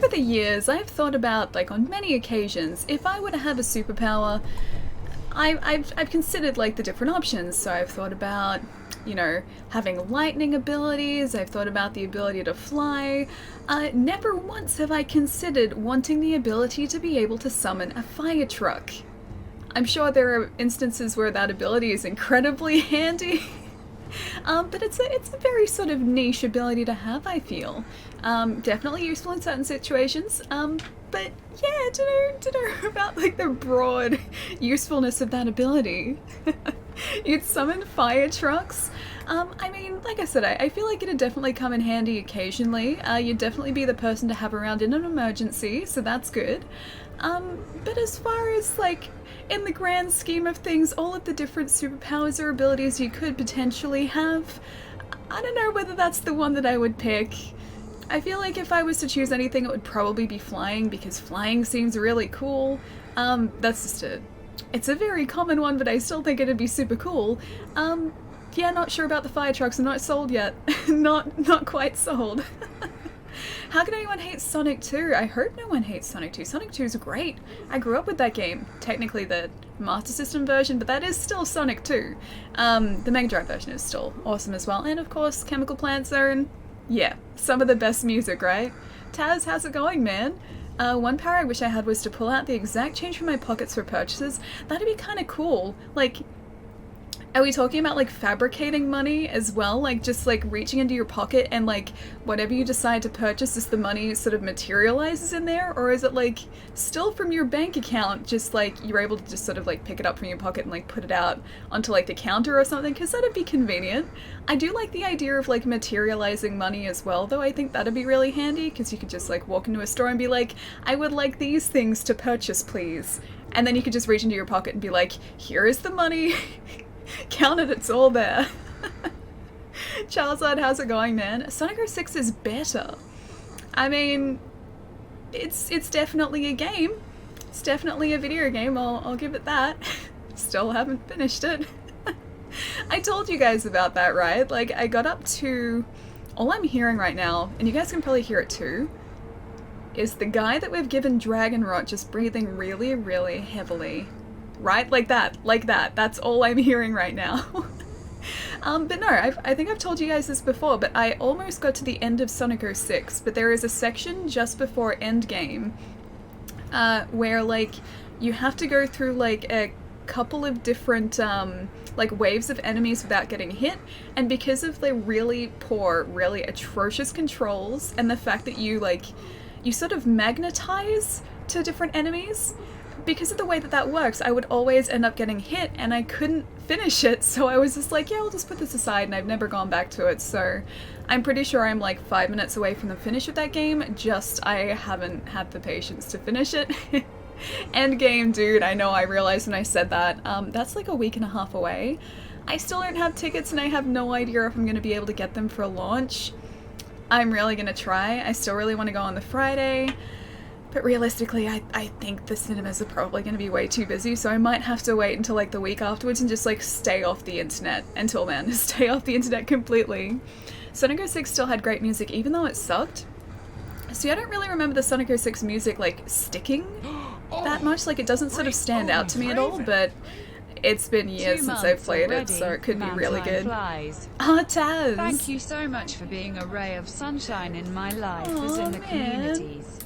over the years, I've thought about, like, on many occasions, if I were to have a superpower, I've considered, like, the different options. So I've thought about, you know, having lightning abilities, I've thought about the ability to fly. Never once have I considered wanting the ability to be able to summon a fire truck. I'm sure there are instances where that ability is incredibly handy. But it's a very sort of niche ability to have, I feel. Definitely useful in certain situations. But yeah, don't know about like the broad usefulness of that ability. You'd summon fire trucks. I mean, like I said, I feel like it'd definitely come in handy occasionally. You'd definitely be the person to have around in an emergency, so that's good. But as far as like, in the grand scheme of things, all of the different superpowers or abilities you could potentially have, I don't know whether that's the one that I would pick. I feel like if I was to choose anything, it would probably be flying, because flying seems really cool. That's just it's a very common one, but I still think it'd be super cool. Yeah, not sure about the fire trucks, I'm not sold yet. not quite sold. How can anyone hate Sonic 2? I hope no one hates Sonic 2. Sonic 2 is great. I grew up with that game. Technically the Master System version, but that is still Sonic 2. The Mega Drive version is still awesome as well. And of course, Chemical Plant Zone. Yeah, some of the best music, right? Taz, how's it going, man? One power I wish I had was to pull out the exact change from my pockets for purchases. That'd be kind of cool. Like, are we talking about like fabricating money as well? Like just like reaching into your pocket and like whatever you decide to purchase, as the money sort of materializes in there? Or is it like still from your bank account, just like you're able to just sort of like pick it up from your pocket and like put it out onto like the counter or something? Because that'd be convenient. I do like the idea of like materializing money as well, though. I think that'd be really handy, because you could just like walk into a store and be like, I would like these things to purchase, please. And then you could just reach into your pocket and be like, here is the money. Count it, it's all there. Charizard, how's it going, man? Sonic 06 is better. I mean, it's definitely a game. It's definitely a video game, I'll give it that. Still haven't finished it. I told you guys about that, right? Like, I got up to... All I'm hearing right now, and you guys can probably hear it too, is the guy that we've given Dragon Rot just breathing really, really heavily. Right? Like that. That's all I'm hearing right now. But no, I think I've told you guys this before, but I almost got to the end of Sonic 06, but there is a section just before endgame where, like, you have to go through, like, a couple of different, like, waves of enemies without getting hit, and because of the really poor, really atrocious controls, and the fact that you, like, you sort of magnetize to different enemies, because of the way that that works, I would always end up getting hit and I couldn't finish it, so I was just like, yeah, I'll just put this aside, and I've never gone back to it, so I'm pretty sure I'm like 5 minutes away from the finish of that game, just I haven't had the patience to finish it. Endgame, dude, I know, I realized when I said that, that's like a week and a half away. I still don't have tickets and I have no idea if I'm going to be able to get them for launch. I'm really going to try. I still really want to go on the Friday. But realistically, I think the cinemas are probably going to be way too busy, so I might have to wait until like the week afterwards and just like stay off the internet until then. Stay off the internet completely. Sonic 06 still had great music, even though it sucked. See, I don't really remember the Sonic 06 music like sticking that much. Like, it doesn't sort of stand out to me at all, but it's been years since I've played it, so it could be really good. Ah, Taz! Thank you so much for being a ray of sunshine in my life as in the communities.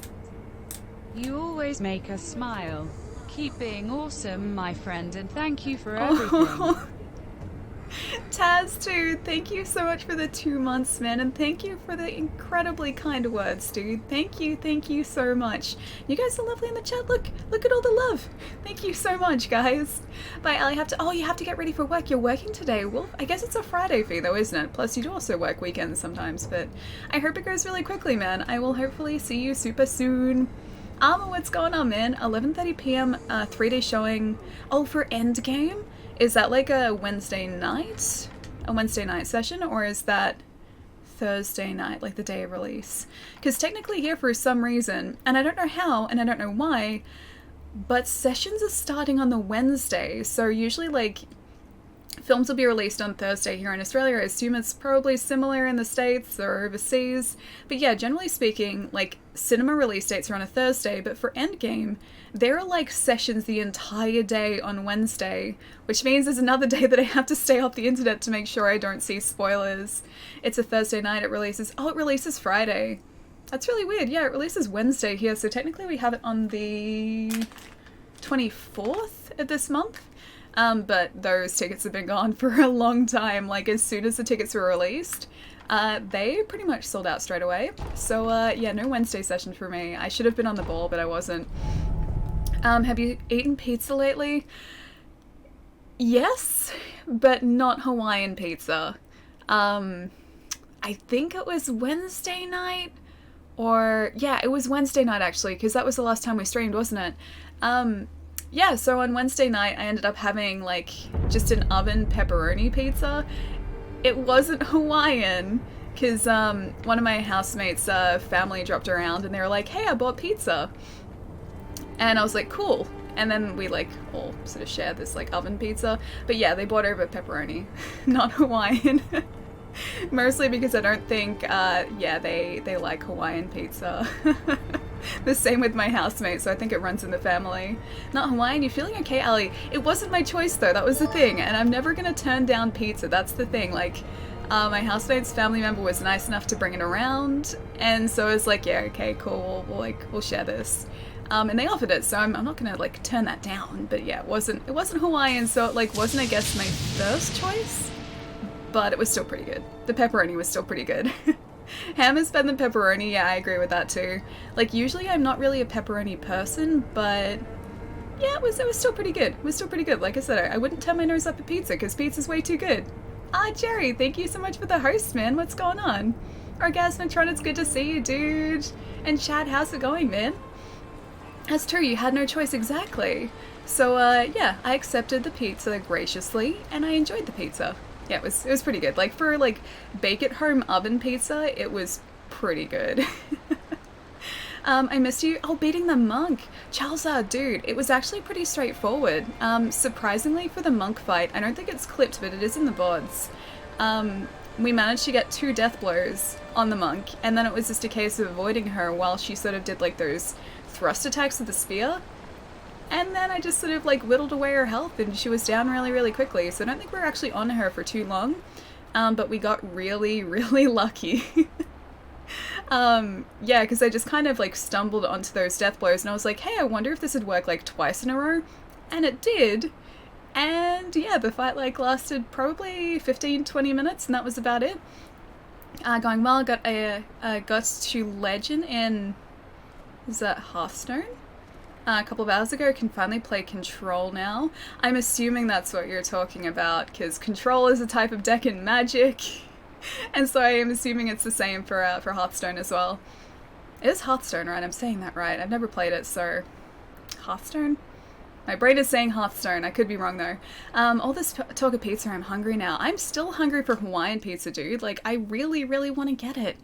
You always make us smile. Keep being awesome, my friend, and thank you for everything. Taz, dude, thank you so much for the 2 months, man, and thank you for the incredibly kind words, dude. Thank you so much. You guys are lovely in the chat. Look at all the love. Thank you so much, guys. But I have to, oh, you have to get ready for work. You're working today. Well, I guess it's a Friday for you though, isn't it? Plus, you do also work weekends sometimes, but I hope it goes really quickly, man. I will hopefully see you super soon. What's going on, man? 11:30 p.m. 3-day showing. Oh, for Endgame? Is that like a Wednesday night? A Wednesday night session? Or is that Thursday night, like the day of release? Because technically here, for some reason, and I don't know how, and I don't know why, but sessions are starting on the Wednesday. So usually, like, Films will be released on Thursday here in Australia. I assume it's probably similar in the States or overseas. But yeah, generally speaking, like, cinema release dates are on a Thursday, but for Endgame, there are like sessions the entire day on Wednesday, which means there's another day that I have to stay off the internet to make sure I don't see spoilers. It's a Thursday night, it releases Friday. That's really weird. Yeah, it releases Wednesday here, so technically we have it on the 24th of this month. But those tickets have been gone for a long time. Like, as soon as the tickets were released, they pretty much sold out straight away. So, yeah, no Wednesday session for me. I should have been on the ball, but I wasn't. Have you eaten pizza lately? Yes, but not Hawaiian pizza. I think it was Wednesday night, or, yeah, it was Wednesday night, actually, because that was the last time we streamed, wasn't it? Yeah, so on Wednesday night, I ended up having, like, just an oven pepperoni pizza. It wasn't Hawaiian, because one of my housemates' family dropped around, and they were like, hey, I bought pizza. And I was like, cool. And then we, like, all sort of shared this, like, oven pizza. But yeah, they bought over pepperoni, not Hawaiian. Mostly because I don't think, yeah, they like Hawaiian pizza. The same with my housemate, so I think it runs in the family. Not Hawaiian, you feeling okay, Ali? It wasn't my choice, though, that was the thing, and I'm never gonna turn down pizza, that's the thing, like, my housemate's family member was nice enough to bring it around, and so I was like, yeah, okay, cool, we'll share this. And they offered it, so I'm not gonna, like, turn that down, but yeah, it wasn't Hawaiian, so it, like, wasn't, I guess, my first choice, but it was still pretty good. The pepperoni was still pretty good. Ham is better than pepperoni, yeah, I agree with that too. Like, usually I'm not really a pepperoni person, but yeah, it was still pretty good. It was still pretty good. Like I said, I wouldn't turn my nose up at pizza, because pizza's way too good. Ah, Jerry, thank you so much for the host, man. What's going on? Orgasmatron, it's good to see you, dude. And Chad, how's it going, man? That's true, you had no choice, exactly. So, yeah, I accepted the pizza graciously, and I enjoyed the pizza. Yeah, it was pretty good. Like, for, like, bake-at-home oven pizza, it was pretty good. I missed you. Oh, beating the monk. Charles, dude, it was actually pretty straightforward. Surprisingly, for the monk fight, I don't think it's clipped, but it is in the VODs. We managed to get 2 death blows on the monk, and then it was just a case of avoiding her while she sort of did, like, those thrust attacks with the spear. And then I just sort of, like, whittled away her health, and she was down really, really quickly. So I don't think we were actually on her for too long. But we got really, really lucky. Yeah, because I just kind of, like, stumbled onto those death blows, and I was like, hey, I wonder if this would work, like, twice in a row. And it did. And, yeah, the fight, like, lasted probably 15-20 minutes, and that was about it. Going well, got to Legend in... is that Hearthstone? A couple of hours ago, can finally play Control now. I'm assuming that's what you're talking about, because Control is a type of deck in Magic, and so I am assuming it's the same for Hearthstone as well. It is Hearthstone, right? I'm saying that right. I've never played it, so... Hearthstone? My brain is saying Hearthstone. I could be wrong, though. All this talk of pizza, I'm hungry now. I'm still hungry for Hawaiian pizza, dude. Like, I really, really want to get it.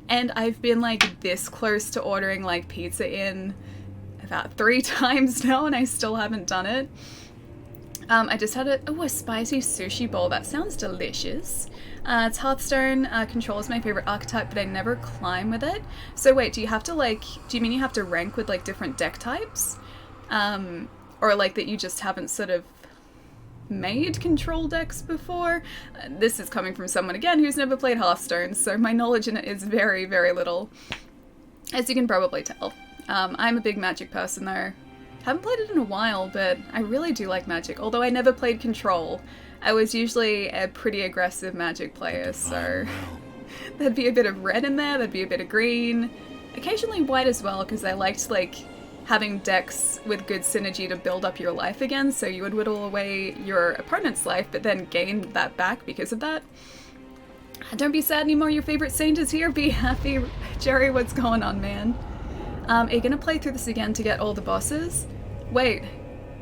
And I've been, like, this close to ordering, like, pizza in... about 3 times now, and I still haven't done it. I just had a spicy sushi bowl. That sounds delicious. It's Hearthstone. Control is my favorite archetype, but I never climb with it. So wait, do you have to, like, do you mean you have to rank with, like, different deck types? Or, like, that you just haven't sort of made control decks before? This is coming from someone, again, who's never played Hearthstone, so my knowledge in it is very, very little, as you can probably tell. I'm a big Magic person, though. Haven't played it in a while, but I really do like Magic. Although I never played Control, I was usually a pretty aggressive Magic player, so there'd be a bit of red in there, there'd be a bit of green, occasionally white as well, because I liked, like, having decks with good synergy to build up your life again, so you would whittle away your opponent's life, but then gain that back because of that. Don't be sad anymore, your favorite saint is here, be happy. Jerry, what's going on, man? Are you gonna play through this again to get all the bosses? Wait,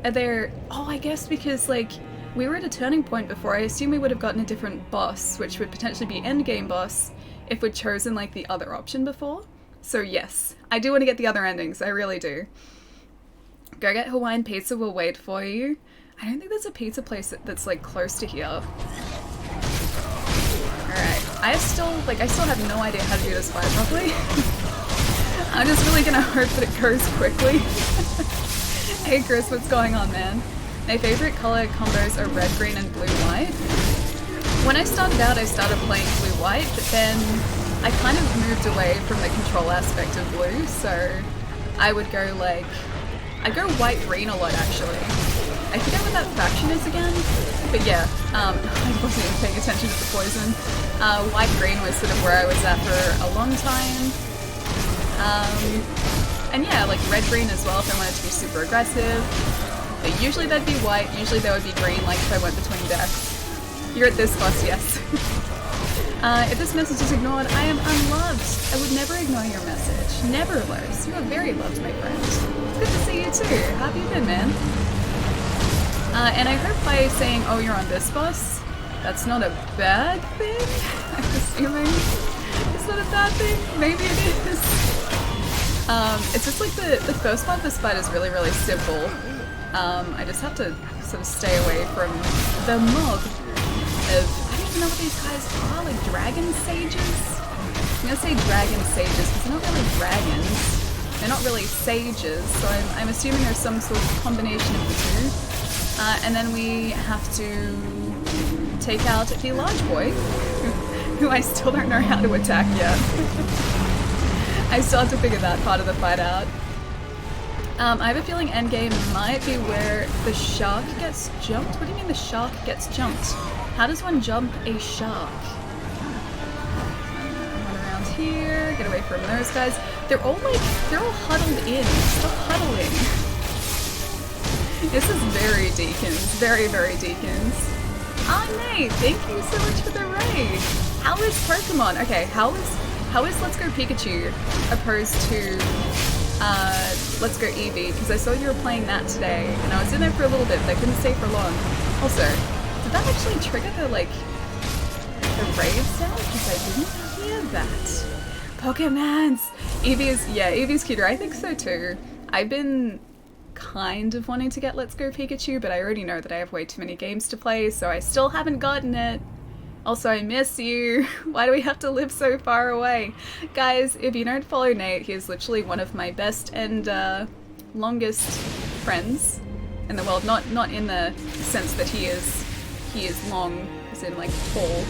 are there... oh, I guess because, like, we were at a turning point before. I assume we would have gotten a different boss, which would potentially be endgame boss, if we'd chosen, like, the other option before. So yes, I do want to get the other endings, I really do. Go get Hawaiian pizza, we'll wait for you. I don't think there's a pizza place that's like close to here. Alright, I still have no idea how to do this fight properly. I'm just really gonna hope that it goes quickly. Hey Chris, what's going on, man? My favorite color combos are red, green, and blue, white. When I started out, I started playing blue, white, but then I kind of moved away from the control aspect of blue, so I would go like, I'd go white, green a lot actually. I forget what that faction is again, but yeah, I wasn't even paying attention to the poison. White, green was sort of where I was at for a long time. And yeah, like red, green as well if I wanted to be super aggressive. But usually that'd be white, usually that would be green, like if I went between decks. You're at this boss, yes. If this message is ignored, I am unloved. I would never ignore your message. Never, Lois. You are very loved, my friend. It's good to see you too. How have you been, man? And I hope by saying, oh, you're on this boss, that's not a bad thing? I'm assuming it's not a bad thing. Maybe it is. It's just like the first part of this fight is really, really simple. I just have to sort of stay away from the mob of, I don't even know what these guys are, like dragon sages? I'm gonna say dragon sages because they're not really dragons. They're not really sages, so I'm assuming there's some sort of combination of the two. And then we have to take out the large boy, who I still don't know how to attack yet. I still have to figure that part of the fight out. I have a feeling endgame might be where the shark gets jumped. What do you mean the shark gets jumped? How does one jump a shark? Run around here, get away from those guys. They're all huddled in. Stop huddling. This is very Deacons. Very, very Deacons. Oh, Nate, thank you so much for the raid. How is Pokemon? Okay, how is Let's Go Pikachu opposed to Let's Go Eevee? Because I saw you were playing that today, and I was in there for a little bit, but I couldn't stay for long. Also, did that actually trigger the raid sound? Because I didn't hear that. Pokemons! Eevee's cuter. I think so too. I've been kind of wanting to get Let's Go Pikachu, but I already know that I have way too many games to play, so I still haven't gotten it. Also, I miss you. Why do we have to live so far away? Guys, if you don't follow Nate, he is literally one of my best and longest friends in the world. Not in the sense that he is long, as in like tall.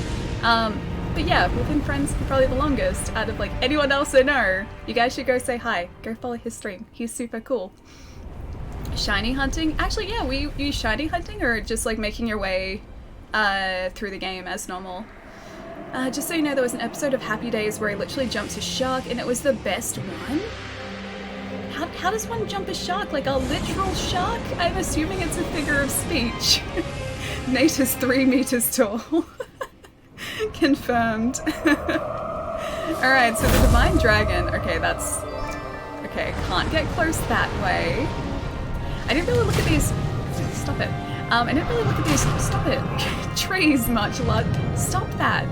But yeah, we've been friends for probably the longest out of like anyone else I know. You guys should go say hi. Go follow his stream. He's super cool. Shiny hunting? Actually, yeah, we use shiny hunting or just like making your way through the game as normal. Just so you know, there was an episode of Happy Days where I literally jumped a shark and it was the best one. How does one jump a shark? Like a literal shark? I'm assuming it's a figure of speech. Nate is 3 meters tall. Confirmed. Alright, so the Divine Dragon. Okay, can't get close that way. I didn't really look at these. Stop it. I didn't really look at these. Stop it. Trees much luck. Stop that.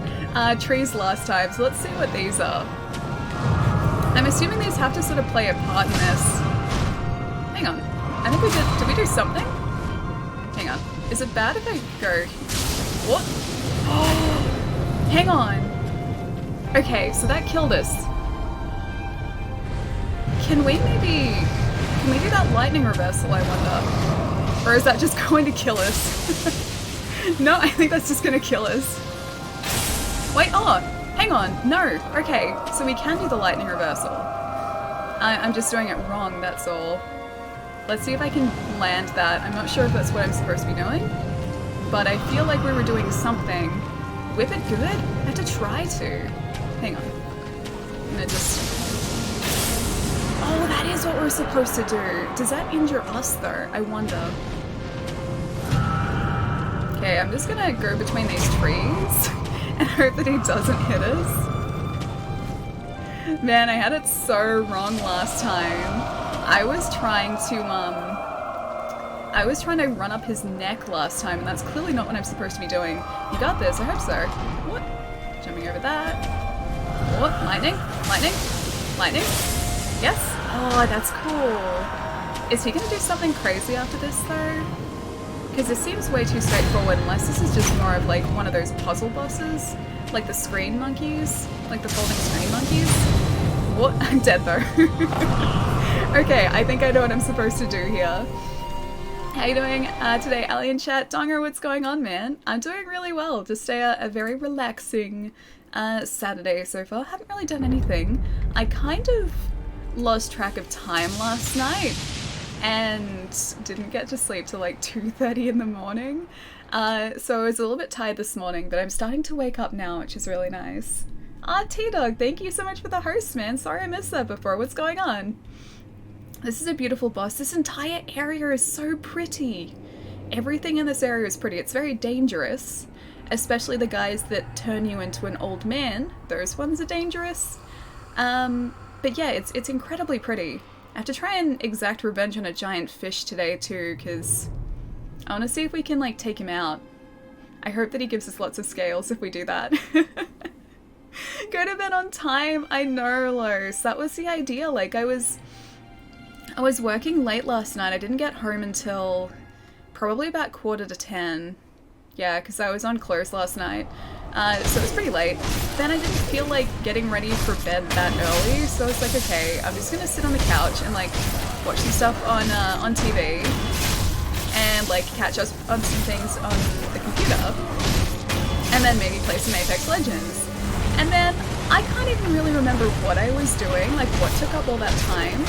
Trees last time, so let's see what these are. I'm assuming these have to sort of play a part in this. Hang on. I think we did we do something? Hang on. Is it bad if I go... What? Oh! Hang on. Okay, so that killed us. Can we do that lightning reversal, I wonder? Or is that just going to kill us? No, I think that's just going to kill us. Wait, oh, hang on, no. Okay, so we can do the lightning reversal. I'm just doing it wrong, that's all. Let's see if I can land that. I'm not sure if that's what I'm supposed to be doing, but I feel like we were doing something. Whip it good? I have to try to. Hang on. I'm gonna just... Oh, that is what we're supposed to do. Does that injure us though? I wonder. Okay, I'm just gonna go between these trees and hope that he doesn't hit us. Man, I had it so wrong last time. I was trying to run up his neck last time, and that's clearly not what I'm supposed to be doing. You got this, I hope so. What? Jumping over that. What? Lightning? Lightning? Lightning? Yes? Oh, that's cool. Is he gonna do something crazy after this, though? Because this seems way too straightforward, unless this is just more of like one of those puzzle bosses, like the screen monkeys, like the folding screen monkeys. What? I'm dead though. Okay, I think I know what I'm supposed to do here. How you doing today, Alien Chat? Donger, what's going on, man? I'm doing really well. Just a very relaxing Saturday so far. Haven't really done anything. I kind of lost track of time last night and didn't get to sleep till like 2:30 in the morning. So I was a little bit tired this morning, but I'm starting to wake up now, which is really nice. T-Dog, thank you so much for the host, man. Sorry I missed that before. What's going on? This is a beautiful boss. This entire area is so pretty. Everything in this area is pretty. It's very dangerous, especially the guys that turn you into an old man. Those ones are dangerous. But yeah, it's incredibly pretty. I have to try and exact revenge on a giant fish today too, because I want to see if we can like take him out. I hope that he gives us lots of scales if we do that. Go to bed on time. I know, Los. That was the idea. Like I was working late last night. I didn't get home until probably about 9:45. Yeah, because I was on close last night. So it was pretty late. Then I didn't feel like getting ready for bed that early, so I was like, okay, I'm just gonna sit on the couch and like watch some stuff on TV and like catch up on some things on the computer, and then maybe play some Apex Legends. And then I can't even really remember what I was doing, like what took up all that time.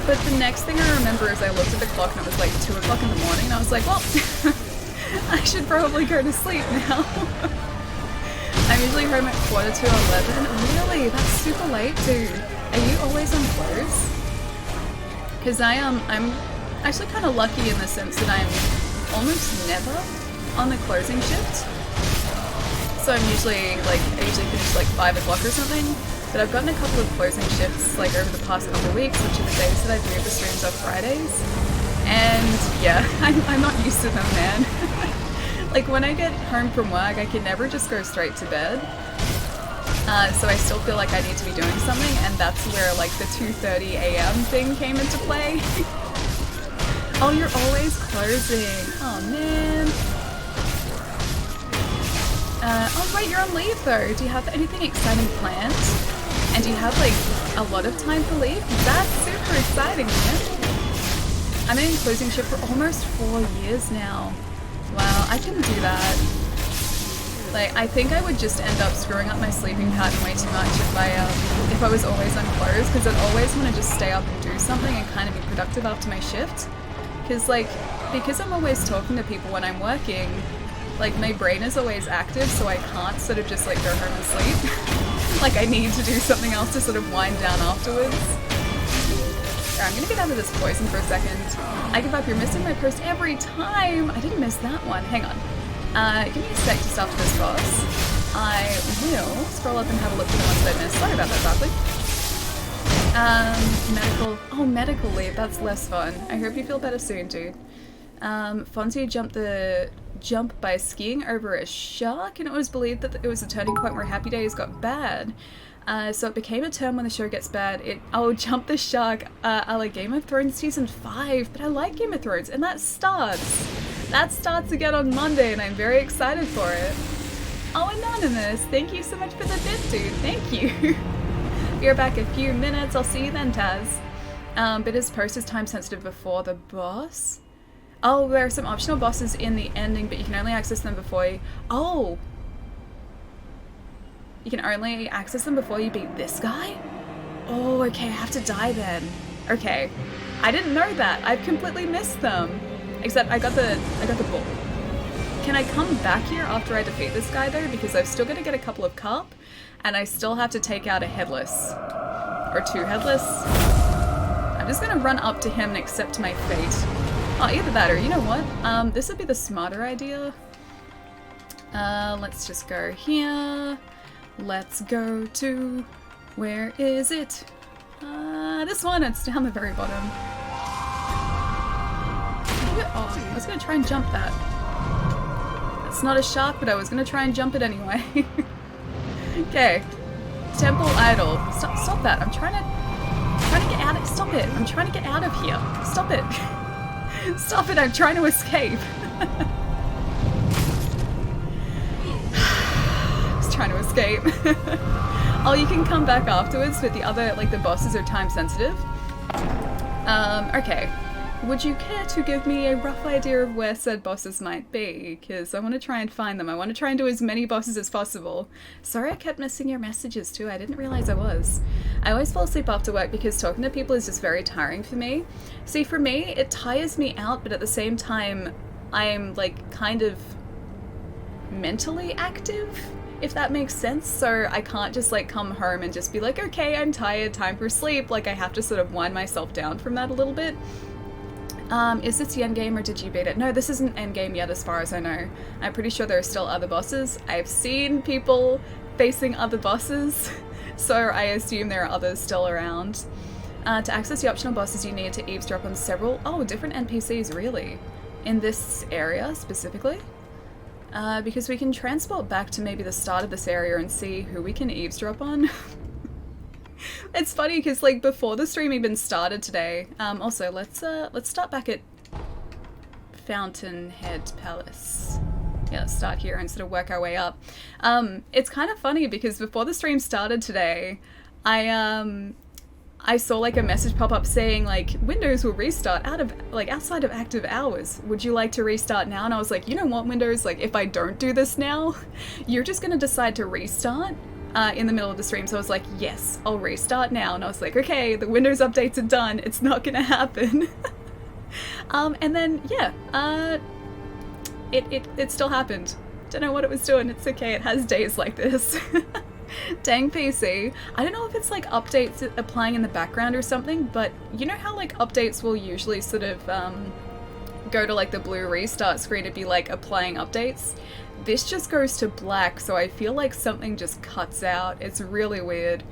But the next thing I remember is I looked at the clock and it was like 2 o'clock in the morning, and I was like, well, I should probably go to sleep now. I'm usually home at 11:45. Really? That's super late, dude. Are you always on close? Because I'm actually kind of lucky in the sense that I'm almost never on the closing shift. So I'm usually I usually finish like 5 o'clock or something. But I've gotten a couple of closing shifts like over the past couple of weeks, which are the days that I've moved the streams off Fridays. And yeah, I'm not used to them, man. Like when I get home from work, I can never just go straight to bed. So I still feel like I need to be doing something, and that's where like the 2:30 a.m. thing came into play. Oh, you're always closing. Oh man. Oh wait, you're on leave though. Do you have anything exciting planned? And do you have like a lot of time to leave? That's super exciting, man. I'm in closing shift for almost 4 years now. Wow, I can do that. Like, I think I would just end up screwing up my sleeping pattern way too much if I was always on close, because I'd always want to just stay up and do something and kind of be productive after my shift. Because I'm always talking to people when I'm working, like my brain is always active, so I can't sort of just like go home and sleep. Like I need to do something else to sort of wind down afterwards. I'm gonna get out of this poison for a second. I give up, you're missing my post every time. I didn't miss that one. Hang on. Give me a sec to stop this boss. I will scroll up and have a look at the ones I missed. Sorry about that, Darkly. Medical leave. That's less fun. I hope you feel better soon, dude. Fonzie jumped by skiing over a shark, and it was believed that it was a turning point where Happy Days got bad. So it became a term when the show gets bad. Jump the shark a la Game of Thrones season 5, but I like Game of Thrones, and that starts again on Monday, and I'm very excited for it. Oh, Anonymous, thank you so much for the bit, dude. Thank you. You're back a few minutes. I'll see you then, Taz. But his post is time sensitive before the boss. Oh, there are some optional bosses in the ending, but you can only access them before you... Oh! You can only access them before you beat this guy? Oh, okay, I have to die then. Okay. I didn't know that. I've completely missed them. Except I got the bull. Can I come back here after I defeat this guy though? Because I've still got to get a couple of carp, and I still have to take out a headless. Or 2 headless. I'm just gonna run up to him and accept my fate. Oh, either that or, you know what? This would be the smarter idea. Let's just go here. Let's go to... Where is it? This one, it's down the very bottom. Oh, I was gonna try and jump that. It's not a shark, but I was gonna try and jump it anyway. Okay. Temple Idol. Stop that. I'm trying to get out of... Stop it. I'm trying to get out of here. Stop it. Stop it. I'm trying to escape. Just trying to escape. Oh, you can come back afterwards, but the other, like, the bosses are time sensitive. Okay. Would you care to give me a rough idea of where said bosses might be? Because I want to try and find them. I want to try and do as many bosses as possible. Sorry I kept missing your messages too. I didn't realize I was. I always fall asleep after work because talking to people is just very tiring for me. See, for me, it tires me out, but at the same time, I'm, like, kind of mentally active, if that makes sense. So I can't just, like, come home and just be like, okay, I'm tired, time for sleep. Like, I have to sort of wind myself down from that a little bit. Is this the endgame or did you beat it? No, this isn't endgame yet as far as I know. I'm pretty sure there are still other bosses. I've seen people facing other bosses, so I assume there are others still around. To access the optional bosses, you need to eavesdrop on several, different NPCs, really? In this area, specifically? Because we can transport back to maybe the start of this area and see who we can eavesdrop on. It's funny because, like, before the stream even started today, also let's start back at Fountainhead Palace. Yeah, let's start here and sort of work our way up. It's kind of funny because before the stream started today, I saw, like, a message pop up saying, like, Windows will restart outside of active hours. Would you like to restart now? And I was like, you know what, Windows, like, if I don't do this now, you're just gonna decide to restart in the middle of the stream. So I was like, yes, I'll restart now. And I was like, okay, the Windows updates are done. It's not gonna happen. And then, yeah, it still happened. Don't know what it was doing. It's okay. It has days like this. Dang PC. I don't know if it's like updates applying in the background or something, but you know how like updates will usually sort of go to like the blue restart screen to be like applying updates? This just goes to black, so I feel like something just cuts out. It's really weird.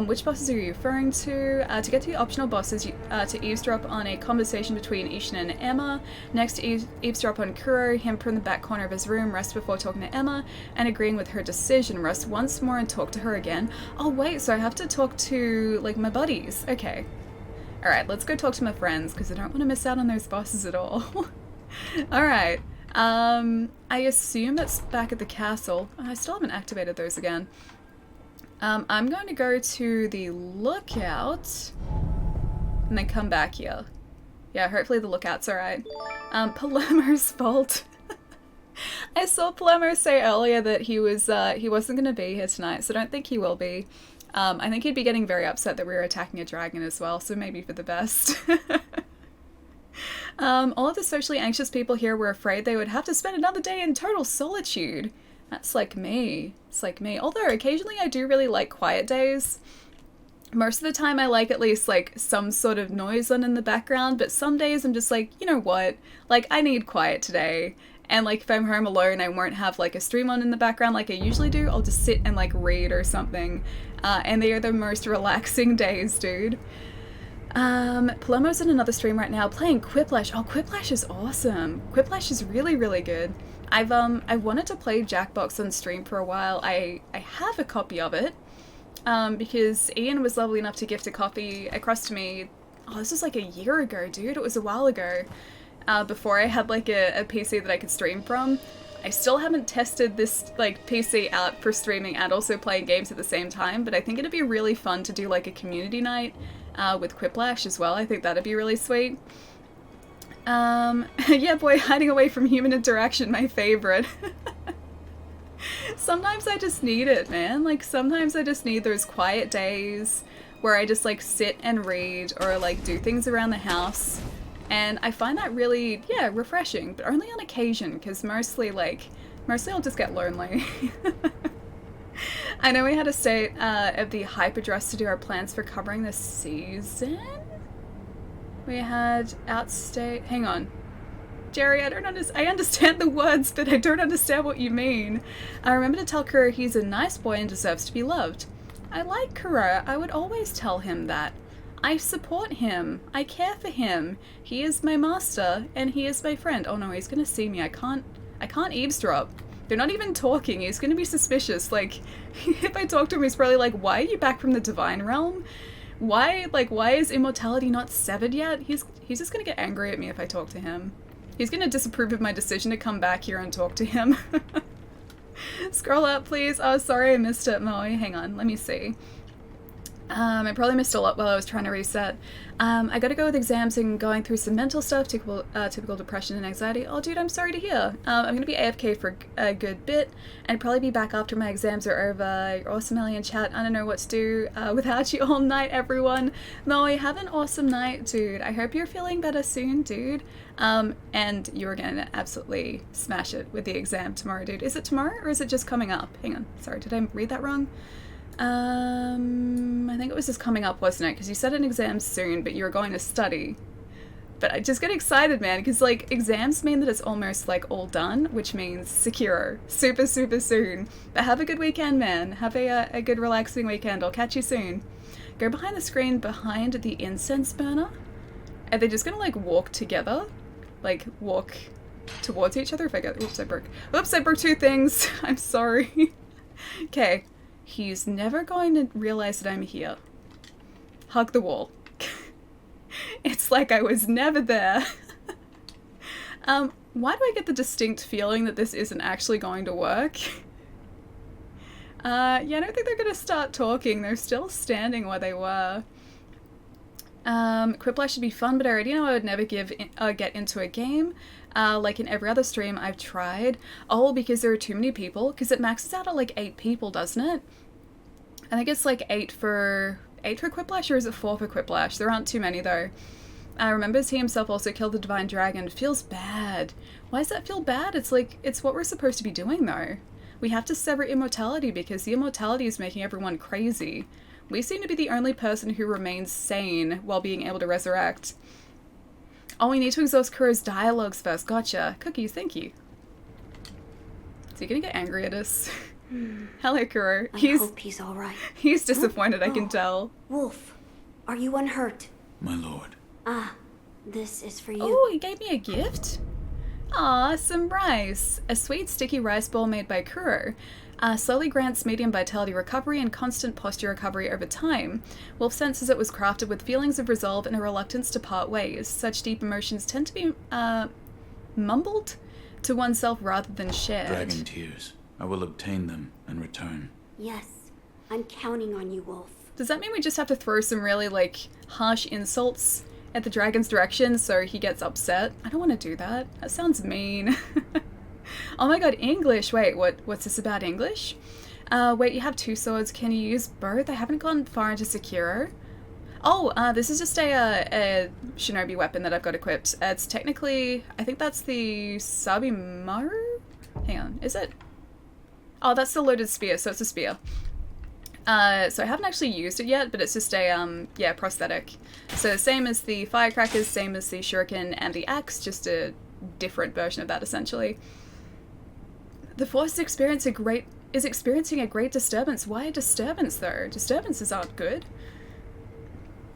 Which bosses are you referring to? To get to the optional bosses, to eavesdrop on a conversation between Ishin and Emma. Next, to eavesdrop on Kuro, him from the back corner of his room, rest before talking to Emma and agreeing with her decision. Rest once more and talk to her again. Oh wait, so I have to talk to, like, my buddies. Okay. Alright, let's go talk to my friends, because I don't want to miss out on those bosses at all. Alright. I assume that's back at the castle. I still haven't activated those again. I'm going to go to the lookout and then come back here. Yeah, hopefully the lookout's alright. Palermo's fault. I saw Palermo say earlier that he wasn't going to be here tonight, so I don't think he will be. I think he'd be getting very upset that we were attacking a dragon as well, so maybe for the best. All of the socially anxious people here were afraid they would have to spend another day in total solitude. That's like me. It's like me. Although occasionally I do really like quiet days. Most of the time I like at least like some sort of noise on in the background, but some days I'm just like, you know what? Like, I need quiet today. And like if I'm home alone, I won't have like a stream on in the background like I usually do. I'll just sit and like read or something. And they are the most relaxing days, dude. Palermo's in another stream right now playing Quiplash. Oh, Quiplash is awesome. Quiplash is really, really good. I wanted to play Jackbox on stream for a while. I have a copy of it, because Ian was lovely enough to gift a copy across to me. Oh, this was like a year ago, dude. It was a while ago, before I had like a PC that I could stream from. I still haven't tested this like PC out for streaming and also playing games at the same time, but I think it'd be really fun to do like a community night with Quiplash as well. I think that'd be really sweet. Yeah, boy, hiding away from human interaction, my favorite. Sometimes I just need it, man. Like, sometimes I just need those quiet days where I just, like, sit and read or, like, do things around the house. And I find that really, yeah, refreshing, but only on occasion, because mostly I'll just get lonely. I know we had a state of the hype address to do our plans for covering this season. We had outstate. Hang on, Jerry. I understand the words, but I don't understand what you mean. I remember to tell Kuro he's a nice boy and deserves to be loved. I like Kuro. I would always tell him that. I support him. I care for him. He is my master, and he is my friend. Oh no, he's gonna see me. I can't eavesdrop. They're not even talking. He's gonna be suspicious. Like, if I talk to him, he's probably like, "Why are you back from the divine realm? Why is immortality not severed yet?" He's just gonna get angry at me if I talk to him. He's gonna disapprove of my decision to come back here and talk to him. Scroll up, please. Oh, sorry I missed it, Moe. Hang on, let me see. I probably missed a lot while I was trying to reset. I gotta go with exams and going through some mental stuff, typical depression and anxiety. Oh, dude, I'm sorry to hear. I'm gonna be AFK for a good bit, and probably be back after my exams are over. You're awesome, Alien Chat. I don't know what to do without you all night, everyone. Moe, have an awesome night, dude. I hope you're feeling better soon, dude. And you're gonna absolutely smash it with the exam tomorrow, dude. Is it tomorrow, or is it just coming up? Hang on. Sorry, did I read that wrong? I think it was just coming up, wasn't it? Because you said an exam soon, but you were going to study. But I just get excited, man, because, like, exams mean that it's almost, like, all done, which means Sekiro. Super, super soon. But have a good weekend, man. Have a good, relaxing weekend. I'll catch you soon. Go behind the screen, behind the incense burner. Are they just gonna, like, walk together? Like, walk towards each other? If I get... Oops, I broke 2 things. I'm sorry. Okay. He's never going to realize that I'm here. Hug the wall. It's like I was never there. Why do I get the distinct feeling that this isn't actually going to work? Yeah, I don't think they're going to start talking. They're still standing where they were. Quiplash should be fun, but I already know I would never get into a game. Like in every other stream I've tried. Oh, because there are too many people? Because it maxes out at like 8 people, doesn't it? I think it's like 8 for Quiplash, or is it 4 for Quiplash? There aren't too many though. Remembers he himself also killed the Divine Dragon. Feels bad. Why does that feel bad? It's like, it's what we're supposed to be doing though. We have to sever immortality because the immortality is making everyone crazy. We seem to be the only person who remains sane while being able to resurrect. Oh, we need to exhaust Kuro's dialogues first. Gotcha. Cookies, thank you. Is he gonna get angry at us? Hello, Kuro. I hope he's all right. He's disappointed, I can tell. Wolf, are you unhurt? My lord. Ah, this is for you. Oh, he gave me a gift? Aw, some rice. A sweet, sticky rice bowl made by Kuro. Slowly grants medium vitality recovery and constant posture recovery over time. Wolf senses it was crafted with feelings of resolve and a reluctance to part ways. Such deep emotions tend to be, mumbled to oneself rather than shared. Dragon tears. I will obtain them and return. Yes, I'm counting on you, Wolf. Does that mean we just have to throw some really, like, harsh insults at the dragon's direction so he gets upset? I don't want to do that. That sounds mean. Oh my god, English! Wait, what's this about English? Wait, you have 2 swords. Can you use both? I haven't gone far into Sekiro. Oh, this is just a shinobi weapon that I've got equipped. It's technically... I think that's the Sabimaru? Hang on, is it? Oh, that's the loaded spear, so it's a spear. So I haven't actually used it yet, but it's just a, yeah, prosthetic. So same as the firecrackers, same as the shuriken and the axe, just a different version of that, essentially. The Force is experiencing a great disturbance. Why a disturbance, though? Disturbances aren't good.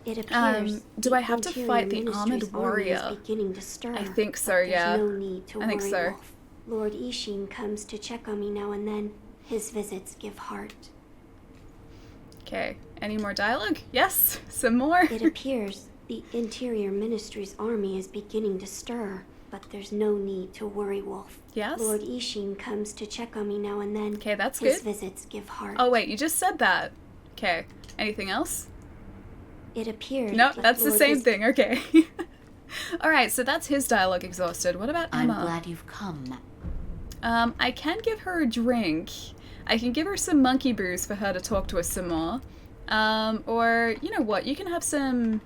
It appears do I have to fight the armored warrior? Beginning to stir, I think so, yeah. No need to I think worry, so. Wolf. Lord Ishin comes to check on me now and then. His visits give heart. Okay, any more dialogue? Yes, some more. It appears the Interior Ministry's army is beginning to stir, but there's no need to worry, Wolf. Yes? Lord Ishin comes to check on me now and then. Okay, that's His good. visits give heart. Oh wait, you just said that. Okay, anything else? It appears... No, that that's the Lord same Is- thing, okay. Alright, so that's his dialogue exhausted. What about I'm Emma? glad you've come. I can give her a drink. I can give her some monkey brews for her to talk to us some more. Or, you know what, you can have some...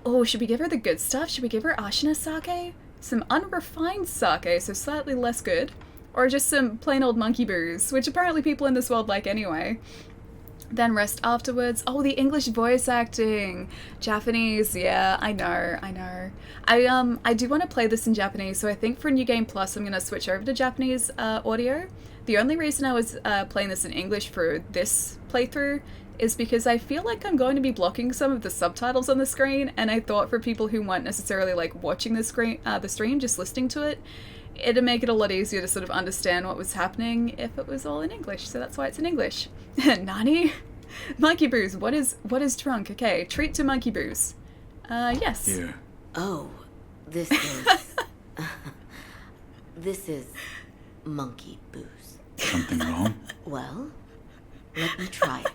Oh, should we give her the good stuff? Should we give her Ashina sake? Some unrefined sake, so slightly less good. Or just some plain old monkey brews, which apparently people in this world like anyway. Then rest afterwards. Oh, the English voice acting. Japanese, yeah, I know. I do want to play this in Japanese, so I think for New Game Plus I'm going to switch over to Japanese audio. The only reason I was playing this in English for this playthrough is because I feel like I'm going to be blocking some of the subtitles on the screen, and I thought for people who weren't necessarily like watching the stream, just listening to it, it'd make it a lot easier to sort of understand what was happening if it was all in English, so that's why it's in English. Nani? Monkey brews, what is drunk? Okay, treat to monkey brews. Yes. Here. Oh, this is This is monkey booze. Something wrong? Well, let me try it.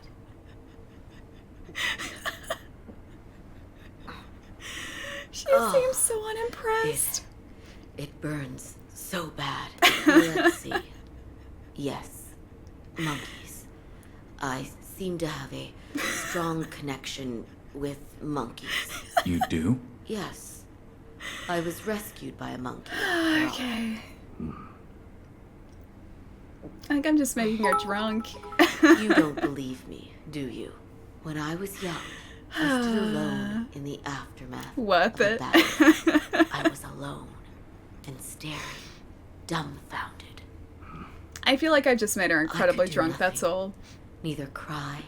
She seems so unimpressed. It burns so bad. Let's see. Yes, monkeys. I seem to have a strong connection with monkeys. You do? Yes. I was rescued by a monkey. Okay. I think I'm just making her drunk. You don't believe me, do you? When I was young, I stood alone in the aftermath Worth of a it. battle. I was alone and staring, dumbfounded. I feel like I've just made her incredibly do drunk, nothing. that's all. Neither cry,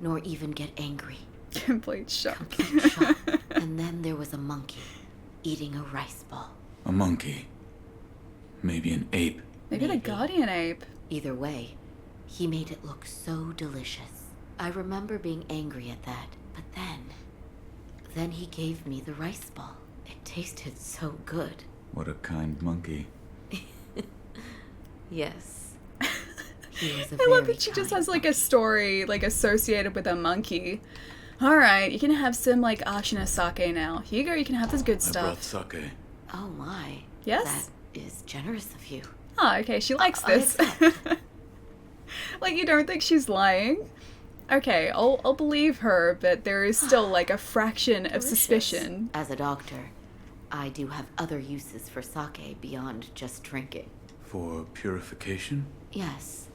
nor even get angry. Complete shock. Complete shock. And then there was a monkey eating a rice ball. A monkey. Maybe an ape. Maybe the guardian ape. Either way, he made it look so delicious. I remember being angry at that, but then he gave me the rice ball. It tasted so good. What a kind monkey. Yes. He was a I love very that she just kind has like a monkey. story like associated with a monkey. Alright, you can have some like Ashina sake now. Here you go, you can have this good I brought stuff. sake. Oh my. Yes? That is generous of you. Oh, okay, she likes I this. accept. Like, you don't think she's lying? Okay, I'll believe her, but there is still like a fraction of Delicious. suspicion. As a doctor, I do have other uses for sake beyond just drinking. For purification? Yes.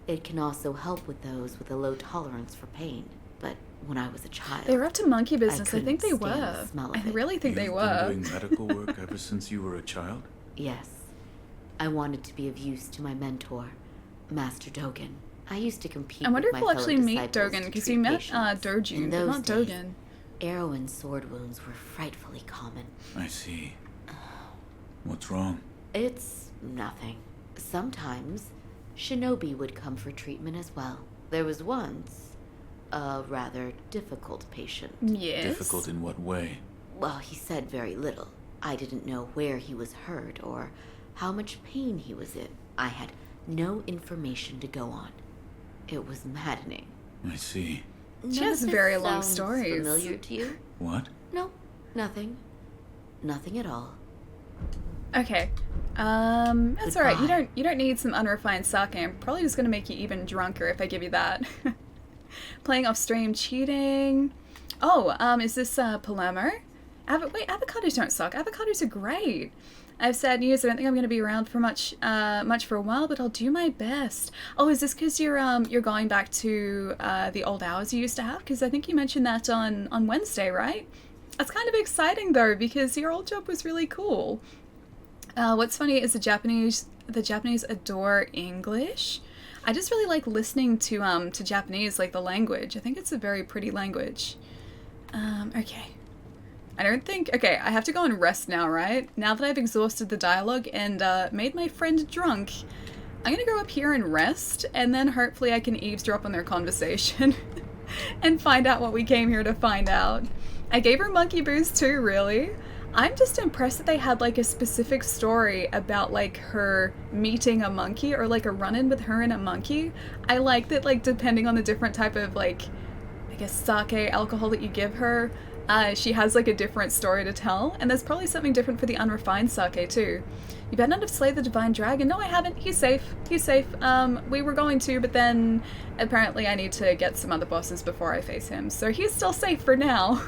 It can also help with those with a low tolerance for pain. But when I was a child, They were up to monkey business. I think they couldn't stand were. the smell of I it. really think they You've were. been doing medical work ever since you were a child? yes. I wanted to be of use to my mentor, Master Dogen. I used to compete I wonder with if my we'll fellow actually meet disciples Dogen, to because treat we met patients. Dojun, In but those not days, Dogen. arrow and sword wounds were frightfully common. I see. What's wrong? It's nothing. Sometimes, shinobi would come for treatment as well. There was once a rather difficult patient. Yes. Difficult in what way? Well, he said very little. I didn't know where he was hurt or how much pain he was in. I had no information to go on. It was maddening. I see. She None has of this very long sounds stories. Familiar to you? What? No, nothing. Nothing at all. Okay. That's alright. Goodbye. You don't need some unrefined sake. I'm probably just gonna make you even drunker if I give you that. Playing off stream, cheating. Oh, is this Palermo? Wait, avocados don't suck. Avocados are great. I've sad news. I don't think I'm going to be around for much for a while, but I'll do my best. Oh, is this because you're going back to the old hours you used to have? Because I think you mentioned that on Wednesday, right? That's kind of exciting though, because your old job was really cool. What's funny is the Japanese adore English. I just really like listening to Japanese, like the language. I think it's a very pretty language. Okay. Okay, I have to go and rest now, right? Now that I've exhausted the dialogue and made my friend drunk, I'm gonna go up here and rest, and then hopefully I can eavesdrop on their conversation and find out what we came here to find out. I gave her monkey booze too, really. I'm just impressed that they had like a specific story about like her meeting a monkey or like a run-in with her and a monkey. I like that, like, depending on the different type of like, I guess, sake alcohol that you give her, she has like a different story to tell, and there's probably something different for the unrefined sake too. You better not have slayed the divine dragon. No, I haven't. He's safe. He's safe. We were going to, but then apparently I need to get some other bosses before I face him, so he's still safe for now.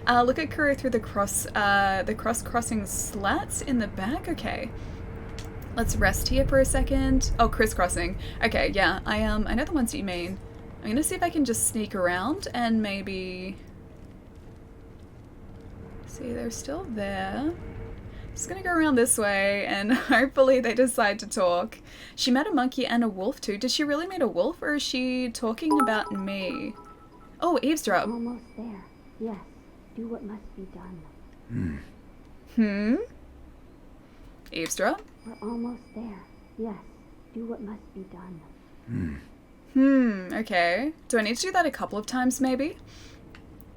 Look at Kuro through the crossing slats in the back. Okay. Let's rest here for a second. Oh, crisscrossing. Okay, yeah, I know the ones you mean. I'm gonna see if I can just sneak around and maybe... See, they're still there. Just gonna go around this way and hopefully they decide to talk. She met a monkey and a wolf too. Did she really meet a wolf, or is she talking about me? Oh, eavesdrop. Almost there. Yes. Do what must be done. Eavesdrop? We're almost there. Yes. Do what must be done. Okay. Do I need to do that a couple of times maybe?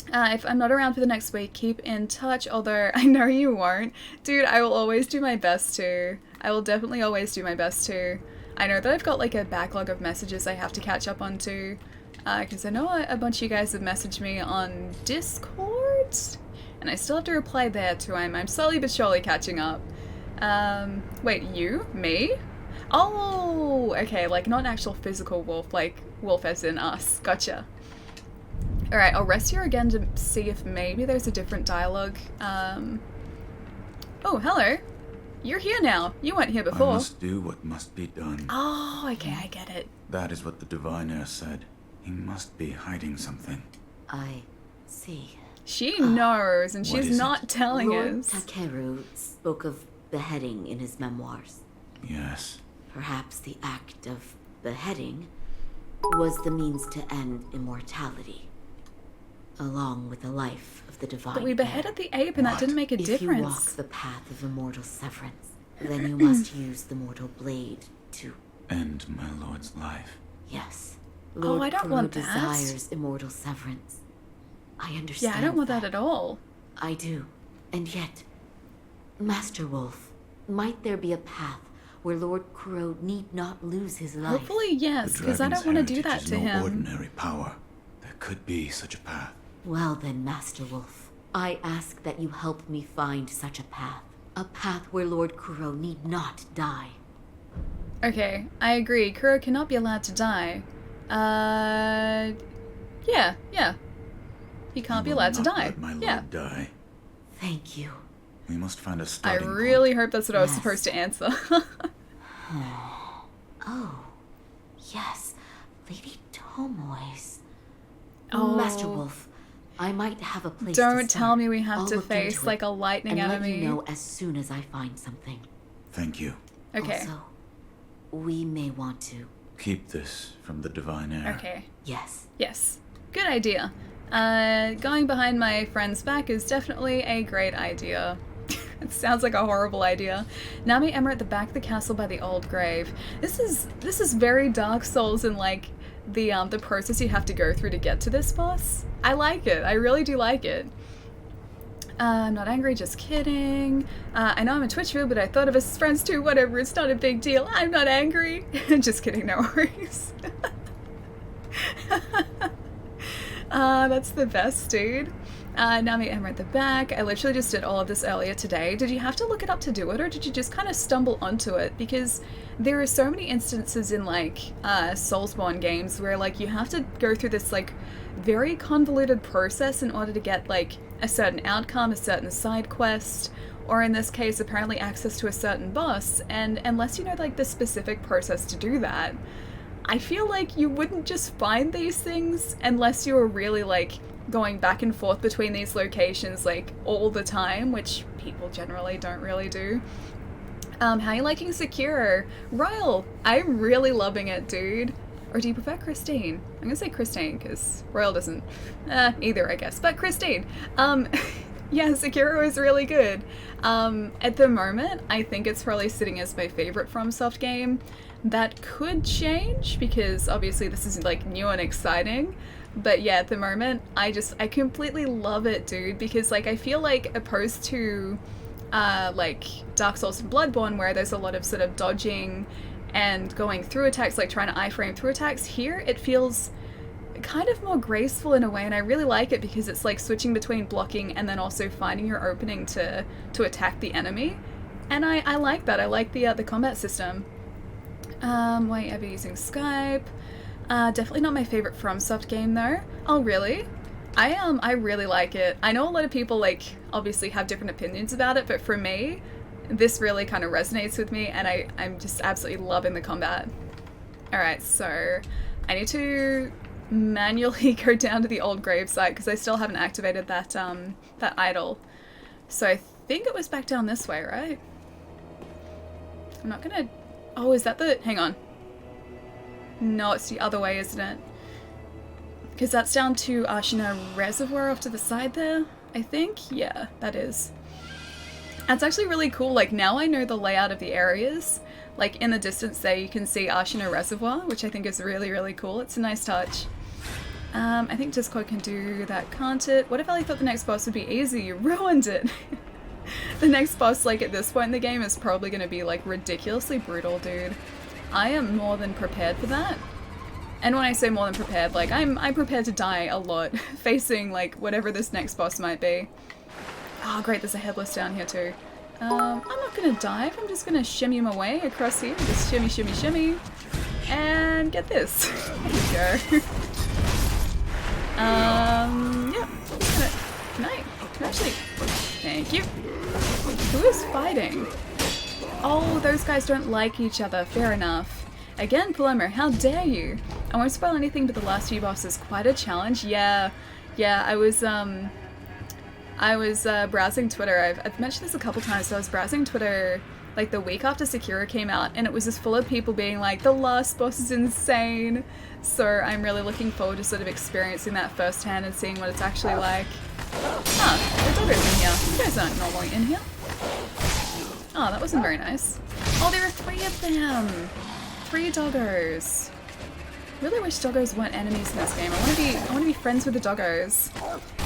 If I'm not around for the next week, keep in touch, although I know you won't. Dude, I will always do my best to. I will definitely always do my best to. I know that I've got like a backlog of messages I have to catch up on too, because I know a bunch of you guys have messaged me on Discord, and I still have to reply there too. I'm slowly but surely catching up. Wait, you? Me? Oh, okay, like not an actual physical wolf, like wolf as in us. Gotcha. Alright, I'll rest here again to see if maybe there's a different dialogue. Oh, hello. You're here now. You weren't here before. I must do what must be done. Oh, okay, I get it. That is what the diviner said. He must be hiding something. I see. She knows, and What she's is not it? telling Lord us. Takeru spoke of beheading in his memoirs. Yes. Perhaps the act of beheading was the means to end immortality, along with the life of the divine. But we beheaded the ape, and that What? didn't make a If you walk difference. the path of immortal severance, then you must use the mortal blade to... End my lord's life. Yes. Oh, Lord I don't Kuro want that. desires immortal severance. I understand. Yeah, I don't want that at all. I do. And yet, Master Wolf, might there be a path where Lord Kuro need not lose his life? Hopefully, yes, The because I don't dragon's want to do that heritage to is no him. ordinary power. There could be such a path. Well then, Master Wolf, I ask that you help me find such a path. A path where Lord Kuro need not die. Okay, I agree. Kuro cannot be allowed to die. Yeah. He can't be We will allowed to not die. Let my lord Yeah. die. Thank you. We must find a I starting really point. hope that's what I was Yes. supposed to answer. Oh, yes, Lady Tomoe's. Oh. Master Wolf, I might have a place Don't to tell start. me we have I'll to look face into like it a lightning and enemy. let you know as soon as I find something. Thank you. Okay. Also, we may want to. Keep this from the divine air. Okay. Yes. Yes. Good idea. Going behind my friend's back is definitely a great idea. It sounds like a horrible idea. Nami and Emma are at the back of the castle by the old grave. This is very Dark Souls in like the process you have to go through to get to this boss. I like it. I really do like it. I'm not angry, just kidding. I know I'm a Twitch viewer, but I thought of us as friends too. Whatever, it's not a big deal. I'm not angry. Just kidding, no worries. That's the best, dude. Nami and Emma at the back. I literally just did all of this earlier today. Did you have to look it up to do it, or did you just kind of stumble onto it? Because there are so many instances in like Soulsborne games where like you have to go through this like very convoluted process in order to get like a certain outcome, a certain side quest, or in this case apparently access to a certain boss, and unless you know like the specific process to do that, I feel like you wouldn't just find these things unless you were really like going back and forth between these locations like all the time, which people generally don't really do. How are you liking Sekiro? Royal, I'm really loving it, dude. Or do you prefer Christine? I'm gonna say Christine because Royal doesn't either, I guess, but Christine. Yeah, Sekiro is really good. At the moment, I think it's probably sitting as my favorite FromSoft game. That could change because obviously this is like new and exciting. But yeah, at the moment, I completely love it, dude, because like I feel like opposed to like Dark Souls and Bloodborne, where there's a lot of sort of dodging and going through attacks, like trying to iframe through attacks, here it feels kind of more graceful in a way, and I really like it because it's like switching between blocking and then also finding your opening to attack the enemy. And I like that. I like the combat system. Why ever using Skype? Definitely not my favorite FromSoft game though. Oh really? I really like it. I know a lot of people like obviously have different opinions about it, but for me, this really kind of resonates with me, and I'm just absolutely loving the combat. Alright, so I need to manually go down to the old gravesite because I still haven't activated that that idol. So I think it was back down this way, right? I'm not gonna... Oh, is that the... Hang on. No, it's the other way, isn't it? Because that's down to Ashina Reservoir off to the side there, I think? Yeah, that is. That's actually really cool. Like, now I know the layout of the areas. Like, in the distance there, you can see Ashina Reservoir, which I think is really, really cool. It's a nice touch. I think Discord can do that, can't it? What if Ellie thought the next boss would be easy? You ruined it! The next boss, like, at this point in the game is probably gonna be, like, ridiculously brutal, dude. I am more than prepared for that. And when I say more than prepared, like, I'm prepared to die a lot facing, like, whatever this next boss might be. Oh, great, there's a headless down here, too. I'm not gonna dive, I'm just gonna shimmy my way across here. Just shimmy, shimmy, shimmy. And get this. There you go. Yeah. Can I actually... Thank you. Who is fighting? Oh, those guys don't like each other. Fair enough. Again, Palomo, how dare you? I won't spoil anything, but the last few bosses, quite a challenge. Yeah, I was browsing Twitter. I've mentioned this a couple times, so I was browsing Twitter like the week after Sekiro came out, and it was just full of people being like, the last boss is insane. So I'm really looking forward to sort of experiencing that firsthand and seeing what it's actually like. Ah, the doggos in here. You guys aren't normally in here. Oh, that wasn't very nice. Oh, there are 3 of them! 3 doggos. Really wish doggos weren't enemies in this game. I wanna be friends with the doggos.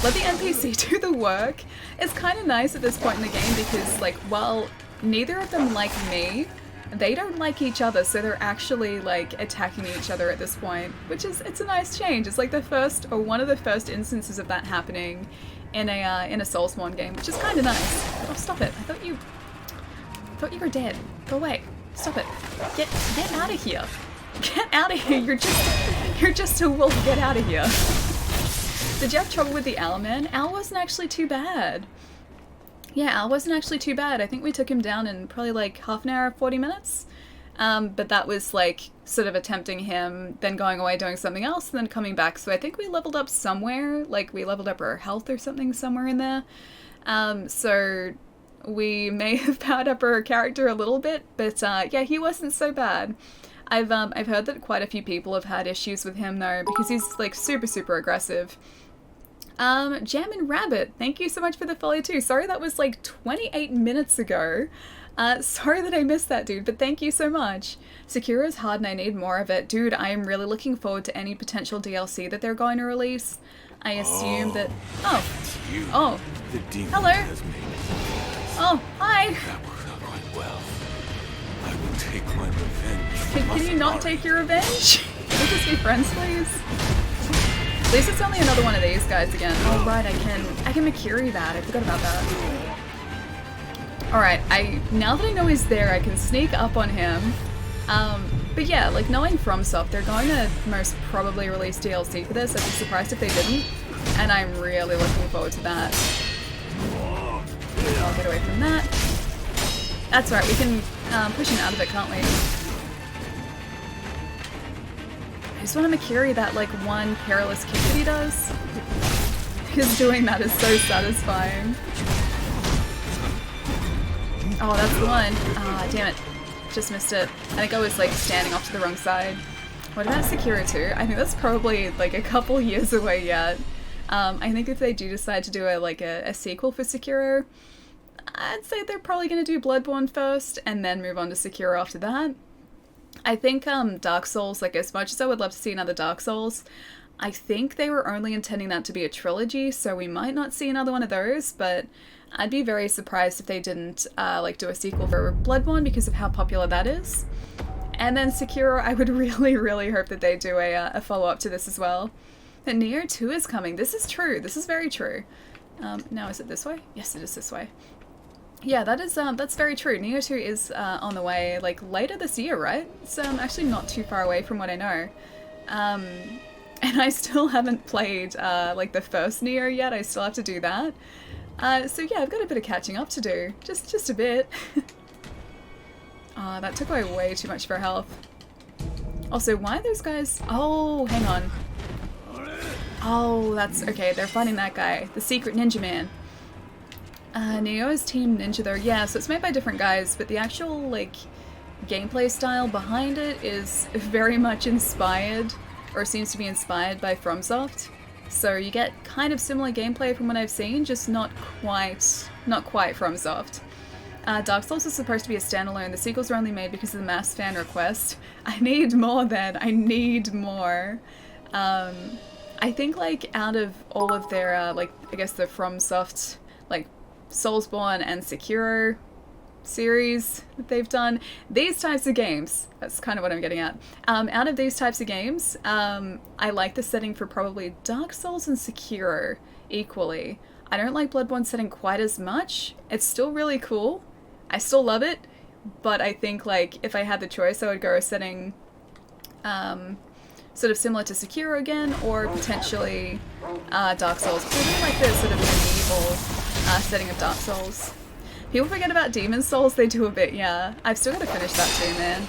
Let the NPC do the work. It's kind of nice at this point in the game because, like, while neither of them like me, they don't like each other, so they're actually, like, attacking each other at this point, which is, it's a nice change. It's like the first, or one of the first instances of that happening in a Soulspawn game, which is kind of nice. Oh, stop it. I thought you were dead. Go away. Stop it. Get out of here. Get out of here. You're just a wolf. Get out of here. Did you have trouble with the owl, man? Owl wasn't actually too bad. Yeah, Al wasn't actually too bad. I think we took him down in probably like half an hour, 40 minutes. But that was like sort of attempting him, then going away doing something else, and then coming back. So I think we leveled up somewhere, like we leveled up our health or something somewhere in there. So we may have powered up our character a little bit, but yeah, he wasn't so bad. I've heard that quite a few people have had issues with him though, because he's like super aggressive. Jam and Rabbit, thank you so much for the follow too. Sorry that was like 28 minutes ago. Sorry that I missed that, dude, but thank you so much. Sekiro's hard and I need more of it. Dude, I am really looking forward to any potential DLC that they're going to release. I assume that... Oh. The demon hello. has made it. Oh, hi. That worked out quite well. I will take my revenge. Can you not take your revenge? Can we just be friends, please? At least it's only another one of these guys again. Oh right, I can Makiri that. I forgot about that. Alright, now that I know he's there, I can sneak up on him. But yeah, like knowing FromSoft, they're going to most probably release DLC for this. I'd be surprised if they didn't. And I'm really looking forward to that. I'll get away from that. That's right, we can push him out of it, can't we? I just want to Makiri that like one perilous kick that he does. Because doing that is so satisfying. Oh, that's the one. Ah, damn it. Just missed it. I think I was like standing off to the wrong side. What about Sekiro 2? I think that's probably like a couple years away yet. I think if they do decide to do a sequel for Sekiro, I'd say they're probably going to do Bloodborne first and then move on to Sekiro after that. I think Dark Souls, like as much as I would love to see another Dark Souls, I think they were only intending that to be a trilogy, so we might not see another one of those, but I'd be very surprised if they didn't like do a sequel for Bloodborne because of how popular that is. And then Sekiro, I would really hope that they do a follow-up to this as well. And Neo 2 is coming. This is true. This is very true. Now is it this way? Yes, it is this way. Yeah, that's very true. Neo 2 is on the way, like, later this year, right? It's actually not too far away from what I know. And I still haven't played, like, the first Neo yet. I still have to do that. So yeah, I've got a bit of catching up to do. Just a bit. That took away way too much of our health. Also, why are those guys... Oh, hang on. Oh, that's... Okay, they're fighting that guy. The secret ninja man. Neo is Team Ninja though. Yeah, so it's made by different guys, but the actual, like, gameplay style behind it is very much inspired, or seems to be inspired by FromSoft. So you get kind of similar gameplay from what I've seen, just not quite FromSoft. Dark Souls is supposed to be a standalone. The sequels are only made because of the mass fan request. I need more then. I need more. I think like out of all of their like I guess the FromSoft like Soulsborne and Sekiro series that they've done, these types of games, that's kind of what I'm getting at, out of these types of games, I like the setting for probably Dark Souls and Sekiro equally. I don't like Bloodborne's setting quite as much. It's still really cool. I still love it, but I think like if I had the choice I would go a setting sort of similar to Sekiro again, or potentially Dark Souls. I really like the sort of medieval setting of Dark Souls. People forget about Demon Souls, they do a bit, yeah. I've still got to finish that too, man.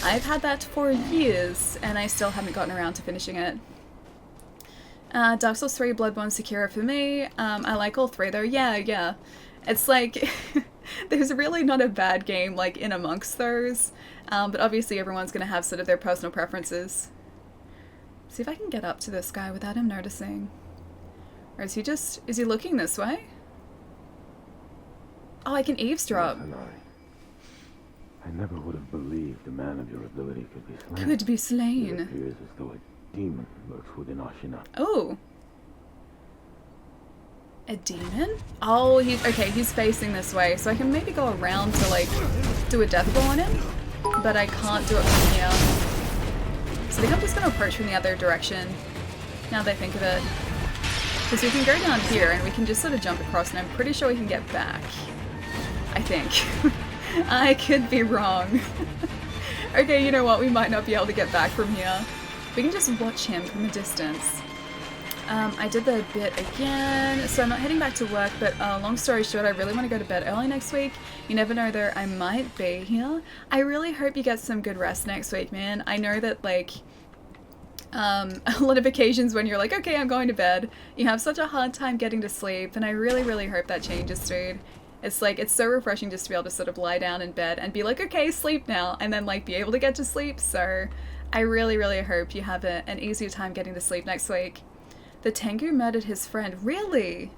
I've had that for years, and I still haven't gotten around to finishing it. Dark Souls 3, Bloodborne, Sekiro for me. I like all three though, yeah. It's like, there's really not a bad game like in amongst those, but obviously everyone's going to have sort of their personal preferences. See if I can get up to this guy without him noticing. Or is he looking this way? Oh, I can eavesdrop. I never would have believed a man of your ability could be slain. Could be slain. It appears as though a demon lurks within Ashina. Oh. A demon? Oh, he's facing this way, so I can maybe go around to like do a death blow on him, but I can't do it from here. So I think I'm just gonna approach from the other direction, now that I think of it. Because we can go down here and we can just sort of jump across, and I'm pretty sure we can get back. I think. I could be wrong. Okay, you know what? We might not be able to get back from here. We can just watch him from a distance. I did the bit again, so I'm not heading back to work, but long story short, I really want to go to bed early next week. You never know though, I might be here. I really hope you get some good rest next week, man. I know that like, a lot of occasions when you're like, okay, I'm going to bed, you have such a hard time getting to sleep, and I really hope that changes, dude. It's like, it's so refreshing just to be able to sort of lie down in bed and be like, okay, sleep now, and then like be able to get to sleep, so I really hope you have an easier time getting to sleep next week. The Tengu murdered his friend. Really?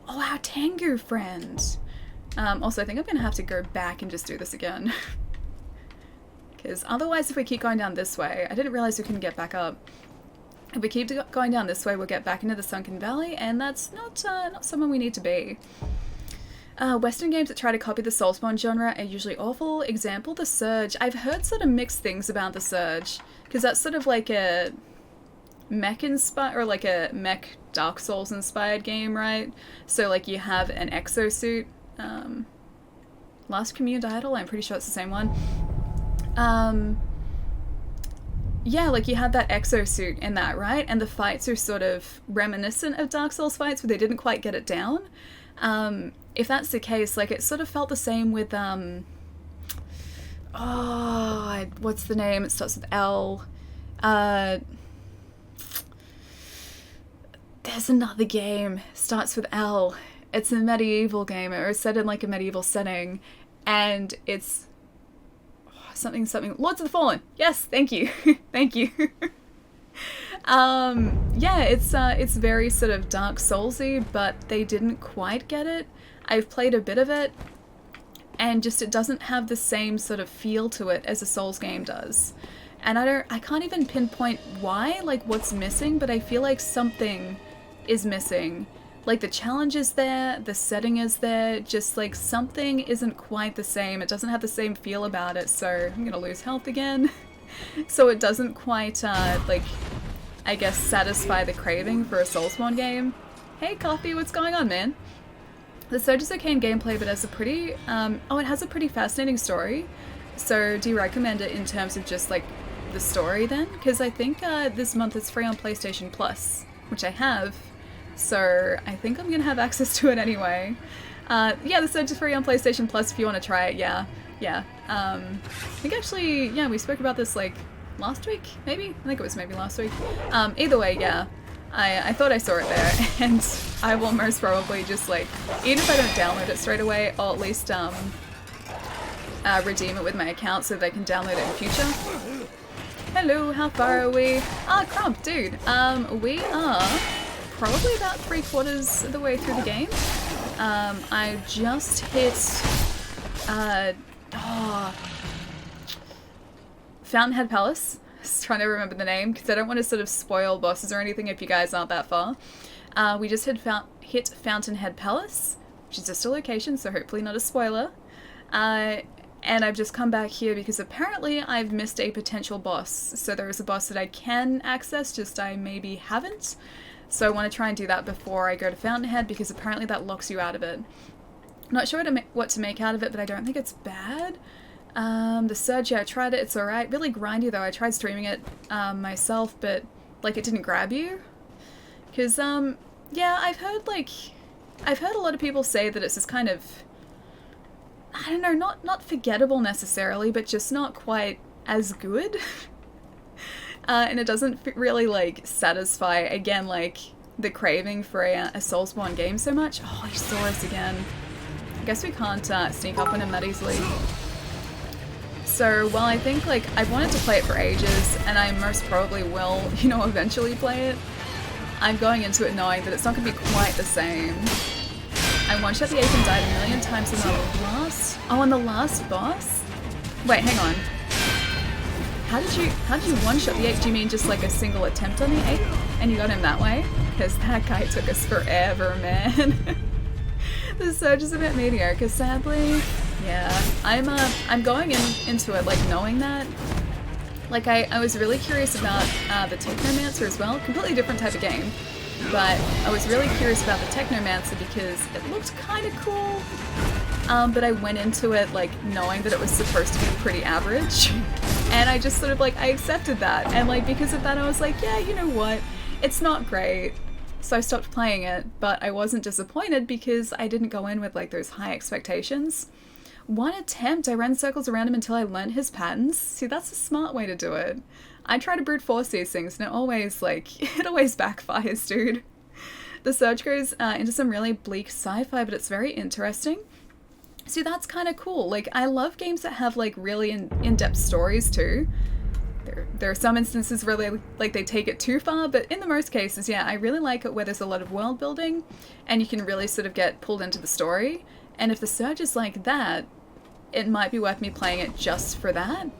Oh, our Tengu friend. Also, I think I'm gonna have to go back and just do this again. Because otherwise, if we keep going down this way, I didn't realize we couldn't get back up. If we keep going down this way, we'll get back into the Sunken Valley, and that's not somewhere we need to be. Western games that try to copy the Soulsborne genre are usually awful. Example, The Surge. I've heard sort of mixed things about The Surge, because that's sort of like a mech-inspired, or like a mech Dark Souls-inspired game, right? So like you have an exosuit. Last Commune Idol, I'm pretty sure it's the same one. Yeah, like you had that exosuit in that, right? And the fights are sort of reminiscent of Dark Souls fights, where they didn't quite get it down. If that's the case, like it sort of felt the same with, what's the name? It starts with L. There's another game, starts with L. It's a medieval game, or it's set in like a medieval setting, and it's something, Lords of the Fallen. Yes, thank you. Thank you. Yeah, it's very sort of Dark Soulsy, but they didn't quite get it. I've played a bit of it, and just it doesn't have the same sort of feel to it as a Souls game does. And I can't even pinpoint why, like what's missing, but I feel like something is missing. Like the challenge is there, the setting is there, just like something isn't quite the same. It doesn't have the same feel about it, so I'm gonna lose health again. So it doesn't quite, like, I guess satisfy the craving for a Soulsborne game. Hey Coffee, what's going on, man? The Surge is okay in gameplay, but has a pretty, it has a pretty fascinating story. So do you recommend it in terms of just like the story then? Because I think this month it's free on PlayStation Plus, which I have. So I think I'm gonna have access to it anyway. Yeah, the Surge is free on PlayStation Plus if you want to try it, yeah. I think actually, yeah, we spoke about this like last week, maybe? I think it was maybe last week. Either way, yeah. I thought I saw it there, and I will most probably just like, even if I don't download it straight away, I'll at least redeem it with my account so that I can download it in future. Hello, how far are we? Ah, Crump, dude. We are probably about 3/4 of the way through the game. I just hit, Fountainhead Palace. was trying to remember the name because I don't want to sort of spoil bosses or anything if you guys aren't that far. We just hit Fountainhead Palace, which is just a location, so hopefully not a spoiler. And I've just come back here because apparently I've missed a potential boss. So there is a boss that I can access, just I maybe haven't. So I want to try and do that before I go to Fountainhead because apparently that locks you out of it. I'm not sure what to make out of it, but I don't think it's bad. The Surge, yeah, I tried it, it's alright. Really grindy though, I tried streaming it myself, but like it didn't grab you. Because, yeah, I've heard a lot of people say that it's just kind of, I don't know, not forgettable necessarily, but just not quite as good. And it doesn't really, like, satisfy, again, like, the craving for a Soulspawn game so much. Oh, he saw us again. I guess we can't sneak up on him that easily. So, while I think, like, I've wanted to play it for ages, and I most probably will, you know, eventually play it, I'm going into it knowing that it's not going to be quite the same. I one-shot the ape and died a million times on the last boss? Wait, hang on. How did you one-shot the ape? Do you mean just like a single attempt on the ape? And you got him that way? Because that guy took us forever, man. The Surge is a bit mediocre, sadly. Yeah, I'm going into it like knowing that. Like I was really curious about the Technomancer as well. Completely different type of game. But I was really curious about the Technomancer because it looked kind of cool. But I went into it like knowing that it was supposed to be pretty average. And I just sort of like, I accepted that. And like because of that I was like, yeah, you know what? It's not great. So I stopped playing it, but I wasn't disappointed because I didn't go in with like those high expectations. One attempt, I ran circles around him until I learnt his patterns. See, that's a smart way to do it. I try to brute force these things and it always backfires, dude. The Surge goes into some really bleak sci-fi, but it's very interesting. See, that's kind of cool. Like, I love games that have like really in-depth stories too. There are some instances where they take it too far, but in the most cases, yeah, I really like it where there's a lot of world building and you can really sort of get pulled into the story. And if the Surge is like that, it might be worth me playing it just for that.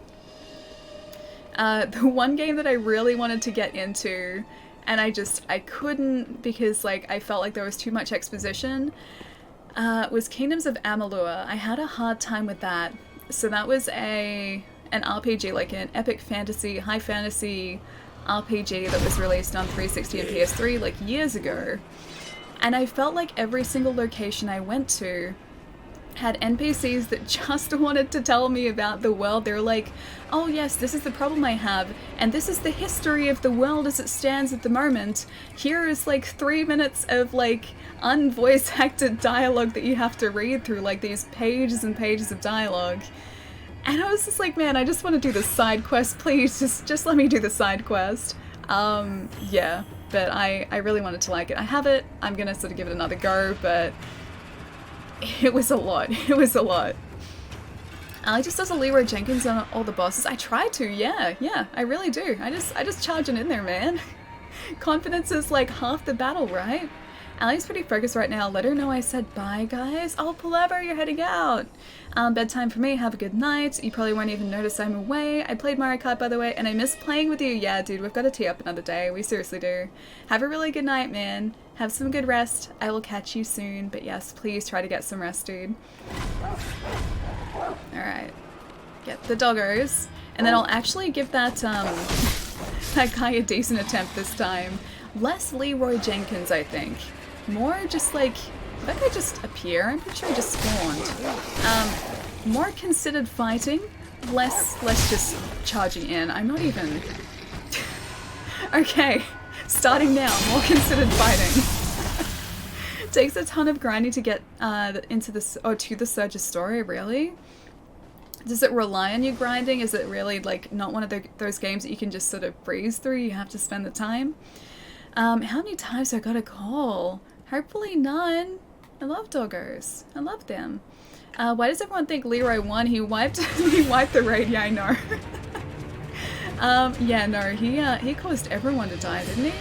The one game that I really wanted to get into, and I couldn't because like I felt like there was too much exposition, was Kingdoms of Amalur. I had a hard time with that. So that was an RPG, like an epic fantasy, high fantasy RPG that was released on 360 and PS3 like years ago. And I felt like every single location I went to had NPCs that just wanted to tell me about the world. They were like, oh yes, this is the problem I have, and this is the history of the world as it stands at the moment. Here is like 3 minutes of like unvoice acted dialogue that you have to read through, like these pages and pages of dialogue. And I was just like, man, I just want to do the side quest, please, just let me do the side quest. Yeah, but I really wanted to like it. I have it, I'm gonna sort of give it another go, but it was a lot. It was a lot. I just does a Leroy Jenkins on all the bosses. I try to, yeah, I really do. I just charge it in there, man. Confidence is like half the battle, right? Allie's pretty focused right now. Let her know I said bye, guys. Oh, Palaver, you're heading out. Bedtime for me. Have a good night. You probably won't even notice I'm away. I played Mario Kart, by the way, and I miss playing with you. Yeah, dude, we've got to tee up another day. We seriously do. Have a really good night, man. Have some good rest. I will catch you soon. But yes, please try to get some rest, dude. Alright. Get the doggos. And then I'll actually give that, that guy a decent attempt this time. Less Leroy Jenkins, I think. More just like, did that guy just appear? I'm pretty sure he just spawned. More considered fighting, less just charging in. I'm not even... Okay, starting now, more considered fighting. Takes a ton of grinding to get into this, or to the Surge's story, really? Does it rely on you grinding? Is it really like not one of those games that you can just sort of breeze through? You have to spend the time? How many times do I gotta call? Hopefully none. I love doggos. I love them. Why does everyone think Leroy won? He wiped the raid. Yeah, I know. Yeah, no, he caused everyone to die, didn't he?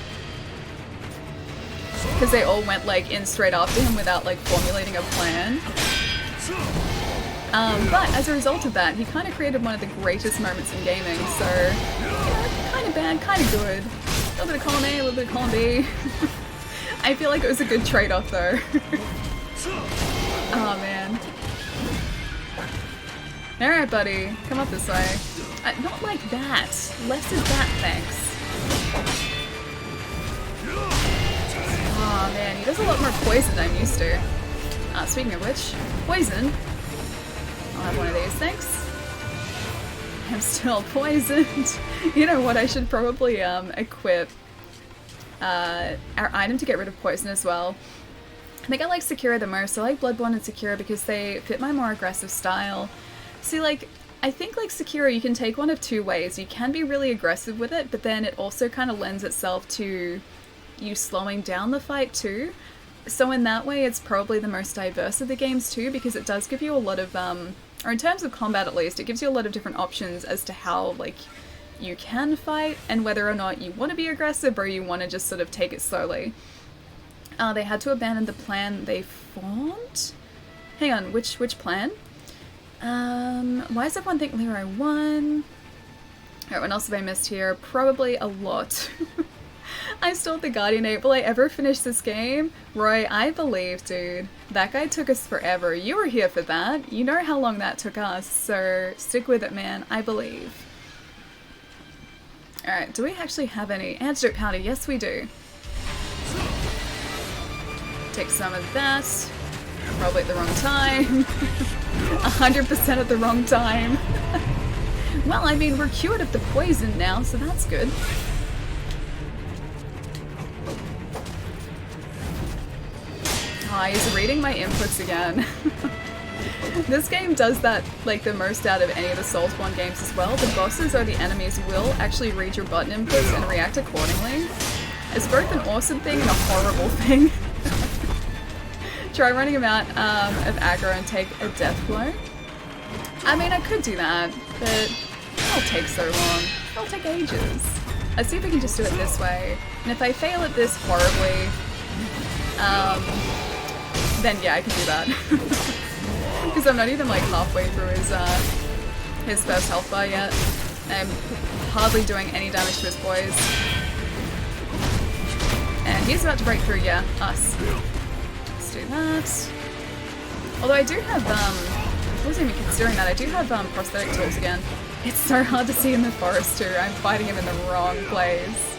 Because they all went like in straight after him without like formulating a plan. But as a result of that, he kind of created one of the greatest moments in gaming, so, you know, kind of bad, kind of good. A little bit of column A, a little bit of column B. I feel like it was a good trade-off though. Oh man. Alright buddy, come up this way. Not like that. Less of that, thanks. Oh man, he does a lot more poison than I'm used to. Speaking of which, poison. I'll have one of these, thanks. I'm still poisoned. You know what, I should probably equip our item to get rid of poison as well. I think I like Sekiro the most. I like Bloodborne and Sekiro because they fit my more aggressive style. See, like, I think like Sekiro you can take one of two ways. You can be really aggressive with it, but then it also kind of lends itself to you slowing down the fight too. So in that way it's probably the most diverse of the games too, because it does give you a lot of, or in terms of combat at least, it gives you a lot of different options as to how like you can fight and whether or not you want to be aggressive or you want to just sort of take it slowly. They had to abandon the plan they formed? Hang on, which plan? Why does everyone think Leroy won? Alright, what else have I missed here? Probably a lot. I still have the Guardian 8. Will I ever finish this game? Roy, I believe, dude. That guy took us forever. You were here for that. You know how long that took us, so stick with it, man. I believe. Alright, do we actually have any antidote powder? Yes, we do. Take some of that. Probably at the wrong time. 100% at the wrong time. Well, I mean, we're cured of the poison now, so that's good. Oh, he's reading my inputs again. This game does that like the most out of any of the Soulsborne games as well. The bosses or the enemies will actually read your button inputs and react accordingly. It's both an awesome thing and a horrible thing. Try running him out of aggro and take a death blow. I mean, I could do that, but it'll take so long. It'll take ages. Let's see if we can just do it this way. And if I fail at this horribly, then yeah, I can do that. Because I'm not even like halfway through his first health bar yet. I'm hardly doing any damage to his boys. And he's about to break through, yeah, us. Do that. Although I do have, I wasn't even considering that, I do have prosthetic tools again. It's so hard to see in the forest too, I'm fighting him in the wrong place.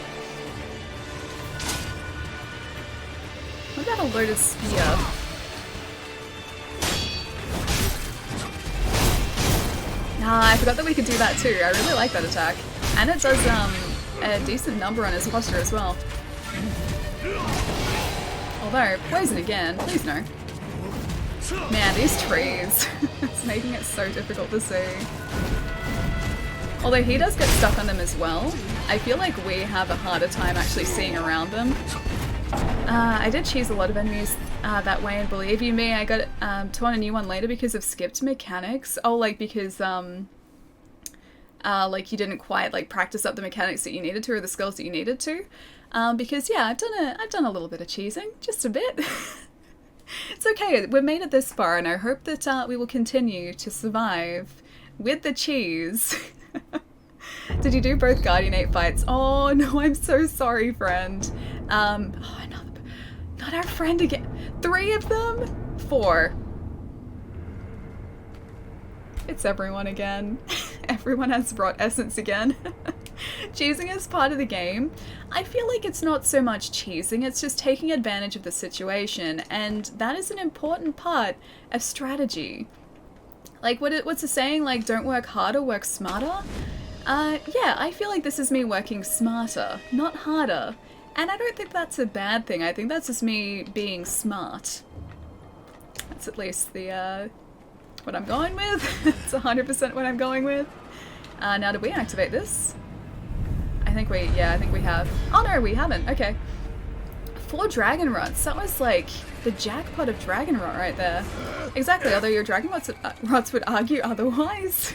What about a loaded spear? Ah, I forgot that we could do that too, I really like that attack. And it does a decent number on his posture as well. Although, poison again, please no. Man, these trees. It's making it so difficult to see. Although he does get stuck on them as well, I feel like we have a harder time actually seeing around them. I did cheese a lot of enemies that way, and believe you me, I got to on a new one later because of skipped mechanics. Oh, like because like you didn't quite like practice up the mechanics that you needed to or the skills that you needed to. Because yeah, I've done a little bit of cheesing, just a bit. It's okay, we've made it this far, and I hope that we will continue to survive with the cheese. Did you do both Guardian 8 fights? Oh no, I'm so sorry, friend. Oh, not our friend again. 3 of them? 4. It's everyone again. Everyone has brought essence again. Cheesing is part of the game. I feel like it's not so much cheesing, it's just taking advantage of the situation, and that is an important part of strategy. Like, what's the saying? Like, don't work harder, work smarter? Yeah, I feel like this is me working smarter, not harder. And I don't think that's a bad thing, I think that's just me being smart. That's at least the, what I'm going with. It's 100% what I'm going with. Now did we activate this? I think we have. Oh no, we haven't, okay. 4 dragon rots, that was like the jackpot of dragon rot right there. Exactly, although your dragon rots would argue otherwise.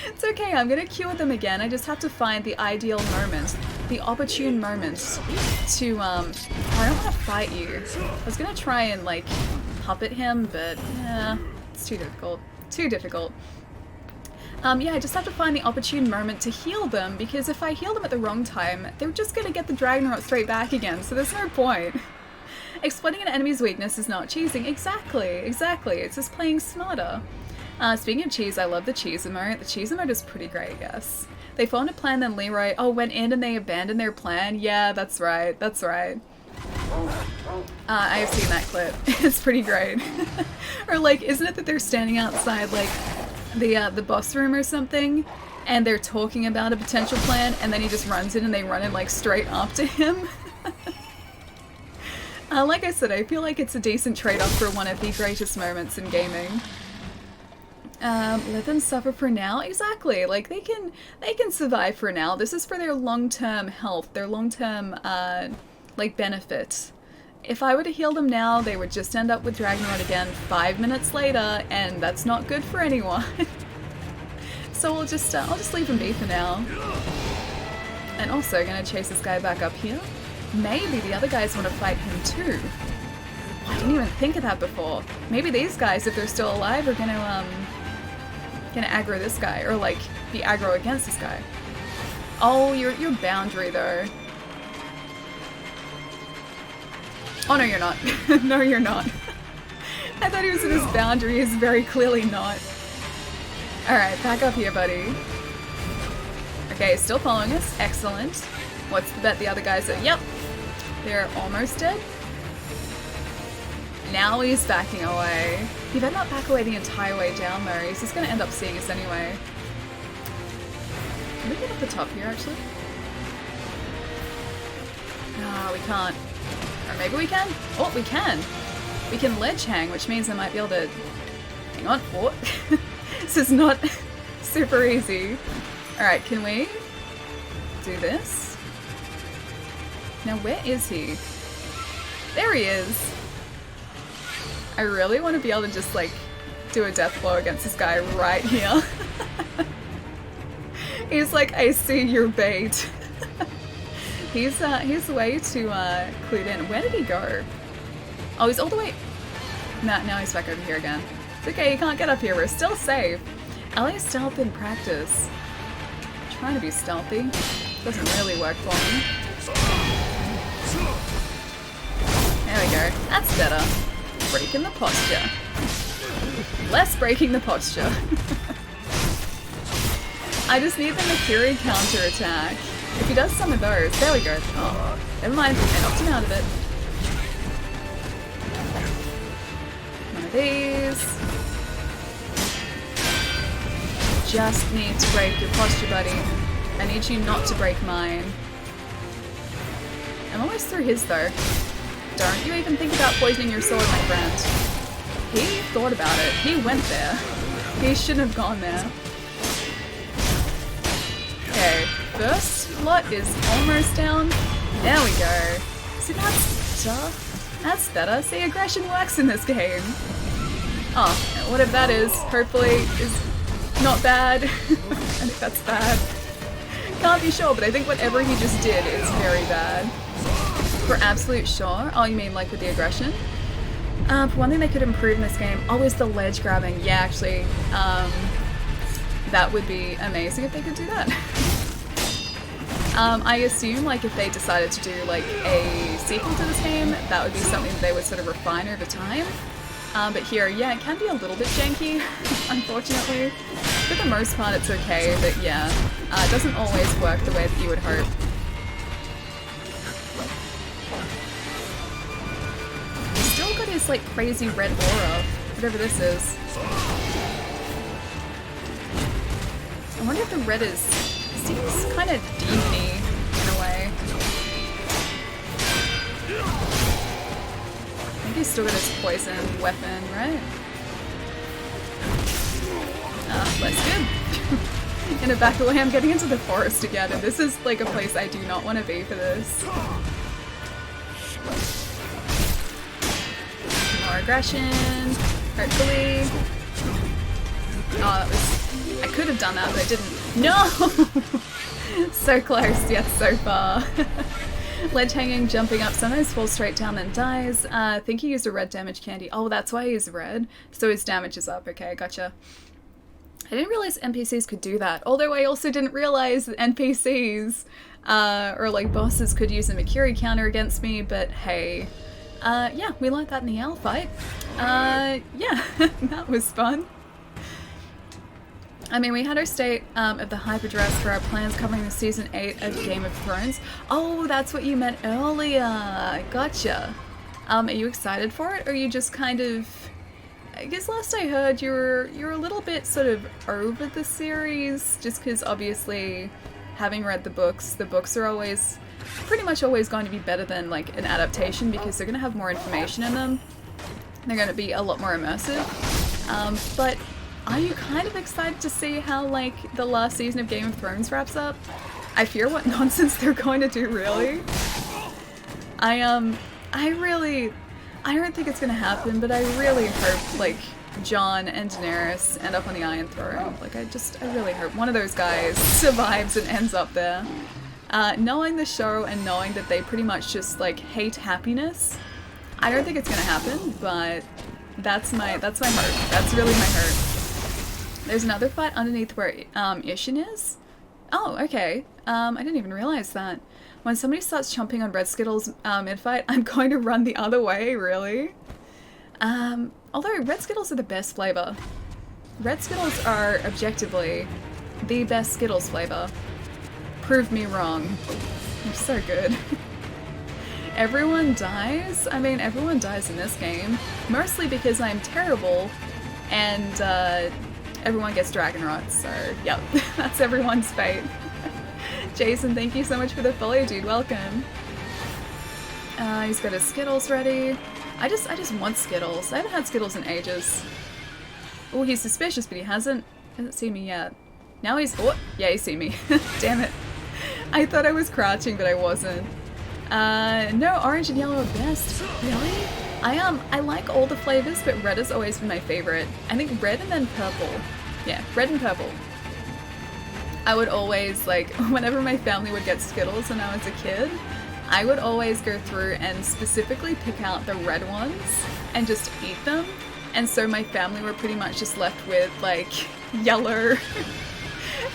It's okay, I'm gonna cure them again, I just have to find the ideal moment, the opportune moment to, I don't want to fight you. I was gonna try and like puppet him, but it's too difficult. Too difficult. Yeah, I just have to find the opportune moment to heal them, because if I heal them at the wrong time, they're just gonna get the Dragonrot straight back again, so there's no point. Exploiting an enemy's weakness is not cheesing. Exactly, it's just playing smarter. Speaking of cheese, I love the cheese emote. The cheese emote is pretty great, yes. They formed a plan, then Leroy, went in and they abandoned their plan? Yeah, that's right. I have seen that clip. It's pretty great. Or like, isn't it that they're standing outside like the boss room or something, and they're talking about a potential plan, and then he just runs in and they run in like straight after him? Like I said, I feel like it's a decent trade-off for one of the greatest moments in gaming. Let them suffer for now. Exactly. Like they can survive for now. This is for their long-term health, their long-term like benefit. If I were to heal them now, they would just end up with Dragonrot again 5 minutes later, and that's not good for anyone. So I'll just leave them be for now. And also gonna chase this guy back up here. Maybe the other guys want to fight him too. I didn't even think of that before. Maybe these guys, if they're still alive, are gonna aggro this guy, or like be aggro against this guy. Oh, your boundary though. Oh no, you're not. No, you're not. I thought he was in his boundary. He's very clearly not. Alright, back up here, buddy. Okay, still following us. Excellent. What's the bet the other guys are? Yep. They're almost dead. Now he's backing away. He better not back away the entire way down though. He's just gonna end up seeing us anyway. Can we get up the top here actually? No, we can't. Or maybe we can? Oh, we can! We can ledge hang, which means I might be able to... Hang on, what? This is not super easy. Alright, can we do this? Now where is he? There he is! I really want to be able to just like do a death blow against this guy right here. He's like, I see your bait. He's way too clued in. Where did he go? Oh, he's all the way... Nah, now he's back over here again. It's okay, you can't get up here, we're still safe. LA stealth in practice. I'm trying to be stealthy. Doesn't really work for me. There we go. That's better. Breaking the posture. Less breaking the posture. I just need the Makiri counter-attack. If he does some of those, there we go. Oh, never mind, I knocked him out of it. One of these. Just need to break your posture, buddy. I need you not to break mine. I'm almost through his though. Don't you even think about poisoning your sword, my friend. He thought about it. He went there. He shouldn't have gone there. Okay, first lot is almost down. There we go. See, that's better. That's better. See, aggression works in this game. Oh, whatever that is, hopefully is not bad. I think that's bad. Can't be sure, but I think whatever he just did is very bad. For absolute sure. Oh, you mean like with the aggression? For one thing they could improve in this game, is the ledge grabbing. Yeah, actually, that would be amazing if they could do that. I assume like if they decided to do like a sequel to this game, that would be something that they would sort of refine over time. But here, yeah, it can be a little bit janky, unfortunately. For the most part, it's okay, but yeah, it doesn't always work the way that you would hope. He's still got his like crazy red aura, whatever this is. I wonder if the red is... seems kind of demon-y in a way. I think he's still got his poison weapon, right? Less good. Gonna back away. I'm getting into the forest again, and this is like a place I do not want to be for this. More aggression, hopefully. Oh, that was... I could have done that, but I didn't. No! So close, yet so far. Ledge hanging, jumping up, sometimes falls straight down and dies. I think he used a red damage candy. Oh, that's why he's red. So his damage is up. Okay, gotcha. I didn't realize NPCs could do that, although I also didn't realize that NPCs or like bosses could use a Makiri counter against me, but hey. Yeah, we learned that in the owl fight. Yeah, that was fun. I mean, we had our state of the hyperdress for our plans covering the season 8 of Game of Thrones. Oh, that's what you meant earlier. Gotcha. Are you excited for it, or are you just kind of... I guess last I heard you're a little bit sort of over the series, just because obviously, having read the books are always, pretty much always going to be better than like an adaptation, because they're going to have more information in them. They're going to be a lot more immersive. But are you kind of excited to see how like the last season of Game of Thrones wraps up? I fear what nonsense they're going to do, really. I don't think it's gonna happen, but I really hope like Jon and Daenerys end up on the Iron Throne. Like I really hope one of those guys survives and ends up there. Knowing the show and knowing that they pretty much just like hate happiness, I don't think it's gonna happen, but that's my hope. That's really my hope. There's another fight underneath where Ishin is. Oh, okay. I didn't even realize that. When somebody starts chomping on Red Skittles mid-fight, I'm going to run the other way, really. Although Red Skittles are the best flavor. Red Skittles are objectively the best Skittles flavor. Prove me wrong. They're so good. Everyone dies? I mean, everyone dies in this game. Mostly because I'm terrible and everyone gets dragon rot, so yep, that's everyone's fate. Jason, thank you so much for the follow, dude. Welcome. He's got his Skittles ready. I just want Skittles. I haven't had Skittles in ages. Oh, he's suspicious, but he hasn't seen me yet. Now he's... Oh, yeah, he's seen me. Damn it. I thought I was crouching, but I wasn't. No, orange and yellow are best. Really? I like all the flavors, but red has always been my favorite. I think red and then purple. Yeah, red and purple. I would always, like, whenever my family would get Skittles when I was a kid, I would always go through and specifically pick out the red ones and just eat them. And so my family were pretty much just left with, like, yellow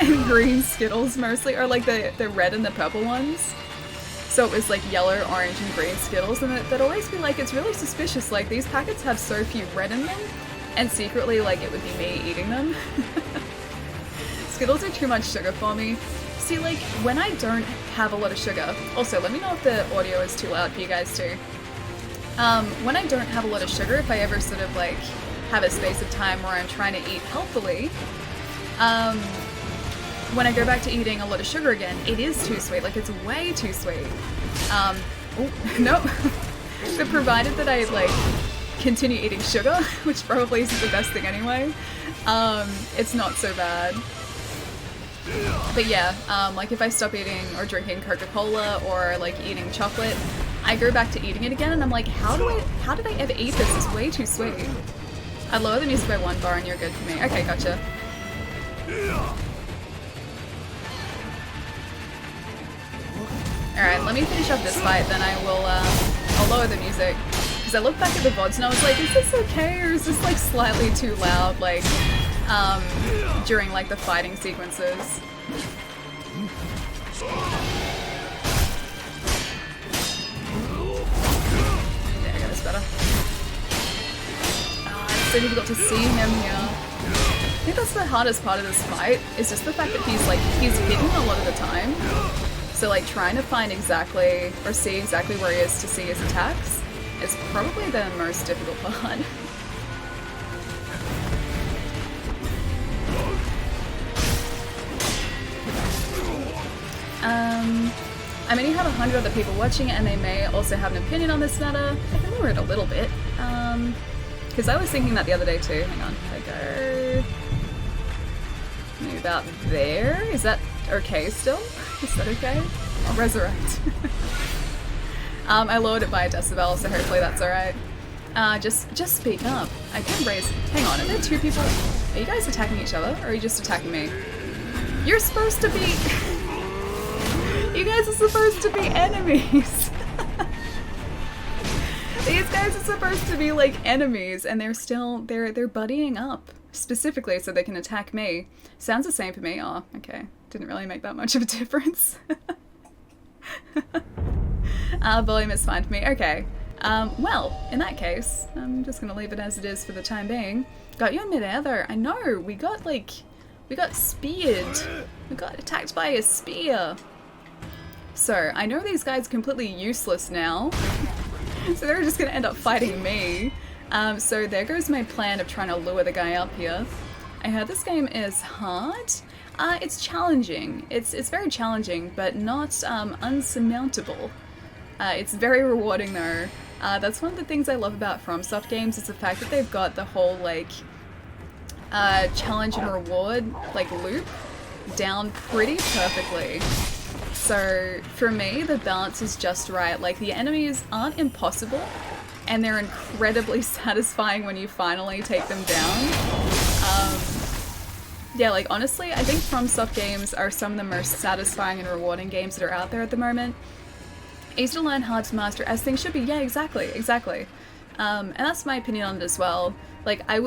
and green Skittles mostly, or like the red and the purple ones. So it was like yellow, orange, and green Skittles, and they'd always be like, it's really suspicious, like, these packets have so few red in them, and secretly, like, it would be me eating them. Skittles are too much sugar for me. See, like, when I don't have a lot of sugar... Also, let me know if the audio is too loud for you guys too. When I don't have a lot of sugar, if I ever sort of, like, have a space of time where I'm trying to eat healthily, when I go back to eating a lot of sugar again, it is too sweet. Like, it's way too sweet. Oh, no. But provided that I, like, continue eating sugar, which probably isn't the best thing anyway, it's not so bad. But yeah, like if I stop eating or drinking Coca-Cola or like eating chocolate, I go back to eating it again and I'm like, how did I ever eat this? It's way too sweet. I lower the music by 1 bar and you're good for me. Okay, gotcha. Alright, let me finish up this fight, then I will, I'll lower the music. Because I looked back at the VODs and I was like, is this okay or is this like slightly too loud, like, during like the fighting sequences? There, I got this better. Oh, it's so difficult to see him here. I think that's the hardest part of this fight, is just the fact that he's hidden a lot of the time. So like trying to find exactly, or see exactly where he is to see his attacks is probably the most difficult part. I mean, you have 100 other people watching it and they may also have an opinion on this matter. I can lower it a little bit. Because I was thinking that the other day too. Hang on, if I go... maybe about there? Is that okay still? Is that okay? I'll resurrect. I lowered it by a decibel, so hopefully that's alright. Just speak up. I can raise... Hang on, are there 2 people? Are you guys attacking each other, or are you just attacking me? You're supposed to be... You guys are supposed to be enemies! These guys are supposed to be like enemies, and they're buddying up specifically so they can attack me. Sounds the same for me. Oh, okay. Didn't really make that much of a difference. Volume is fine for me. Okay. Well, in that case, I'm just gonna leave it as it is for the time being. Got you in midair though. I know, we got speared. We got attacked by a spear. So, I know these guys are completely useless now. So they're just gonna end up fighting me. So there goes my plan of trying to lure the guy up here. I heard this game is hard. It's challenging. It's very challenging, but not unsurmountable. It's very rewarding though. That's one of the things I love about FromSoft games, is the fact that they've got the whole like challenge and reward like loop down pretty perfectly. So for me, the balance is just right. Like, the enemies aren't impossible, and they're incredibly satisfying when you finally take them down. Yeah, like, honestly, I think FromSoft games are some of the most satisfying and rewarding games that are out there at the moment. Easy to learn, hard to master, as things should be. Yeah, exactly. And that's my opinion on it as well. Like, I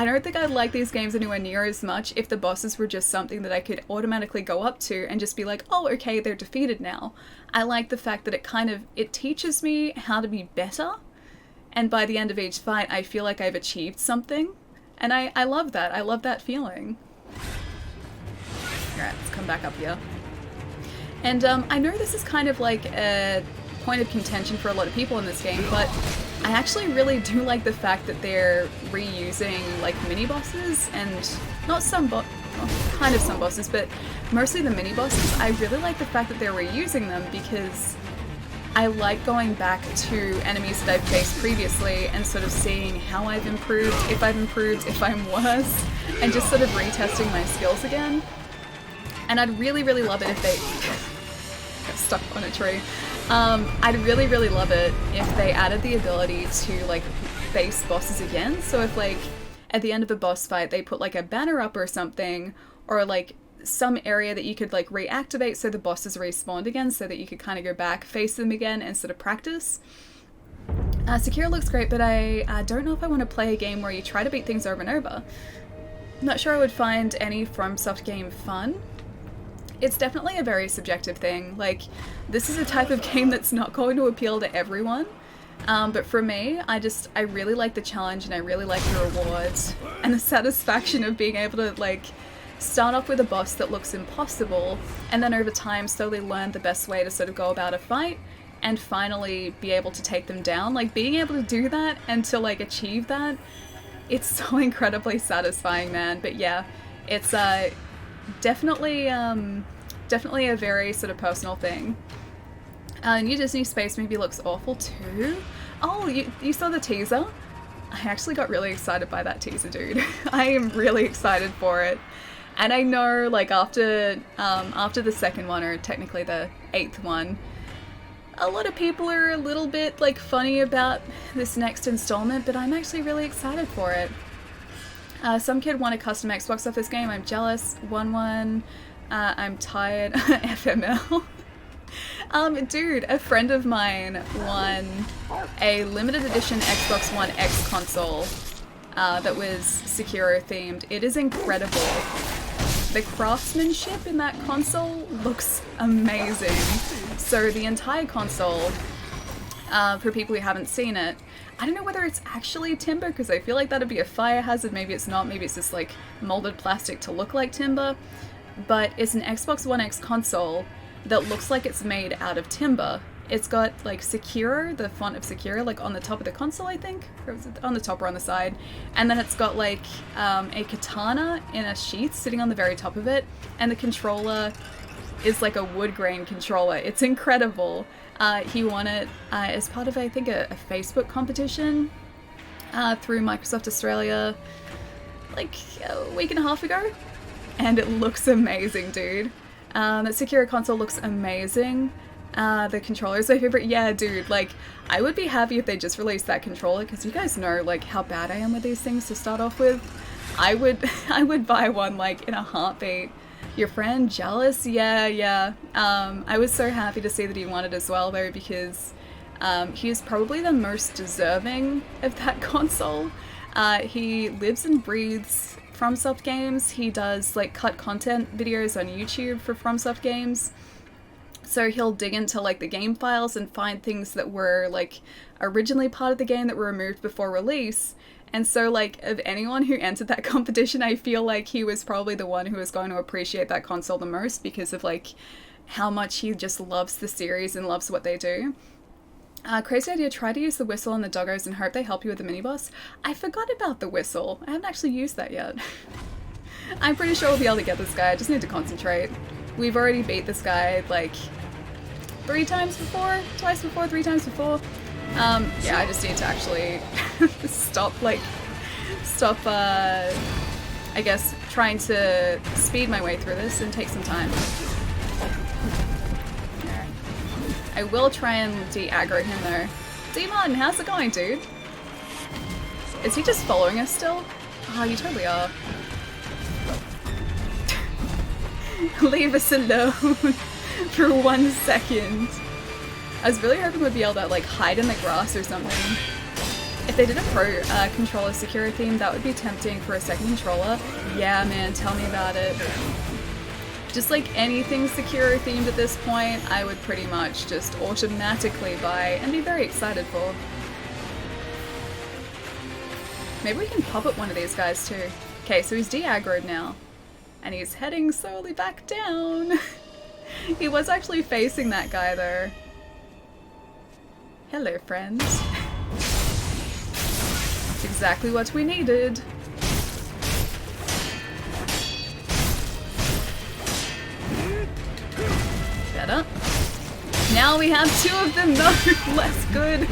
don't think I'd like these games anywhere near as much if the bosses were just something that I could automatically go up to and just be like, oh, okay, they're defeated now. I like the fact that it teaches me how to be better, and by the end of each fight, I feel like I've achieved something. And I love that. I love that feeling. Alright, let's come back up here. And I know this is kind of like a point of contention for a lot of people in this game, but I actually really do like the fact that they're reusing like mini bosses, and not kind of some bosses, but mostly the mini bosses. I really like the fact that they're reusing them, because I like going back to enemies that I've faced previously and sort of seeing how I've improved, if I'm worse, and just sort of retesting my skills again. And I'd really, really love it if they got stuck on a tree. I'd really, really love it if they added the ability to like face bosses again. So if like at the end of a boss fight they put like a banner up or something, or like some area that you could like reactivate so the bosses respawned again, so that you could kind of go back, face them again, and sort of practice. Sekiro looks great, but I don't know if I want to play a game where you try to beat things over and over. I'm not sure I would find any FromSoft game fun. It's definitely a very subjective thing. Like, this is a type of game that's not going to appeal to everyone. But for me, I really like the challenge, and I really like the rewards and the satisfaction of being able to like start off with a boss that looks impossible, and then over time slowly learn the best way to sort of go about a fight, and finally be able to take them down. Like, being able to do that and to like achieve that, it's so incredibly satisfying, man. But yeah, it's definitely a very sort of personal thing. New Disney space movie looks awful too. Oh, you saw the teaser? I actually got really excited by that teaser, dude. I am really excited for it. And I know, like, after the second one, or technically the 8th one, a lot of people are a little bit like funny about this next installment, but I'm actually really excited for it. Some kid won a custom Xbox off this game. I'm jealous. Won. I'm tired. FML. Dude, a friend of mine won a limited edition Xbox One X console that was Sekiro themed. It is incredible. The craftsmanship in that console looks amazing. So the entire console, for people who haven't seen it, I don't know whether it's actually timber, because I feel like that'd be a fire hazard. Maybe it's not. Maybe it's just like molded plastic to look like timber. But it's an Xbox One X console that looks like it's made out of timber. It's got like Sekiro, the font of Sekiro, like on the top of the console, I think, or is it on the top or on the side? And then it's got like a katana in a sheath sitting on the very top of it, and the controller is like a wood grain controller. It's incredible. He won it as part of, I think, a Facebook competition through Microsoft Australia like a week and a half ago, and it looks amazing, dude. The Sekiro console looks amazing. The controller is my favorite. Yeah, dude, like, I would be happy if they just released that controller, because you guys know, like, how bad I am with these things to start off with. I would buy one, like, in a heartbeat. Your friend jealous? Yeah. I was so happy to see that he won it as well, though, because He is probably the most deserving of that console. He lives and breathes FromSoft games. He does like cut content videos on YouTube for FromSoft games. So he'll dig into like the game files and find things that were like originally part of the game that were removed before release. And so like of anyone who entered that competition, I feel like he was probably the one who was going to appreciate that console the most because of like how much he just loves the series and loves what they do. Crazy idea, try to use the whistle on the doggos and hope they help you with the mini-boss. I forgot about the whistle. I haven't actually used that yet. I'm pretty sure we'll be able to get this guy, I just need to concentrate. We've already beat this guy like 3 times before? Twice before? 3 times before? Yeah, I just need to actually stop, I guess, trying to speed my way through this and take some time. I will try and de-aggro him though. D-Martin, how's it going, dude? Is he just following us still? Oh, you totally are. Leave us alone for 1 second. I was really hoping we'd be able to like hide in the grass or something. If they did a pro controller Sekiro theme, that would be tempting for a second controller. Yeah, man, tell me about it. Just like anything Sekiro themed at this point, I would pretty much just automatically buy and be very excited for. Maybe we can pop at one of these guys too. Okay, so he's de-aggroed now. And he's heading slowly back down. He was actually facing that guy though. Hello, friends. It's exactly what we needed. Better. Now we have 2 of them, no, less good.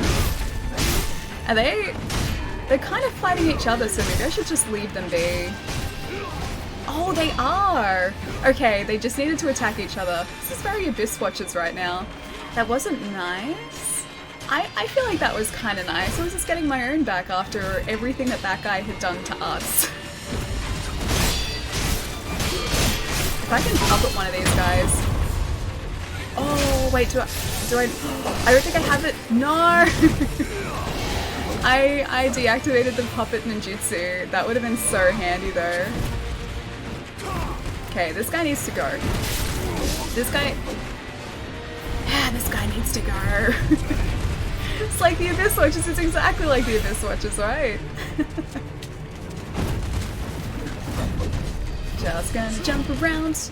Are they? They're kind of fighting each other, so maybe I should just leave them be. Oh, they are! Okay, they just needed to attack each other. This is very Abyss Watchers right now. That wasn't nice. I feel like that was kind of nice. I was just getting my own back after everything that that guy had done to us. If I can pop at one of these guys. Oh, wait, do I don't think I have it. No! I deactivated the puppet ninjutsu. That would have been so handy though. Okay, this guy needs to go. This guy needs to go. It's like the Abyss Watchers, it's exactly like the Abyss Watchers, right? Just gonna jump around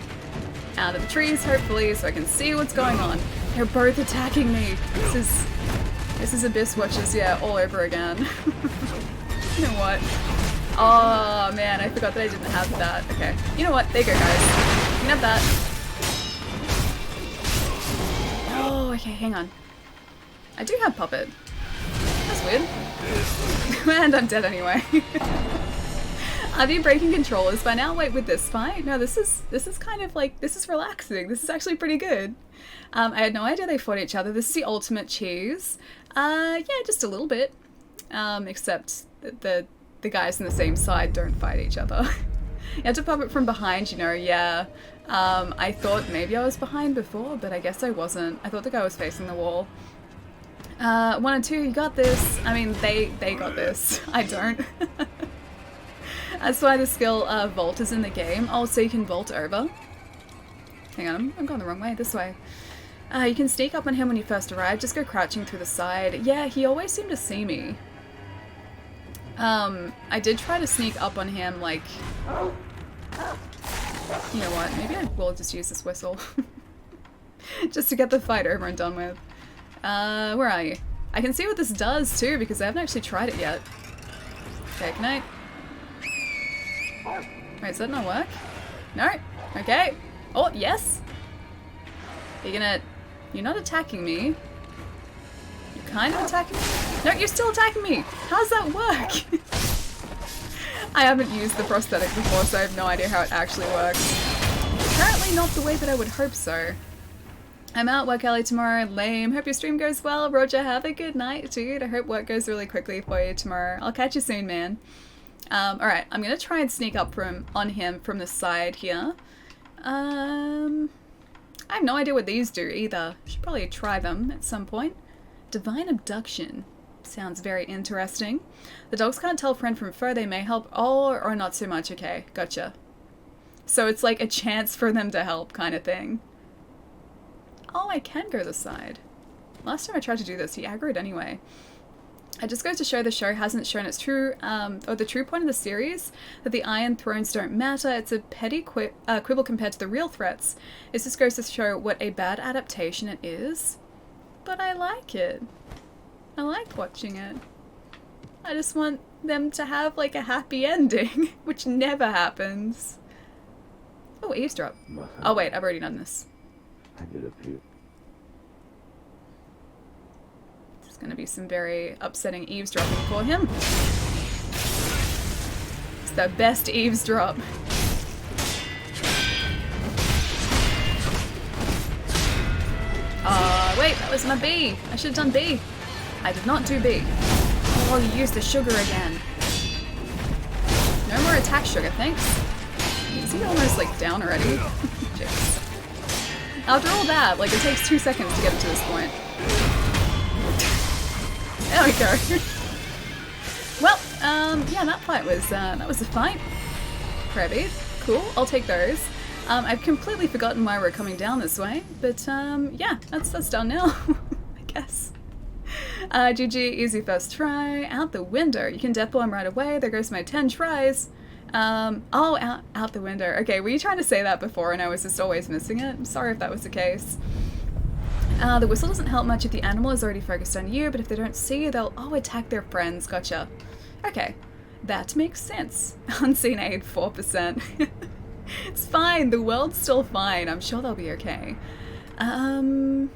out of the trees, hopefully, so I can see what's going on. They're both attacking me. This is Abyss Watchers, yeah, all over again. You know what? Oh man, I forgot that I didn't have that. Okay, you know what? There you go, guys. You can have that. Oh, okay, hang on. I do have Puppet. That's weird. And I'm dead anyway. I've been breaking controllers by now. Wait, with this fight? No, this is kind of like, this is relaxing. This is actually pretty good. I had no idea they fought each other. This is the ultimate cheese. Yeah, just a little bit. Except the guys on the same side don't fight each other. You have to pop it from behind, you know, yeah. I thought maybe I was behind before, but I guess I wasn't. I thought the guy was facing the wall. 1 and 2, you got this. I mean, they got this. I don't. That's why the skill Vault is in the game. Oh, so you can vault over. Hang on, I'm going the wrong way. This way. You can sneak up on him when you first arrive. Just go crouching through the side. Yeah, he always seemed to see me. I did try to sneak up on him, like... You know what? Maybe I will just use this whistle. Just to get the fight over and done with. Where are you? I can see what this does too, because I haven't actually tried it yet. Okay, can I... Wait, does that not work? No? Okay. Oh, yes! You're not attacking me. You're kind of attacking me? No, you're still attacking me! How does that work? I haven't used the prosthetic before, so I have no idea how it actually works. Apparently not the way that I would hope so. I'm out work early tomorrow. Lame. Hope your stream goes well. Roger, have a good night, dude. I hope work goes really quickly for you tomorrow. I'll catch you soon, man. Alright, I'm gonna try and sneak up on him from the side here. I have no idea what these do either. Should probably try them at some point. Divine abduction. Sounds very interesting. The dogs can't tell friend from foe. They may help. Oh, or not so much. Okay, gotcha. So it's like a chance for them to help kind of thing. Oh, I can go this side. Last time I tried to do this, he aggroed anyway. It just goes to show the show hasn't shown its true, or the true point of the series, that the Iron Thrones don't matter. It's a petty quibble compared to the real threats. It just goes to show what a bad adaptation it is. But I like it. I like watching it. I just want them to have like a happy ending, which never happens. Oh, eavesdrop. Oh wait, I've already done this. I did a few. There's going to be some very upsetting eavesdropping for him. It's the best eavesdrop. Wait, that was my B. I should have done B. I did not do B. Oh, you used the sugar again. No more attack sugar, thanks. Is he almost like down already? Jeez. After all that, like it takes 2 seconds to get it to this point. There we go. Well, yeah, that fight was, that was a fight. Crabby. Cool, I'll take those. I've completely forgotten why we're coming down this way, but, yeah, that's done now, I guess. GG, easy first try. Out the window. You can depot him right away. There goes my 10 tries. Oh, out the window. Okay, were you trying to say that before and I was just always missing it? I'm sorry if that was the case. The whistle doesn't help much if the animal is already focused on you, but if they don't see you, they'll, attack their friends. Gotcha. Okay, that makes sense. Unseen aid, 4%. It's fine, the world's still fine. I'm sure they'll be okay. I'm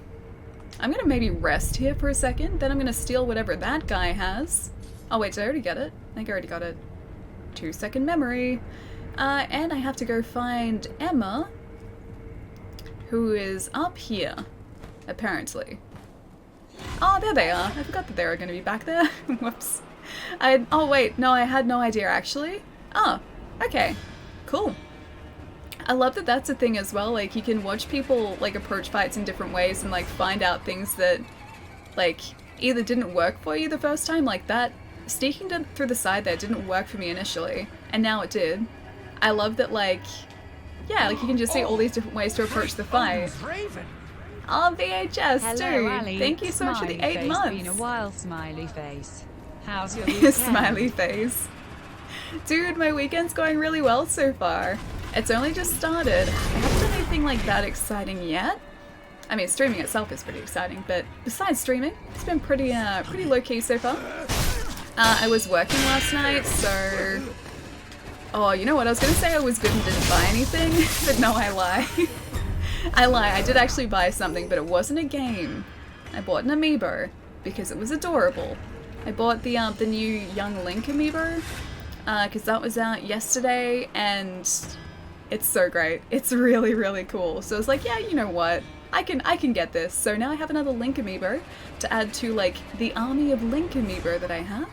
gonna maybe rest here for a second, then I'm gonna steal whatever that guy has. Oh wait, did I already get it? I think I already got it. 2-second memory. And I have to go find Emma, who is up here, apparently. Oh, there they are. I forgot that they were gonna be back there. Whoops. Oh wait, no, I had no idea actually. Oh, okay. Cool. I love that that's a thing as well, like you can watch people like approach fights in different ways and like find out things that like either didn't work for you the first time, like that sneaking through the side there didn't work for me initially, and now it did. I love that like, yeah, like you can just see all these different ways to approach the fight. Oh, VHS, Hello, dude. Ali. Thank you so much for the 8 Smiley months. face, been a while, smiley face. How's your weekend? Smiley face. Dude, my weekend's going really well so far. It's only just started. I haven't done anything like that exciting yet. I mean, streaming itself is pretty exciting, but besides streaming, it's been pretty low-key so far. I was working last night, so... Oh, you know what? I was gonna say I was good and didn't buy anything, but no, I lie. I lie. I did actually buy something, but it wasn't a game. I bought an amiibo because it was adorable. I bought the new Young Link amiibo because that was out yesterday, and it's so great. It's really, really cool. So I was like, yeah, you know what? I can get this. So now I have another Link amiibo to add to like the army of Link amiibo that I have.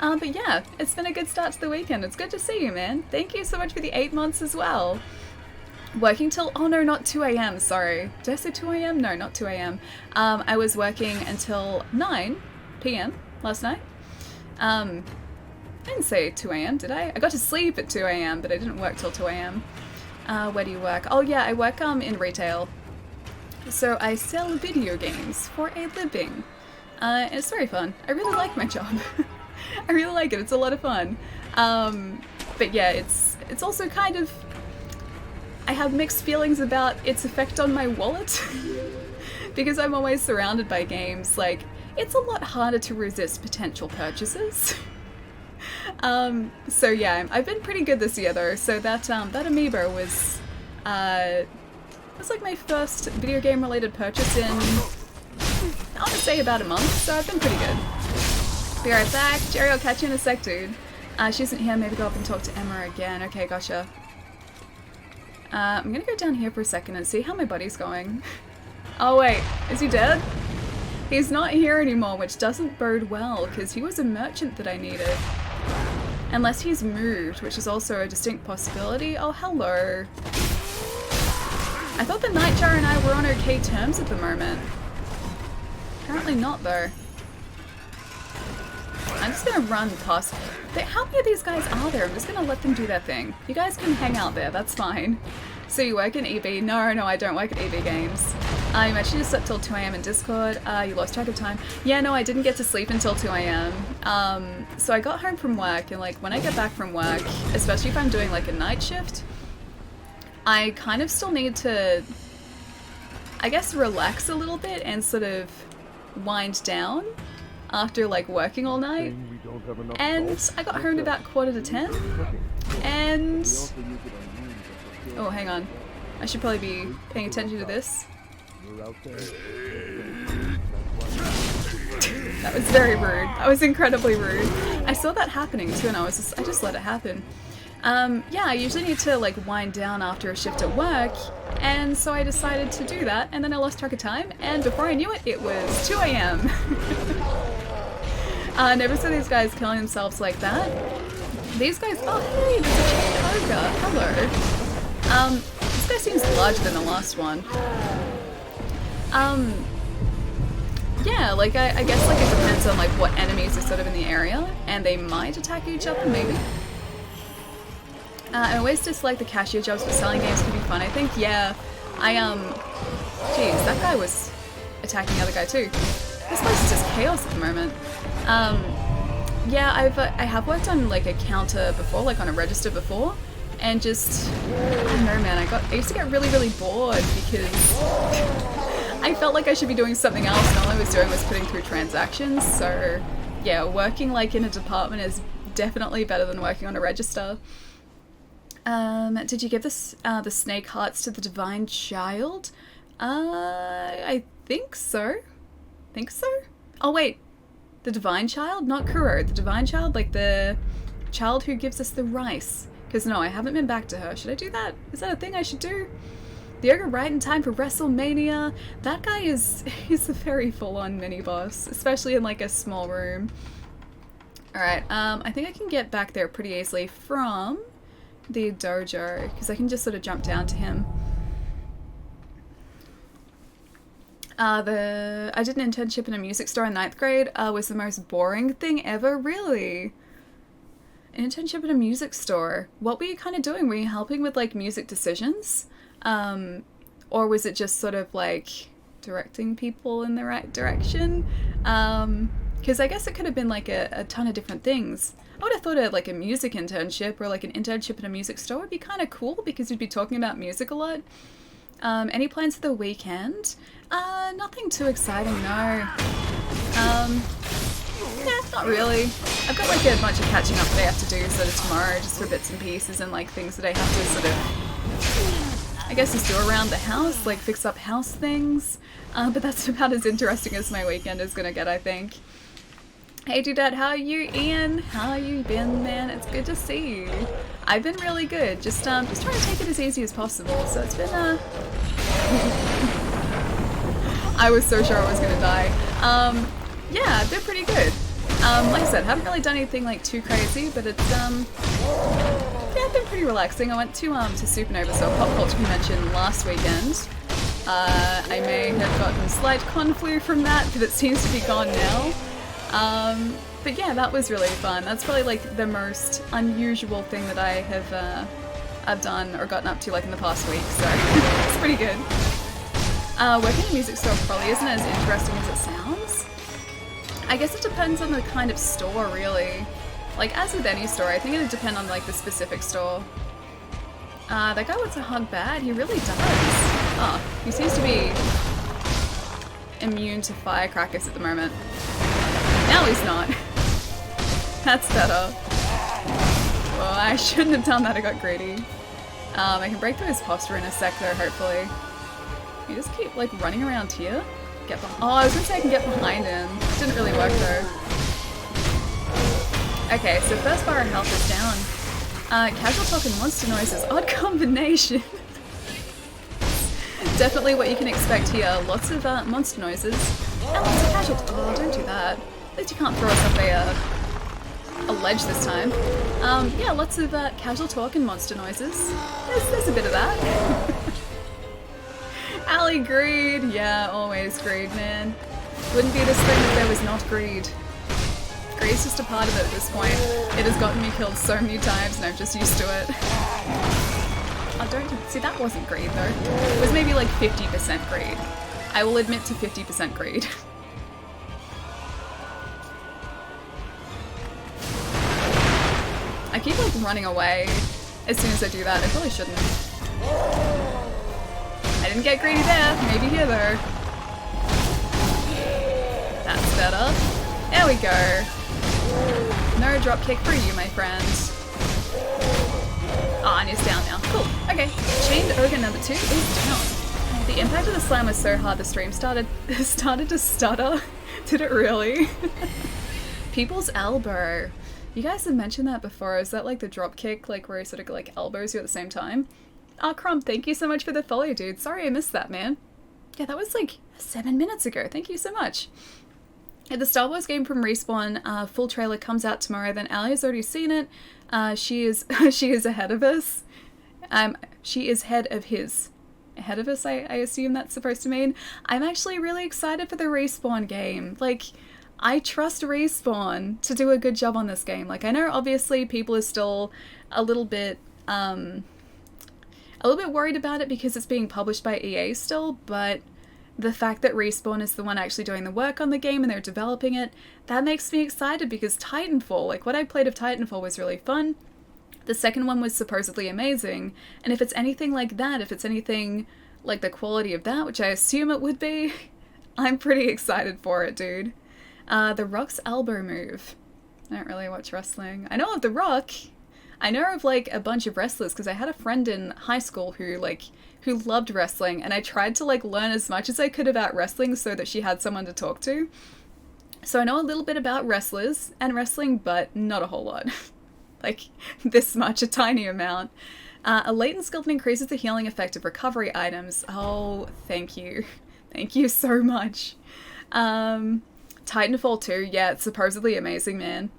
But yeah, it's been a good start to the weekend. It's good to see you, man. Thank you so much for the 8 months as well. Working till, oh no, not 2 a.m, sorry. Did I say 2 a.m? No, not 2 a.m. I was working until 9 p.m. last night. I didn't say 2 a.m, did I? I got to sleep at 2 a.m, but I didn't work till 2 a.m. Where do you work? Oh yeah, I work in retail. So I sell video games for a living. It's very fun. I really like my job. I really like it. It's a lot of fun. But yeah, it's also kind of... I have mixed feelings about its effect on my wallet. Because I'm always surrounded by games. Like, it's a lot harder to resist potential purchases. So yeah, I've been pretty good this year though. So that amiibo was like my first video game related purchase in, I want to say about a month. So I've been pretty good. Be right back. Jerry, I'll catch you in a sec, dude. She isn't here. Maybe go up and talk to Emma again. Okay, gotcha. I'm gonna go down here for a second and see how my buddy's going. Oh wait, is he dead? He's not here anymore, which doesn't bode well, because he was a merchant that I needed. Unless he's moved, which is also a distinct possibility. Oh, hello. I thought the Nightjar and I were on okay terms at the moment. Apparently not, though. just gonna run past. How many of these guys are there? I'm just gonna let them do their thing. You guys can hang out there, that's fine. So you work in EB? No, I don't work at EB Games. You mentioned you slept till 2 AM in Discord. You lost track of time. Yeah, no, I didn't get to sleep until 2 AM. So I got home from work, and like when I get back from work, especially if I'm doing like a night shift, I kind of still need to, I guess, relax a little bit and sort of wind down after like working all night. And I got home at about 9:45, and oh, hang on, I should probably be paying attention to this. That was very rude. That was incredibly rude. I saw that happening too, and I just let it happen. Yeah, I usually need to like wind down after a shift at work, and so I decided to do that, and then I lost track of time, and before I knew it, it was 2 AM. Never saw these guys killing themselves like that. These guys, oh hey, there's a chain ogre, hello. This guy seems larger than the last one. Yeah, like I guess like it depends on like what enemies are sort of in the area, and they might attack each other, maybe. I always dislike the cashier jobs, but selling games can be fun, I think. Yeah, geez, that guy was attacking the other guy too. This place is just chaos at the moment. Yeah, I have worked on like a counter before, like on a register before, and just, I don't know man, I used to get really, really bored because I felt like I should be doing something else, and all I was doing was putting through transactions, so yeah, working like in a department is definitely better than working on a register. Did you give this, the snake hearts to the divine child? I think so. Oh wait, the divine child? Not Kuro, the divine child, like the child who gives us the rice. Because no, I haven't been back to her. Should I do that? Is that a thing I should do? The ogre right in time for WrestleMania. That guy he's a very full-on mini-boss, especially in like a small room. Alright, I think I can get back there pretty easily from the dojo, because I can just sort of jump down to him. I did an internship in a music store in 9th grade, was the most boring thing ever, really. An internship in a music store. What were you kind of doing? Were you helping with like music decisions? Or was it just sort of like directing people in the right direction? Because I guess it could have been like a ton of different things. I would have thought like a music internship or like an internship in a music store would be kind of cool because you'd be talking about music a lot. Any plans for the weekend? Nothing too exciting, no. Yeah, not really. I've got like a bunch of catching up that I have to do sort of tomorrow, just for bits and pieces and like things that I have to sort of, I guess, just do around the house, like fix up house things. But that's about as interesting as my weekend is gonna get, I think. Hey Dudette, how are you? Ian, how you been, man? It's good to see you. I've been really good, just trying to take it as easy as possible, so it's been, I was so sure I was gonna die. Yeah, I've been pretty good. Like I said, haven't really done anything like too crazy, but it's, yeah, it's been pretty relaxing. I went to Supernova, so a pop culture convention last weekend. I may have gotten slight conflu from that, but it seems to be gone now. But yeah, that was really fun. That's probably like the most unusual thing that I have, I've done or gotten up to like in the past week, so it's pretty good. Working in a music store probably isn't as interesting as it sounds. I guess it depends on the kind of store, really. Like, as with any store, I think it would depend on like the specific store. That guy wants a hug bad, he really does. Oh, he seems to be immune to firecrackers at the moment. Now he's not. That's better. Well, I shouldn't have done that, I got greedy. I can break through his posture in a sec though, hopefully. You just keep like running around here. Oh, I was gonna say I can get behind him. Didn't really work though. Okay, so first bar of health is down. Casual talk and monster noises, odd combination. Definitely what you can expect here. Lots of monster noises and lots of casual talk. Oh, don't do that. At least you can't throw us off a ledge this time. Yeah, lots of casual talk and monster noises. There's a bit of that. Ali, greed. Yeah, always greed, man. Wouldn't be this thing if there was not greed. Greed It's just a part of it at this point. It has gotten me killed so many times and I'm just used to it. Oh, don't... See, that wasn't greed, though. It was maybe like 50% greed. I will admit to 50% greed. I keep, like, running away as soon as I do that. I probably shouldn't. I didn't get greedy there. Maybe here, though. That's better. There we go. No dropkick for you, my friend. Oh, and he's down now. Cool. Okay. Chained Ogre number 2 is down. The impact of the slam was so hard the stream started to stutter. Did it really? People's elbow. You guys have mentioned that before. Is that like the dropkick, like where he sort of like elbows you at the same time? Oh, Crumb, thank you so much for the follow, dude. Sorry I missed that, man. Yeah, that was like 7 minutes ago. Thank you so much. The Star Wars game from Respawn, full trailer comes out tomorrow. Then Ali has already seen it. She is ahead of us. She is head of his. Ahead of us, I assume that's supposed to mean. I'm actually really excited for the Respawn game. Like, I trust Respawn to do a good job on this game. Like, I know obviously people are still a little bit worried about it because it's being published by EA still, but the fact that Respawn is the one actually doing the work on the game and they're developing it, that makes me excited because Titanfall, like what I played of Titanfall was really fun. The second one was supposedly amazing, and if it's anything like that, if it's anything like the quality of that, which I assume it would be, I'm pretty excited for it, dude. The Rock's elbow move. I don't really watch wrestling. I know of The Rock. I know of like a bunch of wrestlers because I had a friend in high school who loved wrestling, and I tried to like learn as much as I could about wrestling so that she had someone to talk to. So I know a little bit about wrestlers and wrestling, but not a whole lot. Like this much, a tiny amount. A latent skill that increases the healing effect of recovery items. Oh, thank you. Thank you so much. Titanfall 2, yeah, it's supposedly amazing, man.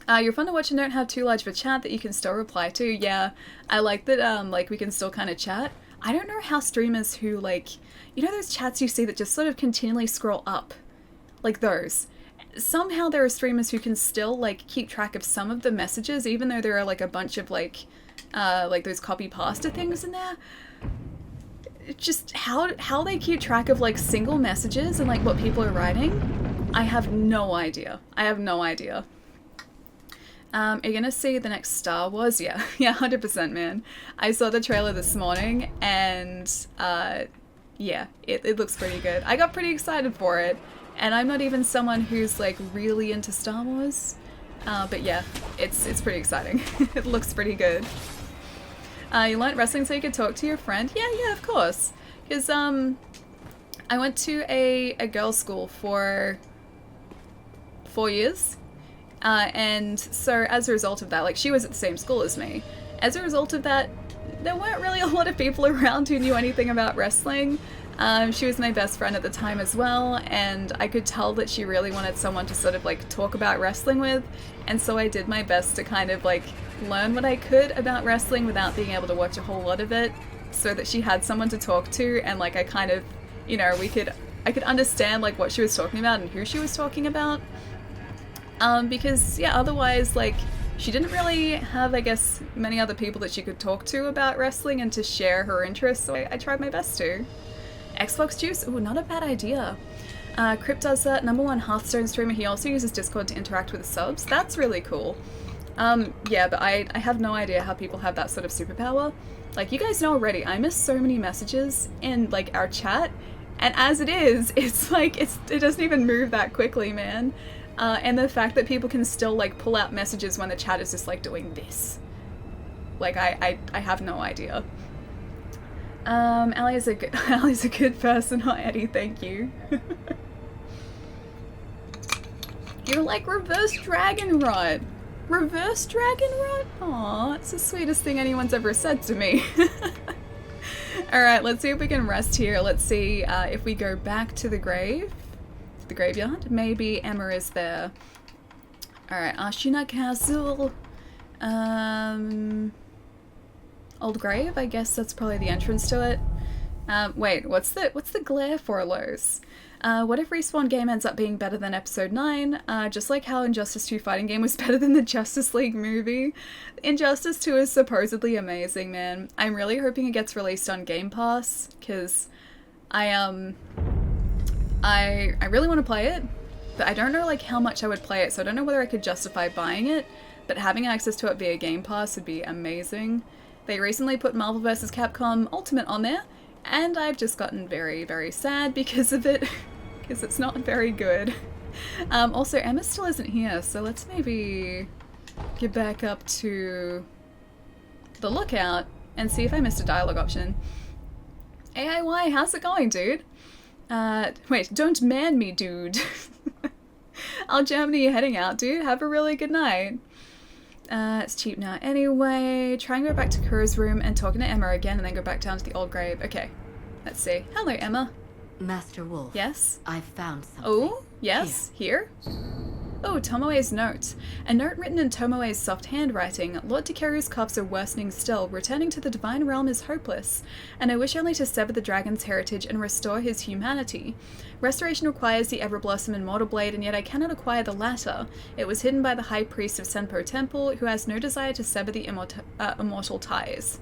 You're fun to watch and don't have too large of a chat that you can still reply to. Yeah, I like that, like, we can still kind of chat. I don't know how streamers who, like, you know those chats you see that just sort of continually scroll up? Like those. Somehow there are streamers who can still, like, keep track of some of the messages, even though there are, like, a bunch of, like those copy-pasta things in there. Just how they keep track of, like, single messages and, like, what people are writing, I have no idea. I have no idea. Are you gonna see the next Star Wars? Yeah, yeah, 100%, man. I saw the trailer this morning, and, yeah, it looks pretty good. I got pretty excited for it, and I'm not even someone who's, like, really into Star Wars, but yeah, it's pretty exciting. It looks pretty good. You learnt wrestling so you could talk to your friend? Yeah, of course. Because, I went to a girls' school for 4 years. And so as a result of that, like, she was at the same school as me. As a result of that, there weren't really a lot of people around who knew anything about wrestling. She was my best friend at the time as well, and I could tell that she really wanted someone to sort of, like, talk about wrestling with, and so I did my best to kind of, like, learn what I could about wrestling without being able to watch a whole lot of it, so that she had someone to talk to, and, like, I kind of, you know, I could understand, like, what she was talking about and who she was talking about. Because, yeah, otherwise, like, she didn't really have, I guess, many other people that she could talk to about wrestling and to share her interests, so I tried my best to. Xbox Juice? Ooh, not a bad idea. Crypt does that. #1 Hearthstone streamer. He also uses Discord to interact with the subs. That's really cool. Yeah, but I have no idea how people have that sort of superpower. Like, you guys know already, I miss so many messages in, like, our chat, and as it is, it's like, it doesn't even move that quickly, man. And the fact that people can still, like, pull out messages when the chat is just, like, doing this. Like, I have no idea. Allie's a good person. Hi, Eddie, thank you. You're like reverse dragon rot. Reverse dragon rot? Aw, it's the sweetest thing anyone's ever said to me. Alright, let's see if we can rest here. Let's see if we go back to the graveyard. Maybe Emma is there. Alright, Ashina Castle. Old Grave? I guess that's probably the entrance to it. Wait, what's the glare for, Lowe's? What if Respawn game ends up being better than Episode 9? Just like how Injustice 2 fighting game was better than the Justice League movie. Injustice 2 is supposedly amazing, man. I'm really hoping it gets released on Game Pass, because I really want to play it, but I don't know like how much I would play it, so I don't know whether I could justify buying it, but having access to it via Game Pass would be amazing. They recently put Marvel vs. Capcom Ultimate on there, and I've just gotten very, very sad because of it, because it's not very good. Also, Emma still isn't here, so let's maybe get back up to the lookout and see if I missed a dialogue option. AIY, how's it going, dude? Wait, don't man me, dude. I'll Germany, you're heading out, dude. Have a really good night. It's cheap now anyway. Try and go back to Kura's room and talking to Emma again and then go back down to the old grave. Okay, let's see. Hello, Emma. Master Wolf. Yes? I've found something. Oh, yes, here? Oh, Tomoe's note. A note written in Tomoe's soft handwriting. Lord Takeru's cuffs are worsening still. Returning to the divine realm is hopeless, and I wish only to sever the dragon's heritage and restore his humanity. Restoration requires the Everblossom and Mortal Blade, and yet I cannot acquire the latter. It was hidden by the High Priest of Senpo Temple, who has no desire to sever the immortal ties.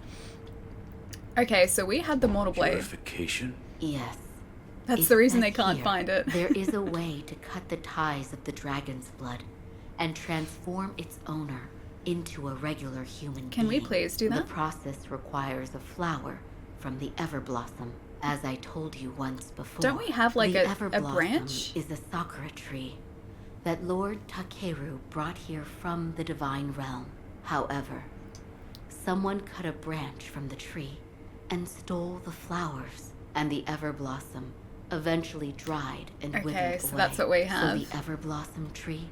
Okay, so we had the Mortal Blade. Purification? Yes. That's It the reason says they can't here, find it. There is a way to cut the ties of the dragon's blood and transform its owner into a regular human Can we being. please do that? The process requires a flower from the Everblossom. As I told you once before, Don't we have, like, the a Everblossom branch? is a sakura tree that Lord Takeru brought here from the divine realm. However, someone cut a branch from the tree and stole the flowers, and the Everblossom eventually dried and withered away. Okay, so that's what we have. So the Everblossom tree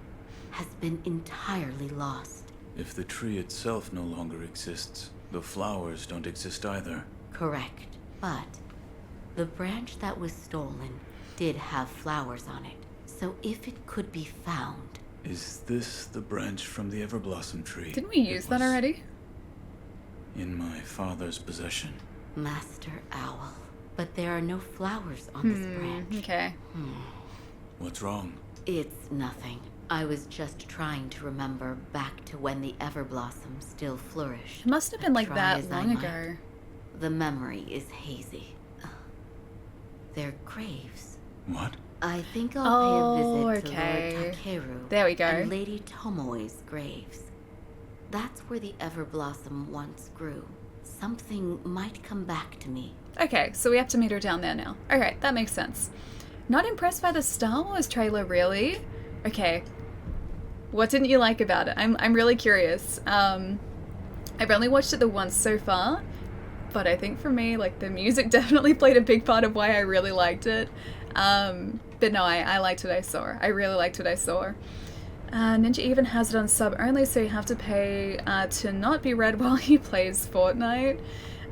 has been entirely lost. If the tree itself no longer exists, the flowers don't exist either. Correct. But the branch that was stolen did have flowers on it. So if it could be found... Is this the branch from the Everblossom tree? Didn't we use that already? In my father's possession. Master Owl. But there are no flowers on this branch. Okay. What's wrong? It's nothing. I was just trying to remember back to when the Everblossom still flourished. It must have been like Try that as I long might, ago. The memory is hazy. They're graves. What? I think I'll pay a visit okay. to Lord Takeru There we go. and Lady Tomoe's graves. That's where the Everblossom once grew. Something might come back to me. Okay, so we have to meet her down there now. Alright, that makes sense. Not impressed by the Star Wars trailer, really? Okay. What didn't you like about it? I'm really curious. I've only watched it the once so far, but I think for me, like, the music definitely played a big part of why I really liked it. But no, I liked what I saw. I really liked what I saw. Ninja even has it on sub only, so you have to pay to not be read while he plays Fortnite.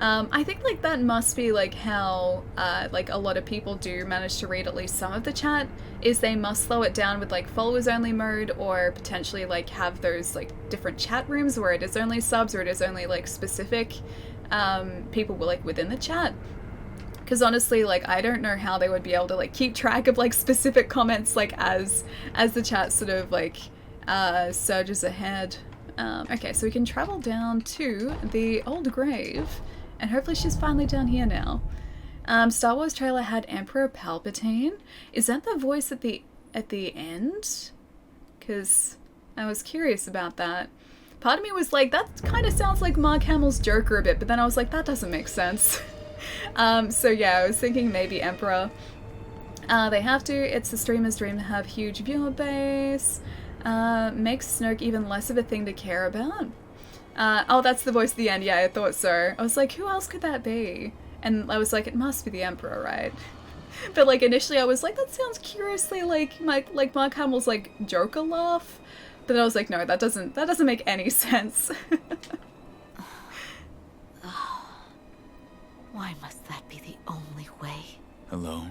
I think like that must be like how like a lot of people do manage to read at least some of the chat, is they must slow it down with like followers only mode, or potentially like have those like different chat rooms where it is only subs or it is only like specific people like within the chat. Because honestly, like, I don't know how they would be able to, like, keep track of, like, specific comments, like, as the chat sort of, like, surges ahead. Okay, so we can travel down to the old grave, and hopefully she's finally down here now. Star Wars trailer had Emperor Palpatine. Is that the voice at the end? Because I was curious about that. Part of me was like, that kind of sounds like Mark Hamill's Joker a bit, but then I was like, that doesn't make sense. So yeah, I was thinking maybe Emperor. They have to. It's the streamer's dream to have huge viewer base. Makes Snoke even less of a thing to care about. Oh, that's the voice at the end. Yeah, I thought so. I was like, who else could that be? And I was like, it must be the Emperor, right? But like initially I was like, that sounds curiously like Mark Hamill's like Joker laugh. But then I was like, no, that doesn't make any sense. Why must that be the only way? Hello?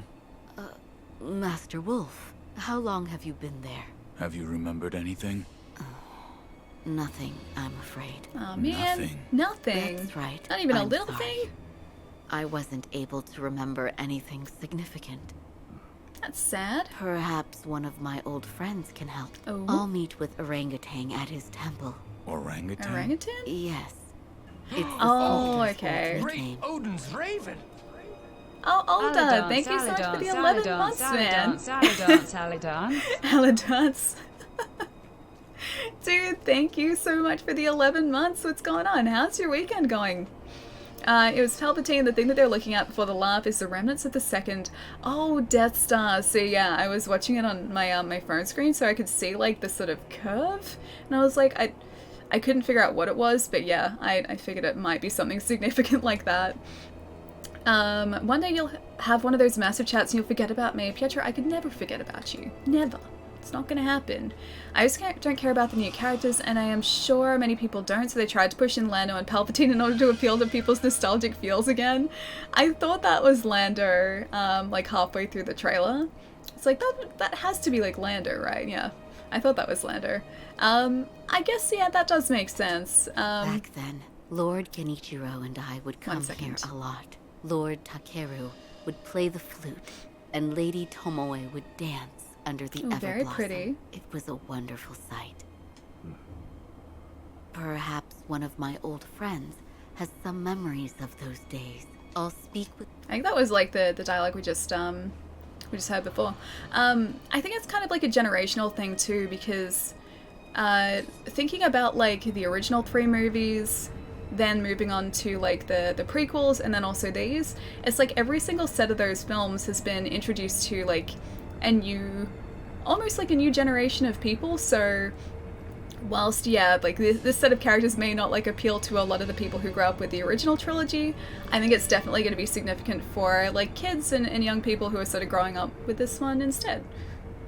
Master Wolf, how long have you been there? Have you remembered anything? Nothing, I'm afraid. Oh man, Nothing. nothing. That's right. Not even a I'm little sorry. thing? I wasn't able to remember anything significant. That's sad. Perhaps one of my old friends can help. Oh. I'll meet with Orangutan at his temple. Orangutan? Orangutan? Yes. It's the Oh, soldier's okay. old nickname. Odin's raven. Oh, Olda, Salad thank you so much for the 11 months, man. Salad dance. Haladance. Dude, thank you so much for the 11 months. What's going on? How's your weekend going? It was Palpatine. The thing that they're looking at before the laugh is the remnants of the second. Oh, Death Star. So yeah, I was watching it on my my phone screen, so I could see like the sort of curve, and I was like, I couldn't figure out what it was, but yeah, I figured it might be something significant like that. One day you'll have one of those massive chats and you'll forget about me. Pietro, I could never forget about you. Never. It's not gonna happen. I just don't care about the new characters, and I am sure many people don't, so they tried to push in Lando and Palpatine in order to appeal to people's nostalgic feels again. I thought that was Lando, like halfway through the trailer. It's like, that has to be like Lando, right? Yeah. I thought that was Lando. I guess, yeah, that does make sense. Back then, Lord Genichiro and I would come here second. a lot. Lord Takeru would play the flute, and Lady Tomoe would dance under the Oh, Everblossom. very pretty. It was a wonderful sight. Perhaps one of my old friends has some memories of those days. I'll speak with... I think that was like the dialogue we just heard before. I think it's kind of like a generational thing too, because thinking about like the original 3 movies, then moving on to like the prequels, and then also these, it's like every single set of those films has been introduced to like almost like a new generation of people. So whilst, yeah, like this set of characters may not like appeal to a lot of the people who grew up with the original trilogy, I think it's definitely going to be significant for like kids and young people who are sort of growing up with this one instead.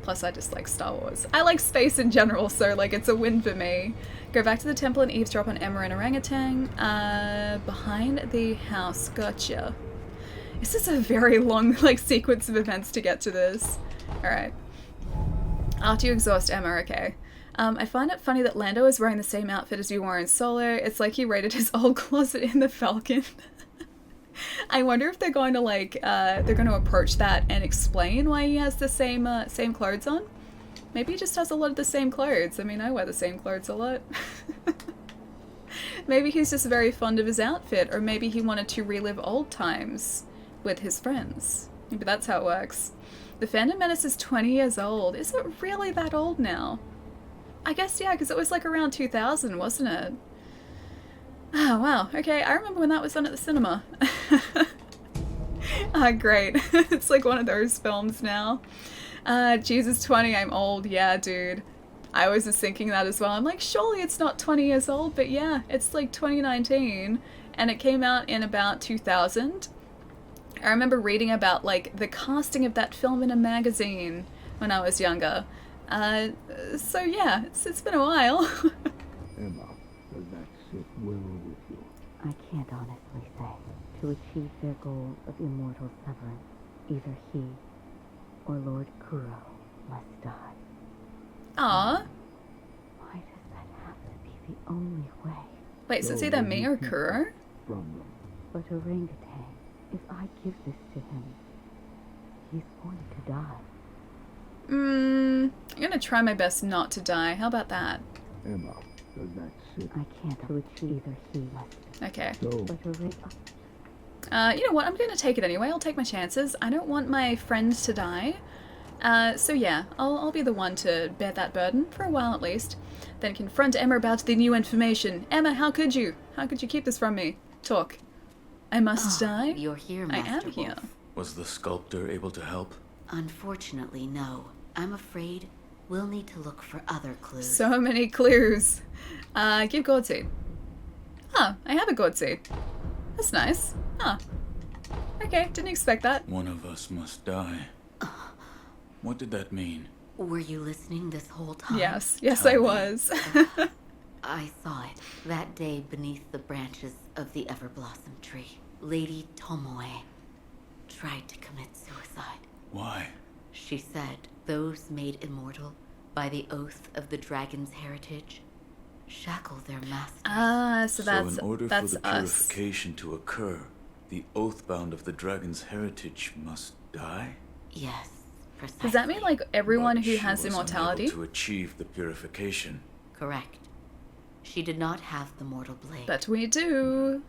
Plus, I just like Star Wars. I like space in general, so like it's a win for me. Go back to the temple and eavesdrop on Emma and Orangutan. Behind the house. Gotcha. This is a very long like sequence of events to get to this. Alright. After you exhaust Emma, okay. I find it funny that Lando is wearing the same outfit as you wore in Solo. It's like he raided his old closet in the Falcon. I wonder if they're going to like, they're going to approach that and explain why he has the same clothes on. Maybe he just has a lot of the same clothes. I mean, I wear the same clothes a lot. Maybe he's just very fond of his outfit, or maybe he wanted to relive old times with his friends. Maybe that's how it works. The Phantom Menace is 20 years old. Is it really that old now? I guess, yeah, because it was like around 2000, wasn't it? Oh, wow. Okay, I remember when that was on at the cinema. Ah, great. It's like one of those films now. Jesus, 20, I'm old. Yeah, dude. I was just thinking that as well. I'm like, surely it's not 20 years old, but yeah, it's like 2019, and it came out in about 2000. I remember reading about like the casting of that film in a magazine when I was younger. So yeah, it's been a while. Emma, does that sit well with you? I can't honestly say. To achieve their goal of immortal severance, either he or Lord Kuro must die. Aw. Why does that have to be the only way? Wait, so it's either me or Kuro? From them. But Orangutan, if I give this to him, he's going to die. I'm gonna try my best not to die. How about that? Emma, does that sit? I can't. To achieve either he must. Okay. So, But Orangutan... You know what? I'm gonna take it anyway. I'll take my chances. I don't want my friends to die. So yeah, I'll be the one to bear that burden, for a while at least. Then confront Emma about the new information. Emma, how could you? How could you keep this from me? Talk. I must die? You're here, I Master am here. Wolf. Was the sculptor able to help? Unfortunately, no. I'm afraid we'll need to look for other clues. So many clues. Give gourd seed. Huh, I have a gourd seed. That's nice. Huh. Okay, didn't expect that. One of us must die. What did that mean? Were you listening this whole time? Yes, I Tell me. was. I saw it that day beneath the branches of the Everblossom tree. Lady Tomoe tried to commit suicide. Why? She said those made immortal by the oath of the dragon's heritage shackle their masters. So In order for that's the us. purification to occur, the oathbound of the dragon's heritage must die? Yes, Precisely. Does that mean like everyone But who she has was immortality? unable to achieve the purification. Correct. She did not have the mortal blade. But we do.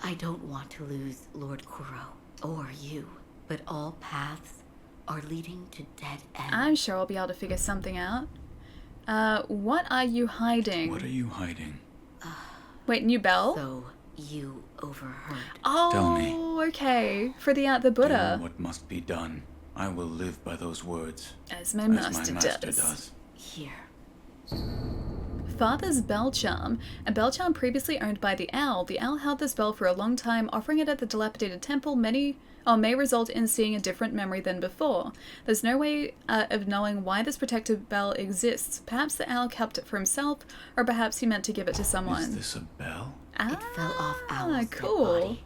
I don't want to lose Lord Kuro or you, but all paths are leading to dead ends. I'm sure I'll be able to figure something out. What are you hiding? What are you hiding? Wait, new bell? So you overheard. Oh, Tell me. okay. For the Do Buddha. what must be done. I will live by those words. As my As my master master does. does. Here. Father's bell charm. A bell charm previously owned by the owl. The owl held this bell for a long time, offering it at the dilapidated temple. May result in seeing a different memory than before. There's no way of knowing why this protective bell exists. Perhaps the owl kept it for himself, or perhaps he meant to give it to someone. Is this a bell? It fell off Owl's cool. dead body,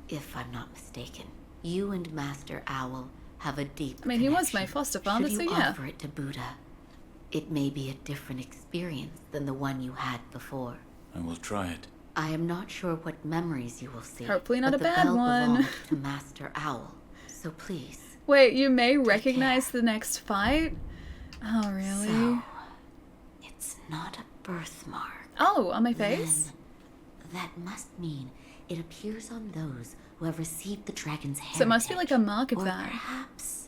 if I'm not mistaken. You and Master Owl have a deep I mean, he was my connection. foster father, Should you so yeah. offer it to Buddha, it may be a different experience than the one you had before. I will try it. I am not sure what memories you will see. Hopefully not but a the bad bell one. belongs to Master Owl, so please. Wait, you may recognize the next fight? Oh, really? So, it's not a birthmark. Oh, on my face? Then, that must mean it appears on those who have received the dragon's heritage. So it must be like a mark of or that. Perhaps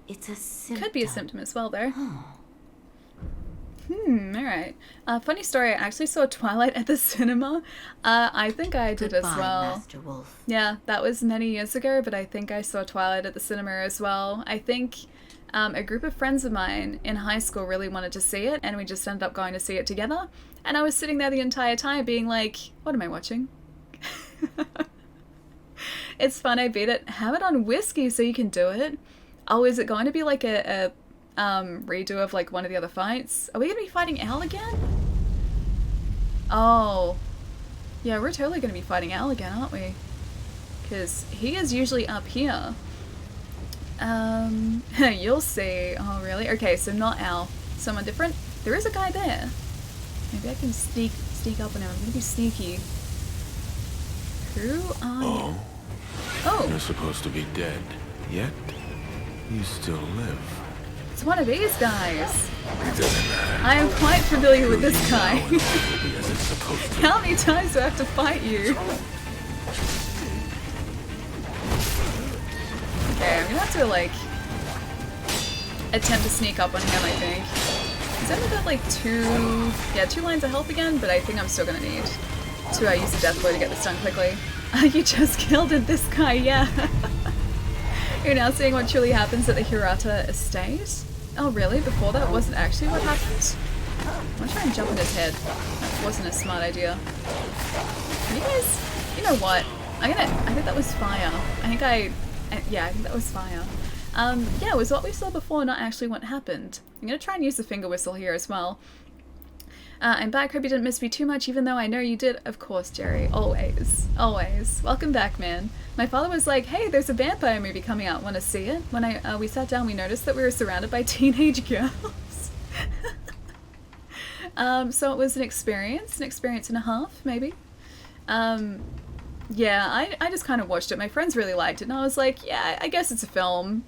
it's a symptom. Could be a symptom as well, though. Oh. Alright. Funny story, I actually saw Twilight at the cinema. I think I did Goodbye, as well. Master Wolf. Yeah, that was many years ago, but I think I saw Twilight at the cinema as well. I think a group of friends of mine in high school really wanted to see it, and we just ended up going to see it together. And I was sitting there the entire time being like, what am I watching? It's fun, I beat it. Have it on whiskey so you can do it. Oh, is it going to be like a redo of like one of the other fights? Are we gonna be fighting Al again? Oh. Yeah, we're totally gonna be fighting Al again, aren't we? Because he is usually up here. You'll see. Oh, really? Okay, so not Al. Someone different? There is a guy there. Maybe I can sneak up on him. I'm gonna be sneaky. Who are you? Oh, You're supposed to be dead, yet you still live. it's one of these guys. I am quite familiar with this guy. As it's supposed to. How many times do I have to fight you? Okay, I'm gonna have to, like, attempt to sneak up on him, I think. He's only got, like, two lines of health again, but I think I'm still gonna need to use the death blow to get this done quickly. You just killed this guy, yeah. You're now seeing what truly happens at the Hirata estate? Oh, really? Before that wasn't actually what happened? I'm gonna try and jump on his head. That wasn't a smart idea. You guys, you know what? I think that was fire. I think that was fire. Yeah, it was what we saw before, not actually what happened. I'm gonna try and use the finger whistle here as well. I'm back. Hope you didn't miss me too much, even though I know you did. Of course, Jerry. Always. Always. Welcome back, man. My father was like, hey, there's a vampire movie coming out. Want to see it? When we sat down, we noticed that we were surrounded by teenage girls. So it was an experience and a half, maybe. Yeah, I just kind of watched it. My friends really liked it, and I was like, yeah, I guess it's a film.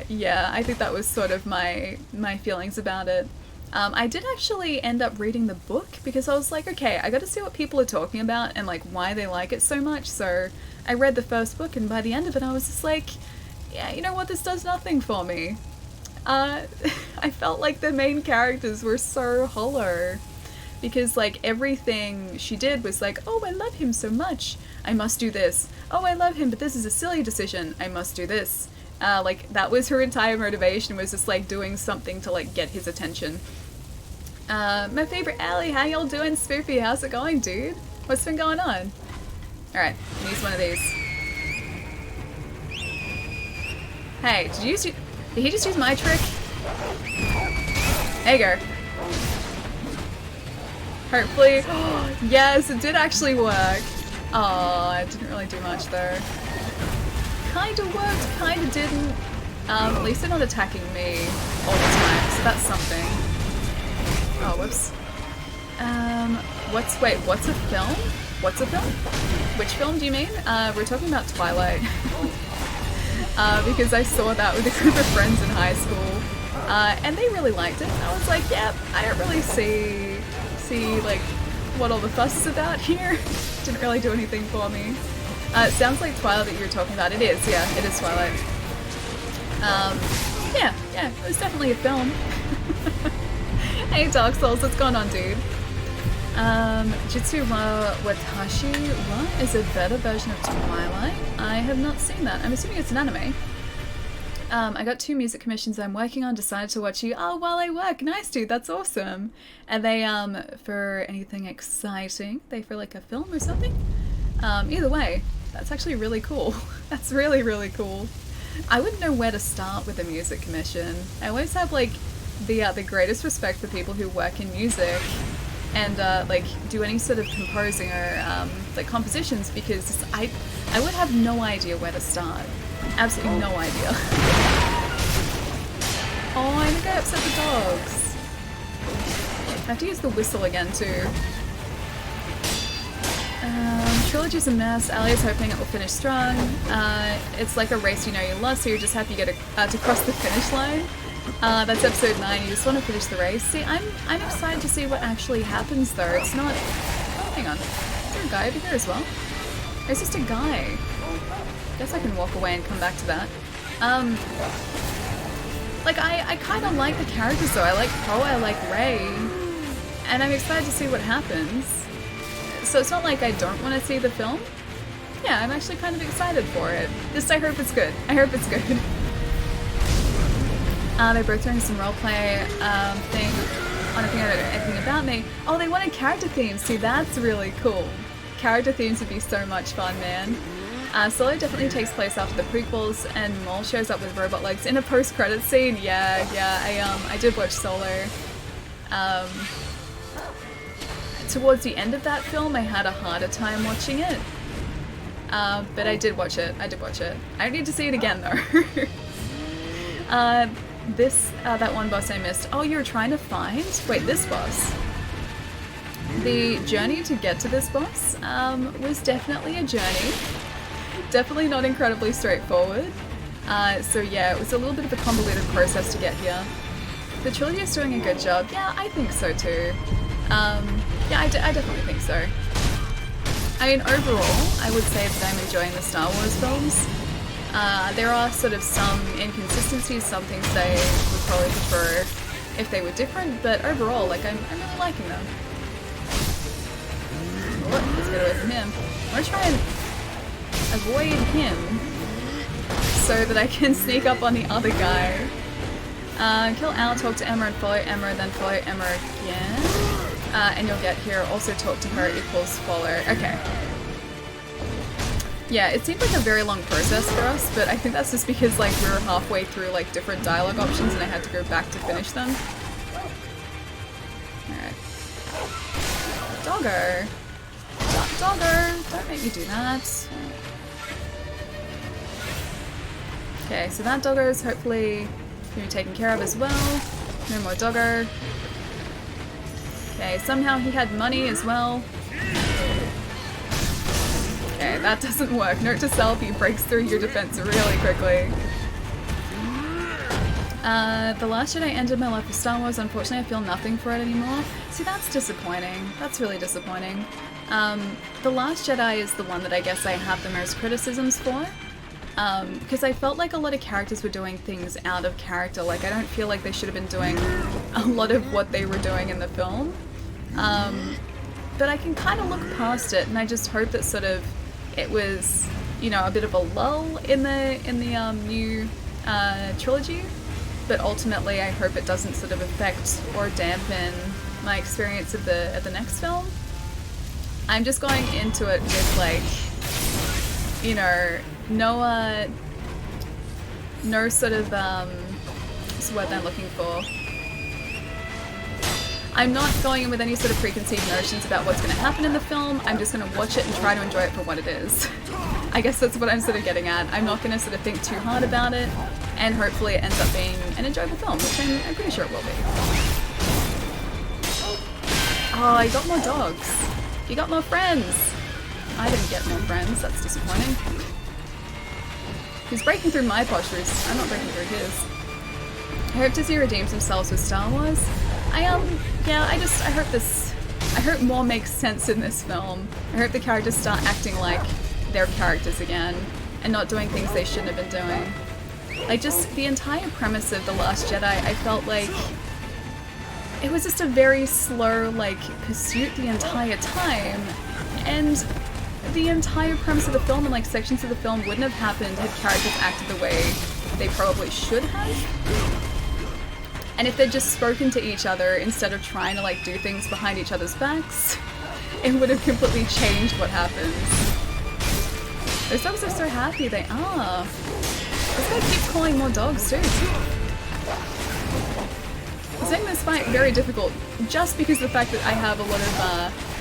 Yeah, I think that was sort of my feelings about it. I did actually end up reading the book because I was like, okay, I gotta see what people are talking about and like why they like it so much. So I read the first book, and by the end of it I was just like, yeah, you know what, this does nothing for me. I felt like the main characters were so hollow because like everything she did was like, oh, I love him so much, I must do this. Oh, I love him, but this is a silly decision, I must do this. Like, that was her entire motivation, was just, like, doing something to, like, get his attention. My favorite Allie, how y'all doing? Spoopy, how's it going, dude? What's been going on? Alright, use one of these. Hey, did he just use my trick? There you go. Hopefully. Yes, it did actually work. Aw, it didn't really do much, though. Kinda worked, kinda didn't. At least they're not attacking me all the time, so that's something. Oh, whoops. What's a film? What's a film? Which film do you mean? We're talking about Twilight. Because I saw that with a group of friends in high school, and they really liked it. I was like, yeah, I don't really see like what all the fuss is about here. Didn't really do anything for me. It sounds like Twilight that you were talking about. It is, yeah, it is Twilight. Yeah, it was definitely a film. Hey Dark Souls, what's going on, dude? Jitsu wa Watashi wa is a better version of Twilight. I have not seen that. I'm assuming it's an anime. I got 2 music commissions I'm working on, decided to watch you while I work. Nice, dude, that's awesome. Are they for anything exciting? Are they for like a film or something? Either way, that's actually really cool. That's really, really cool. I wouldn't know where to start with a music commission. I always have like the greatest respect for people who work in music and like do any sort of composing or like compositions, because I would have no idea where to start. Absolutely no idea. Oh, I think I upset the dogs. I have to use the whistle again too. Trilogy's a mess. Ali is hoping it will finish strong. It's like a race you know you lost, so you're just happy you get to cross the finish line. That's episode 9. You just want to finish the race. See, I'm excited to see what actually happens though. It's not. Oh, hang on. Is there a guy over here as well? Or is just a guy? Guess I can walk away and come back to that. Like I kind of like the characters though. I like Poe, I like Rey, and I'm excited to see what happens. So it's not like I don't want to see the film. Yeah, I'm actually kind of excited for it. Just I hope it's good. I hope it's good. They're both doing some roleplay thing on a thing I don't know anything about me. Oh, they wanted character themes. See, that's really cool. Character themes would be so much fun, man. Solo definitely takes place after the prequels, and Maul shows up with robot legs in a post-credits scene. Yeah, I did watch Solo. Towards the end of that film, I had a harder time watching it. But I did watch it. I don't need to see it again though. That one boss I missed. Oh, you were trying to find? Wait, this boss. The journey to get to this boss was definitely a journey. Definitely not incredibly straightforward. So yeah, it was a little bit of a convoluted process to get here. The trilogy is doing a good job. Yeah, I think so too. Yeah, I definitely think so. I mean, overall, I would say that I'm enjoying the Star Wars films. There are sort of some inconsistencies, some things I would probably prefer if they were different, but overall, like, I'm really liking them. Oh, let's get away from him. I want to try and avoid him so that I can sneak up on the other guy. Kill Al, talk to Emma and follow Emma, then follow Emma again. And you'll get here, also talk to her equals follow. Okay. Yeah, it seemed like a very long process for us, but I think that's just because like we were halfway through like different dialogue options and I had to go back to finish them. Alright. Doggo! Doggo! Don't make me do that. Okay, so that doggo is hopefully going to be taken care of as well. No more doggo. Okay, somehow he had money as well. Okay, that doesn't work. Note to self, he breaks through your defense really quickly. The Last Jedi ended my life with Star Wars. Unfortunately, I feel nothing for it anymore. See, that's disappointing. That's really disappointing. The Last Jedi is the one that I guess I have the most criticisms for. Because I felt like a lot of characters were doing things out of character. Like, I don't feel like they should have been doing a lot of what they were doing in the film. But I can kind of look past it, and I just hope that sort of it was, you know, a bit of a lull in the new trilogy. But ultimately, I hope it doesn't sort of affect or dampen my experience of the next film. I'm just going into it with like, you know, no sort of what's the word I'm looking for? I'm not going in with any sort of preconceived notions about what's going to happen in the film. I'm just going to watch it and try to enjoy it for what it is. I guess that's what I'm sort of getting at. I'm not going to sort of think too hard about it, and hopefully it ends up being an enjoyable film, which I'm pretty sure it will be. Oh, you got more dogs. You got more friends. I didn't get more friends. That's disappointing. He's breaking through my postures. I'm not breaking through his. I hope Disney redeems themselves with Star Wars. Yeah, I hope more makes sense in this film. I hope the characters start acting like their characters again, and not doing things they shouldn't have been doing. Like, just the entire premise of The Last Jedi, I felt like it was just a very slow, like, pursuit the entire time, and the entire premise of the film and, like, sections of the film wouldn't have happened had characters acted the way they probably should have. And if they'd just spoken to each other instead of trying to, like, do things behind each other's backs, it would have completely changed what happens. Those dogs are so happy, they are. This guy keeps calling more dogs too. He's making this fight very difficult, just because of the fact that I have a lot of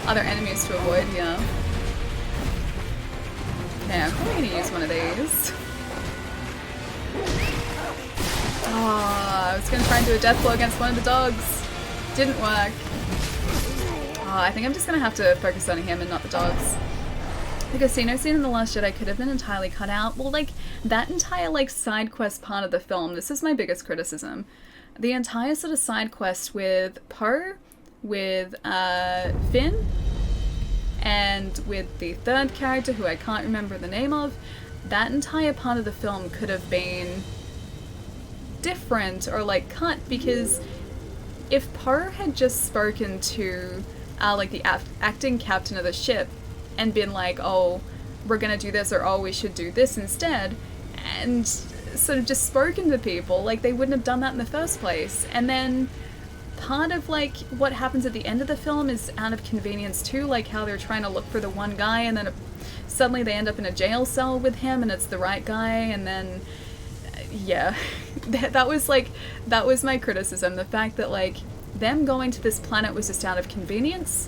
other enemies to avoid here. Yeah, I'm probably gonna use one of these. Oh, I was gonna try and do a death blow against one of the dogs. Didn't work. Oh, I think I'm just gonna have to focus on him and not the dogs. The casino scene in The Last Jedi could have been entirely cut out. Well, like, that entire, like, side quest part of the film, this is my biggest criticism. The entire sort of side quest with Poe, with Finn, and with the third character who I can't remember the name of, that entire part of the film could have been different or, like, cut, because if Poe had just spoken to, like, the acting captain of the ship, and been like, oh, we're gonna do this, or oh, we should do this instead, and sort of just spoken to people, like, they wouldn't have done that in the first place. And then part of, like, what happens at the end of the film is out of convenience too, like how they're trying to look for the one guy, and then suddenly they end up in a jail cell with him, and it's the right guy, and then, yeah, that was my criticism, the fact that, like, them going to this planet was just out of convenience,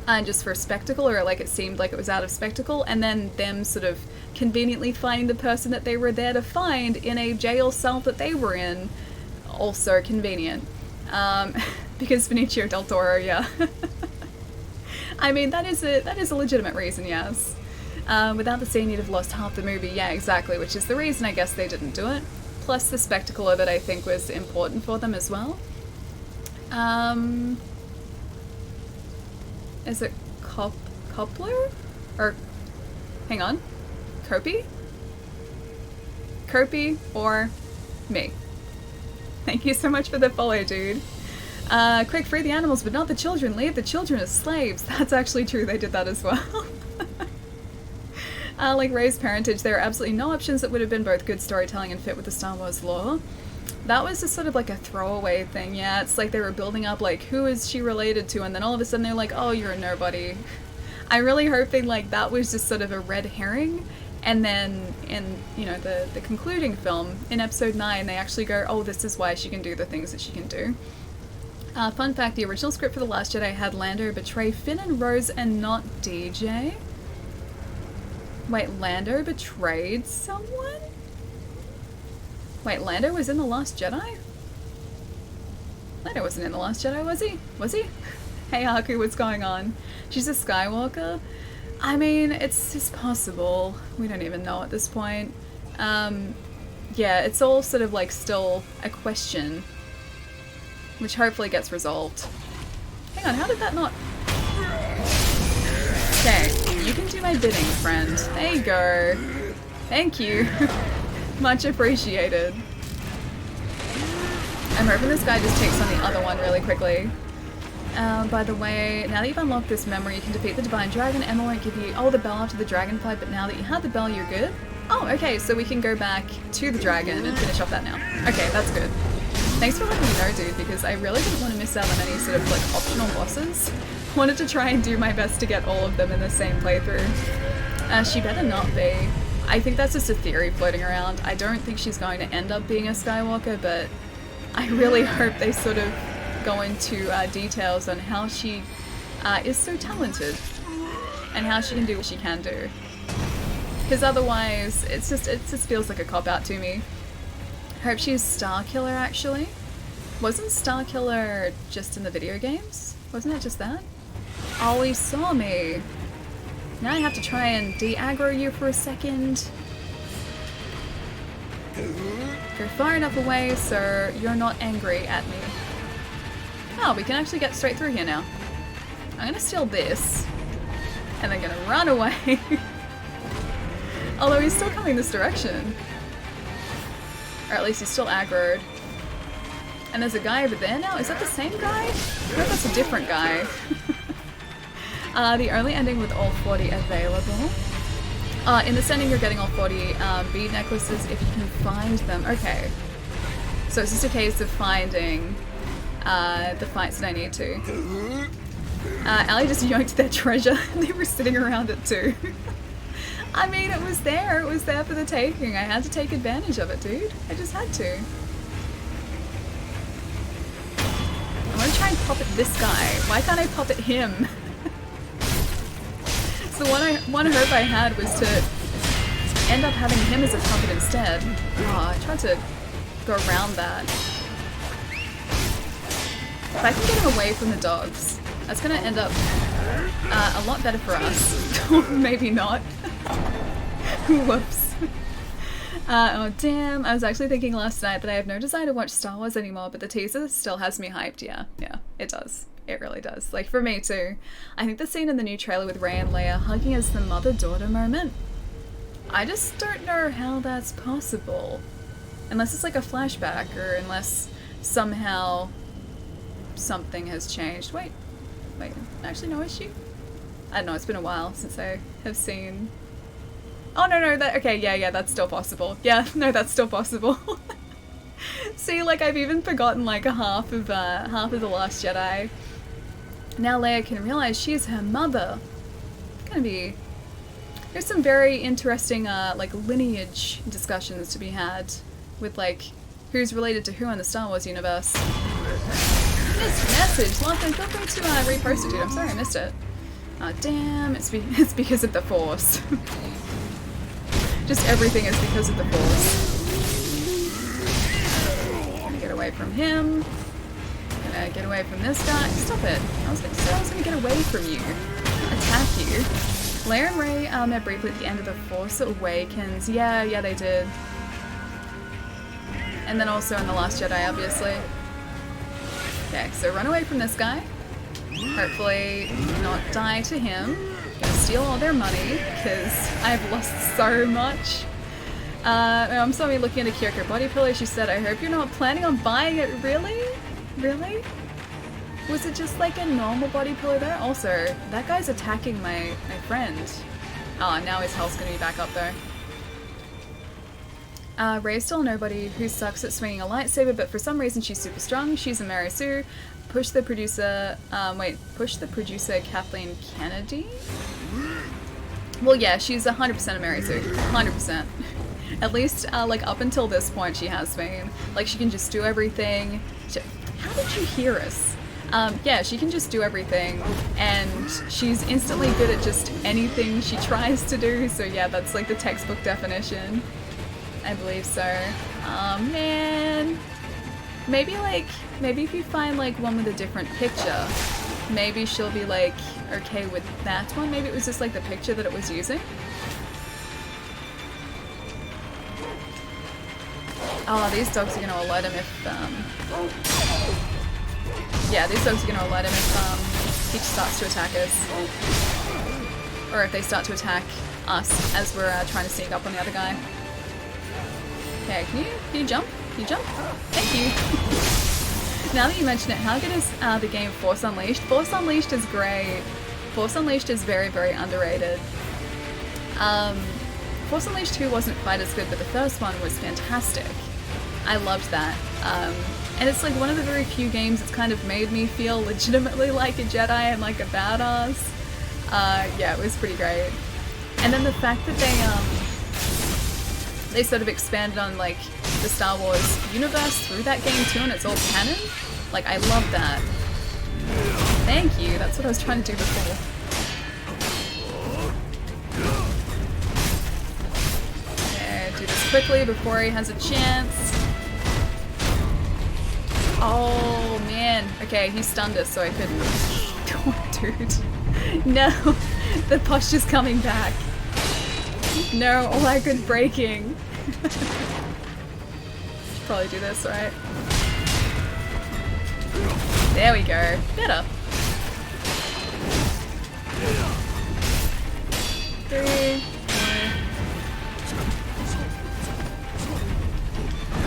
and just for spectacle, or like it seemed like it was out of spectacle, and then them sort of conveniently finding the person that they were there to find in a jail cell that they were in, also convenient. Because Benicio del Toro, yeah. I mean, that is a legitimate reason, yes. Without the scene, you'd have lost half the movie, yeah, exactly, which is the reason I guess they didn't do it. Plus the spectacle of it, I think, was important for them as well. Is it Copler? Or, hang on, Kopi? Kopi or me? Thank you so much for the follow, dude. Quick, free the animals, but not the children. Leave the children as slaves. That's actually true, they did that as well. Like raised parentage, there are absolutely no options that would have been both good storytelling and fit with the Star Wars lore. That was just sort of like a throwaway thing, yeah. It's like they were building up, like, who is she related to? And then all of a sudden they're like, oh, you're a nobody. I really hope they, like, that was just sort of a red herring. And then in, you know, the concluding film, in episode 9, they actually go, oh, this is why she can do the things that she can do. Fun fact, the original script for The Last Jedi had Lando betray Finn and Rose and not DJ. Wait, Lando betrayed someone? Wait, Lando was in The Last Jedi? Lando wasn't in The Last Jedi, was he? Was he? Hey Haku, what's going on? She's a Skywalker? I mean, it's possible. We don't even know at this point. Yeah, it's all sort of like still a question, which hopefully gets resolved. Hang on, how did that not... Okay, you can do my bidding, friend. There you go. Thank you. Much appreciated. I'm hoping this guy just takes on the other one really quickly. By the way, now that you've unlocked this memory, you can defeat the Divine Dragon. Emma won't give you, the bell after the dragon fight, but now that you have the bell, you're good. Oh, okay, so we can go back to the dragon and finish off that now. Okay, that's good. Thanks for letting me know, dude, because I really didn't want to miss out on any sort of, like, optional bosses. Wanted to try and do my best to get all of them in the same playthrough. She better not be. I think that's just a theory floating around. I don't think she's going to end up being a Skywalker, but I really hope they sort of go into details on how she is so talented and how she can do what she can do. Because otherwise, it just feels like a cop-out to me. I hope she's Starkiller, actually. Wasn't Starkiller just in the video games? Wasn't it just that? Oh, he saw me. Now I have to try and de-aggro you for a second. Go far enough away so you're not angry at me. Oh, we can actually get straight through here now. I'm gonna steal this. And then gonna run away. Although he's still coming this direction. Or at least he's still aggroed. And there's a guy over there now. Is that the same guy? I hope that's a different guy. The only ending with all 40 available. In this ending you're getting all 40 bead necklaces if you can find them. Okay. So it's just a case of finding the fights that I need to. Ali just yanked their treasure and they were sitting around it too. I mean, it was there for the taking. I had to take advantage of it, dude. I just had to. I want to try and puppet this guy. Why can't I puppet him? So one hope I had was to end up having him as a puppet instead. Oh, I tried to go around that. If I can get him away from the dogs, that's gonna end up a lot better for us. Or maybe not. Whoops. Oh damn, I was actually thinking last night that I have no desire to watch Star Wars anymore, but the teaser still has me hyped. Yeah, it does. It really does. Like, for me too. I think the scene in the new trailer with Rey and Leia hugging is the mother-daughter moment. I just don't know how that's possible. Unless it's like a flashback, or unless somehow something has changed. Wait, actually no, is she? I don't know, it's been a while since I have seen... Oh no, okay, yeah, that's still possible. Yeah, no, that's still possible. See, like, I've even forgotten like half of The Last Jedi. Now Leia can realize she is her mother. It's gonna be... There's some very interesting, like, lineage discussions to be had with, like, who's related to who in the Star Wars universe. Missed message! Last time, feel free to repost it, dude. I'm sorry I missed it. Oh, damn, it's because of the Force. Just everything is because of the Force. Gonna get away from him. Gonna get away from this guy. Stop it. I was gonna get away from you. Attack you. Leia and Rey met briefly at the end of The Force Awakens. Yeah, they did. And then also in The Last Jedi, obviously. Okay, so run away from this guy. Hopefully not die to him. Gonna steal all their money, because I've lost so much. I'm sorry, looking at a Kyoko body pillow, she said, I hope you're not planning on buying it. Really? Really? Was it just like a normal body pillow there? Also, that guy's attacking my friend. Oh, now his health's gonna be back up though. Rey's still nobody who sucks at swinging a lightsaber, but for some reason she's super strong. She's a Mary Sue. Push the producer Kathleen Kennedy? Well, yeah, she's 100% a Mary Sue. 100%. At least, like, up until this point she has been. Like, she can just do everything. How did you hear us? Yeah, she can just do everything, and she's instantly good at just anything she tries to do, so yeah, that's like the textbook definition. I believe so. Oh man. Maybe if you find like one with a different picture, maybe she'll be like okay with that one. Maybe it was just like the picture that it was using. Oh, these dogs are gonna alert him if yeah, these dogs are gonna alert him if he starts to attack us. Or if they start to attack us as we're trying to sneak up on the other guy. Okay, can you jump? Can you jump? Thank you. Now that you mention it, how good is the game Force Unleashed? Force Unleashed is great. Force Unleashed is very, very underrated. Force Unleashed 2 wasn't quite as good, but the first one was fantastic. I loved that. And it's like one of the very few games that's kind of made me feel legitimately like a Jedi and like a badass. Yeah, it was pretty great. And then the fact that they sort of expanded on like the Star Wars universe through that game too, and it's all canon. Like, I love that. Thank you, that's what I was trying to do before. Okay, do this quickly before he has a chance. Oh man, okay, he stunned us so I couldn't. Oh, dude. No, The posture's coming back. No, all that good breaking. Should probably do this, right? There we go. Better. 3, 4.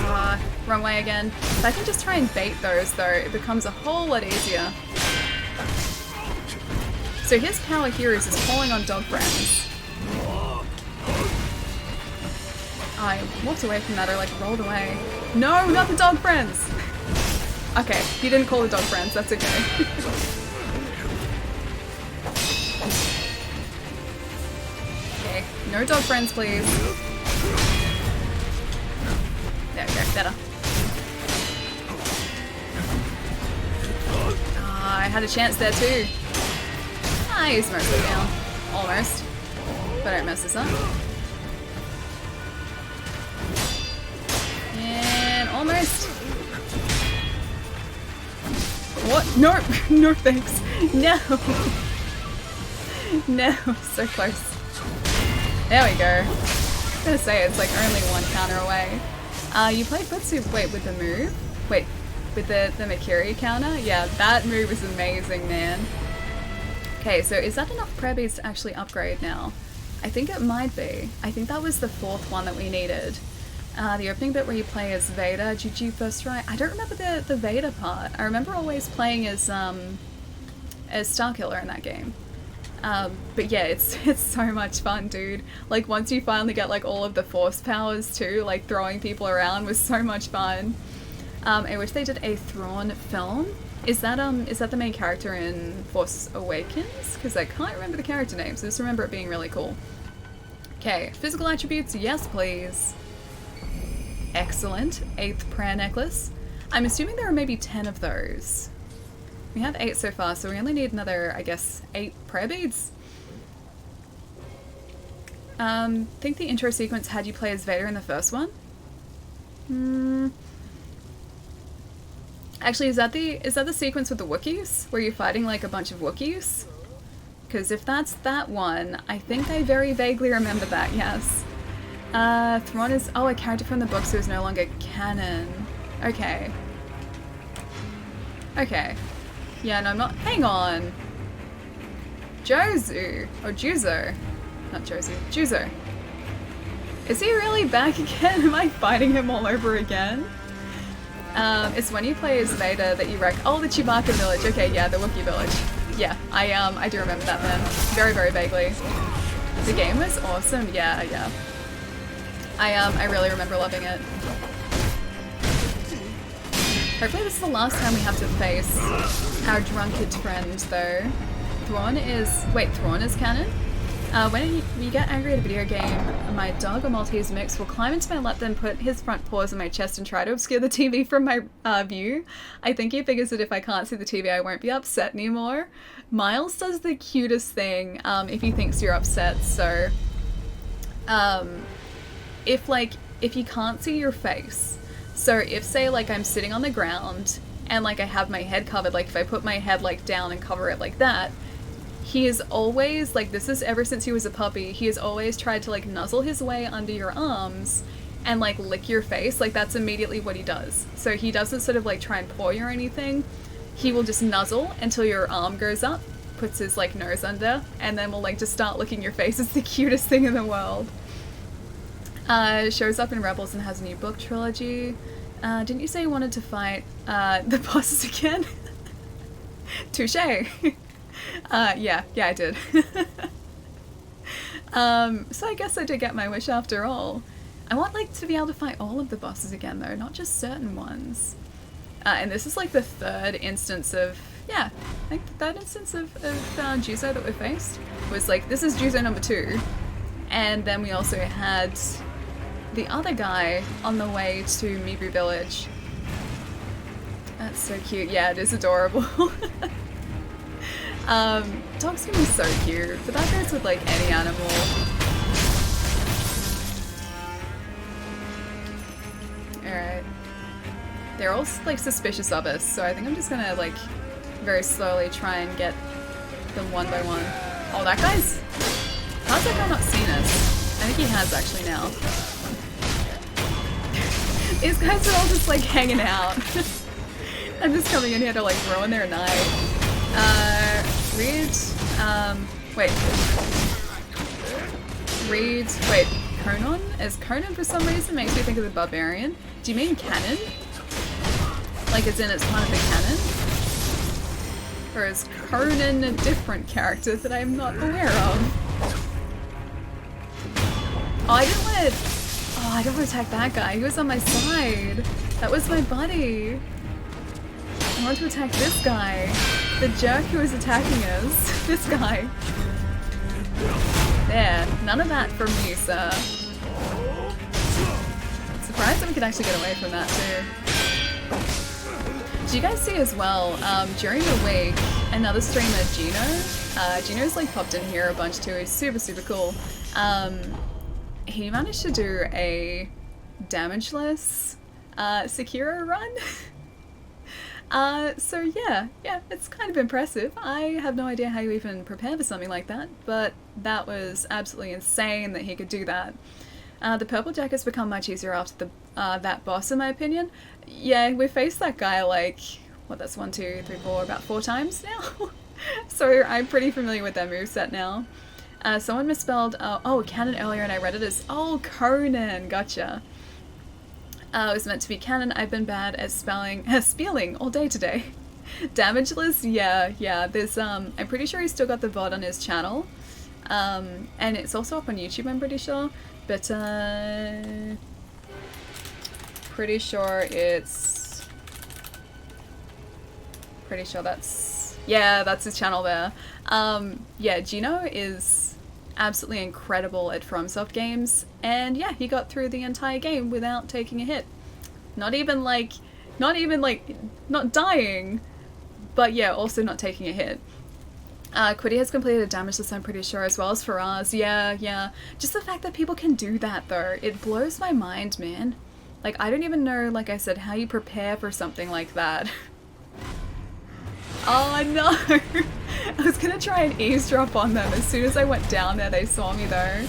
Ah, wrong way again. If I can just try and bait those though, it becomes a whole lot easier. So his power here is just falling on dog friends. I walked away from that, or like rolled away. No, not the dog friends! Okay, you didn't call the dog friends, that's okay. Okay, no dog friends please. There we go, better. Ah, I had a chance there too. Ah, he's mostly down. Almost. But I don't mess this up. And almost. What? No! No thanks. No! No, so close. There we go. I was gonna say, it's like only one counter away. You played Butsu, wait, with the move? Wait, with the Makiri counter? Yeah, that move is amazing, man. Okay, so is that enough prayer beads to actually upgrade now? I think it might be. I think that was the 4th one that we needed. The opening bit where you play as Vader, did you first try? I don't remember the Vader part. I remember always playing as Starkiller in that game. But yeah, it's so much fun, dude. Like once you finally get like all of the force powers too, like throwing people around was so much fun. I wish they did a Thrawn film. Is that the main character in Force Awakens? Because I can't remember the character names. I just remember it being really cool. Okay, physical attributes, yes please. Excellent. 8th prayer necklace. I'm assuming there are maybe 10 of those. We have 8 so far, so we only need another, I guess, 8 prayer beads. Think the intro sequence had you play as Vader in the first one? Actually, is that the sequence with the Wookiees? Where you're fighting like a bunch of Wookiees? Because if that's that one, I think I very vaguely remember that, yes. Thrawn is, a character from the books who is no longer canon. Okay. Okay. Yeah, no, I'm not, hang on. Jozu, or Juzo. Not Jozu, Juzo. Is he really back again? Am I fighting him all over again? It's when you play as Vader that you oh, the Chewbacca village. Okay, yeah, the Wookiee village. Yeah, I do remember that then. Very, very vaguely. The game was awesome. Yeah, yeah. I really remember loving it. Hopefully this is the last time we have to face our drunkard friend, though. Thrawn is canon? When you get angry at a video game, my dog, a Maltese mix, will climb into my lap, then put his front paws on my chest and try to obscure the TV from my view. I think he figures that if I can't see the TV, I won't be upset anymore. Miles does the cutest thing if he thinks you're upset, so... if you can't see your face, so if, say, like, I'm sitting on the ground and, like, I have my head covered, like, if I put my head, like, down and cover it like that, he is always, like, this is ever since he was a puppy, he has always tried to, like, nuzzle his way under your arms and, like, lick your face. Like, that's immediately what he does. So he doesn't sort of, like, try and paw you or anything. He will just nuzzle until your arm goes up, puts his, like, nose under, and then will, like, just start licking your face. It's the cutest thing in the world. Shows up in Rebels and has a new book trilogy. Didn't you say you wanted to fight the bosses again? Touche! Yeah, I did. So I guess I did get my wish after all. I want, like, to be able to fight all of the bosses again, though, not just certain ones. And this is, like, the 3rd instance of... Yeah, I think the 3rd instance of Juzo that we faced was, like, this is Juzo number 2. And then we also had the other guy on the way to Mibu Village. That's so cute. Yeah, it is adorable. Dogs can be so cute, but that goes with, like, any animal. Alright. They're all, like, suspicious of us, so I think I'm just gonna, like, very slowly try and get them one by one. Oh, that guy's... How's that guy not seen us? I think he has actually now. These guys are all just like hanging out. I'm just coming in here to like ruin their night. Wait. Wait, Conan? As Conan for some reason makes me think of the Barbarian. Do you mean canon? Like as in it's part of the canon? Or is Conan a different character that I'm not aware of? Oh, I didn't want to... Oh, I don't want to attack that guy. He was on my side. That was my buddy. I want to attack this guy. The jerk who was attacking us. This guy. There. None of that from me, sir. Surprised that we could actually get away from that, too. Did you guys see as well, during the week, another streamer, Gino? Gino's like popped in here a bunch too. He's super, super cool. He managed to do a damageless Sekiro run. So yeah, it's kind of impressive. I have no idea how you even prepare for something like that, but that was absolutely insane that he could do that. The purple jacket's become much easier after the that boss, in my opinion. Yeah, we faced that guy like, what, that's 1, 2, 3, 4, about 4 times now? So I'm pretty familiar with that moveset now. Someone misspelled, oh, canon earlier and I read it as, oh, Conan, gotcha. It was meant to be canon. I've been bad at spelling all day today. Damageless, yeah, there's, I'm pretty sure he's still got the VOD on his channel. And it's also up on YouTube, I'm pretty sure. But, pretty sure that's, yeah, that's his channel there. Yeah, Gino is absolutely incredible at FromSoft games, and yeah, he got through the entire game without taking a hit. Not dying, but yeah, also not taking a hit. Quiddy has completed a damageless, I'm pretty sure, as well as Faraz. Yeah. Just the fact that people can do that, though, it blows my mind, man. Like, I don't even know, like I said, how you prepare for something like that. Oh no! I was gonna try and eavesdrop on them. As soon as I went down there, they saw me though.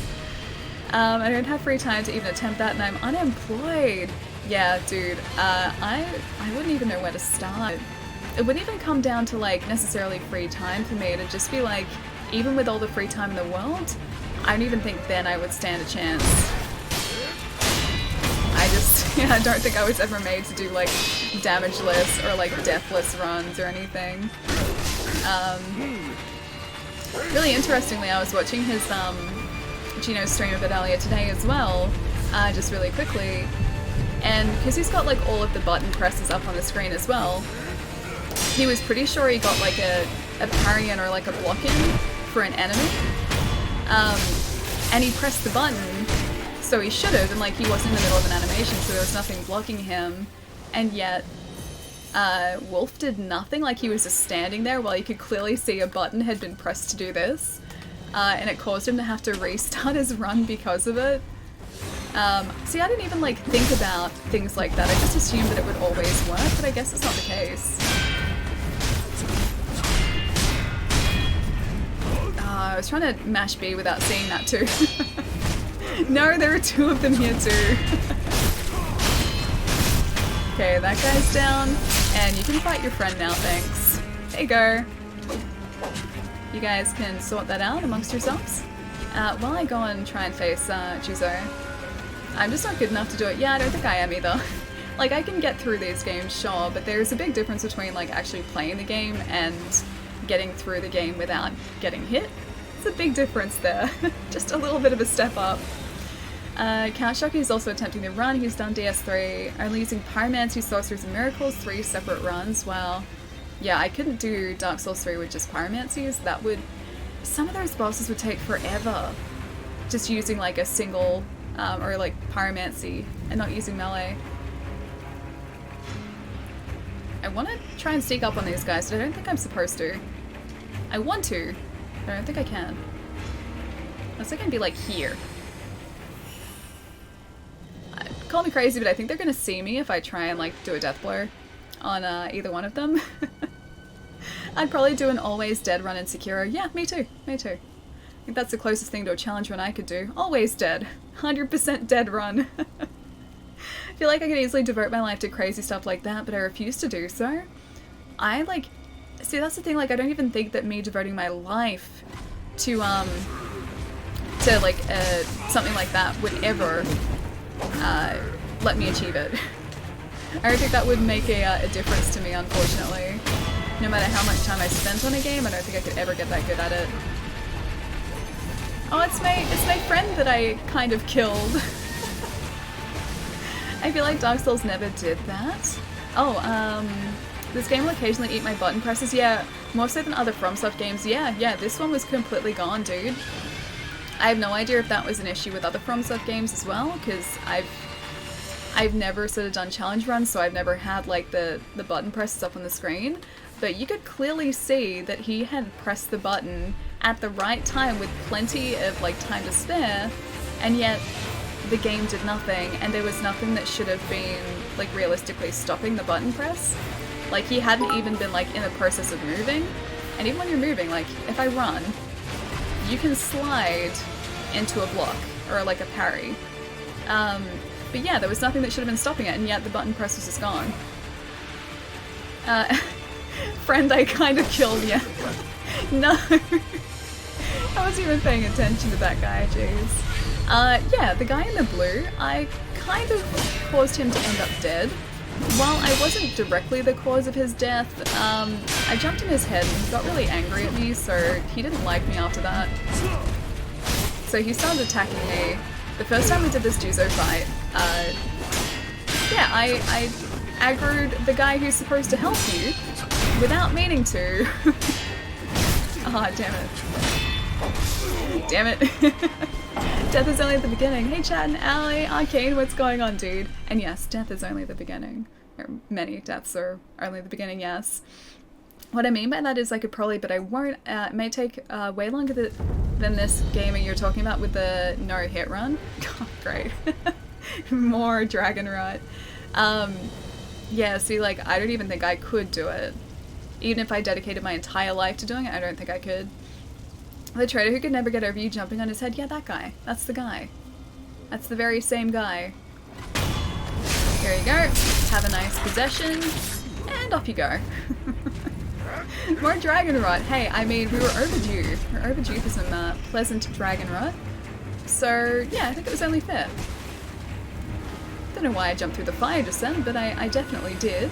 I don't have free time to even attempt that, and I'm unemployed. Yeah, dude, I wouldn't even know where to start. It wouldn't even come down to like necessarily free time for me. It'd just be like, even with all the free time in the world, I don't even think then I would stand a chance. I don't think I was ever made to do like damageless or like deathless runs or anything. Really interestingly, I was watching his Gino stream a bit earlier today as well, just really quickly, and because he's got like all of the button presses up on the screen as well, he was pretty sure he got like a parry in or like a block in for an enemy, and he pressed the button. So he should have, and like he wasn't in the middle of an animation, so there was nothing blocking him, and yet Wolf did nothing. Like he was just standing there while you could clearly see a button had been pressed to do this, and it caused him to have to restart his run because of it. See, I didn't even like think about things like that. I just assumed that it would always work, but I guess it's not the case. I was trying to mash B without seeing that too. No, there are 2 of them here too. Okay, that guy's down, and you can fight your friend now, thanks. There you go. You guys can sort that out amongst yourselves. While I go and try and face Juzo. I'm just not good enough to do it. Yeah, I don't think I am either. Like, I can get through these games, sure, but there's a big difference between like actually playing the game and getting through the game without getting hit. It's a big difference there. Just a little bit of a step up. Count Shocky is also attempting to run. He's done DS3, only using Pyromancy, Sorceries, and Miracles, 3 separate runs. Wow. Yeah, I couldn't do Dark Souls 3 with just Pyromancies. That would... Some of those bosses would take forever. Just using like a single, or like Pyromancy, and not using melee. I want to try and sneak up on these guys, but I don't think I'm supposed to. I want to, but I don't think I can. Unless I can be like here. Call me crazy, but I think they're gonna see me if I try and like do a death blow on either one of them. I'd probably do an always dead run in Sekiro. Yeah, me too. think that's the closest thing to a challenge run I could do. Always dead. 100% dead run. I feel like I could easily devote my life to crazy stuff like that, but I refuse to do so. I like... See, that's the thing, like, I don't even think that me devoting my life to like, something like that would ever, let me achieve it. I don't think that would make a difference to me, unfortunately. No matter how much time I spent on a game, I don't think I could ever get that good at it. Oh, it's my friend that I kind of killed. I feel like Dark Souls never did that. Oh, this game will occasionally eat my button presses. Yeah, more so than other FromSoft games. Yeah, this one was completely gone, dude. I have no idea if that was an issue with other FromSoft games as well, because I've never sort of done challenge runs, so I've never had like the button presses up on the screen. But you could clearly see that he had pressed the button at the right time with plenty of like time to spare, and yet the game did nothing, and there was nothing that should have been like realistically stopping the button press. Like he hadn't even been like in the process of moving, and even when you're moving, like if I run, you can slide into a block or like a parry. But yeah, there was nothing that should have been stopping it, and yet the button press was just gone. Friend I kind of killed, yeah. No. I wasn't even paying attention to that guy, jeez. Yeah, the guy in the blue, I kind of caused him to end up dead. While I wasn't directly the cause of his death, I jumped in his head and he got really angry at me, so he didn't like me after that. So he started attacking me. The first time we did this Juzo fight, yeah, I aggroed the guy who's supposed to help you without meaning to. Ah, damn it. Damn it. Death is only at the beginning. Hey Chad and Allie, Arcane, what's going on, dude? And yes, death is only the beginning. Or many deaths are only the beginning, yes. What I mean by that is I could probably, but I won't, it may take way longer than this game you're talking about with the no-hit run. Oh, great. More Dragon Rot. Yeah, see, like, I don't even think I could do it. Even if I dedicated my entire life to doing it, I don't think I could. The trader who could never get over you jumping on his head, yeah, that guy. That's the guy. That's the very same guy. Here you go. Have a nice possession. And off you go. More Dragon Rot. Hey, I mean, we were overdue. We were overdue for some pleasant Dragon Rot. So, yeah, I think it was only fair. Don't know why I jumped through the fire just then, but I definitely did.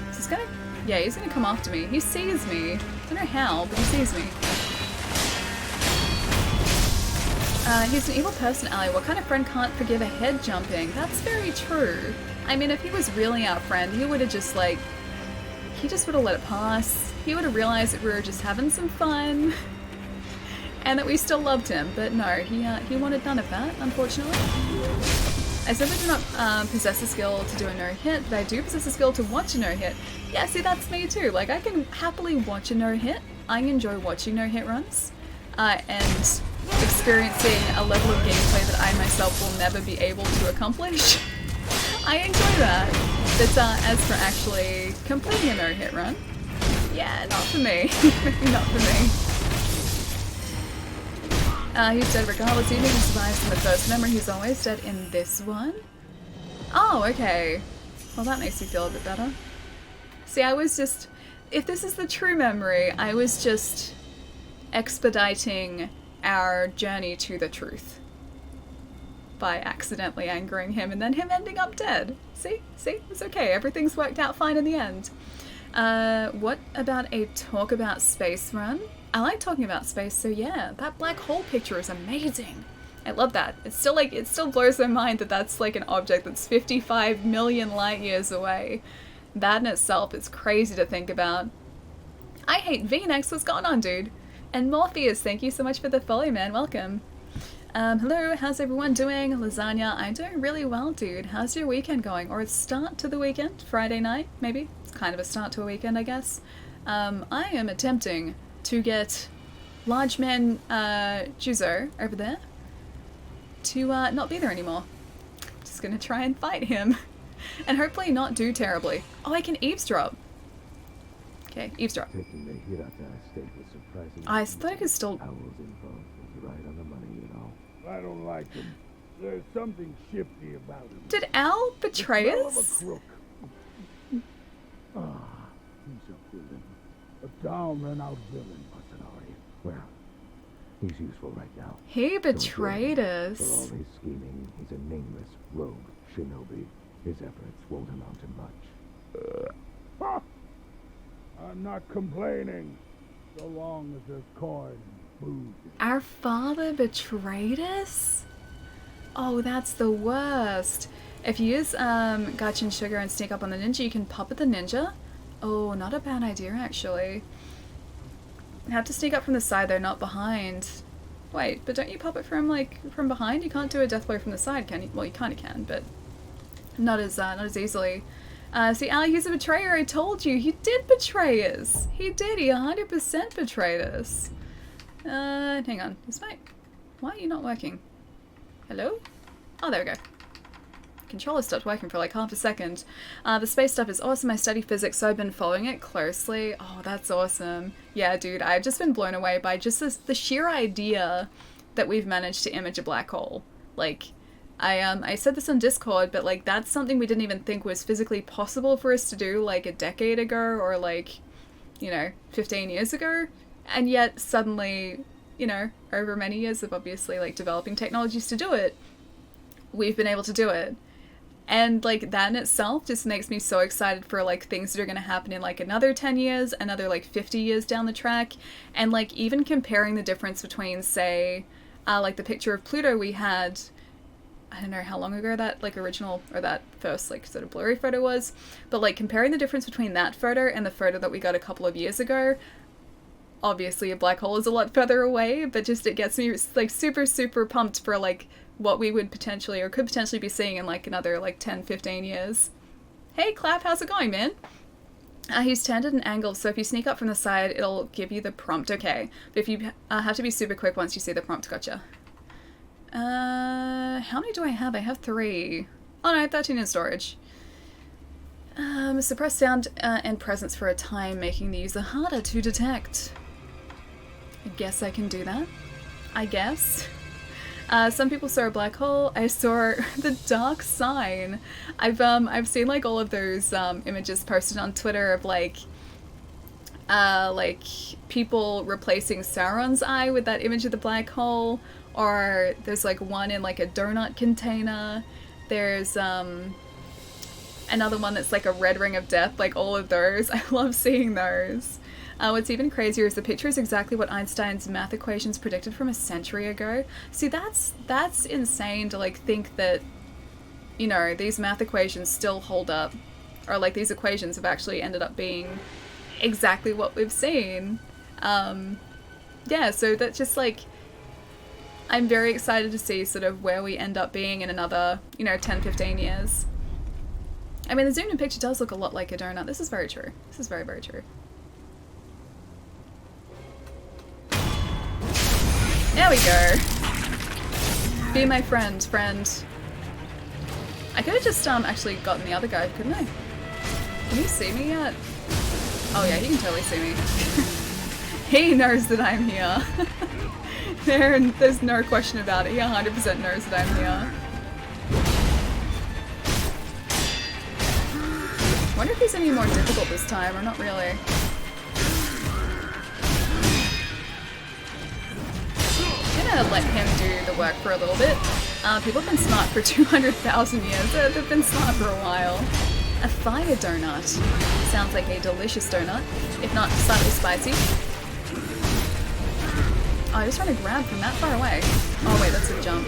Is this gonna... Yeah, he's gonna come after me. He sees me. I don't know how, but he sees me. He's an evil person, Allie. What kind of friend can't forgive a head jumping? That's very true. I mean, if he was really our friend, he would have just, like... He just would have let it pass. He would have realized that we were just having some fun. And that we still loved him. But no, he wanted none of that, unfortunately. I simply do not possess the skill to do a no-hit, but I do possess the skill to watch a no-hit. Yeah, see, that's me too. Like, I can happily watch a no-hit. I enjoy watching no-hit runs. And experiencing a level of gameplay that I myself will never be able to accomplish. I enjoy that. But as for actually completing a no-hit run, yeah, not for me. Not for me. He's dead regardless, even if he survives in the first memory, he's always dead in this one. Oh, okay. Well, that makes me feel a bit better. See, I was just... If this is the true memory, I was just expediting our journey to the truth by accidentally angering him and then him ending up dead. See? See? It's okay. Everything's worked out fine in the end. What about a talk about space run? I like talking about space, so yeah, that black hole picture is amazing. I love that. It's still like, it still blows my mind that that's like an object that's 55 million light years away. That in itself is crazy to think about. I hate V-Nex, what's going on, dude? And Morpheus, thank you so much for the follow, man, welcome. Hello, how's everyone doing? Lasagna, I'm doing really well, dude. How's your weekend going? Or a start to the weekend? Friday night, maybe? It's kind of a start to a weekend, I guess. I am attempting to get large man Juzo over there to not be there anymore. Just gonna try and fight him and hopefully not do terribly. Oh, I can eavesdrop. Okay, eavesdrop. Taking the Hirata estate was surprising. I thought I could still... Owl's info was right on the money, you know. I don't like him. There's something shifty about him. Did Al betray Smell of a us? crook. He's a villain. A down-and-out villain. Mercenary. Well, he's useful right now. He betrayed For all us. his scheming, he's a nameless rogue shinobi. His efforts won't amount to much. Ha! I'm not complaining, so long as there's coin and food. Our father betrayed us? Oh, that's the worst. If you use Gachin Sugar and sneak up on the ninja, you can puppet the ninja. Oh, not a bad idea, actually. You have to sneak up from the side, though, not behind. Wait, but don't you puppet from, like, from behind? You can't do a death blow from the side, can you? Well, you kind of can, but not as easily. See, Ali, he's a betrayer. I told you. He did betray us. He did. He 100% betrayed us. Hang on. Why are you not working? Hello? Oh, there we go. Controller stopped working for like half a second. The space stuff is awesome. I study physics, so I've been following it closely. Oh, that's awesome. Yeah, dude, I've just been blown away by just the sheer idea that we've managed to image a black hole. Like, I said this on Discord, but like that's something we didn't even think was physically possible for us to do like a decade ago or like, 15 years ago. And yet suddenly, over many years of obviously like developing technologies to do it, we've been able to do it. And like that in itself just makes me so excited for like things that are going to happen in like another 10 years, another like 50 years down the track. And like even comparing the difference between say, like the picture of Pluto we had, I don't know how long ago that like original or that first like sort of blurry photo was, but like comparing the difference between that photo and the photo that we got a couple of years ago, obviously a black hole is a lot further away, but just it gets me like super, super pumped for like what we would potentially or could potentially be seeing in like another like 10-15 years. Hey Clap, how's it going, man? He's turned at an angle, so if you sneak up from the side it'll give you the prompt. Okay, but if you have to be super quick once you see the prompt. Gotcha. How many do I have? I have 3. Oh no, I have 13 in storage. Suppress sound and presence for a time, making the user harder to detect. I guess I can do that. I guess. Some people saw a black hole. I saw the dark sign. I've seen like all of those images posted on Twitter of like people replacing Sauron's eye with that image of the black hole. Or there's like one in like a donut container. There's another one that's like a red ring of death. Like all of those. I love seeing those. What's even crazier is the picture is exactly what Einstein's math equations predicted from a century ago. See, that's insane to like think that, these math equations still hold up. Or like these equations have actually ended up being exactly what we've seen. Yeah, so that's just like, I'm very excited to see sort of where we end up being in another, 10-15 years. I mean, the zoomed in picture does look a lot like a donut. This is very true. This is very, very true. There we go. Be my friend. I could have just actually gotten the other guy, couldn't I? Can you see me yet? Oh yeah, he can totally see me. He knows that I'm here. There's no question about it. He 100% knows that I'm here. I wonder if he's any more difficult this time, or not really. I'm gonna let him do the work for a little bit. People have been smart for 200,000 years. They've been smart for a while. A fire donut. Sounds like a delicious donut, if not slightly spicy. Oh, I was trying to grab from that far away. Oh wait, that's a jump.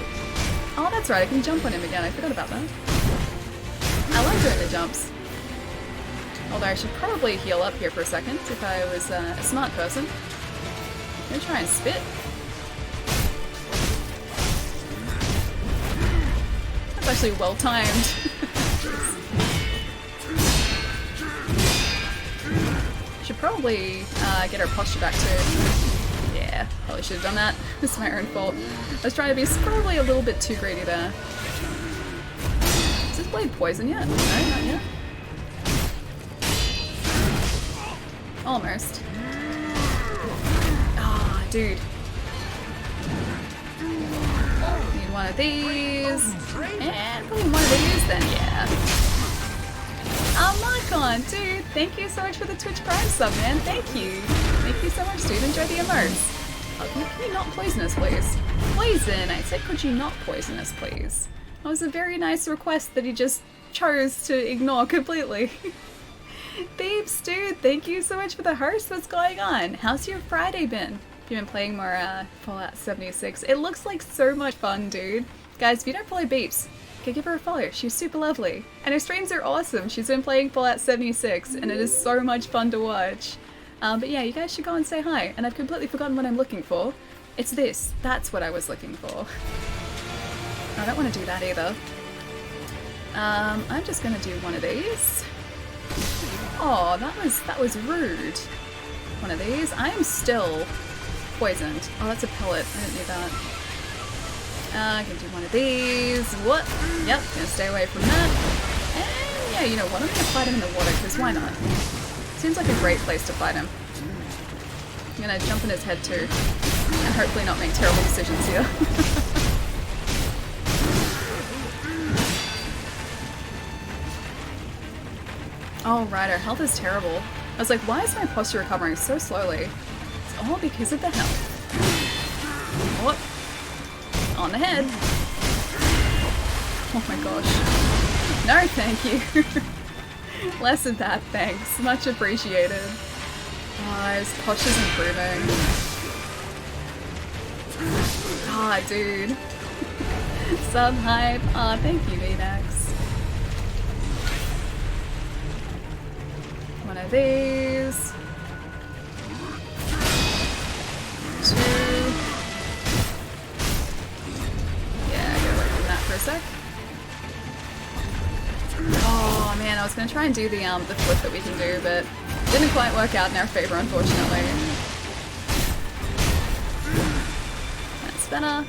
Oh, that's right, I can jump on him again. I forgot about that. I like doing the jumps. Although I should probably heal up here for a second if I was a smart person. I'm gonna try and spit. That's actually well timed. Should probably get our posture back too. Yeah, probably should have done that. It's my own fault. I was trying to be probably a little bit too greedy there. Is this blade poison yet? No, not yet. Almost. Ah, dude. Need one of these. And probably one of these then, yeah. Marcon, dude, thank you so much for the Twitch Prime sub, man. Thank you. Thank you so much, dude. Enjoy the emotes. Oh, can you not poison us, please? Poison! I said, could you not poison us, please? That was a very nice request that he just chose to ignore completely. Babes, dude, thank you so much for the host. What's going on? How's your Friday been? Have you been playing more Fallout 76? It looks like so much fun, dude. Guys, if you don't follow Beeps, go give her a follow. She's super lovely. And her streams are awesome. She's been playing Fallout 76, and it is so much fun to watch. But yeah, you guys should go and say hi. And I've completely forgotten what I'm looking for. It's this. That's what I was looking for. I don't want to do that either. I'm just gonna do one of these. Oh, that was rude. One of these. I am still poisoned. Oh, that's a pellet. I didn't need that. I can do one of these. What? Yep, gonna stay away from that. And yeah, you know what? I'm gonna fight him in the water, because why not? Seems like a great place to fight him. I'm gonna jump in his head too. And hopefully not make terrible decisions here. Oh, right, our health is terrible. I was like, why is my posture recovering so slowly? It's all because of the health. What? On the head. Oh my gosh. No, thank you. Less of that, thanks. Much appreciated. Oh, his posture's improving. Ah, oh, dude. Sub hype. Ah, oh, thank you, VDAX. One of these. 2. Yeah, get away from that for a sec. Oh man, I was gonna try and do the flip that we can do, but it didn't quite work out in our favor, unfortunately. That's better.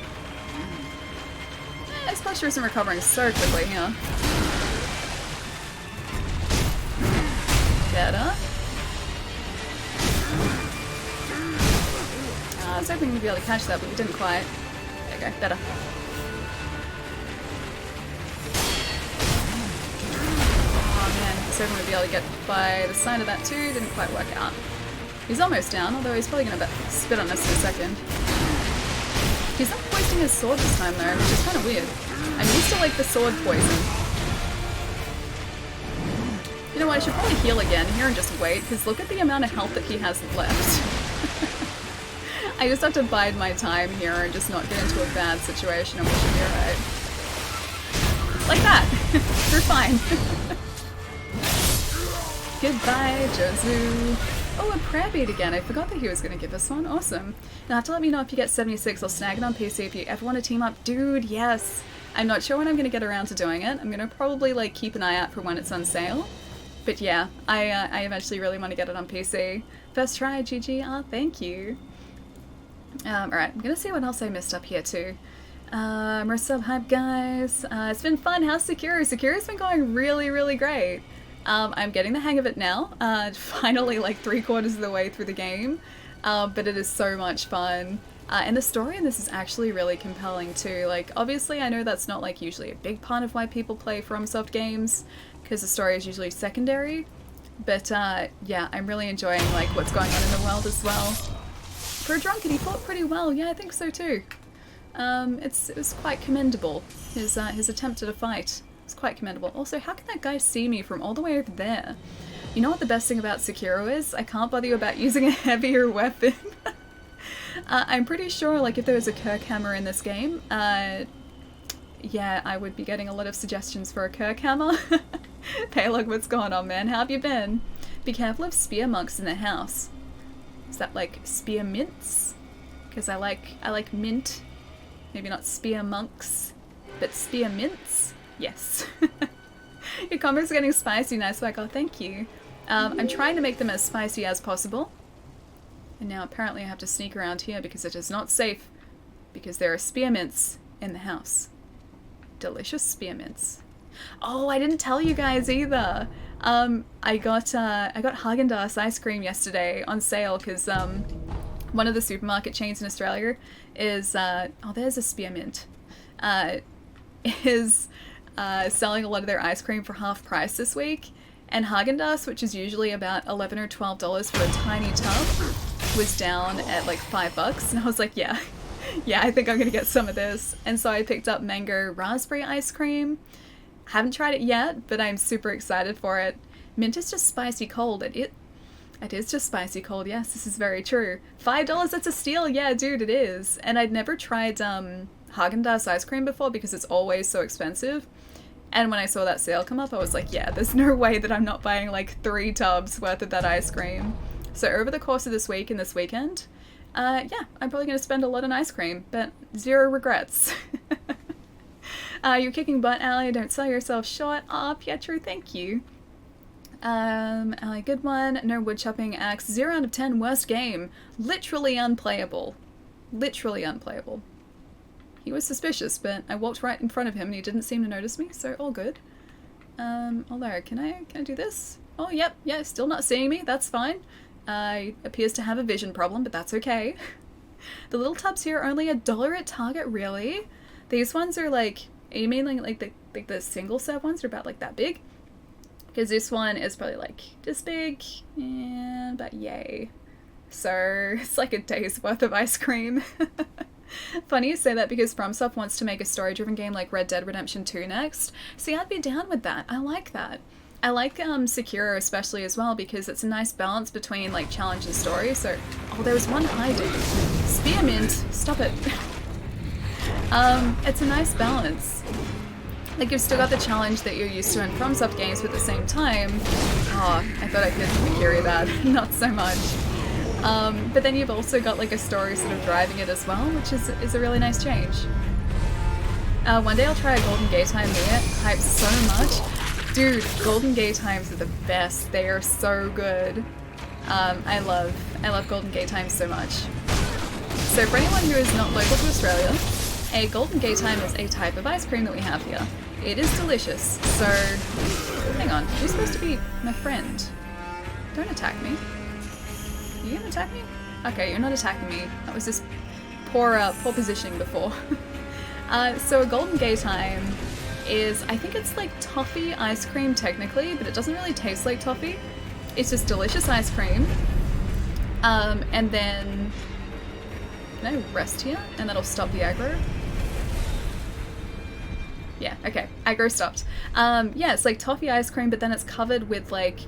His posture isn't recovering so quickly here. Better. I was hoping we'd be able to catch that, but we didn't quite. There you go, better. Oh man, I was hoping we'd be able to get by the side of that too, didn't quite work out. He's almost down, although he's probably gonna spit on us in a second. He's not poisoning his sword this time though, which is kind of weird. I'm used to like the sword poison. You know what, I should probably heal again here and just wait, because look at the amount of health that he has left. I just have to bide my time here and just not get into a bad situation and we should be alright. Like that! We're fine. Goodbye, Jozu. Oh, a prayer bead again. I forgot that he was going to give us one. Awesome. Now have to let me know if you get 76. I'll snag it on PC if you ever want to team up. Dude, yes! I'm not sure when I'm going to get around to doing it. I'm going to probably like keep an eye out for when it's on sale. But yeah, I eventually really want to get it on PC. First try, GG. Ah, thank you. Alright, I'm gonna see what else I missed up here too. More sub hype, guys. It's been fun. How's Sekiro? Sekiro's been going really, really great. I'm getting the hang of it now. Finally, like 3/4 of the way through the game. But it is so much fun. And the story in this is actually really compelling too. Like, obviously, I know that's not like usually a big part of why people play FromSoft games, because the story is usually secondary. But yeah, I'm really enjoying like what's going on in the world as well. For a drunkard, he fought pretty well. Yeah, I think so too. It was quite commendable. His attempt at a fight was quite commendable. Also, how can that guy see me from all the way over there? You know what the best thing about Sekiro is? I can't bother you about using a heavier weapon. I'm pretty sure, like, if there was a Kirk hammer in this game, yeah, I would be getting a lot of suggestions for a Kirk hammer. Paylog, what's going on, man? How have you been? Be careful of spear monks in the house. Is that like spear mints? Because I like mint. Maybe not spear monks, but spear mints? Yes. Your comments are getting spicy, nice work. Oh, thank you. I'm trying to make them as spicy as possible. And now apparently I have to sneak around here because it is not safe. Because there are spearmints in the house. Delicious spearmints. Oh, I didn't tell you guys either. I got Haagen-Dazs ice cream yesterday on sale because one of the supermarket chains in Australia is oh, there's a spearmint, is selling a lot of their ice cream for half price this week, and Haagen-Dazs, which is usually about $11 or $12 for a tiny tub, was down at like $5, and I was like, yeah, I think I'm gonna get some of this. And so I picked up mango raspberry ice cream. Haven't tried it yet, but I'm super excited for it. Mint is just spicy cold. It is just spicy cold. Yes, this is very true. $5, that's a steal. Yeah, dude, it is. And I'd never tried Haagen-Dazs ice cream before because it's always so expensive. And when I saw that sale come up, I was like, yeah, there's no way that I'm not buying like 3 tubs worth of that ice cream. So over the course of this week and this weekend, yeah, I'm probably going to spend a lot on ice cream, but 0 regrets. You're kicking butt, Allie. Don't sell yourself short. Aw, Pietro, thank you. Allie, good one. No wood chopping axe. 0 out of 10. Worst game. Literally unplayable. Literally unplayable. He was suspicious, but I walked right in front of him and he didn't seem to notice me, so all good. Although, can I do this? Oh, yep, yeah, still not seeing me. That's fine. Appears to have a vision problem, but that's okay. The little tubs here are only $1 at Target, really? These ones are like, you mean like the single serve ones are about like that big? Because this one is probably like this big and about yay. So it's like a day's worth of ice cream. Funny you say that because FromSoft wants to make a story-driven game like Red Dead Redemption 2 next. See, I'd be down with that. I like that. I like Sekiro especially as well because it's a nice balance between like challenge and story. So, oh, there was one hiding. Spearmint, stop it. It's a nice balance. Like you've still got the challenge that you're used to in FromSoft games, but at the same time, oh, I thought I could carry that. Not so much. But then you've also got like a story sort of driving it as well, which is a really nice change. One day I'll try a Golden Gate Time meet. Hype so much. Dude, Golden Gate Times are the best. They are so good. I love Golden Gate Times so much. So for anyone who is not local to Australia, a Golden Gate Time is a type of ice cream that we have here. It is delicious. So, hang on, you're supposed to be my friend. Don't attack me. Are you gonna attack me? Okay, you're not attacking me. That was just poor positioning before. So a Golden Gate Time is, I think it's like toffee ice cream technically, but it doesn't really taste like toffee. It's just delicious ice cream. And then, can I rest here? And that'll stop the aggro. Yeah, okay, aggro stopped. Yeah, it's like toffee ice cream, but then it's covered with like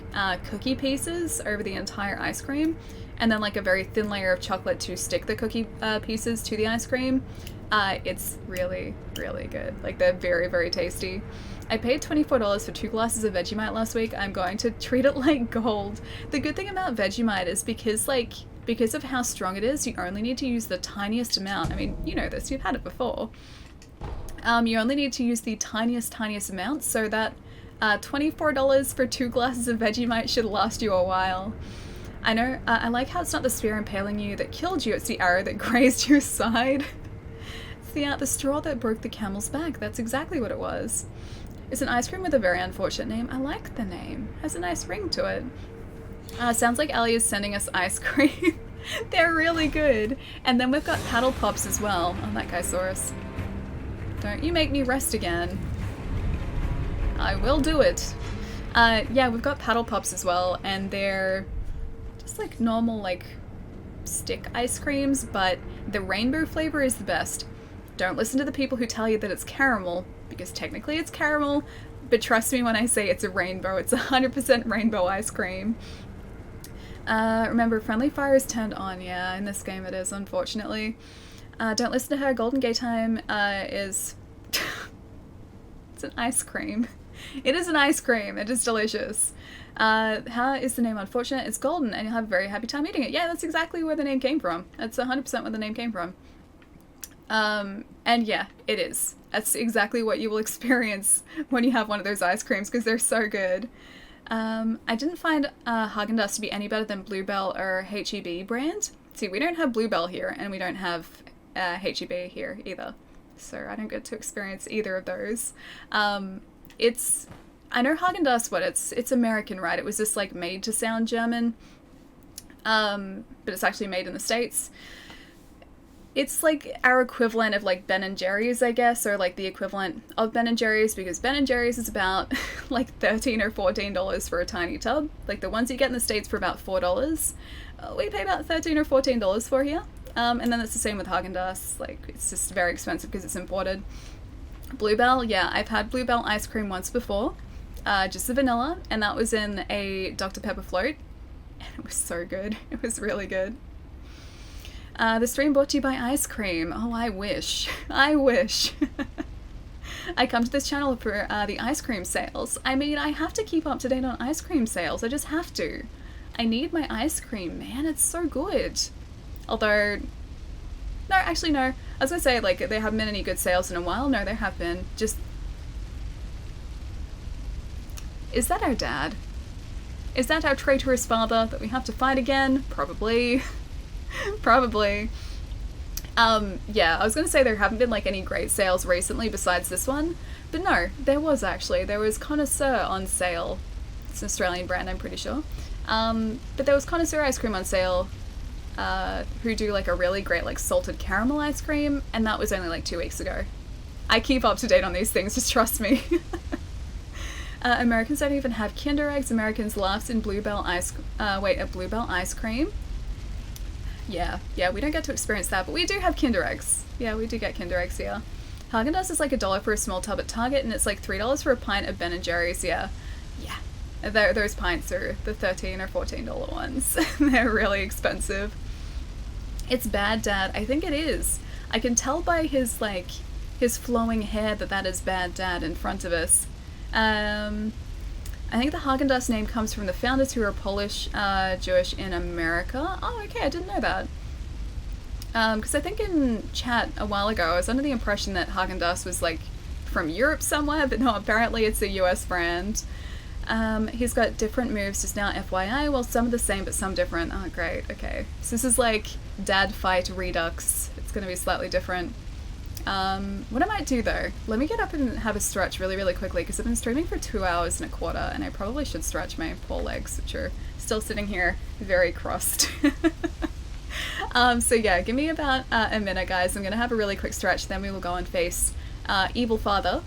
cookie pieces over the entire ice cream, and then like a very thin layer of chocolate to stick the cookie pieces to the ice cream. It's really, really good. Like, they're very, very tasty. I paid $24 for 2 glasses of Vegemite last week. I'm going to treat it like gold. The good thing about Vegemite is because of how strong it is, you only need to use the tiniest amount. I mean, you know this, you've had it before. You only need to use the tiniest amount, so that $24 for 2 glasses of Vegemite should last you a while. I know, I like how it's not the spear impaling you that killed you, it's the arrow that grazed your side. The straw that broke the camel's back. That's exactly what it was. It's an ice cream with a very unfortunate name. I like the name. Has a nice ring to it. Sounds like Ellie is sending us ice cream. They're really good. And then we've got paddle pops as well. Oh, that guy saw us. Don't you make me rest again. I will do it. Yeah, we've got paddle pops as well, and they're just like normal like stick ice creams, but the rainbow flavor is the best. Don't listen to the people who tell you that it's caramel, because technically it's caramel, but trust me when I say it's a rainbow. It's 100% rainbow ice cream. Remember, friendly fire is turned on. Yeah, in this game it is, unfortunately. Don't listen to her. Golden Gate Time is... it's an ice cream. It is an ice cream. It is delicious. How is the name unfortunate? It's golden, and you'll have a very happy time eating it. Yeah, that's exactly where the name came from. That's 100% where the name came from. And yeah, it is. That's exactly what you will experience when you have one of those ice creams, because they're so good. I didn't find Haagen-Dazs to be any better than Bluebell or H-E-B brand. See, we don't have Bluebell here, and we don't have H-E-B here either. So I don't get to experience either of those. It's I know Haagen-Dazs, what, it's American, right? It was just like made to sound German, but it's actually made in the States. It's like our equivalent of like Ben and Jerry's, I guess, or like the equivalent of Ben and Jerry's, because Ben and Jerry's is about like $13 or $14 for a tiny tub. Like the ones you get in the States for about $4. We pay about $13 or $14 for here. And then it's the same with Haagen-Dazs. Like, it's just very expensive because it's imported. Bluebell, yeah, I've had Bluebell ice cream once before. Just the vanilla, and that was in a Dr. Pepper float. And it was so good. It was really good. The stream brought to you by ice cream. Oh, I wish. I wish. I come to this channel for the ice cream sales. I mean, I have to keep up to date on ice cream sales. I just have to. I need my ice cream, man. It's so good. Although, no, actually, no. I was gonna say, like, there haven't been any good sales in a while. No, there have been. Just... Is that our dad? Is that our traitorous father that we have to fight again? Probably. Probably. Yeah, I was gonna say there haven't been like any great sales recently besides this one, but no, there was actually. There was Connoisseur on sale. It's an Australian brand, I'm pretty sure. But there was Connoisseur ice cream on sale, who do like a really great like salted caramel ice cream, and that was only like 2 weeks ago. I keep up to date on these things, just trust me. Americans don't even have Kinder Eggs. Americans laughs in Bluebell ice cream. Yeah, we don't get to experience that, but we do have Kinder Eggs. Yeah, we do get Kinder Eggs here. Haagen-Dazs is like $1 for a small tub at Target, and it's like $3 for a pint of Ben & Jerry's, yeah. Those pints are the $13 or $14 ones. They're really expensive. It's bad, Dad. I think it is. I can tell by his, like, his flowing hair that is bad, Dad, in front of us. I think the Haagen-Dazs name comes from the founders, who are Polish, Jewish in America. Oh, okay, I didn't know that. Because I think in chat a while ago, I was under the impression that Haagen-Dazs was, like, from Europe somewhere, but no, apparently it's a US brand. He's got different moves just now, FYI. Well, some are the same, but some different. Oh, great, okay. So this is like Dad Fight Redux. It's gonna be slightly different. What I might do though, let me get up and have a stretch really, really quickly, because I've been streaming for 2 hours and a quarter, and I probably should stretch my poor legs, which are still sitting here very crossed. So yeah, give me about a minute, guys. I'm gonna have a really quick stretch, then we will go and face Evil Father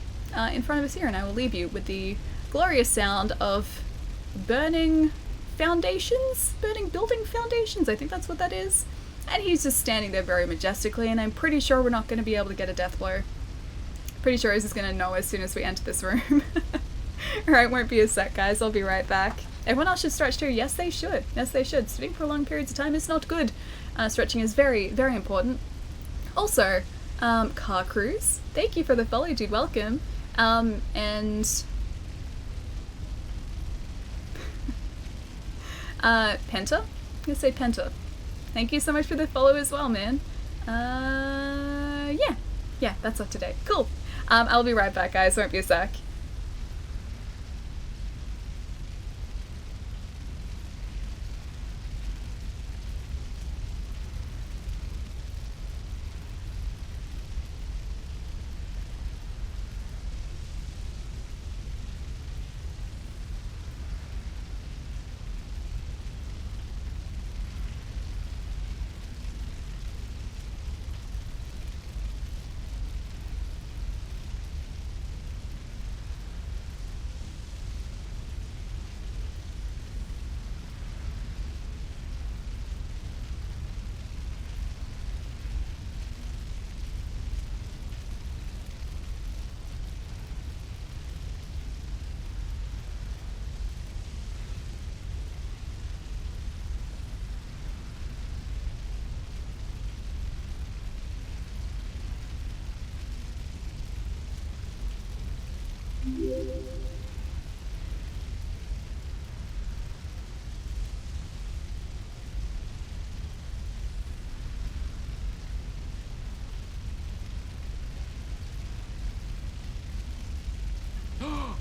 in front of us here, and I will leave you with the glorious sound of burning foundations? Burning building foundations, I think that's what that is. And he's just standing there very majestically, and I'm pretty sure we're not going to be able to get a death blow. Pretty sure he's just going to know as soon as we enter this room. Alright, won't be a sec, guys. I'll be right back. Everyone else should stretch too. Yes, they should. Yes, they should. Sitting for long periods of time is not good. Stretching is very, very important. Also, Car Cruise, thank you for the follow, dude. Welcome. And... Penta? I'm gonna say Penta. Thank you so much for the follow as well, man. Yeah, that's up to date. Cool. I'll be right back, guys. Won't be a sec.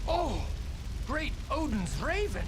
Oh! Great Odin's Raven!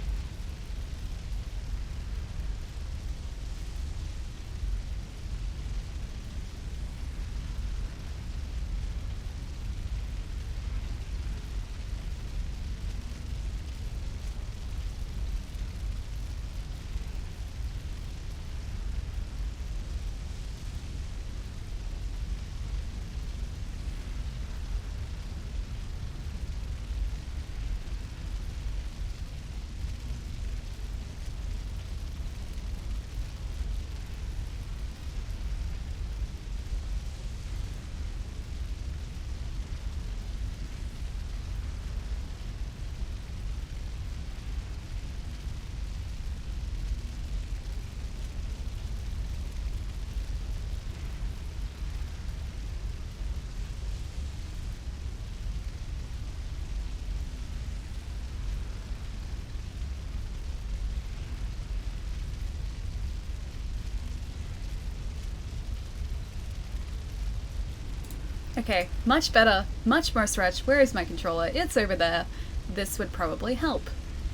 Okay, much better, much more stretch. Where is my controller? It's over there. This would probably help.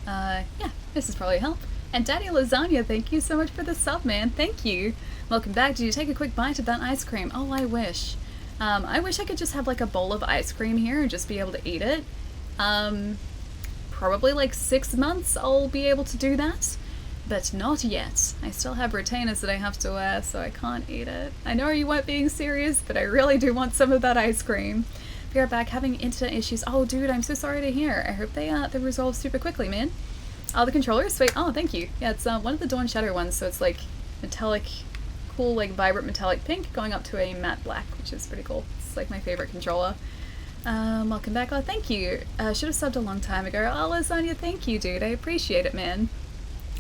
Yeah, this is probably help. And Daddy Lasagna, thank you so much for the sub, man. Thank you. Welcome back. Did you take a quick bite of that ice cream? Oh, I wish. I wish I could just have like a bowl of ice cream here and just be able to eat it. Probably like 6 months I'll be able to do that. But not yet. I still have retainers that I have to wear, so I can't eat it. I know you weren't being serious, but I really do want some of that ice cream. Be right back, having internet issues. Oh, dude, I'm so sorry to hear. I hope they resolve super quickly, man. Oh, the controller is sweet. Oh, thank you. Yeah, it's one of the Dawn Shadow ones, so it's like metallic, cool, like vibrant metallic pink going up to a matte black, which is pretty cool. It's like my favorite controller. Welcome back. Oh, thank you. Should have subbed a long time ago. Oh, Lasagna, thank you, dude. I appreciate it, man.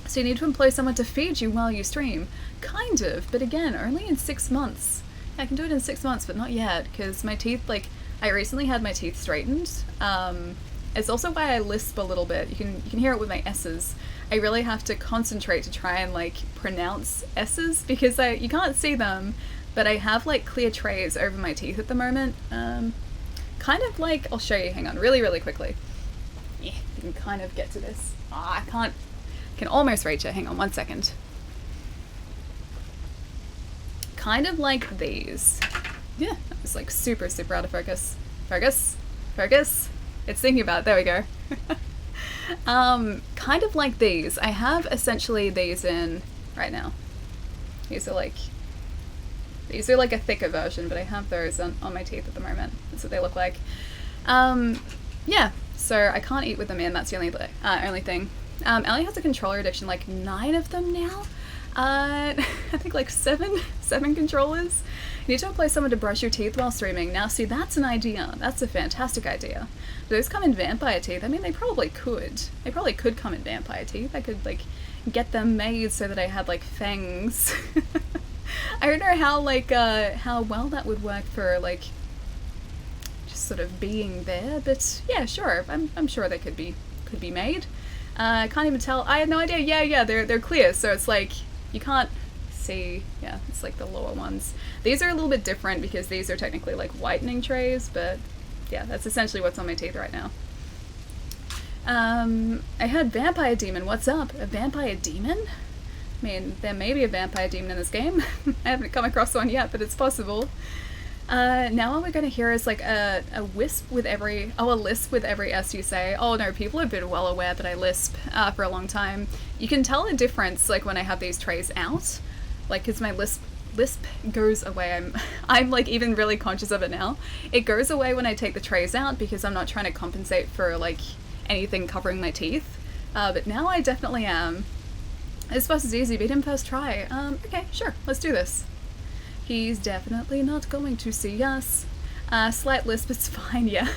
So you need to employ someone to feed you while you stream. Kind of, but again, only in 6 months. I can do it in 6 months, but not yet, because my teeth, like, I recently had my teeth straightened. It's also why I lisp a little bit. You can hear it with my S's. I really have to concentrate to try and, like, pronounce S's, because you can't see them, but I have, like, clear trays over my teeth at the moment. Kind of like, I'll show you, hang on, really, really quickly. Yeah, you can kind of get to this. I can almost reach it. Hang on 1 second. Kind of like these. Yeah, it's like super, super out of focus. Focus. Focus. It's thinking about it. There we go. Kind of like these. I have essentially these in right now. These are like a thicker version, but I have those on my teeth at the moment. That's what they look like. Yeah, so I can't eat with them in. That's the only thing. Ellie has a controller addiction, like 9 of them now. I think like seven controllers. You need to employ someone to brush your teeth while streaming. Now see, that's an idea. That's a fantastic idea. Do those come in vampire teeth? I mean, they probably could. They probably could come in vampire teeth. I could like get them made so that I had like fangs. I don't know how well that would work for like just sort of being there, but yeah, sure. I'm sure they could be made. I can't even tell. I had no idea. Yeah, they're clear, so it's like you can't see. Yeah, it's like the lower ones. These are a little bit different because these are technically like whitening trays, but yeah, that's essentially what's on my teeth right now. I had Vampire Demon. What's up? A Vampire Demon? I mean, there may be a Vampire Demon in this game. I haven't come across one yet, but it's possible. Now all we're going to hear is like a lisp with every S you say. Oh no, people have been well aware that I lisp for a long time. You can tell a difference like when I have these trays out, like because my lisp goes away. I'm like even really conscious of it now. It goes away when I take the trays out because I'm not trying to compensate for like anything covering my teeth. But now I definitely am. This boss is easy, beat him first try. Okay, sure, let's do this. He's definitely not going to see us. Slight lisp is fine, yeah.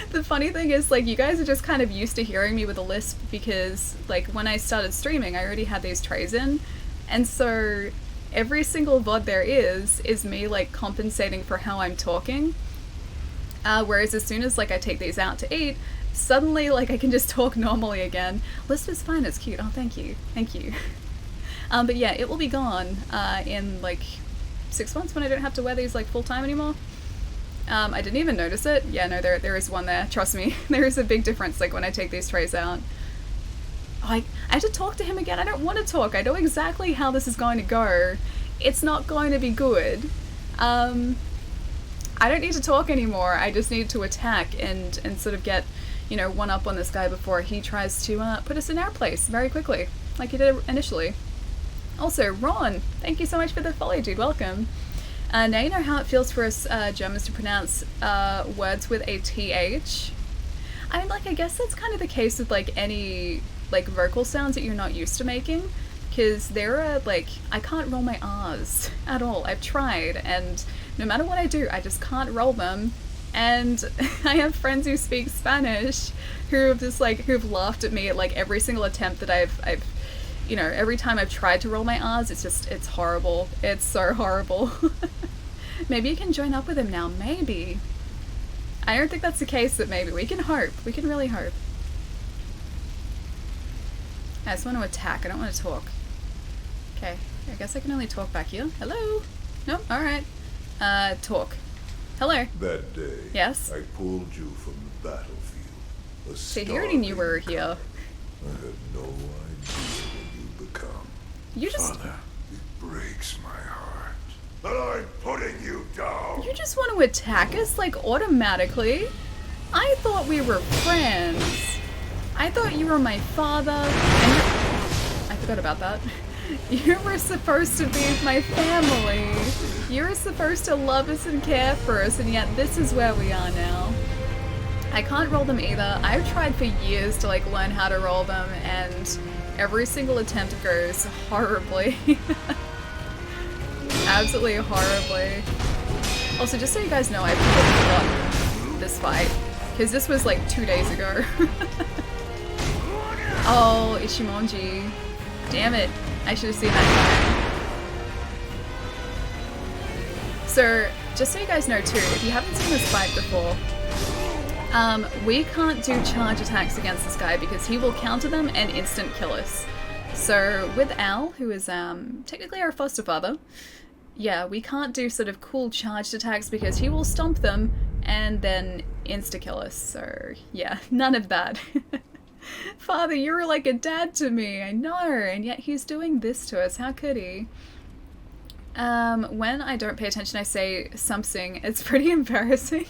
The funny thing is, like, you guys are just kind of used to hearing me with a lisp because, like, when I started streaming, I already had these trays in. And so, every single VOD there is me, like, compensating for how I'm talking. Whereas as soon as, like, I take these out to eat, suddenly, like, I can just talk normally again. Lisp is fine, it's cute. Oh, thank you. Thank you. But yeah, it will be gone in like 6 months when I don't have to wear these like full time anymore. I didn't even notice it. Yeah, no, there is one there. Trust me, there is a big difference like when I take these trays out. Oh, I have to talk to him again. I don't want to talk. I know exactly how this is going to go. It's not going to be good. I don't need to talk anymore. I just need to attack and sort of get, you know, one up on this guy before he tries to put us in our place very quickly, like he did initially. Also, Ron, thank you so much for the follow, dude. Welcome. Now you know how it feels for us Germans to pronounce words with a TH. I mean, like, I guess that's kind of the case with, like, any, like, vocal sounds that you're not used to making. Because there are, like, I can't roll my R's at all. I've tried, and no matter what I do, I just can't roll them. And I have friends who speak Spanish who have just, like, who've laughed at me at, like, every single attempt that I've you know, every time I've tried to roll my R's, it's horrible. It's so horrible. Maybe you can join up with him now. Maybe. I don't think that's the case, but maybe. We can hope. We can really hope. I just want to attack. I don't want to talk. Okay. I guess I can only talk back here. Hello? Nope. Alright. Talk. Hello. That day, Yes? I pulled you from the battlefield. A So he already knew we were starving here. I had no idea what you'd become. You just... Father, it breaks my heart that I'm putting you down. You just want to attack us, like, automatically? I thought we were friends. I thought you were my father, and I forgot about that. You were supposed to be my family. You were supposed to love us and care for us, and yet this is where we are now. I can't roll them either. I've tried for years to, like, learn how to roll them, and every single attempt goes horribly. Absolutely horribly. Also, just so you guys know, I completely forgot this fight, because this was like 2 days ago. Oh, Ichimonji. Damn it. I should have seen that coming. So, just so you guys know too, if you haven't seen this fight before, we can't do charge attacks against this guy because he will counter them and instant kill us. So, with Al, who is technically our foster father, yeah, we can't do sort of cool charged attacks because he will stomp them and then insta-kill us. So, yeah, none of that. Father, you were like a dad to me, I know, and yet he's doing this to us. How could he? When I don't pay attention, I say something. It's pretty embarrassing.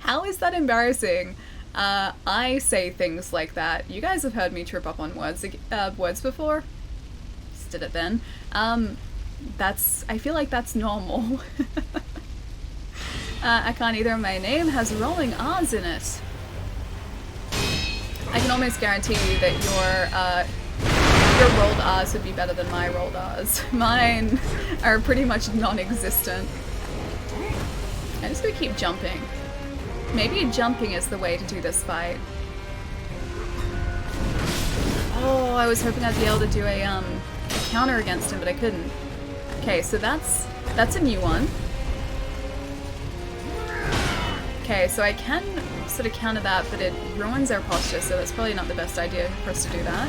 How is that embarrassing? I say things like that. You guys have heard me trip up on words before. Just did it then. I feel like that's normal. I can't either. My name has rolling R's in it. I can almost guarantee you that your rolled R's would be better than my rolled R's. Mine are pretty much non-existent. I'm just gonna keep jumping. Maybe jumping is the way to do this fight. Oh, I was hoping I'd be able to do a counter against him, but I couldn't. Okay, so that's a new one. Okay, so I can sort of counter that, but it ruins our posture, so that's probably not the best idea for us to do that.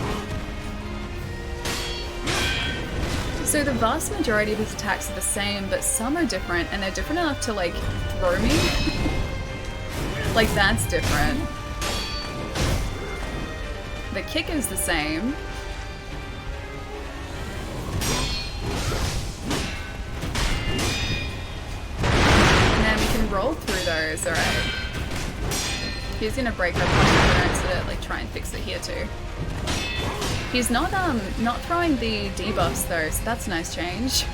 So the vast majority of his attacks are the same, but some are different, and they're different enough to, like, throw me. Like, that's different. The kick is the same. Roll through those, alright. He's gonna break our posture so like try and fix it here too. He's not throwing the debuffs though, so that's a nice change.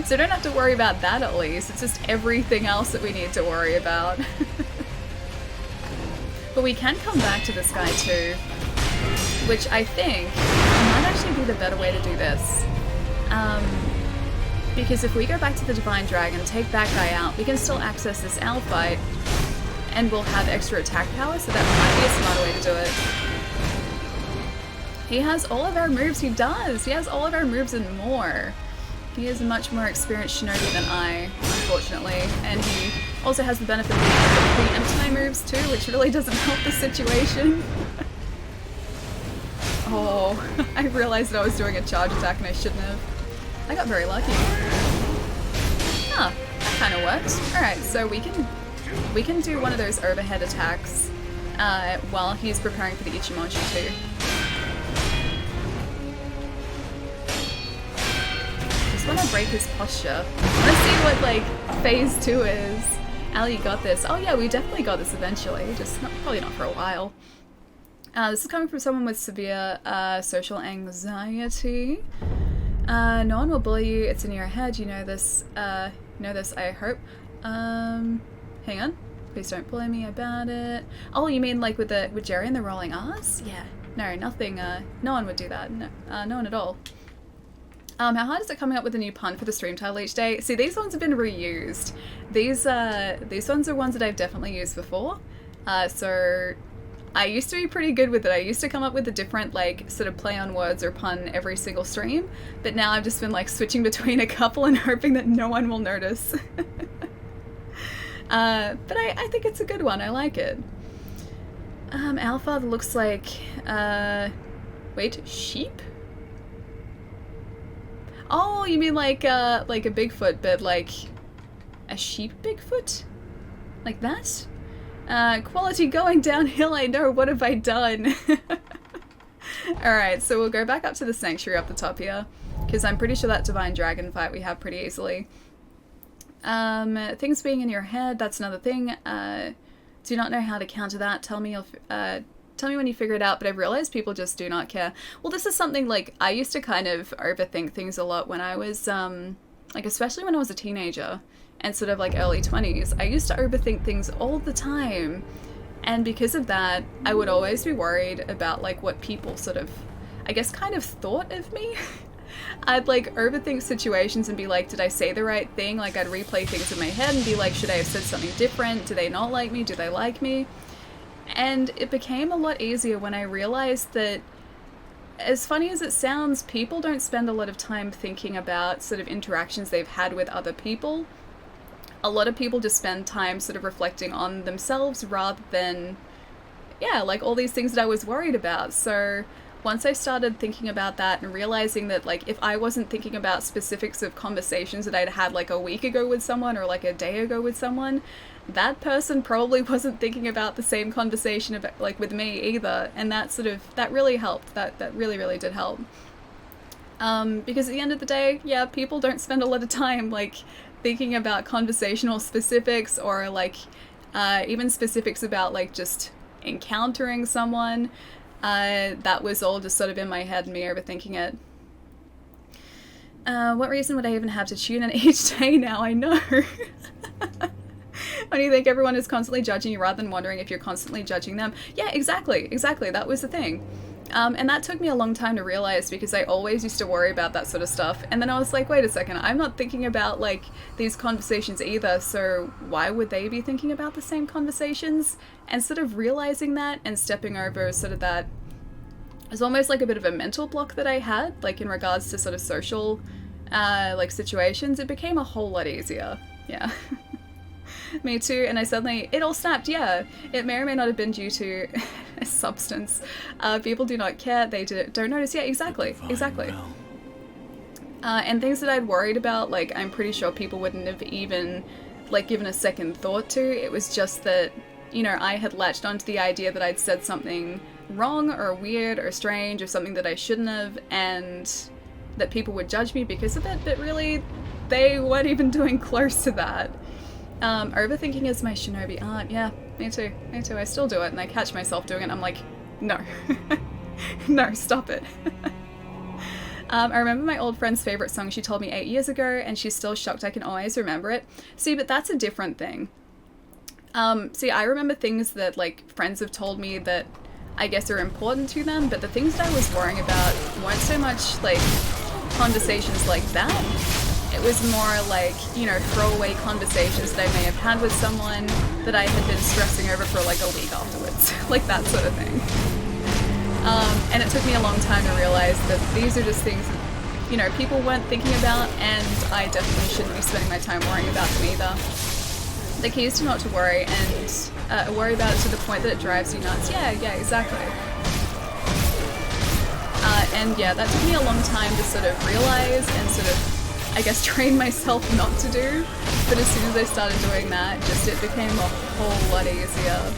So don't have to worry about that at least, it's just everything else that we need to worry about. But we can come back to this guy too, which I think might actually be the better way to do this. Because if we go back to the Divine Dragon, take that guy out, we can still access this Owl fight, and we'll have extra attack power, so that might be a smarter way to do it. He has all of our moves, he does! He has all of our moves and more. He is a much more experienced shinobi than I, unfortunately, and he also has the benefit of being able to preempt my moves too, which really doesn't help the situation. Oh, I realized that I was doing a charge attack and I shouldn't have. I got very lucky. Huh, that kind of worked. Alright, so we can do one of those overhead attacks while he's preparing for the Ichimonji too. Just want to break his posture. Let's see what, like, phase 2 is. Al, you got this. Oh yeah, we definitely got this eventually, just probably not for a while. This is coming from someone with severe social anxiety. No one will bully you, it's in your head, you know this, I hope. Hang on. Please don't bully me about it. Oh, you mean like with Jerry and the rolling R's? Yeah. No, nothing, no one would do that. No, no one at all. How hard is it coming up with a new pun for the stream title each day? See, these ones have been reused. These ones are ones that I've definitely used before. So I used to be pretty good with it. I used to come up with a different, like, sort of play on words or pun every single stream, but now I've just been, like, switching between a couple and hoping that no one will notice. But I think it's a good one. I like it. Our father looks like, wait, sheep? Oh, you mean like a Bigfoot, but like a sheep Bigfoot? Like that? Quality going downhill, I know. What have I done? Alright, so we'll go back up to the sanctuary up the top here, because I'm pretty sure that divine dragon fight we have pretty easily. Things being in your head, that's another thing. Do not know how to counter that. Tell me when you figure it out, but I've realized people just do not care. Well, this is something, like, I used to kind of overthink things a lot when I was, like, especially when I was a teenager and sort of, like, early 20s. I used to overthink things all the time. And because of that, I would always be worried about, like, what people sort of, I guess, kind of thought of me. I'd, like, overthink situations and be like, did I say the right thing? Like, I'd replay things in my head and be like, should I have said something different? Do they not like me? Do they like me? And it became a lot easier when I realized that, as funny as it sounds, people don't spend a lot of time thinking about sort of interactions they've had with other people. A lot of people just spend time sort of reflecting on themselves rather than, yeah, like all these things that I was worried about. So once I started thinking about that and realizing that, like, if I wasn't thinking about specifics of conversations that I'd had like a week ago with someone or like a day ago with someone, that person probably wasn't thinking about the same conversation about, like, with me either. And that sort of, that really helped. That really, really did help. Because at the end of the day, yeah, people don't spend a lot of time, like, thinking about conversational specifics or, like, even specifics about, like, just encountering someone. That was all just sort of in my head and me overthinking it. What reason would I even have to tune in each day now? I know. When you think everyone is constantly judging you rather than wondering if you're constantly judging them. Yeah, exactly. That was the thing. And that took me a long time to realize, because I always used to worry about that sort of stuff. And then I was like, wait a second, I'm not thinking about, like, these conversations either, so why would they be thinking about the same conversations? And sort of realizing that and stepping over sort of that, it was almost like a bit of a mental block that I had, like, in regards to sort of social, like, situations. It became a whole lot easier. Yeah. Me too, and I suddenly, it all snapped, yeah. It may or may not have been due to a substance. People do not care, they don't notice. Yeah, exactly. And things that I'd worried about, like, I'm pretty sure people wouldn't have even, like, given a second thought to. It was just that, you know, I had latched onto the idea that I'd said something wrong or weird or strange or something that I shouldn't have, and that people would judge me because of it, but really, they weren't even doing close to that. Overthinking is my shinobi art. Yeah, me too. I still do it, and I catch myself doing it, and I'm like, no. No, stop it. I remember my old friend's favorite song she told me 8 years ago, and she's still shocked I can always remember it. See, but that's a different thing. See, I remember things that, like, friends have told me that I guess are important to them, but the things that I was worrying about weren't so much, like, conversations like that. It was more like, you know, throwaway conversations that I may have had with someone that I had been stressing over for like a week afterwards. Like that sort of thing. And it took me a long time to realize that these are just things that, you know, people weren't thinking about, and I definitely shouldn't be spending my time worrying about them either. The key is to not to worry, and worry about it to the point that it drives you nuts. Yeah, exactly. And yeah, that took me a long time to sort of realize and sort of, I guess, train myself not to do, but as soon as I started doing that, just it became a whole lot easier.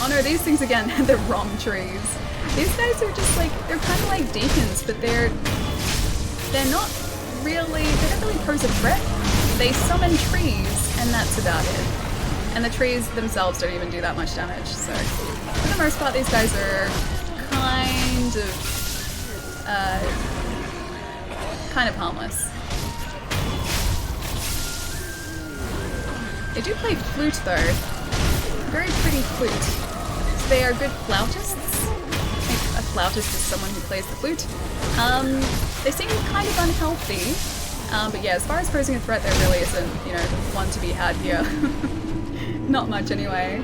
Oh no, these things again, they're rom trees. These guys are just like, they're kind of like deacons, but they're not really, they don't really pose a threat. They summon trees, and that's about it. And the trees themselves don't even do that much damage, so for the most part these guys are kind of harmless. They do play flute though. Very pretty flute. So they are good flautists. I think a flautist is someone who plays the flute. They seem kind of unhealthy. But yeah, as far as posing a threat, there really isn't, you know, one to be had here. Not much anyway.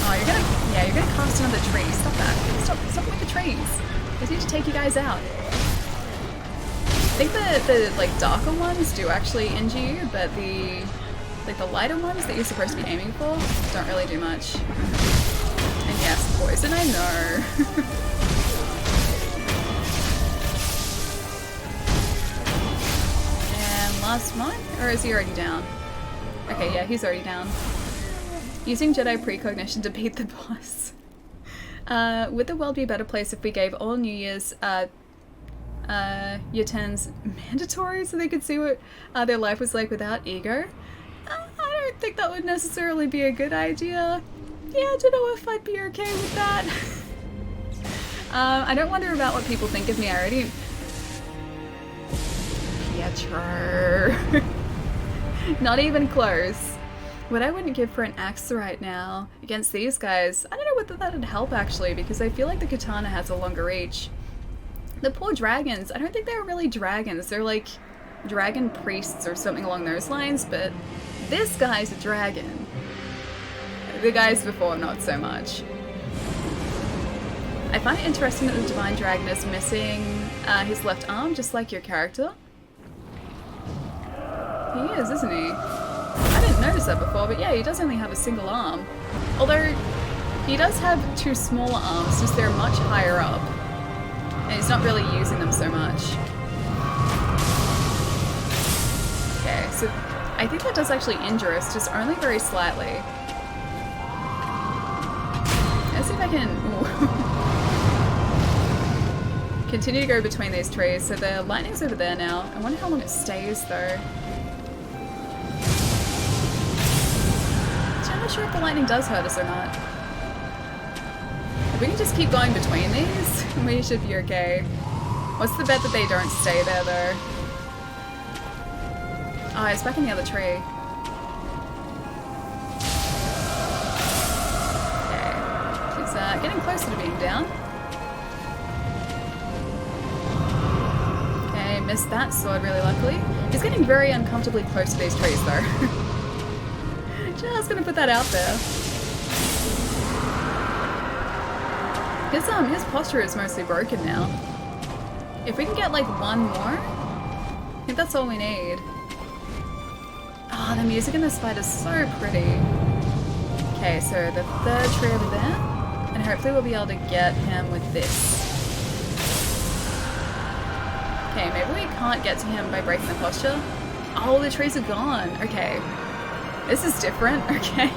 Oh, you're gonna cast another tree. Stop that. Stop with the trees. I need to take you guys out. I think the like darker ones do actually injure you, but the lighter ones that you're supposed to be aiming for don't really do much. And yes, poison, I know. And last one? Or is he already down? Okay, yeah, he's already down. Using Jedi precognition to beat the boss. Would the world be a better place if we gave all New Year's Year 10s mandatory so they could see what their life was like without ego? I don't think that would necessarily be a good idea. Yeah, I don't know if I'd be okay with that. I don't wonder about what people think of me. I already... Pietro. Not even close. What I wouldn't give for an axe right now against these guys, I don't know whether that would help actually, because I feel like the katana has a longer reach. The poor dragons, I don't think they're really dragons. They're like dragon priests or something along those lines, but this guy's a dragon. The guys before, not so much. I find it interesting that the Divine Dragon is missing his left arm, just like your character. He is, isn't he? I didn't notice that before, but yeah, he does only have a single arm. Although, he does have two smaller arms, just they're much higher up. And he's not really using them so much. Okay, so I think that does actually injure us, just only very slightly. Let's see if I can... continue to go between these trees. So the lightning's over there now. I wonder how long it stays though. I'm not sure if the lightning does hurt us or not. If we can just keep going between these, we should be okay. What's the bet that they don't stay there though? Oh, it's back in the other tree. Okay. She's getting closer to being down. Okay, missed that sword really luckily. He's getting very uncomfortably close to these trees though. Just gonna put that out there. His posture is mostly broken now. If we can get like one more, I think that's all we need. Ah, oh, the music in this fight is so pretty. Okay, so the third tree over there, and hopefully we'll be able to get him with this. Okay, maybe we can't get to him by breaking the posture. Oh, the trees are gone. Okay. This is different, okay.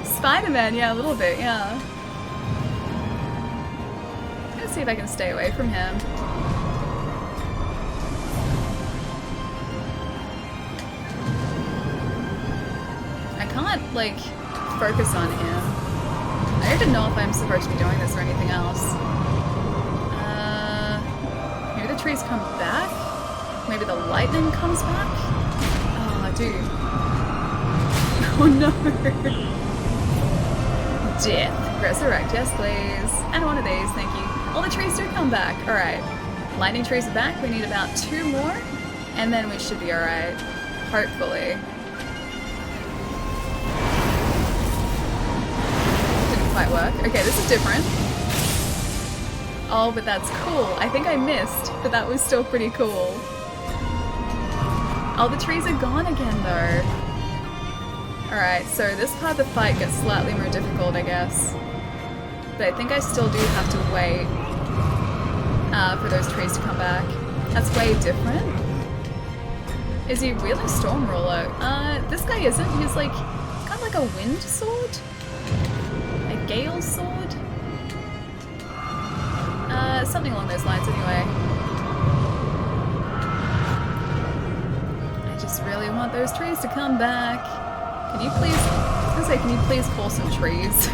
Spider-Man, yeah, a little bit, yeah. Let's see if I can stay away from him. I can't, like, focus on him. I don't even know if I'm supposed to be doing this or anything else. Maybe the trees come back? Maybe the lightning comes back? Oh, dude. Oh no! Death. Resurrect, yes please. And one of these, thank you. All the trees do come back. Alright. Lightning trees are back. We need about 2 more. And then we should be alright. Hopefully. Didn't quite work. Okay, this is different. Oh, but that's cool. I think I missed, but that was still pretty cool. Oh, the trees are gone again though. Alright, so this part of the fight gets slightly more difficult, I guess. But I think I still do have to wait for those trees to come back. That's way different. Is he really Storm Ruler? This guy isn't. He's like, kind of like a wind sword? A gale sword? Something along those lines anyway. I just really want those trees to come back. Can you please, I was gonna say, can you please call some trees?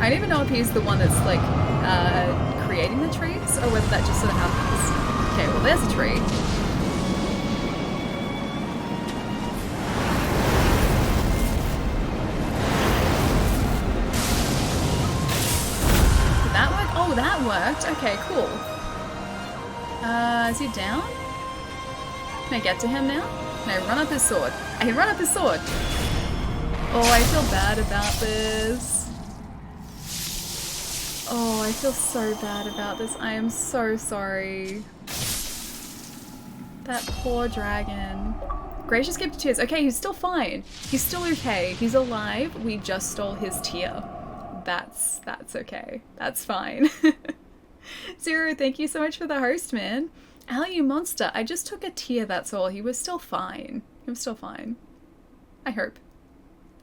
I don't even know if he's the one that's like creating the trees or whether that just sort of happens. Okay, well there's a tree. Did that work? Oh, that worked. Okay, cool. Is he down? Can I get to him now? Can I run up his sword? I can run up his sword! Oh, I feel bad about this. Oh, I feel so bad about this. I am so sorry. That poor dragon. Gracious gift of tears. Okay, he's still fine. He's still okay. He's alive. We just stole his tear. That's okay. That's fine. Zero, thank you so much for the host, man. Al, you monster. I just took a tear, that's all. He was still fine. He was still fine. I hope.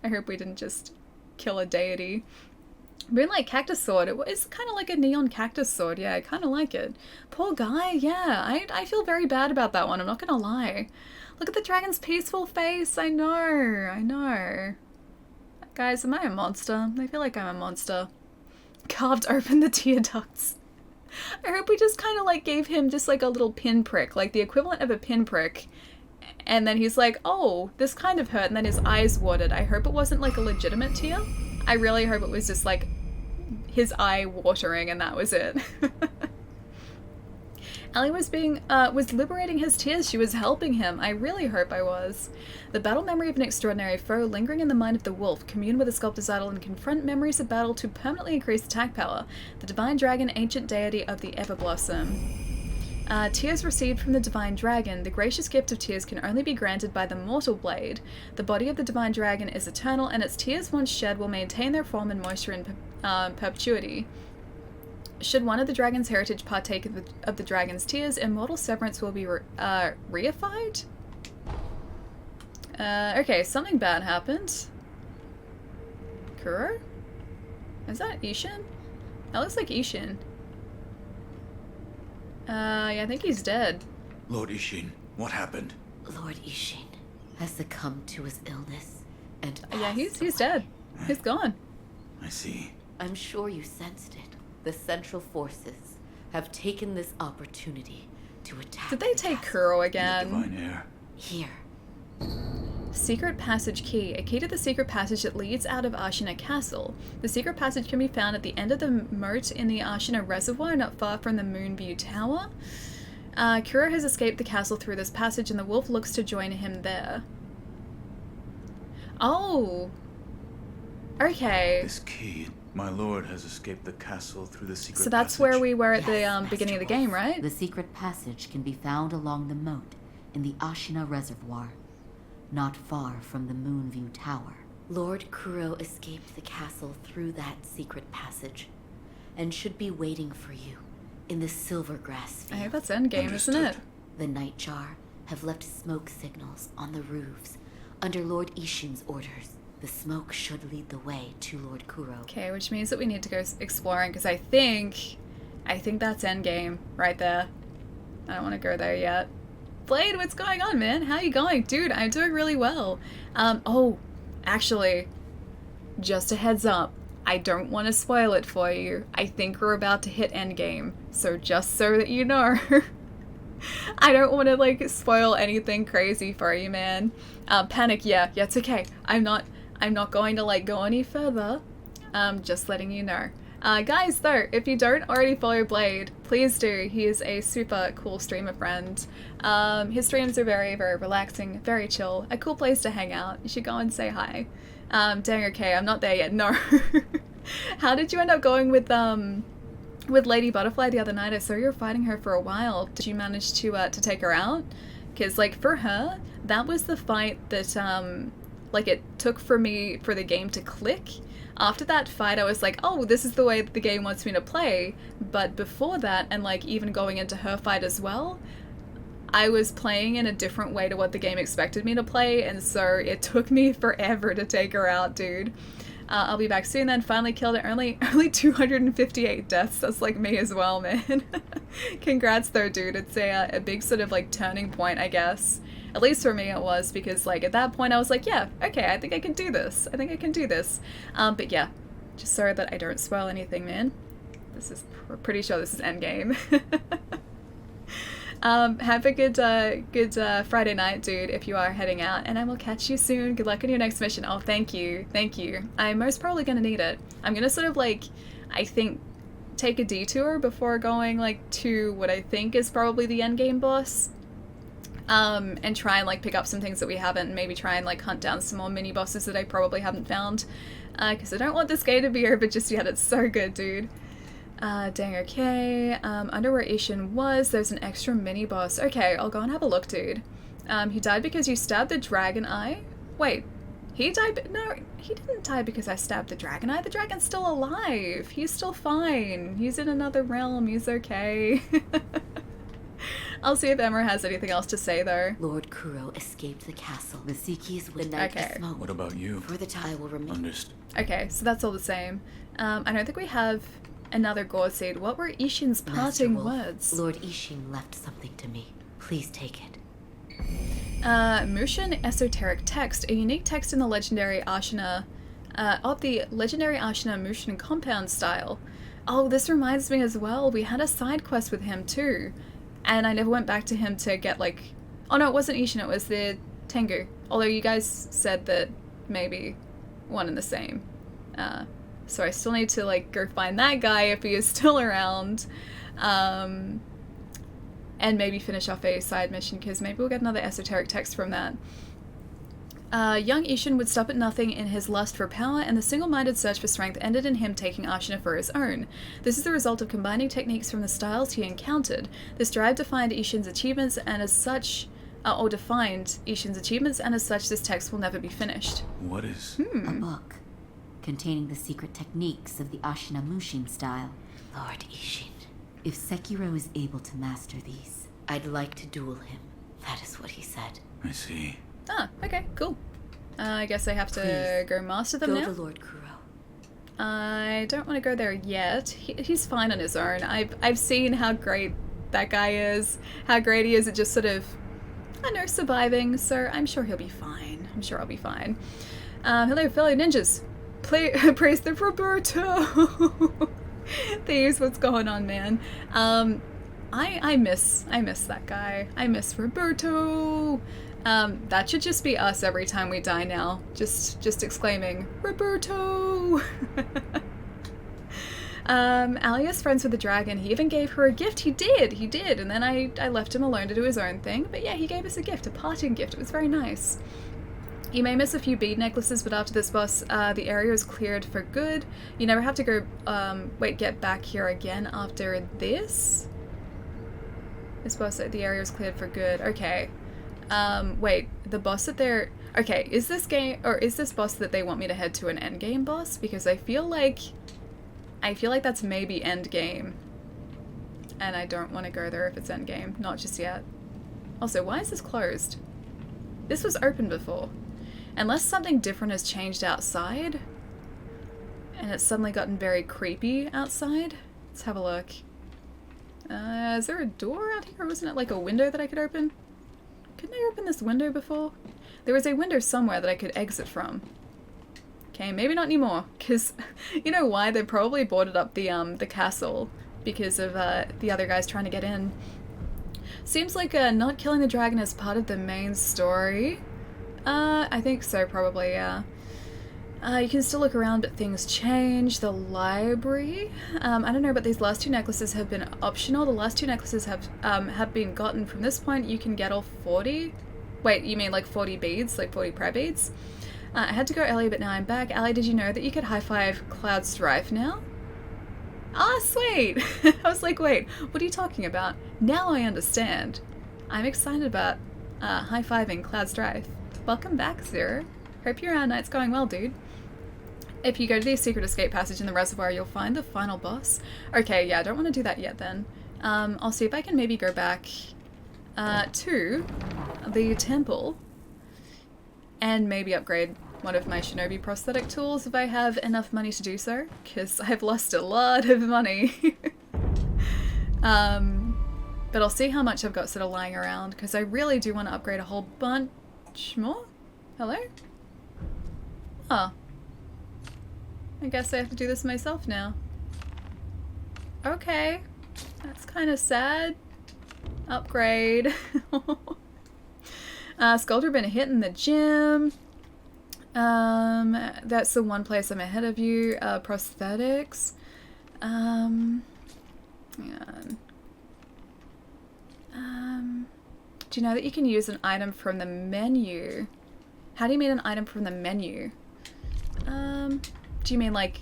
I hope we didn't just kill a deity. Moonlight Cactus Sword. It's kind of like a neon cactus sword. Yeah, I kind of like it. Poor guy. Yeah, I feel very bad about that one. I'm not gonna lie. Look at the dragon's peaceful face. I know. I know. Guys, am I a monster? I feel like I'm a monster. Carved open the tear ducts. I hope we just kind of like gave him just like a little pinprick, like the equivalent of a pinprick. And then he's like, oh, this kind of hurt. And then his eyes watered. I hope it wasn't like a legitimate tear. I really hope it was just like his eye watering and that was it. Ellie was liberating his tears. She was helping him. I really hope I was. The battle memory of an extraordinary foe lingering in the mind of the wolf. Commune with the sculptor's idol and confront memories of battle to permanently increase attack power. The divine dragon, ancient deity of the Everblossom. Tears received from the divine dragon. The gracious gift of tears can only be granted by the mortal blade. The body of the divine dragon is eternal, and its tears once shed will maintain their form and moisture in perpetuity. Should one of the dragon's heritage partake of the dragon's tears, immortal severance will be reified? Okay, something bad happened. Kuro? Is that Ishin? That looks like Ishin. Yeah, I think he's dead. Lord Ishin, what happened? Lord Ishin has succumbed to his illness and yeah, he's dead. He's gone. I see. I'm sure you sensed it. The Central Forces have taken this opportunity to attack. Did they take Kuro again? The divine heir. Here. Secret passage key. A key to the secret passage that leads out of Ashina Castle. The secret passage can be found at the end of the moat in the Ashina Reservoir, not far from the Moonview Tower. Kuro has escaped the castle through this passage, and the wolf looks to join him there. Oh! Okay. This key, my lord has escaped the castle through the secret So that's passage. where we were at Yes, the beginning of the Master game, Wolf. right? The secret passage can be found along the moat in the Ashina Reservoir, not far from the Moonview Tower. Lord Kuro escaped the castle through that secret passage and should be waiting for you in the Silvergrass I field. think that's endgame, isn't it? The Nightjar have left smoke signals on the roofs under Lord Ishin's orders. The smoke should lead the way to Lord Kuro. Okay, which means that we need to go exploring, because I think that's endgame right there. I don't want to go there yet. Blade, what's going on, man? How you going? Dude, I'm doing really well. Oh, actually, just a heads up. I don't want to spoil it for you. I think we're about to hit endgame, so just so that you know. I don't want to, like, spoil anything crazy for you, man. Panic, yeah, it's okay. I'm not going to, like, go any further. Just letting you know. Guys, though, if you don't already follow Blade, please do. He is a super cool streamer friend. His streams are very, very relaxing, very chill, a cool place to hang out. You should go and say hi. Dang, okay, I'm not there yet. No. How did you end up going with Lady Butterfly the other night? I saw you were fighting her for a while. Did you manage to take her out? Because, like, for her, that was the fight that, like, it took for the game to click. After that fight, I was like, oh, this is the way that the game wants me to play. But before that, and, like, even going into her fight as well, I was playing in a different way to what the game expected me to play, and so it took me forever to take her out, dude. I'll be back soon then. Finally killed it. Only 258 deaths. That's like me as well, man. Congrats though, dude. It's a big sort of like turning point, I guess. At least for me it was, because like at that point I was like, yeah, okay, I think I can do this. But yeah, just sorry that I don't spoil anything, man. We're pretty sure this is endgame. Have a good Friday night, dude, if you are heading out, and I will catch you soon. Good luck on your next mission. Oh, thank you. I'm most probably gonna need it. I'm gonna sort of like, I think, take a detour before going like to what I think is probably the endgame boss. And try and like pick up some things that we haven't, and maybe try and like hunt down some more mini bosses that I probably haven't found. Because I don't want this game to be over just yet. It's so good, dude. Dang, okay. Under where Ishin was, there's an extra mini-boss. Okay, I'll go and have a look, dude. He died because you stabbed the dragon eye? Wait, he died no, he didn't die because I stabbed the dragon eye. The dragon's still alive. He's still fine. He's in another realm. He's okay. I'll see if Emma has anything else to say, though. Lord Kuro escaped the castle. The Sikis with the night Okay. smoke. What about you? For the time I will remain. Understood. Okay, so that's all the same. I don't think we have another gourd seed. What were Ishin's Master parting Wolf, words? Lord Ishin left something to me. Please take it. Mushin Esoteric Text, a unique text in the legendary Ashina, of the legendary Ashina Mushin compound style. Oh, this reminds me as well, we had a side quest with him too, and I never went back to him to get like, oh no, it wasn't Ishin, it was the Tengu, although you guys said that maybe one and the same. So I still need to like go find that guy if he is still around. And maybe finish off a side mission, because maybe we'll get another esoteric text from that. Young Ishin would stop at nothing in his lust for power, and the single-minded search for strength ended in him taking Ashina for his own. This is the result of combining techniques from the styles he encountered. This drive defined Ishin's achievements, and as such, this text will never be finished. What is... A book containing the secret techniques of the Ashina Mushin style. Lord Ishin, if Sekiro is able to master these, I'd like to duel him. That is what he said. I see. Ah, okay, cool. I guess I have to Please, go master them Go now. to Lord Kuro. I don't want to go there yet. He's fine on his own. I've seen how great that guy is, how great he is at just sort of, I don't know, surviving, so I'm sure he'll be fine. I'm sure I'll be fine. Hello, fellow ninjas. Praise the Roberto! Thieves, what's going on, man? I miss that guy. I miss Roberto. That should just be us every time we die now. Just exclaiming, Roberto! Alia's friends with the dragon. He even gave her a gift. He did. And then I left him alone to do his own thing. But yeah, he gave us a gift, a parting gift. It was very nice. You may miss a few bead necklaces, but after this boss, the area is cleared for good. You never have to go, get back here again after this? This boss, the area is cleared for good. Okay. The boss that they're... Okay, is this boss that they want me to head to an endgame boss? Because I feel like that's maybe endgame. And I don't want to go there if it's endgame. Not just yet. Also, why is this closed? This was open before. Unless something different has changed outside, and it's suddenly gotten very creepy outside. Let's have a look. Is there a door out here, or wasn't it like a window that I could open? Couldn't I open this window before? There was a window somewhere that I could exit from. Okay, maybe not anymore, because you know why? They probably boarded up the castle because of the other guys trying to get in. Seems like not killing the dragon is part of the main story. I think so, probably, yeah. You can still look around, but things change. The library. I don't know, but these last two necklaces have been optional. The last two necklaces have been gotten. From this point, you can get all 40. Wait, you mean like 40 beads? Like 40 prayer beads? I had to go earlier, but now I'm back. Allie, did you know that you could high-five Cloud Strife now? Ah, sweet! I was like, wait, what are you talking about? Now I understand. I'm excited about high-fiving Cloud Strife. Welcome back, Zero. Hope your night's going well, dude. If you go to the secret escape passage in the reservoir, you'll find the final boss. Okay, yeah, I don't want to do that yet then. I'll see if I can maybe go back to the temple and maybe upgrade one of my shinobi prosthetic tools if I have enough money to do so, because I've lost a lot of money. But I'll see how much I've got sort of lying around, because I really do want to upgrade a whole bunch more. Hello? Oh. I guess I have to do this myself now. Okay. That's kind of sad. Upgrade. Sculptor been hitting the gym. That's the one place I'm ahead of you. Prosthetics. Hang on. Do you know that you can use an item from the menu? How do you mean an item from the menu? Do you mean like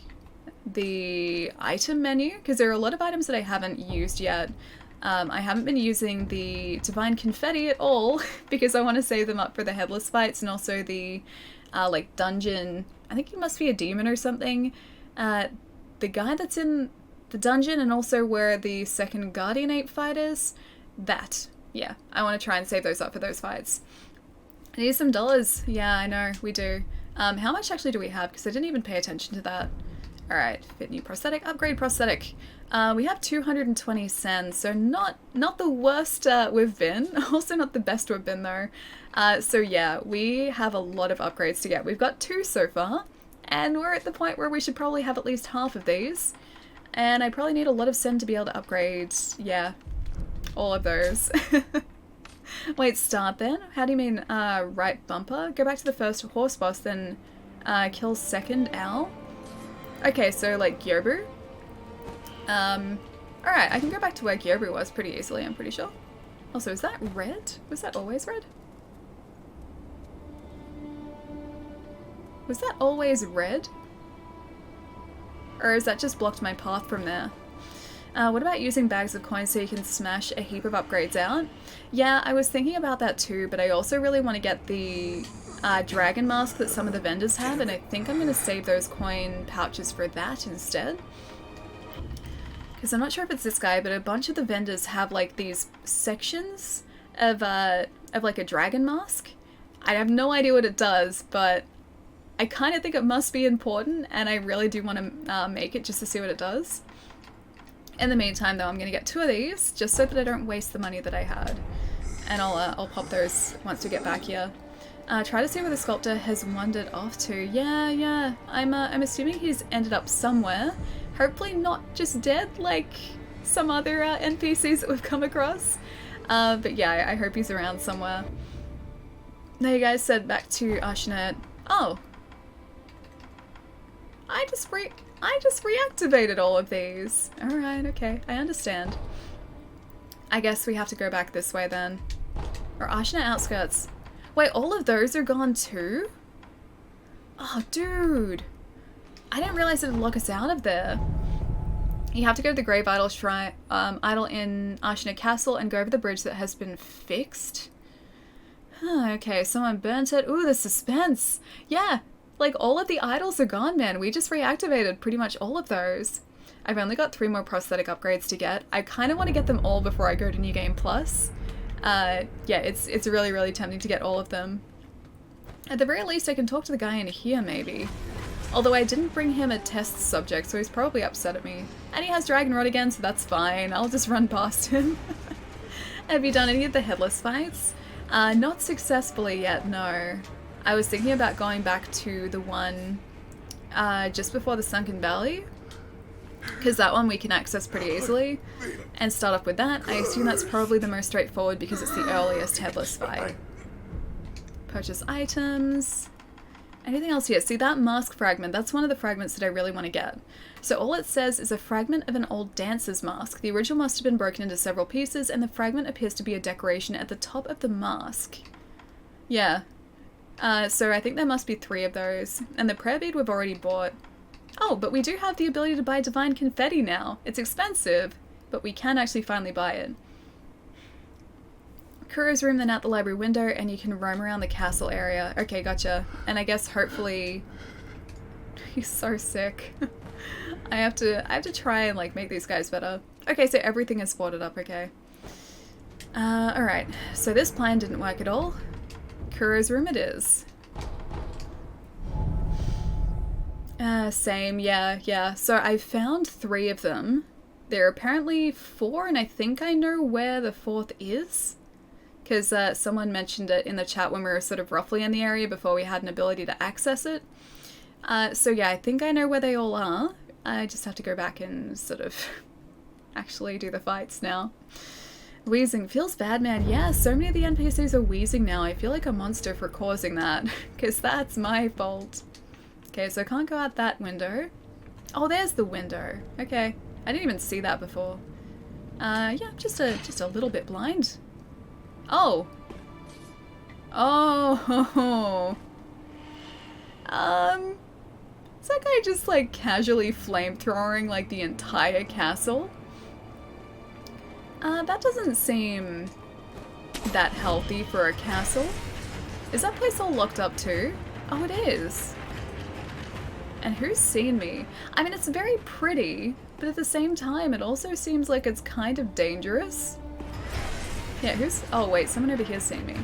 the item menu? Because there are a lot of items that I haven't used yet. I haven't been using the Divine Confetti at all because I want to save them up for the Headless fights and also the like dungeon. I think he must be a demon or something. The guy that's in the dungeon and also where the second Guardian Ape fight is, that yeah, I want to try and save those up for those fights. I need some dollars. Yeah, I know, we do. How much actually do we have? Because I didn't even pay attention to that. Alright, fit new prosthetic, upgrade prosthetic. We have 220 cents, so not the worst we've been. Also not the best we've been though. So yeah, we have a lot of upgrades to get. We've got 2 so far, and we're at the point where we should probably have at least half of these. And I probably need a lot of sen to be able to upgrade, yeah, all of those. Wait, start then? How do you mean right bumper? Go back to the first horse boss, then kill second owl? Okay, so like Gyobu? Alright, I can go back to where Gyobu was pretty easily, I'm pretty sure. Also, is that red? Was that always red? Was that always red? Or is that just blocked my path from there? What about using bags of coins so you can smash a heap of upgrades out? Yeah, I was thinking about that too, but I also really want to get the dragon mask that some of the vendors have, and I think I'm going to save those coin pouches for that instead. Because I'm not sure if it's this guy, but a bunch of the vendors have like these sections of like a dragon mask. I have no idea what it does, but I kind of think it must be important, and I really do want to make it just to see what it does. In the meantime, though, I'm going to get 2 of these, just so that I don't waste the money that I had. And I'll pop those once we get back here. Try to see where the sculptor has wandered off to. Yeah. I'm assuming he's ended up somewhere. Hopefully not just dead like some other NPCs that we've come across. But yeah, I hope he's around somewhere. Now you guys said back to Ashnet. Oh. I just reactivated all of these. Alright, okay, I understand. I guess we have to go back this way then. Or Ashna outskirts. Wait, all of those are gone too? Oh, dude. I didn't realize it would lock us out of there. You have to go to the Grave Idol Shrine, idol in Ashna Castle and go over the bridge that has been fixed. Huh, okay, someone burnt it. Ooh, the suspense. Yeah. Like, all of the idols are gone, man. We just reactivated pretty much all of those. I've only got 3 more prosthetic upgrades to get. I kind of want to get them all before I go to New Game Plus. Yeah, it's really, really tempting to get all of them. At the very least, I can talk to the guy in here, maybe. Although I didn't bring him a test subject, so he's probably upset at me. And he has Dragon Rod again, so that's fine. I'll just run past him. Have you done any of the headless fights? Not successfully yet, no. I was thinking about going back to the one just before the Sunken Valley, because that one we can access pretty easily, and start off with that. I assume that's probably the most straightforward because it's the earliest headless fight. Purchase items. Anything else here? See that mask fragment? That's one of the fragments that I really want to get. So all it says is a fragment of an old dancer's mask. The original must have been broken into several pieces, and the fragment appears to be a decoration at the top of the mask. Yeah. So I think there must be 3 of those. And the prayer bead we've already bought. Oh, but we do have the ability to buy divine confetti now. It's expensive, but we can actually finally buy it. Kuro's room, then out the library window, and you can roam around the castle area. Okay, gotcha. And I guess hopefully... He's so sick. I have to try and like make these guys better. Okay, so everything is boarded up, okay. Alright, so this plan didn't work at all. Kuro's room it is. Same, yeah. So I found 3 of them. There are apparently 4, and I think I know where the 4th is. Because someone mentioned it in the chat when we were sort of roughly in the area before we had an ability to access it. So yeah, I think I know where they all are. I just have to go back and sort of actually do the fights now. Wheezing. Feels bad, man. Yeah, so many of the NPCs are wheezing now. I feel like a monster for causing that, because that's my fault. Okay, so I can't go out that window. Oh, there's the window. Okay. I didn't even see that before. Yeah, just a little bit blind. Oh. Oh. Is that guy just like casually flamethrowing like the entire castle? That doesn't seem that healthy for a castle. Is that place all locked up too? Oh, it is. And who's seen me? I mean, it's very pretty, but at the same time, it also seems like it's kind of dangerous. Yeah, who's... Oh, wait, someone over here's seen me.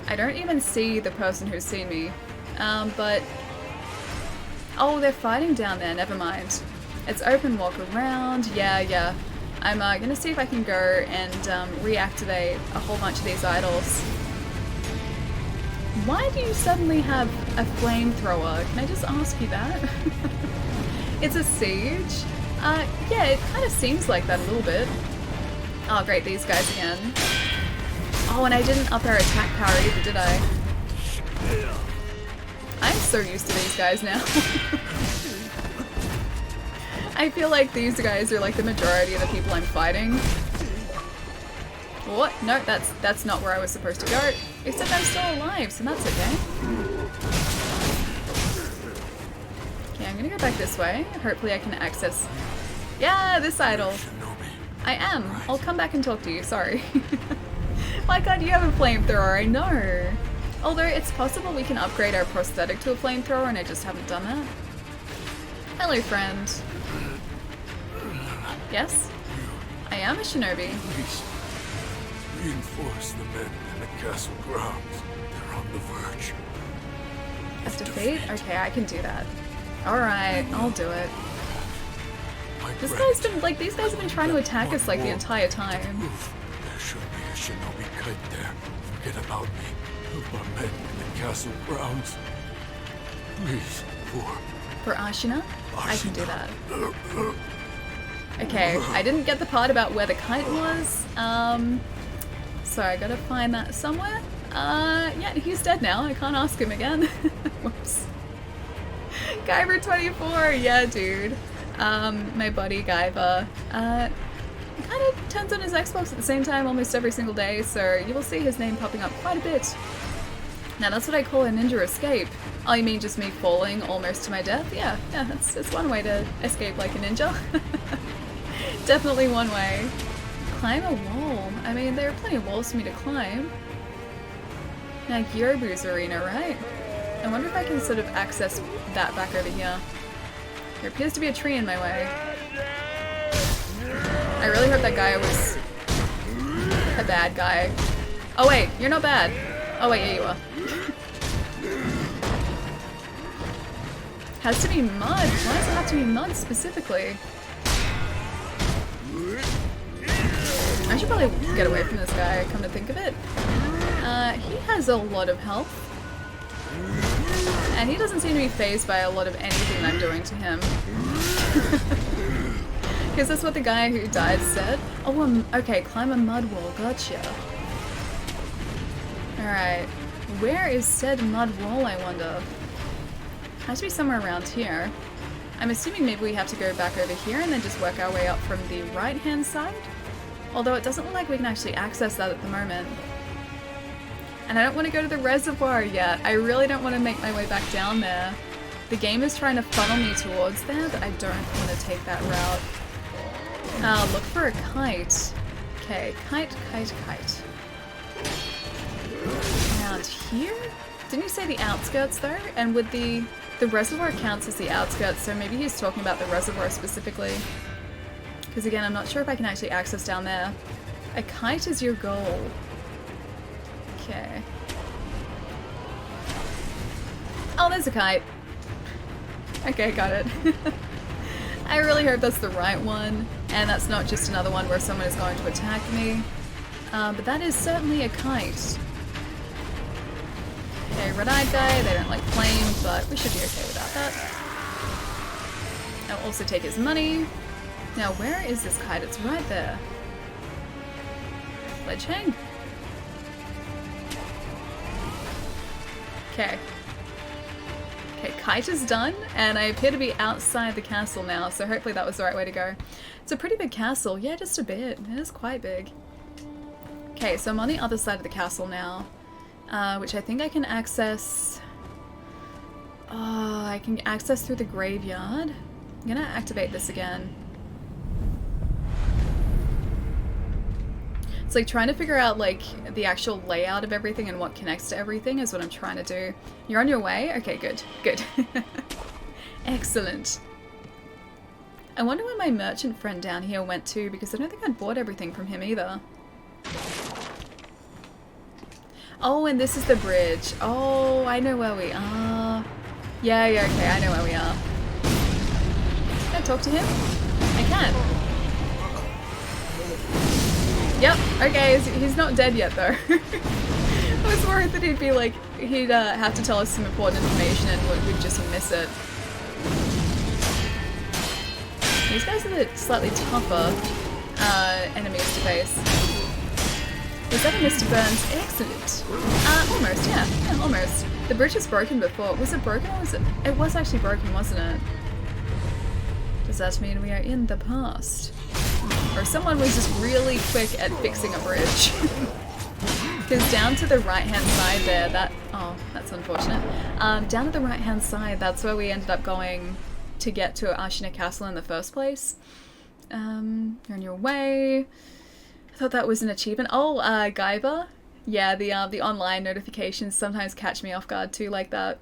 I don't even see the person who's seen me. But... Oh, they're fighting down there, never mind. It's open walk around, yeah. I'm gonna see if I can go and reactivate a whole bunch of these idols. Why do you suddenly have a flamethrower? Can I just ask you that? It's a siege? Yeah, it kind of seems like that a little bit. Oh great, these guys again. Oh, and I didn't up our attack power either, did I? I'm so used to these guys now. I feel like these guys are like the majority of the people I'm fighting. What? No, that's not where I was supposed to go. Except I'm still alive, so that's okay. Okay, I'm gonna go back this way. Hopefully I can access... Yeah, this idol. I am. I'll come back and talk to you, sorry. My god, you have a flamethrower, I know. Although it's possible we can upgrade our prosthetic to a flamethrower and I just haven't done that. Hello, friend. Yes? I am a shinobi. Please, reinforce the men in the castle grounds. They're on the verge. As defeat? Okay, I can do that. Alright, I'll do it. This guy's been, like, these guys have been trying to attack us, like, the entire time. There should be a shinobi kite there. Forget about me. Help our men in the castle grounds. Please, For Ashina? I can do that. Okay, I didn't get the part about where the kite was. So I gotta find that somewhere. Yeah, he's dead now. I can't ask him again. Whoops. Guyver 24, yeah, dude. My buddy Guyver. Kind of turns on his Xbox at the same time almost every single day, so you will see his name popping up quite a bit. Now that's what I call a ninja escape. Oh, you mean just me falling almost to my death? Yeah, it's one way to escape like a ninja. Definitely one way. Climb a wall. I mean, there are plenty of walls for me to climb. Now, Gyobu's arena, right? I wonder if I can sort of access that back over here. There appears to be a tree in my way. I really hope that guy was a bad guy. Oh wait, you're not bad. Oh wait, yeah you are. Has to be mud. Why does it have to be mud specifically? I should probably get away from this guy, come to think of it. He has a lot of health. And he doesn't seem to be fazed by a lot of anything I'm doing to him. Because that's what the guy who died said. Oh, okay, climb a mud wall, gotcha. Alright, where is said mud wall, I wonder? Has to be somewhere around here. I'm assuming maybe we have to go back over here and then just work our way up from the right-hand side? Although it doesn't look like we can actually access that at the moment. And I don't want to go to the reservoir yet. I really don't want to make my way back down there. The game is trying to funnel me towards there, but I don't want to take that route. Look for a kite. Okay, kite. Around here? Didn't you say the outskirts though? And would the reservoir counts as the outskirts, so maybe he's talking about the reservoir specifically. Because again, I'm not sure if I can actually access down there. A kite is your goal. Okay. Oh, there's a kite. Okay, got it. I really hope that's the right one, and that's not just another one where someone is going to attack me. But that is certainly a kite. Okay, red-eyed guy, they don't like flame, but we should be okay without that. I'll also take his money. Now, where is this kite? It's right there. Ledge hang. Okay. Okay, kite is done, and I appear to be outside the castle now, so hopefully that was the right way to go. It's a pretty big castle. Yeah, just a bit. It is quite big. Okay, so I'm on the other side of the castle now, which I think I can access... Oh, I can access through the graveyard. I'm gonna activate this again. It's like trying to figure out like the actual layout of everything and what connects to everything is what I'm trying to do. You're on your way? Okay, good. Good. Excellent. I wonder where my merchant friend down here went to, because I don't think I'd bought everything from him either. Oh, and this is the bridge. Oh, I know where we are. Yeah, okay, I know where we are. Can I talk to him? I can. Yep, okay, he's not dead yet though. I was worried that he'd be like, he'd have to tell us some important information and we'd just miss it. These guys are the slightly tougher enemies to face. Was that a Mr. Burns? Excellent. Almost, yeah, almost. The bridge was broken before. Was it broken or was it? It was actually broken, wasn't it? Does that mean we are in the past? Or someone was just really quick at fixing a bridge. Because down to the right-hand side there, oh, that's unfortunate. Down to the right-hand side, that's where we ended up going to get to Ashina Castle in the first place. You're on your way. I thought that was an achievement. Oh, Gaiva. Yeah, the online notifications sometimes catch me off guard too, like that.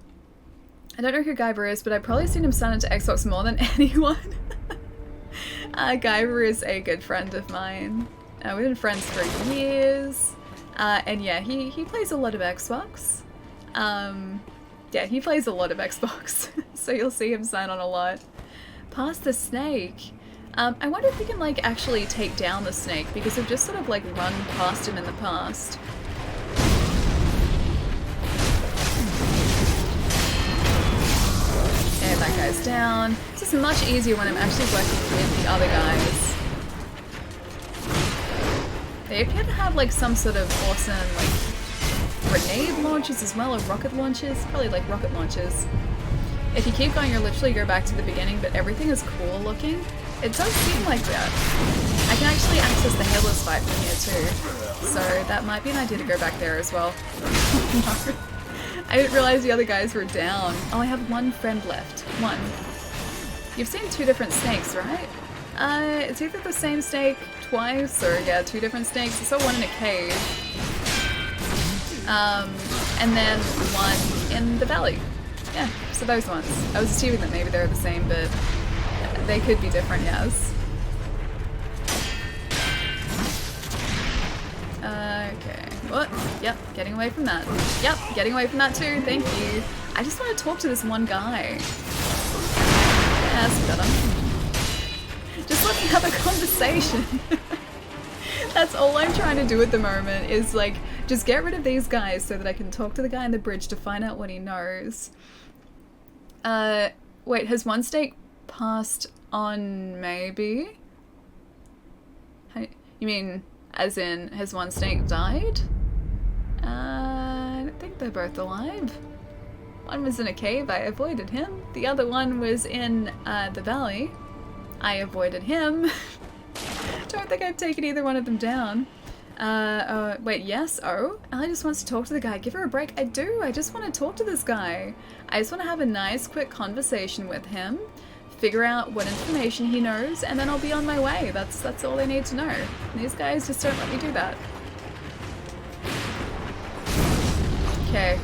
I don't know who Gaiva is, but I've probably seen him sign into Xbox more than anyone. Gaiva is a good friend of mine. We've been friends for years. And yeah, he plays a lot of Xbox. Yeah, he plays a lot of Xbox. So you'll see him sign on a lot. Past the snake. I wonder if we can like actually take down the snake, because we've just sort of like run past him in the past. And that guy's down. It's just much easier when I'm actually working with the other guys. They appear to have like some sort of awesome like grenade launchers as well, or rocket launchers. Probably like rocket launchers. If you keep going, you'll literally go back to the beginning, but everything is cool looking. It does seem like that. I can actually access the Halos fight from here too, so that might be an idea to go back there as well. No. I didn't realize the other guys were down. Oh, I have one friend left. One. You've seen two different snakes, right? It's either the same snake twice, or yeah, two different snakes. I saw one in a cave. And then one in the valley. Yeah, so those ones. I was assuming that maybe they're the same, but they could be different, yes. Okay. What? Yep, getting away from that. Yep, getting away from that too, thank you. I just want to talk to this one guy. Yeah, that's better. Just let me have a conversation. That's all I'm trying to do at the moment, is like, just get rid of these guys so that I can talk to the guy on the bridge to find out what he knows. Wait, has one snake passed on, maybe? You mean, as in, has one snake died? I don't think they're both alive. One was in a cave, I avoided him. The other one was in the valley. I avoided him. Don't think I've taken either one of them down. Wait, yes? Oh? Ellie just wants to talk to the guy. Give her a break. I do. I just want to talk to this guy. I just want to have a nice, quick conversation with him, figure out what information he knows, and then I'll be on my way. That's all I need to know. These guys just don't let me do that. Okay.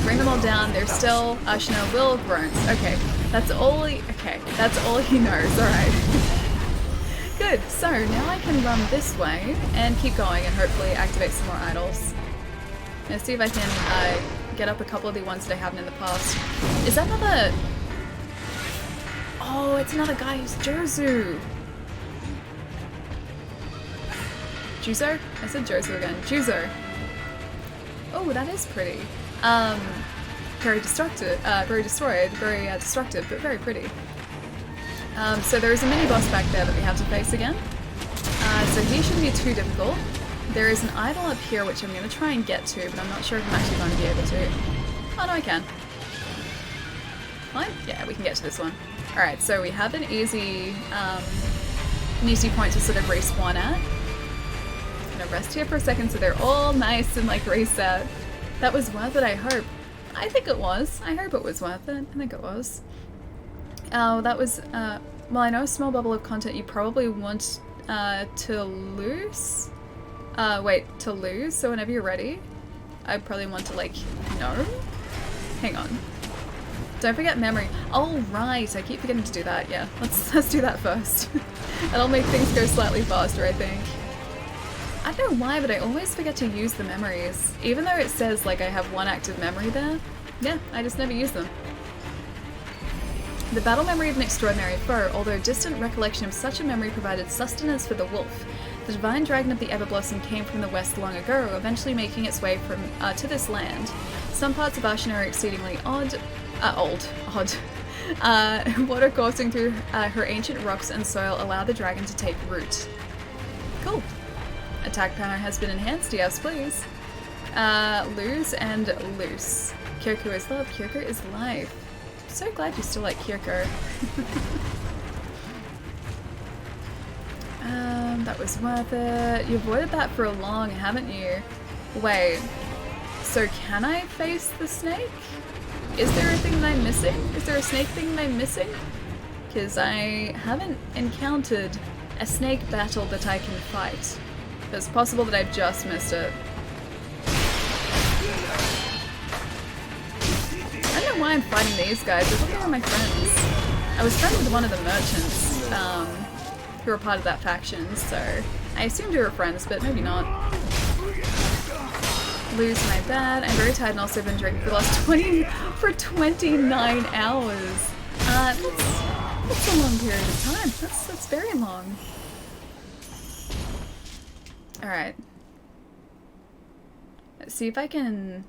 Bring them all down. They're still Ashina will groans. Okay. That's all he knows. Alright. Good, so now I can run this way and keep going and hopefully activate some more idols. Let's see if I can get up a couple of the ones that I haven't in the past. Is that another... Oh, it's another guy who's Jozu! Juzo? I said Jozu again. Juzo! Oh, that is pretty. Very destructive, very destroyed, very destructive, but very pretty. So there is a mini-boss back there that we have to face again. So he shouldn't be too difficult. There is an idol up here which I'm going to try and get to, but I'm not sure if I'm actually going to be able to. Oh no, I can. Fine? Yeah, we can get to this one. Alright, so we have an easy point to sort of respawn at. I'm going to rest here for a second so they're all nice and like reset. That was worth it, I hope. I think it was. I hope it was worth it. I think it was. Oh, that was, well, I know a small bubble of content you probably want to lose. To lose, so whenever you're ready, I probably want to, like, no? Hang on. Don't forget memory. Oh, right. I keep forgetting to do that. Yeah, let's do that first. That'll make things go slightly faster, I think. I don't know why, but I always forget to use the memories. Even though it says, like, I have one active memory there. Yeah, I just never use them. The battle memory of an extraordinary foe, although distant recollection of such a memory provided sustenance for the wolf. The divine dragon of the Everblossom came from the west long ago, eventually making its way from to this land. Some parts of Ashen are exceedingly odd. Water coursing through her ancient rocks and soil allow the dragon to take root. Cool. Attack power has been enhanced, yes please. Lose and loose. Kyoko is love, Kyoko is life. So glad you still like Kyoko. That was worth it. You avoided that for long, haven't you? Wait, so can I face the snake? Is there a thing that I'm missing? Is there a snake thing that I'm missing? Because I haven't encountered a snake battle that I can fight. It's possible that I've just missed it. I don't know why I'm fighting these guys. I thought they were my friends. I was friends with one of the merchants who were part of that faction, so I assumed we were friends, but maybe not. Lose my bad. I'm very tired and also been drinking for the last 29 hours. That's a long period of time. That's very long. Alright. Let's see if I can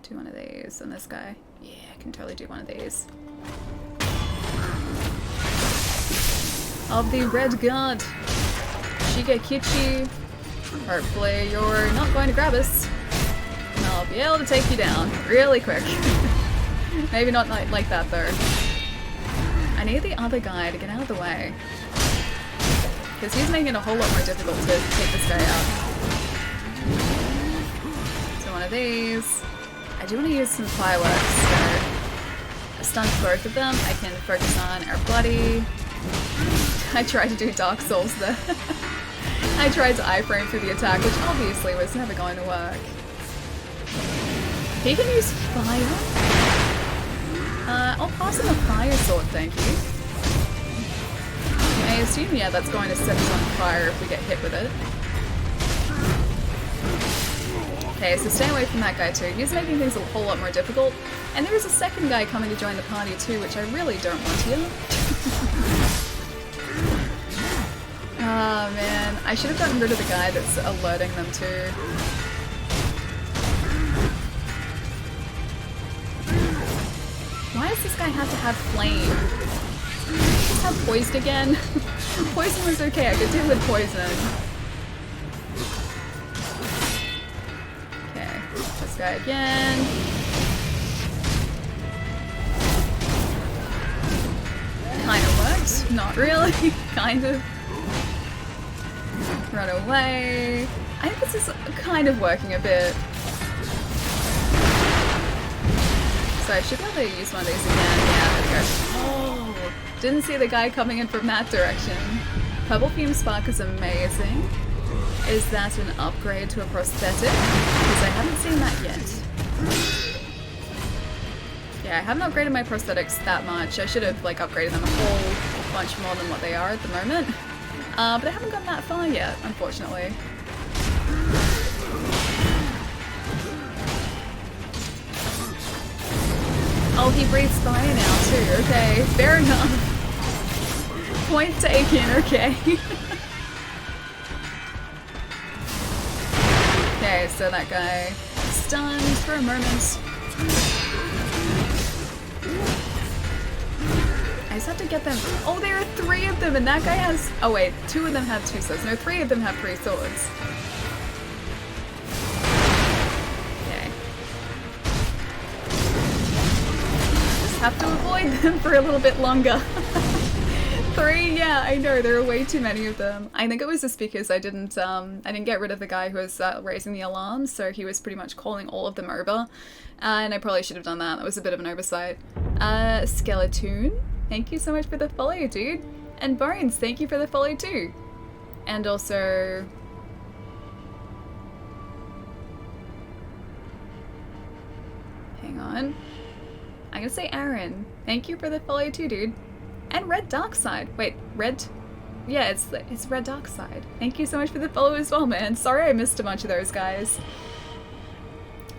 do one of these on this guy. Yeah, I can totally do one of these. Of the Red Guard. Shigekichi. Hopefully you're not going to grab us. And I'll be able to take you down really quick. Maybe not like that though. I need the other guy to get out of the way. Because he's making it a whole lot more difficult to take this guy out. So one of these. I do want to use some fireworks, so I stunned both of them. I can focus on our bloody. I tried to do Dark Souls there. I tried to iframe through the attack, which obviously was never going to work. He can use fire? I'll pass him a fire sword, thank you. I assume, yeah, that's going to set us on fire if we get hit with it. Okay, so stay away from that guy too. He's making things a whole lot more difficult. And there is a second guy coming to join the party too, which I really don't want here. Oh man, I should have gotten rid of the guy that's alerting them too. Why does this guy have to have flame? Just have poison again? Poison was okay, I could deal with poison. Okay, this guy again. Kind of worked, not really, kind of. Run away. I think this is kind of working a bit. So I should be able to use one of these again. Yeah, there we go. Oh, didn't see the guy coming in from that direction. Purple Fume Spark is amazing. Is that an upgrade to a prosthetic? Because I haven't seen that yet. Yeah, I haven't upgraded my prosthetics that much. I should have like upgraded them a whole bunch more than what they are at the moment. But I haven't gone that far yet, unfortunately. Oh, he breathes fire now too. Okay, fair enough. Point taken, okay. Okay, so that guy stunned for a moment. I just have to get them. Oh, there are 3 of them, and that guy has. Oh wait, 2 of them have 2 swords. No, 3 of them have 3 swords. Okay. Just have to avoid them for a little bit longer. 3, yeah, I know there are way too many of them. I think it was just because I didn't get rid of the guy who was raising the alarm, so he was pretty much calling all of them over, and I probably should have done that. That was a bit of an oversight. Skeleton. Thank you so much for the follow, dude. And Bones, thank you for the follow too. And also... Hang on. gonna say Aaron. Thank you for the follow too, dude. And Red Darkside. Wait, Red? Yeah, it's Red Darkside. Thank you so much for the follow as well, man. Sorry I missed a bunch of those guys.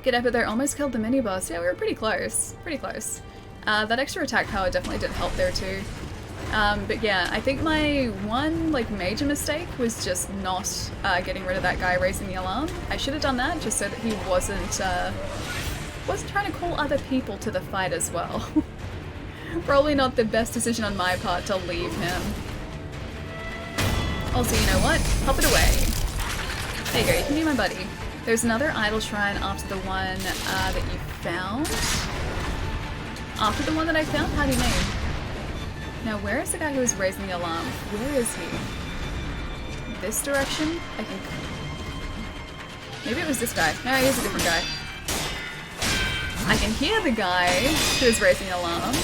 Good effort there. Almost killed the mini boss. Yeah, we were pretty close. Pretty close. That extra attack power definitely did help there too. But yeah, I think my one like major mistake was just not getting rid of that guy raising the alarm. I should have done that just so that he wasn't trying to call other people to the fight as well. Probably not the best decision on my part to leave him. Also, you know what? Pop it away. There you go, you can be my buddy. There's another idol shrine after the one that you found. After the one that I found? How do you mean? Now, where is the guy who was raising the alarm? Where is he? This direction? I think. Maybe it was this guy. No, he's a different guy. I can hear the guy who is raising the alarm.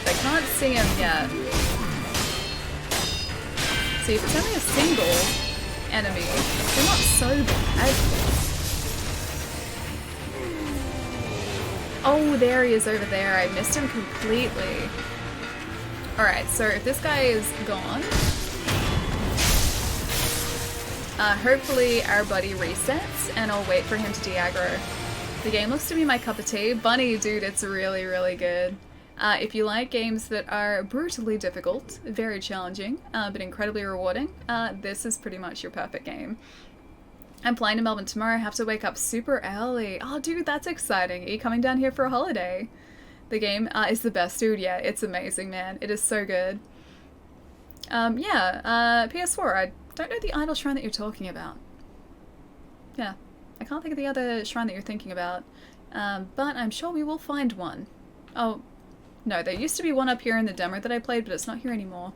But I can't see him yet. See, if it's only a single enemy, they're not so bad. Oh, there he is over there. I missed him completely. Alright, so if this guy is gone, hopefully our buddy resets and I'll wait for him to de-aggro. The game looks to be my cup of tea. Bunny, dude, it's really, really good. If you like games that are brutally difficult, very challenging, but incredibly rewarding, this is pretty much your perfect game. I'm flying to Melbourne tomorrow. I have to wake up super early. Oh, dude, that's exciting. Are you coming down here for a holiday? The game is the best, dude. Yeah, it's amazing, man. It is so good. Yeah, PS4. I don't know the idol shrine that you're talking about. Yeah, I can't think of the other shrine that you're thinking about. But I'm sure we will find one. Oh, no, there used to be one up here in the demo that I played, but it's not here anymore.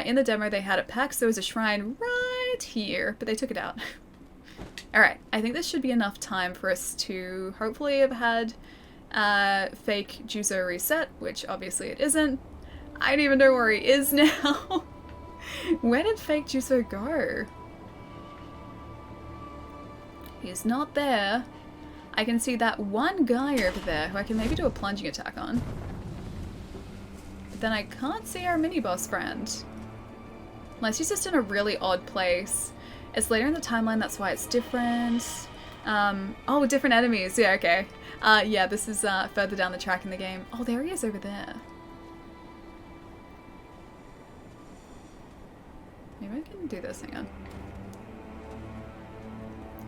In the demo, they had it packed, so there was a shrine right here, but they took it out. Alright, I think this should be enough time for us to hopefully have had fake Juzo reset, which obviously it isn't. I don't even know where he is now. Where did fake Juzo go? He's not there. I can see that one guy over there who I can maybe do a plunging attack on. But then I can't see our mini-boss friend. Unless he's just in a really odd place. It's later in the timeline, that's why it's different. Oh, different enemies. Yeah, okay. Yeah, this is further down the track in the game. Oh, there he is over there. Maybe I can do this, hang on.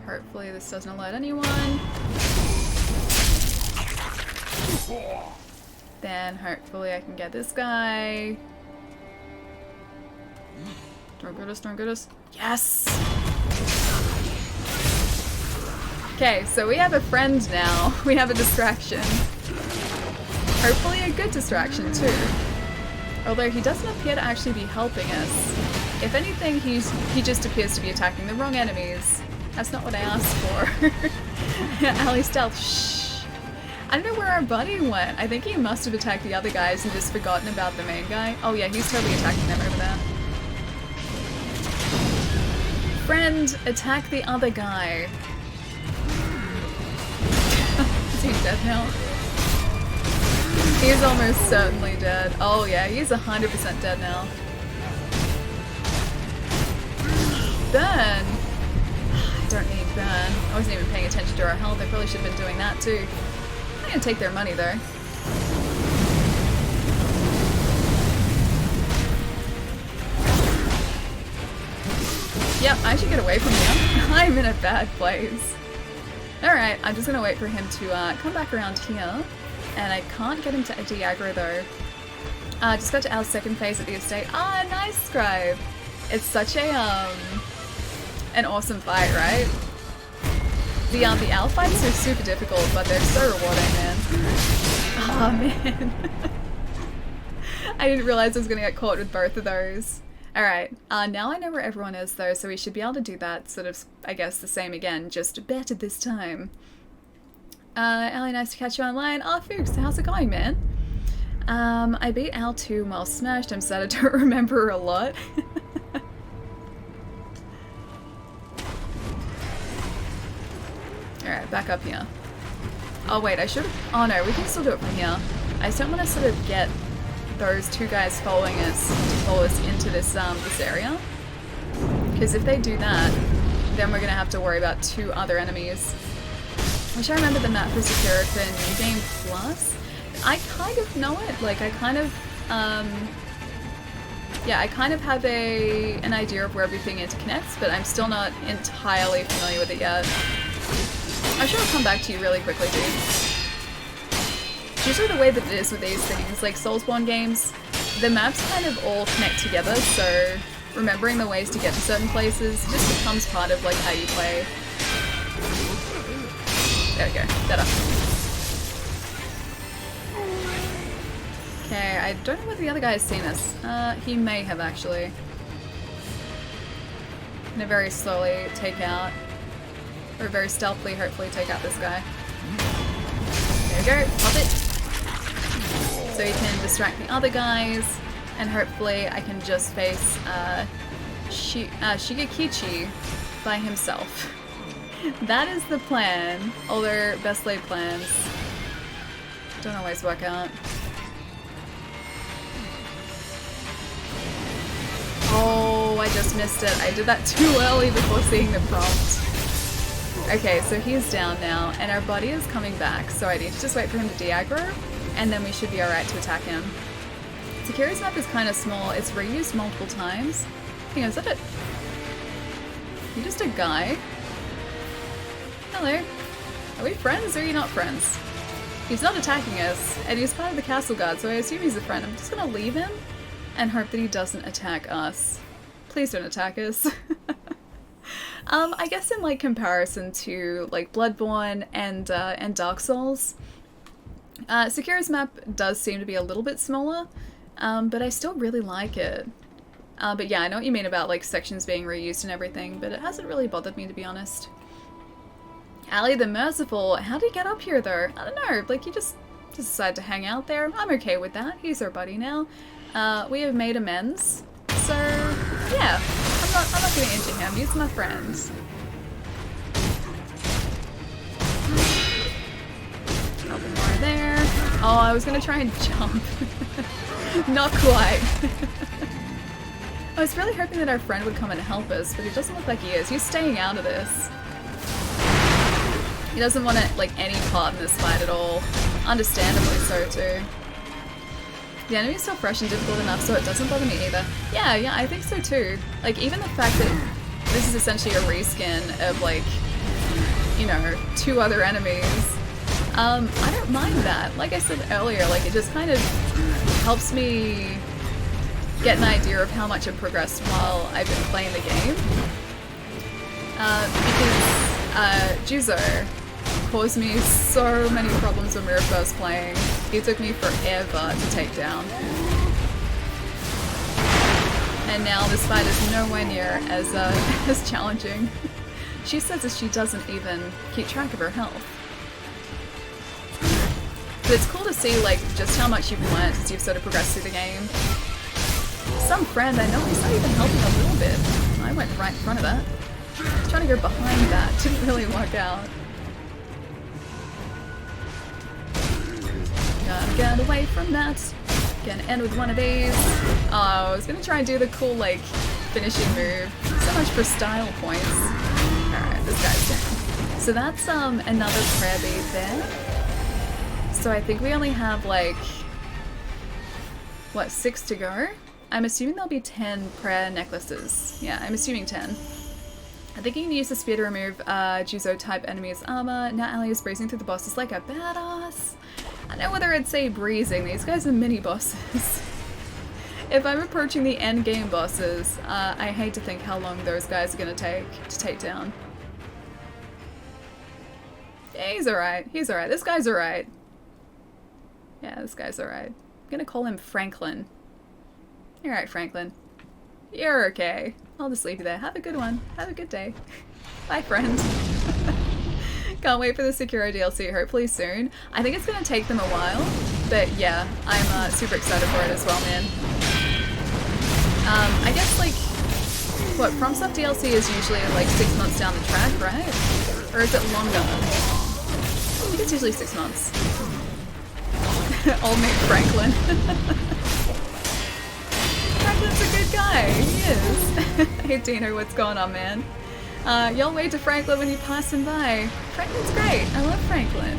Hopefully this doesn't alert anyone. Then hopefully I can get this guy. Don't get us, don't get us. Yes! Okay, so we have a friend now. We have a distraction. Hopefully a good distraction too. Although he doesn't appear to actually be helping us. If anything, he just appears to be attacking the wrong enemies. That's not what I asked for. Ali Stealth, shh. I don't know where our buddy went. I think he must have attacked the other guys and just forgotten about the main guy. Oh yeah, he's totally attacking them over there. Friend, attack the other guy. Is he dead now? He's almost certainly dead. Oh yeah, he's 100% dead now. Burn! I don't need burn. I wasn't even paying attention to our health. I probably should have been doing that too. I'm gonna take their money though. Yep, I should get away from him. I'm in a bad place. Alright, I'm just gonna wait for him to come back around here. And I can't get him to de-aggro though. Just got to our second phase at the estate. Ah, nice, Scribe! It's such a, an awesome fight, right? The owl fights are super difficult, but they're so rewarding, man. Oh, man. I didn't realize I was gonna get caught with both of those. Alright, now I know where everyone is though, so we should be able to do that sort of, I guess, the same again, just better this time. Allie, nice to catch you online. Oh, Fuchs, how's it going, man? I beat Al 2 while smashed. I'm sad I don't remember a lot. Alright, back up here. Oh wait, I should've... Oh no, we can still do it from here. I just don't want to sort of get those two guys following us to follow us into this area. Because if they do that, then we're going to have to worry about 2 other enemies. Wish I remember the map for Sekiro for New Game Plus. I kind of know it. Like, I kind of, yeah, I kind of have an idea of where everything interconnects, but I'm still not entirely familiar with it yet. I'm sure I'll come back to you really quickly, dude. It's usually the way that it is with these things, like Soulsborne games, the maps kind of all connect together, so remembering the ways to get to certain places just becomes part of like how you play. There we go, better. Okay, I don't know whether the other guy has seen us. He may have actually. I'm gonna very slowly take out, or very stealthily hopefully take out this guy. There we go, pop it. So he can distract the other guys, and hopefully I can just face Shigekichi by himself. That is the plan, although best laid plans don't always work out. Oh, I just missed it. I did that too early before seeing the prompt. Okay, so he's down now, and our buddy is coming back, so I need to just wait for him to de-aggro, and then we should be alright to attack him. Sekiro's map is kind of small. It's reused multiple times. Hang on, is that it? You just a guy? Hello. Are we friends or are you not friends? He's not attacking us, and he's part of the castle guard, so I assume he's a friend. I'm just gonna leave him and hope that he doesn't attack us. Please don't attack us. I guess in like comparison to like Bloodborne and Dark Souls, Sekiro's map does seem to be a little bit smaller, but I still really like it. But yeah, I know what you mean about like sections being reused and everything, but it hasn't really bothered me, to be honest. Ali the Merciful, how did he get up here though? I don't know, like he just decided to hang out there. I'm okay with that. He's our buddy now. We have made amends, so yeah, I'm not gonna injure him. He's my friend. Couple more there. Oh, I was gonna try and jump. Not quite. I was really hoping that our friend would come and help us, but it doesn't look like he is. He's staying out of this. He doesn't want like any part in this fight at all. Understandably so too. The enemy's still fresh and difficult enough, so it doesn't bother me either. Yeah, I think so too. Like, even the fact that this is essentially a reskin of, like, you know, 2 other enemies, I don't mind that. Like I said earlier, like, it just kind of helps me get an idea of how much I've progressed while I've been playing the game. Because Juzo caused me so many problems when we were first playing. It took me forever to take down. And now this fight is nowhere near as as challenging. She says that she doesn't even keep track of her health. But it's cool to see like just how much you've learned as you've sort of progressed through the game. Some friend I know he's not even helping a little bit. I went right in front of that. I was trying to go behind that. Didn't really work out. Gotta get away from that. Gonna end with one of these. Oh, I was gonna try and do the cool, like, finishing move. So much for style points. Alright, this guy's down. So that's, another prayer bead there. So I think we only have, like, what, 6 to go? I'm assuming there'll be 10 prayer necklaces. Yeah, I'm assuming 10. I think you can use the spear to remove, Juzo-type enemies' armor. Now Ali is breezing through the bosses like a badass. I don't know whether I'd say breezing. These guys are mini-bosses. If I'm approaching the end game bosses, I hate to think how long those guys are gonna take to take down. Yeah, he's alright. He's alright. This guy's alright. Yeah, this guy's alright. I'm gonna call him Franklin. You're alright, Franklin. You're okay. I'll just leave you there. Have a good one. Have a good day. Bye, friend. Can't wait for the Sekiro DLC, hopefully soon. I think it's gonna take them a while, but yeah, I'm super excited for it as well, man. I guess like, what, FromSoft DLC is usually like 6 months down the track, right? Or is it longer? I think it's usually 6 months. Old mate Franklin. Franklin's a good guy. He is. Hey Dino, what's going on, man? Y'all wave to Franklin when you pass him by. Franklin's great. I love Franklin.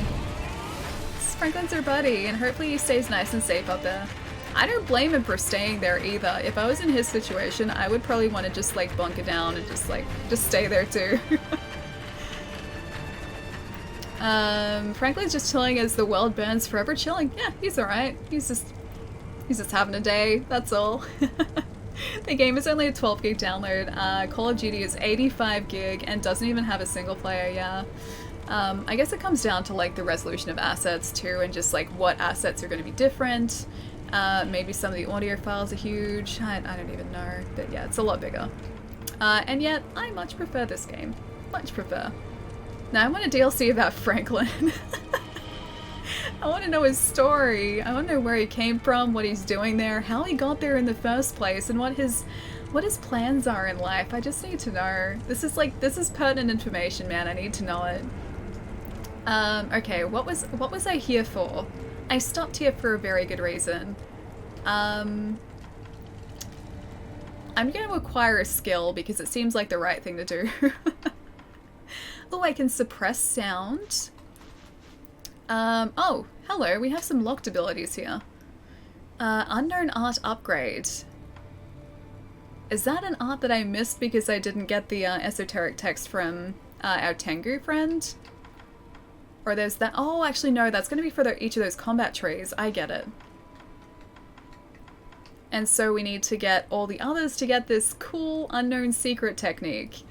Franklin's our buddy, and hopefully he stays nice and safe up there. I don't blame him for staying there either. If I was in his situation, I would probably want to just like bunker down and just stay there too. Franklin's just chilling as the world burns forever. Chilling. Yeah, he's alright. He's just having a day. That's all. The game is only a 12 gig download. Call of Duty is 85 gig and doesn't even have a single player, yeah. I guess it comes down to like the resolution of assets too, and just like what assets are going to be different. Maybe some of the audio files are huge. I don't even know, but yeah, it's a lot bigger. And yet, I much prefer this game. Much prefer. Now I want a DLC about Franklin. I want to know his story. I want to know where he came from, what he's doing there, how he got there in the first place, and what his plans are in life. I just need to know. This is pertinent information, man. I need to know it. Okay, what was I here for? I stopped here for a very good reason. I'm going to acquire a skill because it seems like the right thing to do. Oh, I can suppress sound. Oh, hello, we have some locked abilities here. Unknown art upgrade. Is that an art that I missed because I didn't get the esoteric text from our Tengu friend? Or there's that. Oh, actually, no, that's going to be for each of those combat trees. I get it. And so we need to get all the others to get this cool unknown secret technique.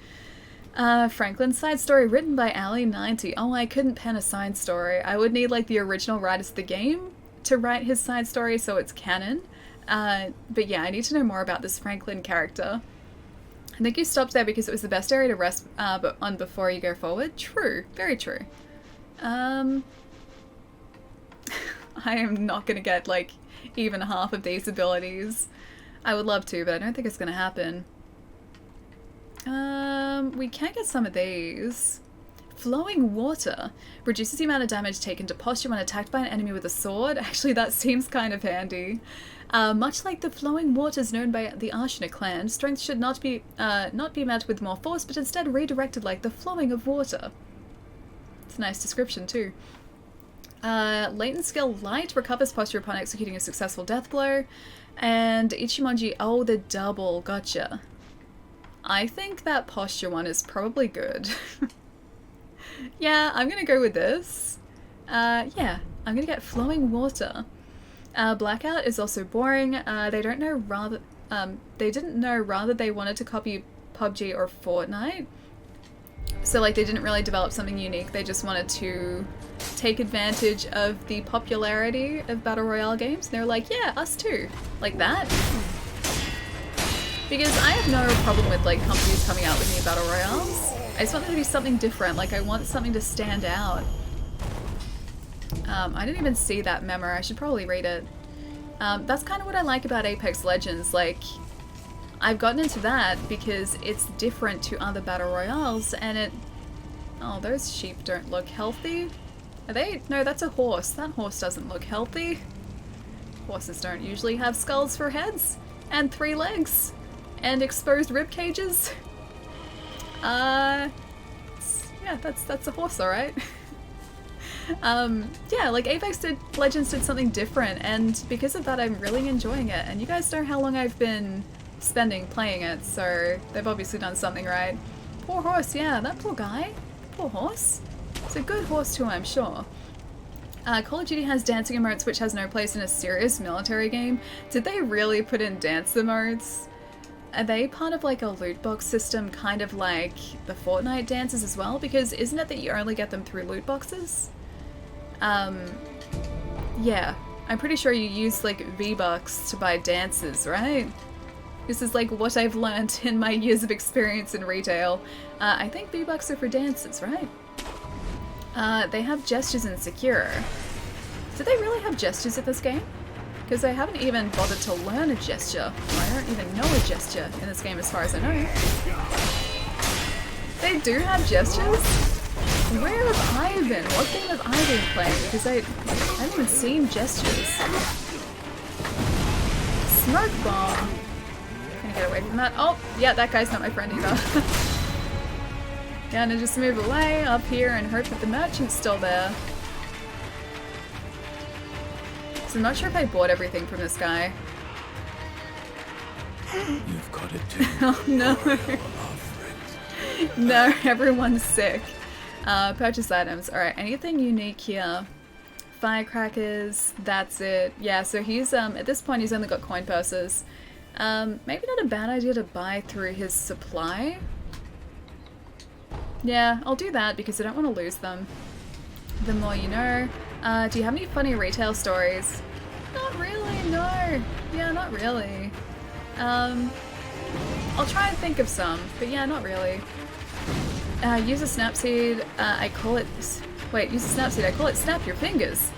Franklin's side story written by Ali90. Oh, I couldn't pen a side story. I would need like the original writers of the game to write his side story so it's canon. But yeah, I need to know more about this Franklin character. I think you stopped there because it was the best area to rest on before you go forward. True. Very true. I am not gonna get like even half of these abilities. I would love to, but I don't think it's gonna happen. We can get some of these. Flowing water reduces the amount of damage taken to posture when attacked by an enemy with a sword. Actually, that seems kind of handy. Much like the flowing waters known by the Arshina clan, strength should not be met with more force, but instead redirected like the flowing of water. It's a nice description too. Latent skill light recovers posture upon executing a successful death blow. And Ichimonji, oh, the double, gotcha. I think that posture one is probably good. Yeah, I'm gonna go with this. Yeah, I'm gonna get flowing water. Blackout is also boring. They didn't know rather they wanted to copy PUBG or Fortnite. So like they didn't really develop something unique. They just wanted to take advantage of the popularity of Battle Royale games. And they're like, yeah, us too. Like that. Because I have no problem with like companies coming out with new Battle Royales. I just want there to be something different. Like I want something to stand out. I didn't even see that memo. I should probably read it. That's kind of what I like about Apex Legends. Like, I've gotten into that because it's different to other Battle Royales and it... Oh, those sheep don't look healthy. Are they? No, that's a horse. That horse doesn't look healthy. Horses don't usually have skulls for heads. And 3 legs. And exposed rib cages. Yeah, that's a horse, alright. Yeah, like Apex Legends did something different, and because of that I'm really enjoying it. And you guys know how long I've been spending playing it, so they've obviously done something right. Poor horse, yeah, that poor guy. Poor horse. It's a good horse too, I'm sure. Call of Duty has dancing emotes, which has no place in a serious military game. Did they really put in dance emotes? Are they part of like a loot box system, kind of like the Fortnite dances as well? Because isn't it that you only get them through loot boxes? Yeah, I'm pretty sure you use like V-Bucks to buy dances, right? This is like what I've learned in my years of experience in retail. I think V-Bucks are for dances, right? They have gestures in Sekiro. Do they really have gestures in this game? Because I haven't even bothered to learn a gesture. I don't even know a gesture in this game as far as I know. They do have gestures? Where have I been? What game have I been playing? Because I haven't even seen gestures. Smoke bomb. Gonna get away from that. Oh, yeah, that guy's not my friend either. Gonna just move away up here and hope that the merchant's still there. So I'm not sure if I bought everything from this guy. You've got it too. Oh no. No, everyone's sick. Purchase items. Alright, anything unique here? Firecrackers, that's it. Yeah, so he's, at this point he's only got coin purses. Maybe not a bad idea to buy through his supply. Yeah, I'll do that because I don't want to lose them. The more you know. Do you have any funny retail stories? Not really, no. Yeah, not really. I'll try and think of some, but yeah, not really. Use a snapseed, I call it... Wait, use a snapseed, I call it snap your fingers.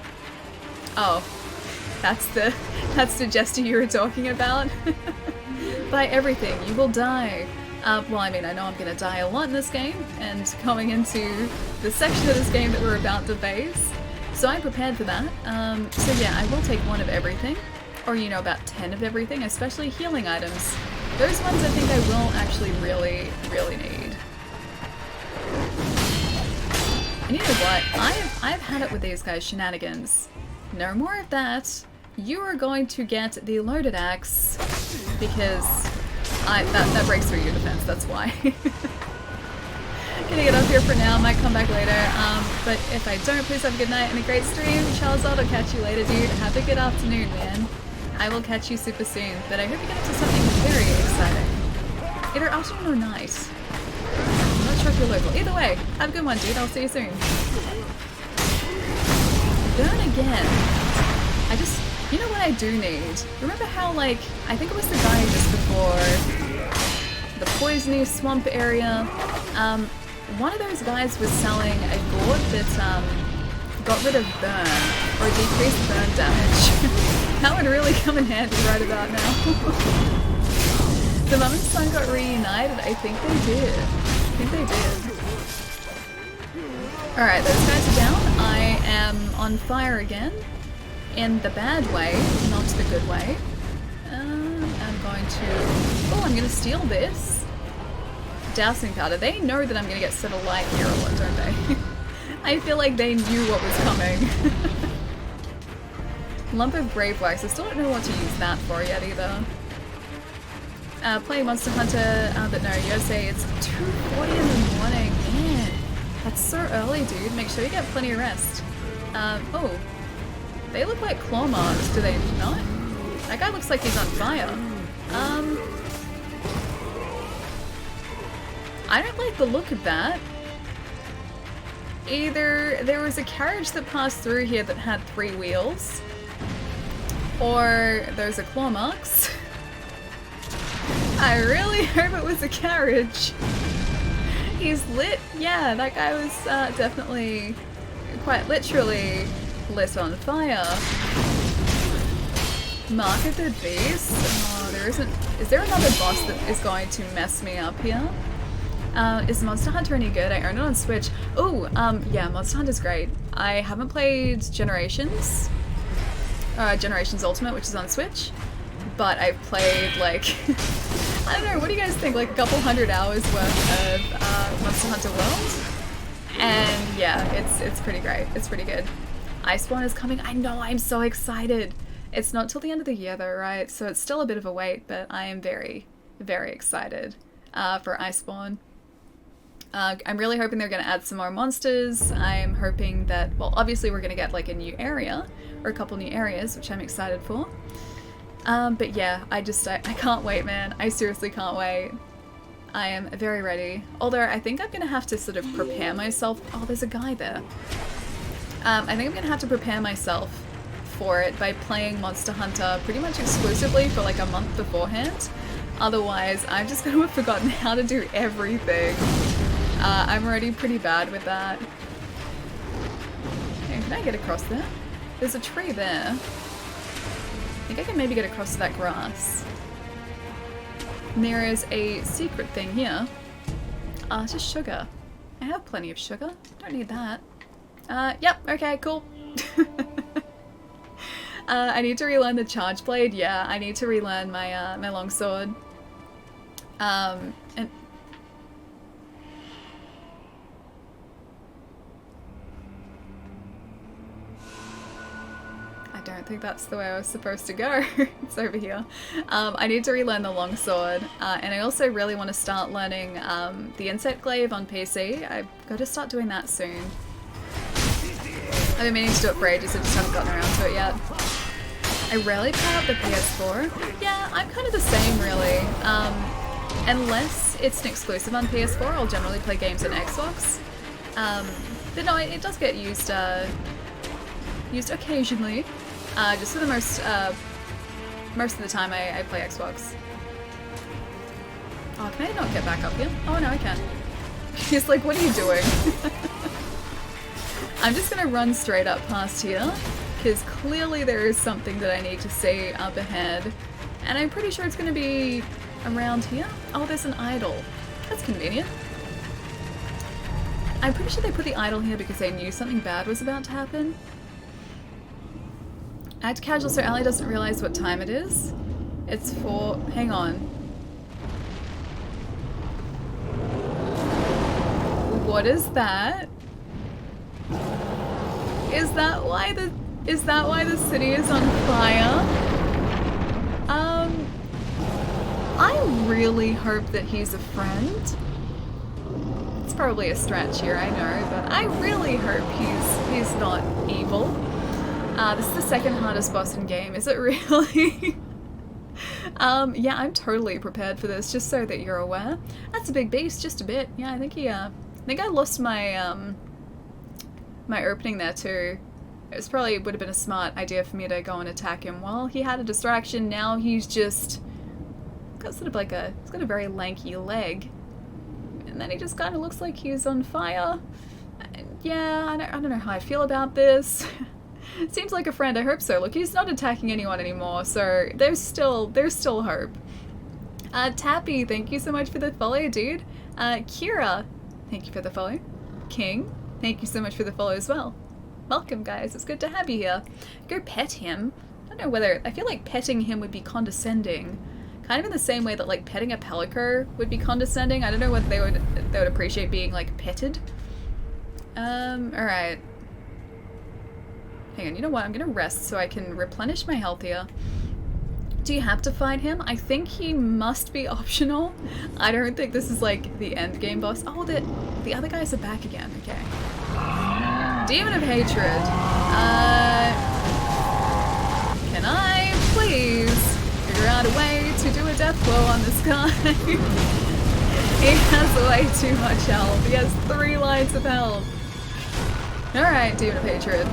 Oh, that's the gesture you were talking about? Buy everything, you will die. Well, I mean, I know I'm gonna die a lot in this game, and going into the section of this game that we're about to face. So I'm prepared for that. So yeah, I will take one of everything. Or, you know, about 10 of everything, especially healing items. Those ones I think I will actually really, really need. And you know what? I've had it with these guys' shenanigans. No more of that. You are going to get the loaded axe because that breaks through your defense, that's why. Gonna get up here for now, might come back later. But if I don't, please have a good night and a great stream. Charizard, I'll catch you later, dude. Have a good afternoon, man. I will catch you super soon, but I hope you get up to something very exciting. Either afternoon or night. I'm not sure if you're local. Either way, have a good one, dude. I'll see you soon. Burn again. You know what I do need? Remember how, like, I think it was the guy just before the poisony swamp area. One of those guys was selling a gourd that, got rid of burn, or decreased burn damage. That would really come in handy right about now. The mum and son got reunited, I think they did. Alright, those guys are down. I am on fire again. In the bad way, not the good way. I'm going to steal this. Dousing powder. They know that I'm going to get set alight here a lot, don't they? I feel like they knew what was coming. Lump of grave wax. I still don't know what to use that for yet either. Playing Monster Hunter, but no, you say it's 2:40 in the morning. Man, that's so early, dude. Make sure you get plenty of rest. Oh. They look like claw marks, do they not? That guy looks like he's on fire. I don't like the look of that. Either there was a carriage that passed through here that had 3 wheels, or those are claw marks. I really hope it was a carriage. He's lit. Yeah, that guy was definitely, quite literally, lit on fire. Mark of the Beast? Oh, there isn't... Is there another boss that is going to mess me up here? Is Monster Hunter any good? I own it on Switch. Oh, yeah, Monster Hunter's great. I haven't played Generations. Generations Ultimate, which is on Switch. But I've played, like... I don't know, what do you guys think? Like a couple 100 hours worth of Monster Hunter World? And yeah, it's pretty great. It's pretty good. Iceborne is coming. I know, I'm so excited. It's not till the end of the year though, right? So it's still a bit of a wait, but I am very, very excited for Iceborne. I'm really hoping they're going to add some more monsters. I'm hoping that, well, obviously we're going to get like a new area, or a couple new areas, which I'm excited for. But yeah, I can't wait, man. I seriously can't wait. I am very ready. Although I think I'm going to have to sort of prepare myself. Oh, there's a guy there. I think I'm going to have to prepare myself for it by playing Monster Hunter pretty much exclusively for like a month beforehand. Otherwise, I'm just going to have forgotten how to do everything. I'm already pretty bad with that. Okay, can I get across there? There's a tree there. I think I can maybe get across to that grass. And there is a secret thing here. Just sugar. I have plenty of sugar. Don't need that. Yep, okay, cool. I need to relearn the charge blade. Yeah, I need to relearn my my longsword. And I don't think that's the way I was supposed to go. It's over here. I need to relearn the longsword, and I also really want to start learning the insect glaive on PC. I've got to start doing that soon. I've been meaning to do it for ages, I just haven't gotten around to it yet. I rarely pick up the PS4. Yeah, I'm kind of the same, really. Unless it's an exclusive on PS4, I'll generally play games on Xbox. But no, it does get used used occasionally. Just for the most of the time I play Xbox. Oh, can I not get back up here? Oh no, I can. He's like, what are you doing? I'm just gonna run straight up past here, because clearly there is something that I need to see up ahead. And I'm pretty sure it's gonna be around here. Oh, there's an idol. That's convenient. I'm pretty sure they put the idol here because they knew something bad was about to happen. Act casual so Allie doesn't realize what time it is. It's for... hang on. What is that? Is that why the city is on fire? I really hope that he's a friend. It's probably a stretch here, I know, but I really hope he's not evil. This is the second hardest boss in game, is it really? Yeah, I'm totally prepared for this, just so that you're aware. That's a big beast, just a bit. Yeah, I think I lost my, my opening there too. It probably would have been a smart idea for me to go and attack him. Well, he had a distraction, now he's just got sort of like he's got a very lanky leg. And then he just kind of looks like he's on fire. Yeah, I don't know how I feel about this. Seems like a friend, I hope so. Look, he's not attacking anyone anymore, so there's still hope. Tappy, thank you so much for the follow, dude. Kira, thank you for the follow. King, thank you so much for the follow as well. Welcome, guys, it's good to have you here. Go pet him. I don't know whether, I feel like petting him would be condescending. Kind of in the same way that like petting a pelican would be condescending. I don't know whether they would appreciate being like petted. Alright. Hang on, you know what? I'm gonna rest so I can replenish my health here. Do you have to fight him? I think he must be optional. I don't think this is like the end game boss. Oh, the other guys are back again. Okay. Demon of Hatred. Can I please figure out a way to do a death blow on this guy? He has way too much health. He has 3 lines of health. Alright, Demon of Hatred.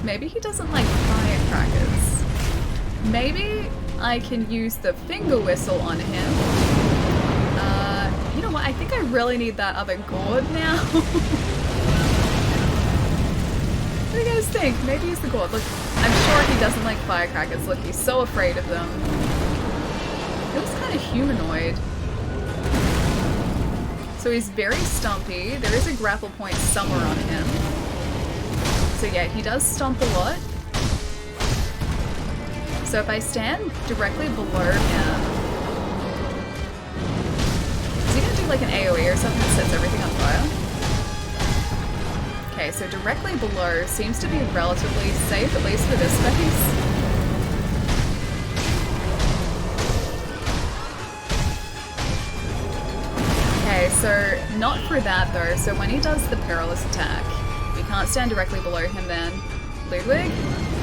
Maybe he doesn't like firecrackers. Maybe I can use the finger whistle on him. You know what? I think I really need that other gourd now. What do you guys think? Maybe use the gourd. Look, I'm sure he doesn't like firecrackers. Look, he's so afraid of them. He looks kind of humanoid. So he's very stumpy. There is a grapple point somewhere on him. So yeah, he does stomp a lot. So if I stand directly below him... Is he gonna do like an AoE or something that sets everything on fire? Okay, so directly below seems to be relatively safe, at least for this space. Okay, so not for that though. So when he does the perilous attack, we can't stand directly below him then. Ludwig?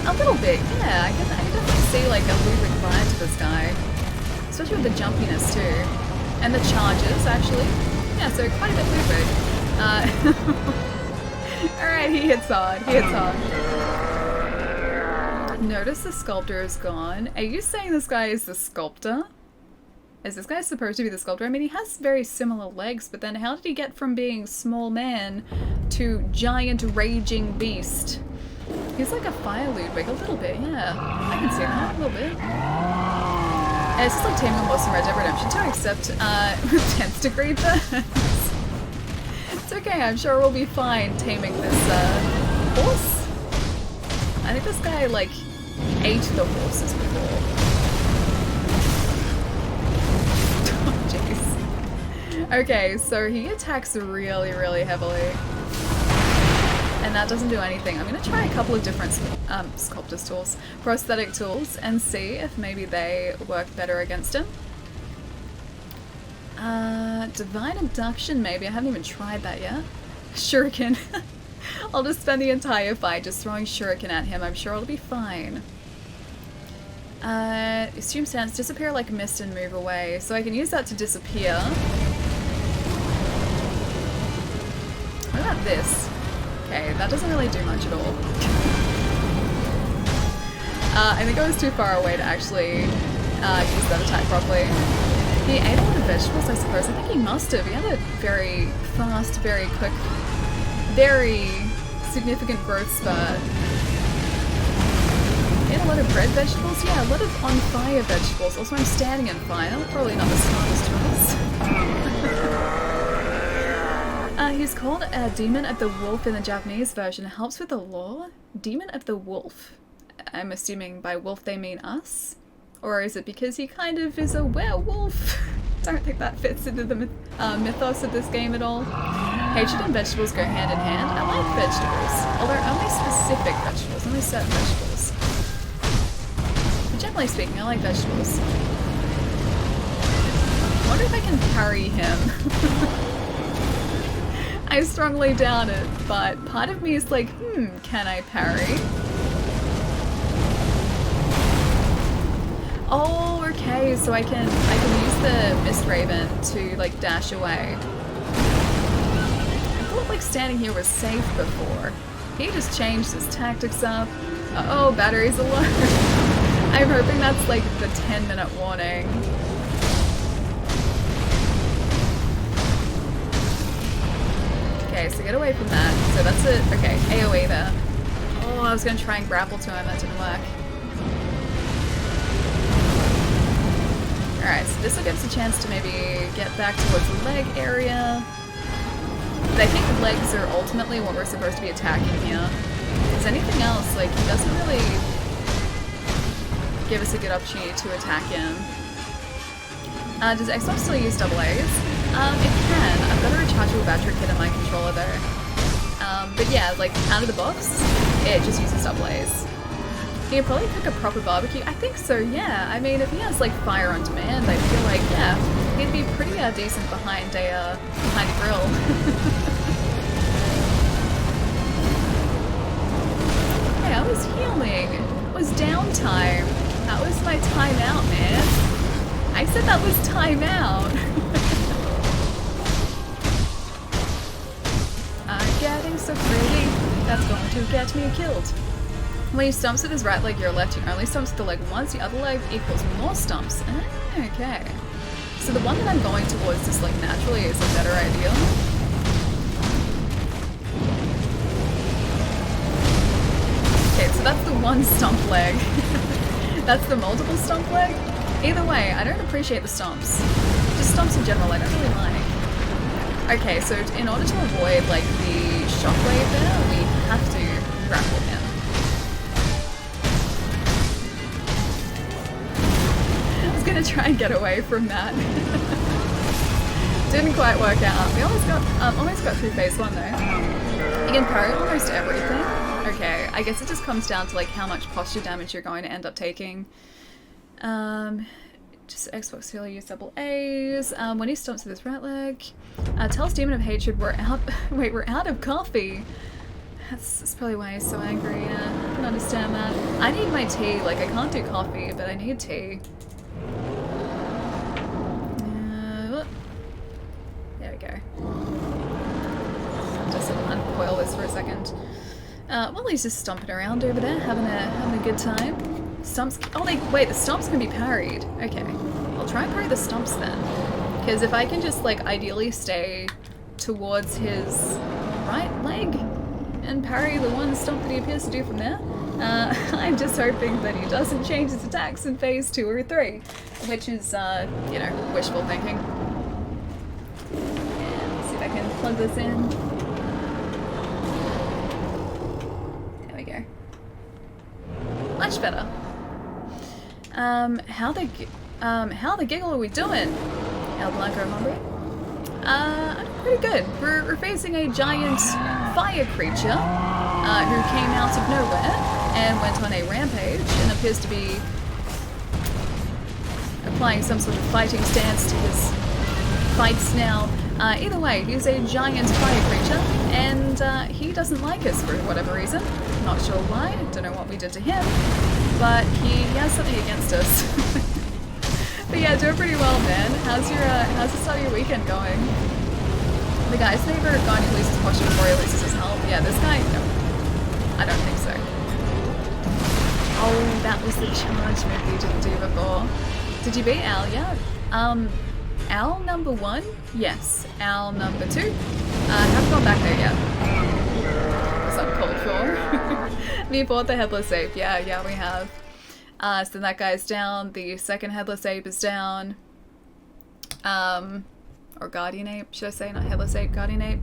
A little bit, yeah. I can definitely see like a Ludwig vibe to this guy. Especially with the jumpiness too. And the charges, actually. Yeah, so quite a bit Ludwig. Alright, he hits hard. He hits hard. Notice the sculptor is gone. Are you saying this guy is the sculptor? Is this guy supposed to be the sculptor? I mean, he has very similar legs, but then how did he get from being small man to giant raging beast? He's like a fire Ludwig, a little bit, yeah. I can see that, a little bit. And it's just like Taming a Boss in Red Dead Redemption 2, except with 10th degree burns. It's okay, I'm sure we'll be fine taming this horse. I think this guy like ate the horses before. Oh jeez. Okay, so he attacks really, really heavily. And that doesn't do anything. I'm gonna try a couple of different sculptor's tools, prosthetic tools, and see if maybe they work better against him. Divine Abduction, maybe. I haven't even tried that yet. Shuriken. I'll just spend the entire fight just throwing shuriken at him. I'm sure it'll be fine. Assume stance, disappear like mist and move away. So I can use that to disappear. What about this? Okay, that doesn't really do much at all. I think I was too far away to actually use that attack properly. He ate a lot of vegetables, I suppose. I think he must have. He had a very fast, very quick, very significant growth spurt. He ate a lot of red vegetables? Yeah, a lot of on-fire vegetables. Also, I'm standing in fire. Probably not the smartest choice. He's called a Demon of the Wolf in the Japanese version. Helps with the lore. Demon of the Wolf. I'm assuming by wolf they mean us. Or is it because he kind of is a werewolf? Don't think that fits into the mythos of this game at all. Hatred and vegetables go hand in hand. I like vegetables, although only specific vegetables, only certain vegetables. But generally speaking, I like vegetables. I wonder if I can parry him. I strongly doubt it, but part of me is like, can I parry? Oh, okay, so I can use the Mist Raven to like dash away. I thought like standing here was safe before. He just changed his tactics up. Uh-oh, battery's low. I'm hoping that's like the 10-minute warning. Okay, so get away from that. So that's it. Okay, AoE there. Oh, I was gonna try and grapple to him, that didn't work. Alright, so this will give us a chance to maybe get back towards the leg area. But I think legs are ultimately what we're supposed to be attacking here. Because anything else, like, he doesn't really give us a good opportunity to attack him. Does Xbox still use double A's? It can. I've got a rechargeable battery kit in my controller though. But yeah, like, out of the box, it just uses double A's. He could probably cook a proper barbecue. I think so, yeah. I mean, if he has like fire on demand, I feel like, yeah, he'd be pretty decent behind a grill. Hey, I was healing. It was downtime. That was my timeout, man. I said that was timeout. I'm getting so pretty. That's going to get me killed. When he stumps with his right leg, your left, he only stumps with the leg once, the other leg equals more stumps. Okay. So the one that I'm going towards just like naturally is a better idea. Okay, so that's the one stump leg. That's the multiple stump leg. Either way, I don't appreciate the stumps. Just stumps in general, I don't really like. Okay, so in order to avoid like the shockwave there, we have to grapple him. Gonna try and get away from that. Didn't quite work out. We almost got through phase 1 though. You can parry almost everything. Okay, I guess it just comes down to like how much posture damage you're going to end up taking. Just Xbox Hero use double A's. When he stomps with his right leg. Tells Demon of Hatred we're out. Wait, we're out of coffee. That's probably why he's so angry. Yeah, I can understand that. I need my tea. Like I can't do coffee, but I need tea. There we go. Just uncoil this for a second. Well, he's just stomping around over there, having a good time. Stumps. Oh, wait, the stumps can be parried. Okay, I'll try and parry the stumps then, because if I can just like ideally stay towards his right leg and parry the one stump that he appears to do from there. I'm just hoping that he doesn't change his attacks in phase 2 or 3, which is, you know, wishful thinking. And let's see if I can plug this in. There we go. Much better. How the giggle are we doing? El Blanco Hombre? Pretty good. We're facing a giant fire creature who came out of nowhere and went on a rampage and appears to be applying some sort of fighting stance to his fights now. Either way, he's a giant fire creature and he doesn't like us for whatever reason. Not sure why, don't know what we did to him, but he has something against us. But yeah, doing pretty well, man. How's the start of your weekend going? The guy's neighbor gone who loses posture before he loses his health. Yeah, this guy, no. I don't think so. Oh, that was the charge move you didn't do before. Did you beat Al? Yeah. Al number 1? Yes. Al number 2? Haven't gone back there yet. That's uncalled for. We bought the headless ape. Yeah, we have. So then that guy's down. The second headless ape is down. Or guardian ape, should I say? Not headless ape, guardian ape.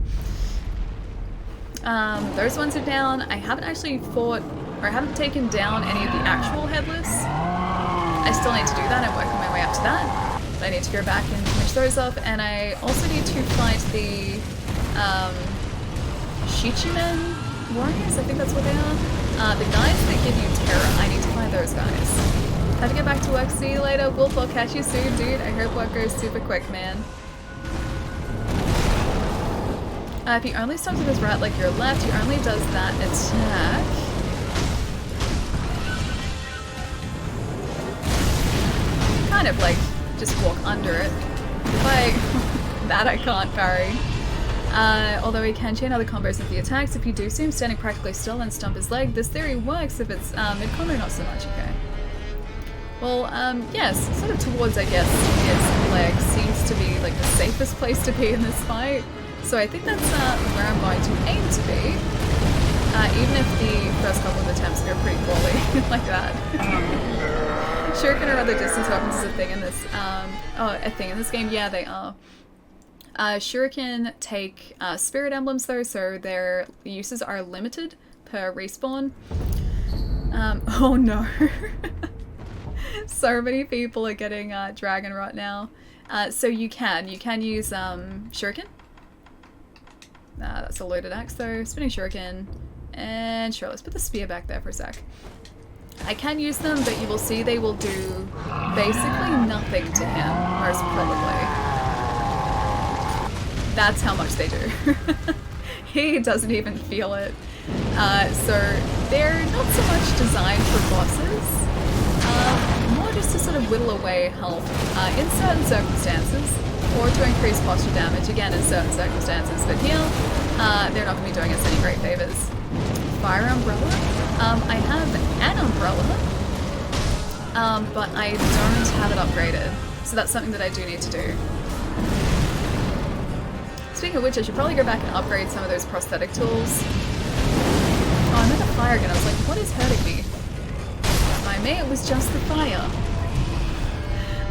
Those ones are down. I haven't actually fought, or I haven't taken down any of the actual headless. I still need to do that. I'm working my way up to that. I need to go back and finish those up, and I also need to fight the Shichimen warriors, I think that's what they are. The guys that give you terror, I need to find those guys. Have to get back to work. See you later. Wolf, I'll catch you soon, dude. I hope work goes super quick, man. If he only stops with his right like your left, he only does that attack. Kind of like just walk under it. If I... that I can't parry. Although he can chain other combos with the attacks. If you do see him standing practically still and stomp his leg, this theory works. If it's mid-combo, not so much, okay. Well, yes, sort of towards, I guess, his leg seems to be like the safest place to be in this fight. So I think that's where I'm going to aim to be. Even if the first couple of attempts go pretty poorly, like that. Shuriken or other distance weapons is a thing in this, a thing in this game? Yeah, they are. Shuriken take spirit emblems though, so their uses are limited per respawn. Oh no. So many people are getting dragon rot now. So you can use Shuriken. That's a loaded axe though. Spinning Shuriken. And sure, let's put the spear back there for a sec. I can use them, but you will see they will do basically nothing to him, most probably. That's how much they do. He doesn't even feel it. So they're not so much designed for bosses. More just to sort of whittle away health in certain circumstances, or to increase posture damage, again in certain circumstances. But here, they're not going to be doing us any great favors. Fire umbrella? I have an umbrella, but I don't have it upgraded. So that's something that I do need to do. Speaking of which, I should probably go back and upgrade some of those prosthetic tools. Oh, I'm in the fire again. I was like, what is hurting me? By me, it was just the fire.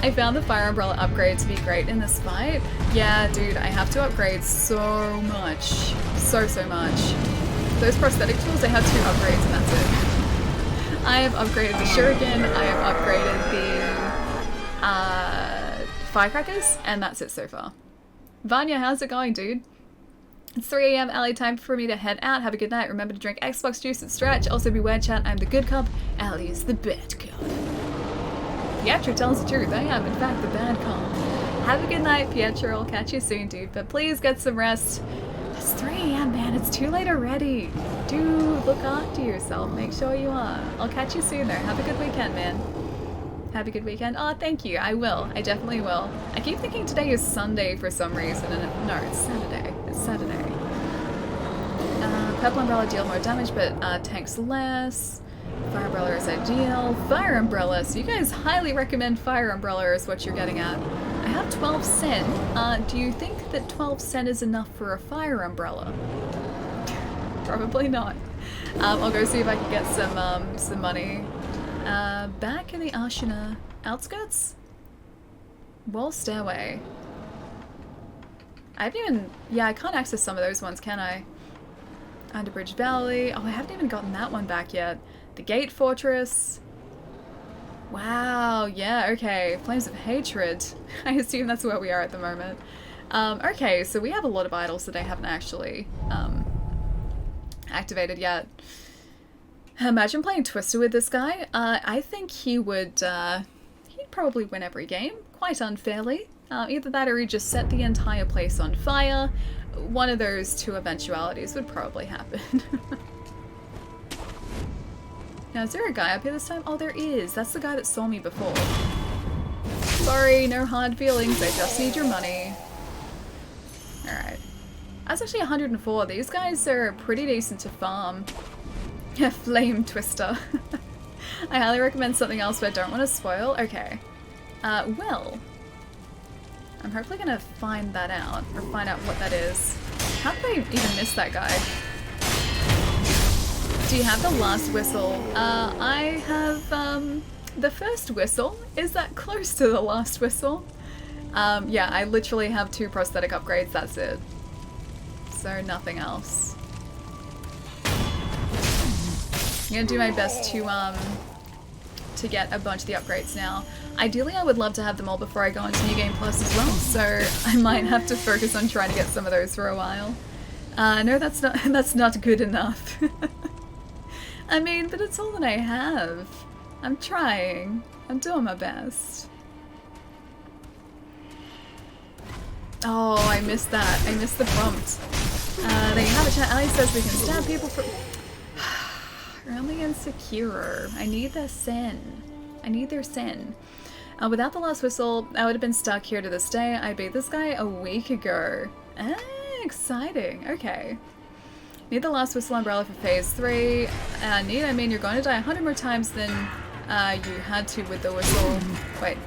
I found the fire umbrella upgrade to be great in this fight. Yeah, dude, I have to upgrade so much. So much. Those prosthetic tools, I have 2 upgrades and that's it. I have upgraded the shuriken, I have upgraded the firecrackers, and that's it so far. Vanya, how's it going, dude? It's 3 AM alley time for me to head out. Have a good night. Remember to drink Xbox juice and stretch. Also beware, chat, I'm the good cop. Allie is the bad cop. Pietro tells the truth. I am, in fact, the bad cop. Have a good night, Pietro. I'll catch you soon, dude. But please get some rest. It's 3 AM, man. It's too late already. Dude, look after yourself. Make sure you are. I'll catch you soon, though. Have a good weekend, man. Have a good weekend. Oh, thank you. I will. I definitely will. I keep thinking today is Sunday for some reason, and no, it's Saturday. It's Saturday. Purple umbrella deal more damage, but tanks less. Fire umbrella is ideal. Fire umbrella. So you guys highly recommend fire umbrella is what you're getting at. I have 12 sen. Do you think that 12 sen is enough for a fire umbrella? Probably not. I'll go see if I can get some money. Back in the Ashina outskirts? Wall stairway. I haven't even... Yeah, I can't access some of those ones, can I? Underbridge Valley. Oh, I haven't even gotten that one back yet. The Gate Fortress. Wow, yeah, okay. Flames of Hatred. I assume that's where we are at the moment. Okay, so we have a lot of idols that I haven't actually activated yet. Imagine playing Twister with this guy. I think he would... he'd probably win every game, quite unfairly. Either that or he'd just set the entire place on fire. One of those two eventualities would probably happen. Now, is there a guy up here this time? Oh, there is. That's the guy that saw me before. Sorry, no hard feelings. I just need your money. Alright. That's actually 104. These guys are pretty decent to farm. Yeah, Flame Twister. I highly recommend something else, but I don't want to spoil. Okay. Well... I'm hopefully gonna find that out, or find out what that is. How did I even miss that guy? Do you have the last whistle? I have, the first whistle. Is that close to the last whistle? Yeah, I literally have 2 prosthetic upgrades, that's it. So nothing else. I'm gonna do my best to get a bunch of the upgrades now. Ideally, I would love to have them all before I go into New Game Plus as well, so I might have to focus on trying to get some of those for a while. No, that's not good enough. I mean, but it's all that I have. I'm trying. I'm doing my best. Oh, I missed that. I missed the prompt. There you have it, chat. Ali says we can stab people for... Only in Sekiro. I need their sin. I need their sin. Without the last whistle, I would have been stuck here to this day. I beat this guy a week ago. Ah, exciting. Okay. Need the last whistle umbrella for phase 3. I mean, you're going to die 100 more times than you had to with the whistle. Wait.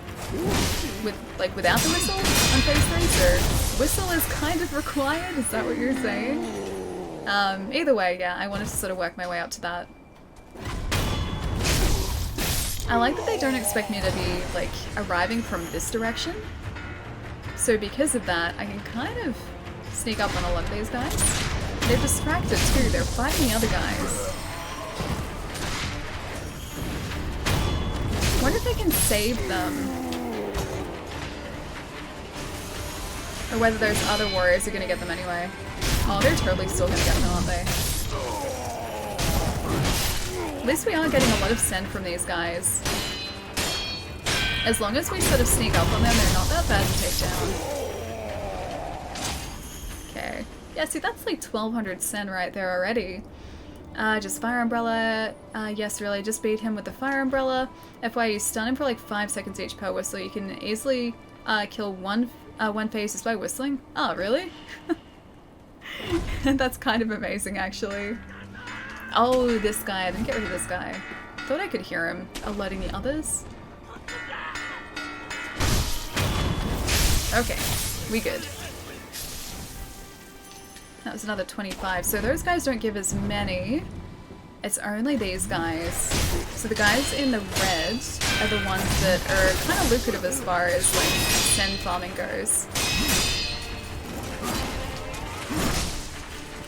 Without the whistle on phase 3? So, whistle is kind of required? Is that what you're saying? Either way, yeah, I wanted to sort of work my way up to that. I like that they don't expect me to be, like, arriving from this direction. So because of that, I can kind of sneak up on a lot of these guys. They're distracted too, they're fighting the other guys. I wonder if I can save them. Or whether those other warriors are gonna get them anyway. Oh, they're totally still gonna get them, aren't they? At least we are getting a lot of send from these guys. As long as we sort of sneak up on them, they're not that bad to take down. Okay. Yeah, see, that's like 1200 send right there already. Just Fire Umbrella. Yes, really, just beat him with the Fire Umbrella. FYI, you stun him for like 5 seconds each per whistle. You can easily kill one phase just by whistling. Oh, really? That's kind of amazing, actually. Oh, this guy. I didn't get rid of this guy. Thought I could hear him alerting the others. Okay, we good. That was another 25. So those guys don't give as many. It's only these guys. So the guys in the red are the ones that are kind of lucrative as far as like send farming goes.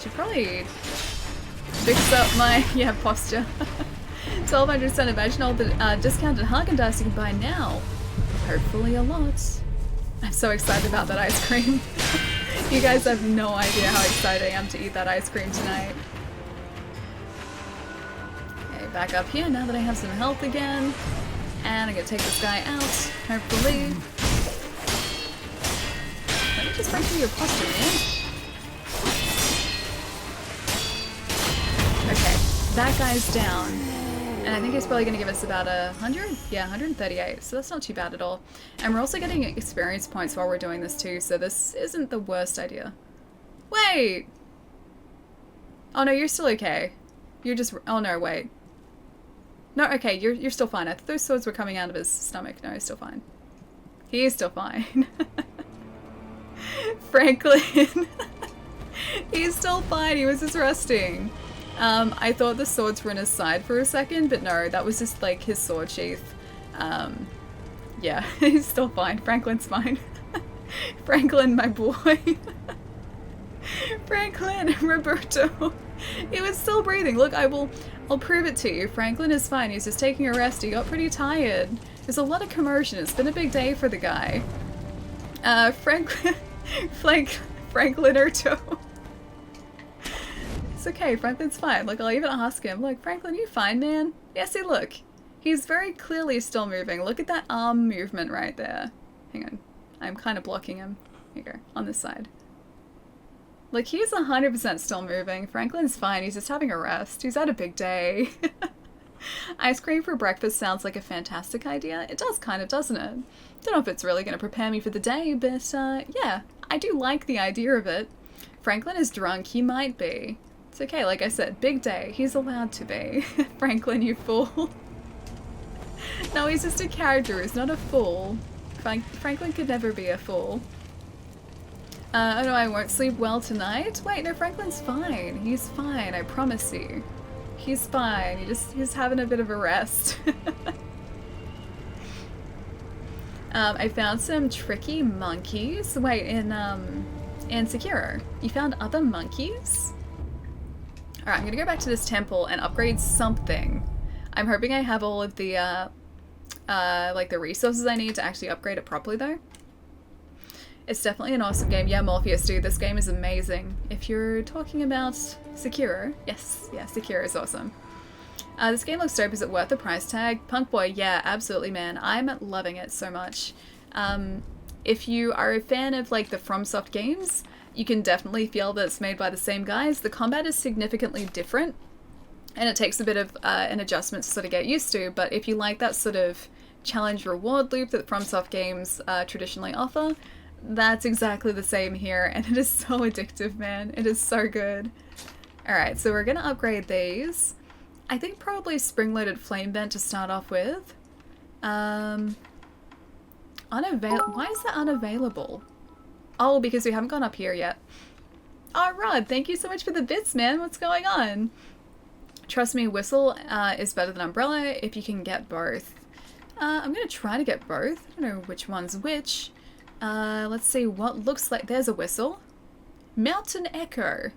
Should probably fix up my posture. 1200 cent. Imagine all the discounted Haagen-Dazs you can buy now. Hopefully a lot. I'm so excited about that ice cream. You guys have no idea how excited I am to eat that ice cream tonight. Okay, back up here now that I have some health again. And I'm gonna take this guy out, hopefully. Let me just break through your posture, man. Okay, that guy's down. And I think he's probably going to give us about 100? Yeah, 138. So that's not too bad at all. And we're also getting experience points while we're doing this too, so this isn't the worst idea. Wait! Oh no, you're still okay. You're just... Oh no, wait. No, okay, you're still fine. I thought those swords were coming out of his stomach. No, he's still fine. He is still fine. Franklin. He's still fine. He was just resting. I thought the swords were in his side for a second, but no, that was just like his sword sheath. Yeah, he's still fine. Franklin's fine. Franklin, my boy. Franklin, Roberto. He was still breathing. Look, I'll prove it to you. Franklin is fine. He's just taking a rest. He got pretty tired. There's a lot of commotion. It's been a big day for the guy. Franklin Erto. It's okay, Franklin's fine. Look, I'll even ask him. Look, Franklin, you fine, man? Yeah, see, look. He's very clearly still moving. Look at that arm movement right there. Hang on. I'm kind of blocking him. Here you go. On this side. Look, he's 100% still moving. Franklin's fine. He's just having a rest. He's had a big day. Ice cream for breakfast sounds like a fantastic idea. It does kind of, doesn't it? Don't know if it's really going to prepare me for the day, but yeah, I do like the idea of it. Franklin is drunk. He might be. It's okay, like I said, big day. He's allowed to be. Franklin, you fool. No, he's just a character. He's not a fool. Franklin could never be a fool. Oh no, I won't sleep well tonight? Wait, no, Franklin's fine. He's fine, I promise you. He's fine. He's having a bit of a rest. I found some tricky monkeys. Wait, in Sekiro, you found other monkeys? Alright, I'm gonna go back to this temple and upgrade something. I'm hoping I have all of the, like the resources I need to actually upgrade it properly though. It's definitely an awesome game. Yeah, Morpheus, dude, this game is amazing. If you're talking about Sekiro, yes, yeah, Sekiro is awesome. This game looks dope. Is it worth the price tag? Punk Boy, yeah, absolutely, man. I'm loving it so much. If you are a fan of like the FromSoft games, you can definitely feel that it's made by the same guys. The combat is significantly different, and it takes a bit of an adjustment to sort of get used to, but if you like that sort of challenge reward loop that FromSoft games traditionally offer, that's exactly the same here, and it is so addictive, man. It is so good. Alright, so we're gonna upgrade these. I think probably spring-loaded flame vent to start off with. Why is that unavailable? Oh, because we haven't gone up here yet. Oh, Rod, thank you so much for the bits, man. What's going on? Trust me, whistle is better than umbrella if you can get both. I'm gonna try to get both. I don't know which one's which. Let's see what looks like. There's a whistle. Mountain Echo.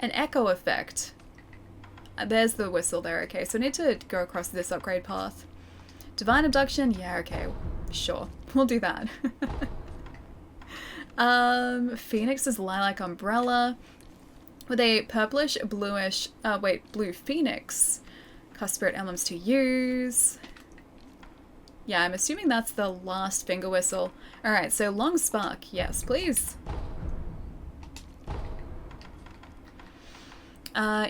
An echo effect. There's the whistle there. Okay, so I need to go across this upgrade path. Divine Abduction. Yeah, okay. Sure. We'll do that. Phoenix is Lilac Umbrella. With a purplish, bluish, blue phoenix. Cost Spirit Emblems to use. Yeah, I'm assuming that's the last finger whistle. Alright, so Long Spark. Yes, please.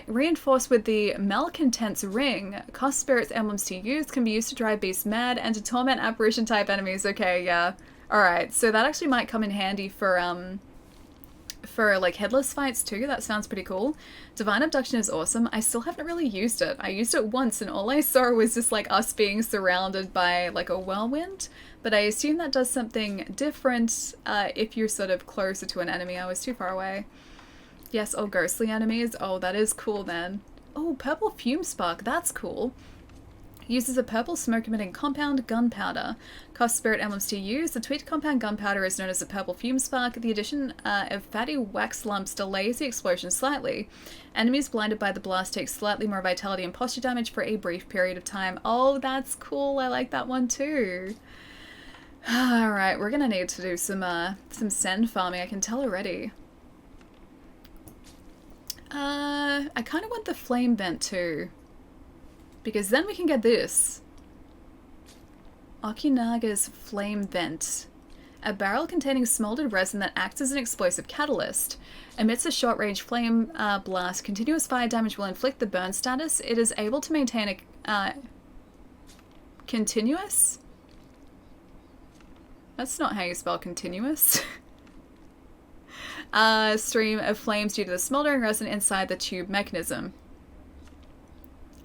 Reinforced with the Malcontent's Ring. Cost Spirit's Emblems to use. Can be used to drive beasts mad and to torment apparition type enemies. Okay, yeah. Alright, so that actually might come in handy for like headless fights too. That sounds pretty cool. Divine Abduction is awesome. I still haven't really used it. I used it once and all I saw was just like us being surrounded by like a whirlwind, but I assume that does something different if you're sort of closer to an enemy. I was too far away. Yes, all ghostly enemies. Oh, that is cool then. Oh, Purple Fume Spark. That's cool. Uses a purple smoke-emitting compound, gunpowder. Cost Spirit Emblems to use. The tweaked compound gunpowder is known as a purple fume spark. The addition of fatty wax lumps delays the explosion slightly. Enemies blinded by the blast take slightly more vitality and posture damage for a brief period of time. Oh, that's cool. I like that one too. Alright, we're gonna need to do some send farming. I can tell already. I kind of want the flame vent too. Because then we can get this. Okunaga's Flame Vent. A barrel containing smoldered resin that acts as an explosive catalyst. Emits a short-range flame blast. Continuous fire damage will inflict the burn status. It is able to maintain a... continuous? That's not how you spell continuous. Stream of flames due to the smoldering resin inside the tube mechanism.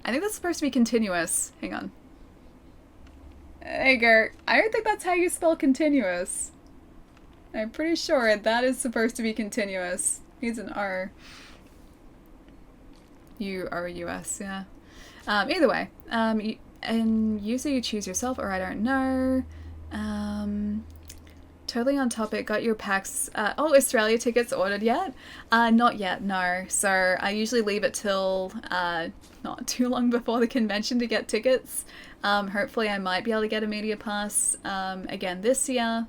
I think that's supposed to be continuous. Hang on. Hey, Gert. I don't think that's how you spell continuous. I'm pretty sure that is supposed to be continuous. Needs an R. U-R-U-S, yeah. Either way. And user you choose yourself, or I don't know. Totally on topic. Got your PAX. Oh, Australia tickets ordered yet? Not yet, no. So I usually leave it till not too long before the convention to get tickets. Hopefully I might be able to get a media pass again this year,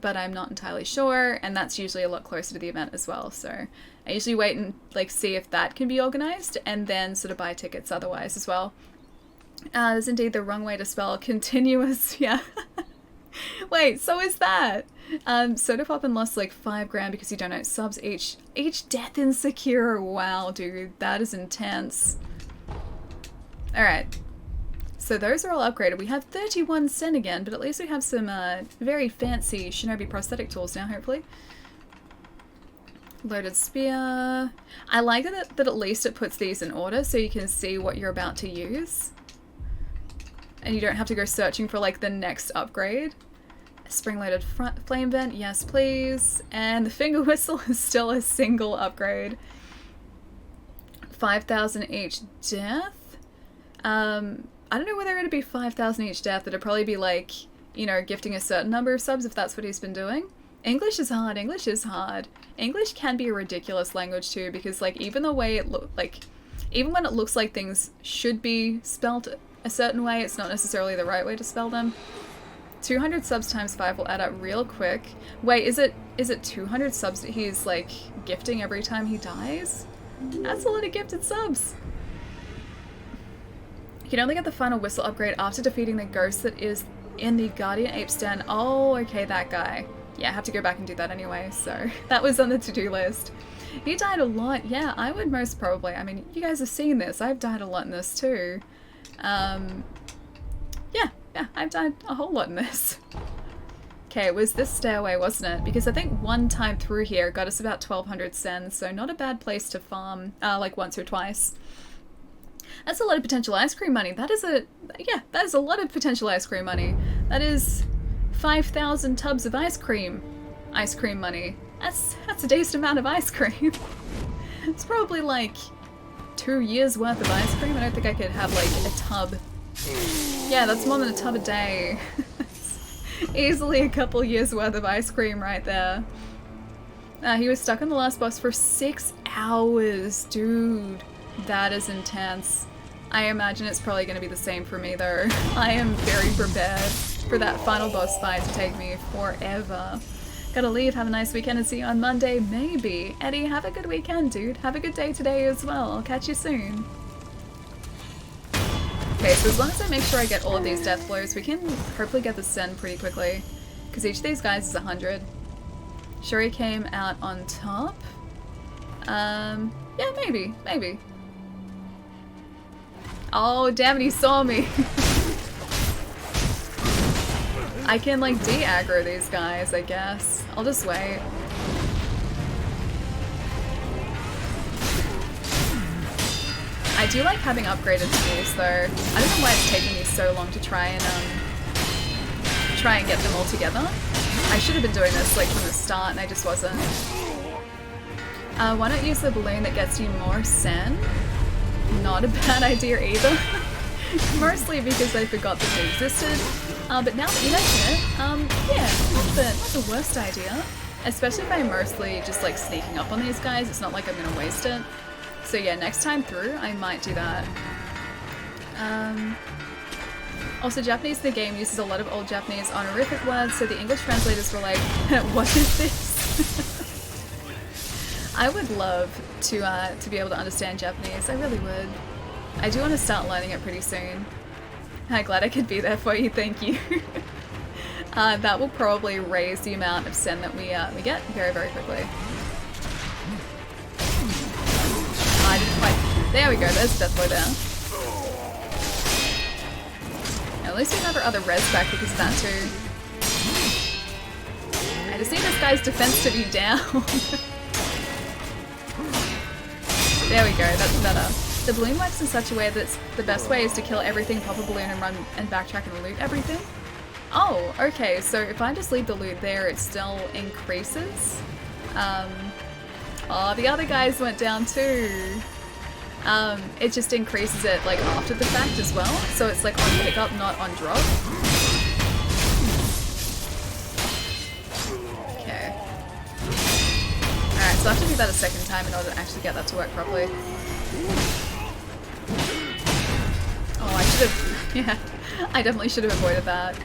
but I'm not entirely sure, and that's usually a lot closer to the event as well. So I usually wait and like see if that can be organized, and then sort of buy tickets otherwise as well. There's indeed the wrong way to spell continuous. Yeah. Wait, so is that? Soda Poppin lost like 5 grand because you donate subs each death in Sekiro. Wow, dude, that is intense. Alright. So those are all upgraded. We have 31 Sen again, but at least we have some very fancy Shinobi prosthetic tools now, hopefully. Loaded spear. I like that at least it puts these in order so you can see what you're about to use. And you don't have to go searching for like the next upgrade. Spring-loaded flame vent, yes please. And the finger whistle is still a single upgrade. 5,000 each death. I don't know whether it'd be 5,000 each death. It'd probably be like, you know, gifting a certain number of subs if that's what he's been doing. English is hard. English is hard. English can be a ridiculous language too, because like even the way it even when it looks like things should be spelt a certain way, it's not necessarily the right way to spell them. 200 subs times 5 will add up real quick. Wait, is it 200 subs that he's like gifting every time he dies? That's a lot of gifted subs. You can only get the final whistle upgrade after defeating the ghost that is in the Guardian Ape's Den. Oh, okay, that guy. Yeah, I have to go back and do that anyway, so that was on the to-do list. He died a lot. Yeah, I would most probably. I mean, you guys have seen this. I've died a lot in this too. Yeah, I've died a whole lot in this. Okay, it was this stairway, wasn't it? Because I think one time through here got us about 1,200 Sen, so not a bad place to farm, like once or twice. That's a lot of potential ice cream money. That is a lot of potential ice cream money. That is 5,000 tubs of ice cream money. That's a decent amount of ice cream. It's probably like 2 years worth of ice cream. I don't think I could have like a tub. Yeah, that's more than a tub a day. Easily a couple years worth of ice cream right there. He was stuck on the last boss for 6 hours. Dude, that is intense. I imagine it's probably going to be the same for me though. I am very prepared for that final boss fight to take me forever. Gotta leave, have a nice weekend and see you on Monday, maybe. Eddie, have a good weekend, dude. Have a good day today as well. I'll catch you soon. Okay, so as long as I make sure I get all of these death blows, we can hopefully get the Sen pretty quickly. Because each of these guys is 100. Sure he came out on top? Yeah, maybe. Oh, damn it, he saw me. I can, like, de-aggro these guys, I guess. I'll just wait. I do like having upgraded tools, though. I don't know why it's taking me so long to try and get them all together. I should have been doing this, like, from the start, and I just wasn't. Why not use the balloon that gets you more Sen? Not a bad idea either. Mostly because I forgot that they existed. But now that you mention it, yeah, not the worst idea. Especially if I'm mostly just like sneaking up on these guys, it's not like I'm gonna waste it. So yeah, next time through, I might do that. Also, Japanese in the game uses a lot of old Japanese honorific words, so the English translators were like, what is this? I would love to be able to understand Japanese, I really would. I do want to start learning it pretty soon. I'm glad I could be there for you, thank you. That will probably raise the amount of Sen that we get very, very quickly. I didn't quite... There we go, there's Deathblow down. At least we have our other res back because of that too. I just need this guy's defense to be down. There we go, that's better. The balloon works in such a way that the best way is to kill everything, pop a balloon and run and backtrack and loot everything. Oh, okay, so if I just leave the loot there, it still increases. Oh, the other guys went down too. It just increases it like after the fact as well, so it's like on pickup, not on drop. So I have to do that a second time in order to actually get that to work properly. Oh, I should have... Yeah, I definitely should have avoided that.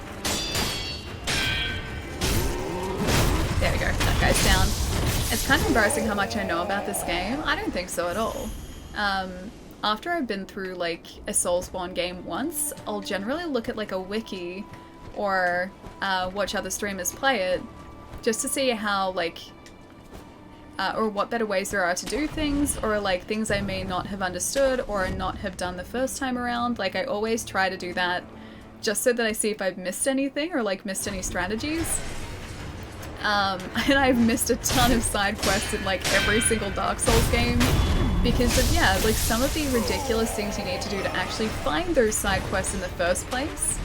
There we go, that guy's down. It's kind of embarrassing how much I know about this game. I don't think so at all. After I've been through like a Soulspawn game once, I'll generally look at like a wiki or watch other streamers play it just to see how like or what better ways there are to do things, or like things I may not have understood or not have done the first time around. Like I always try to do that just so that I see if I've missed anything or like missed any strategies. And I've missed a ton of side quests in like every single Dark Souls game because of, yeah, like some of the ridiculous things you need to do to actually find those side quests in the first place.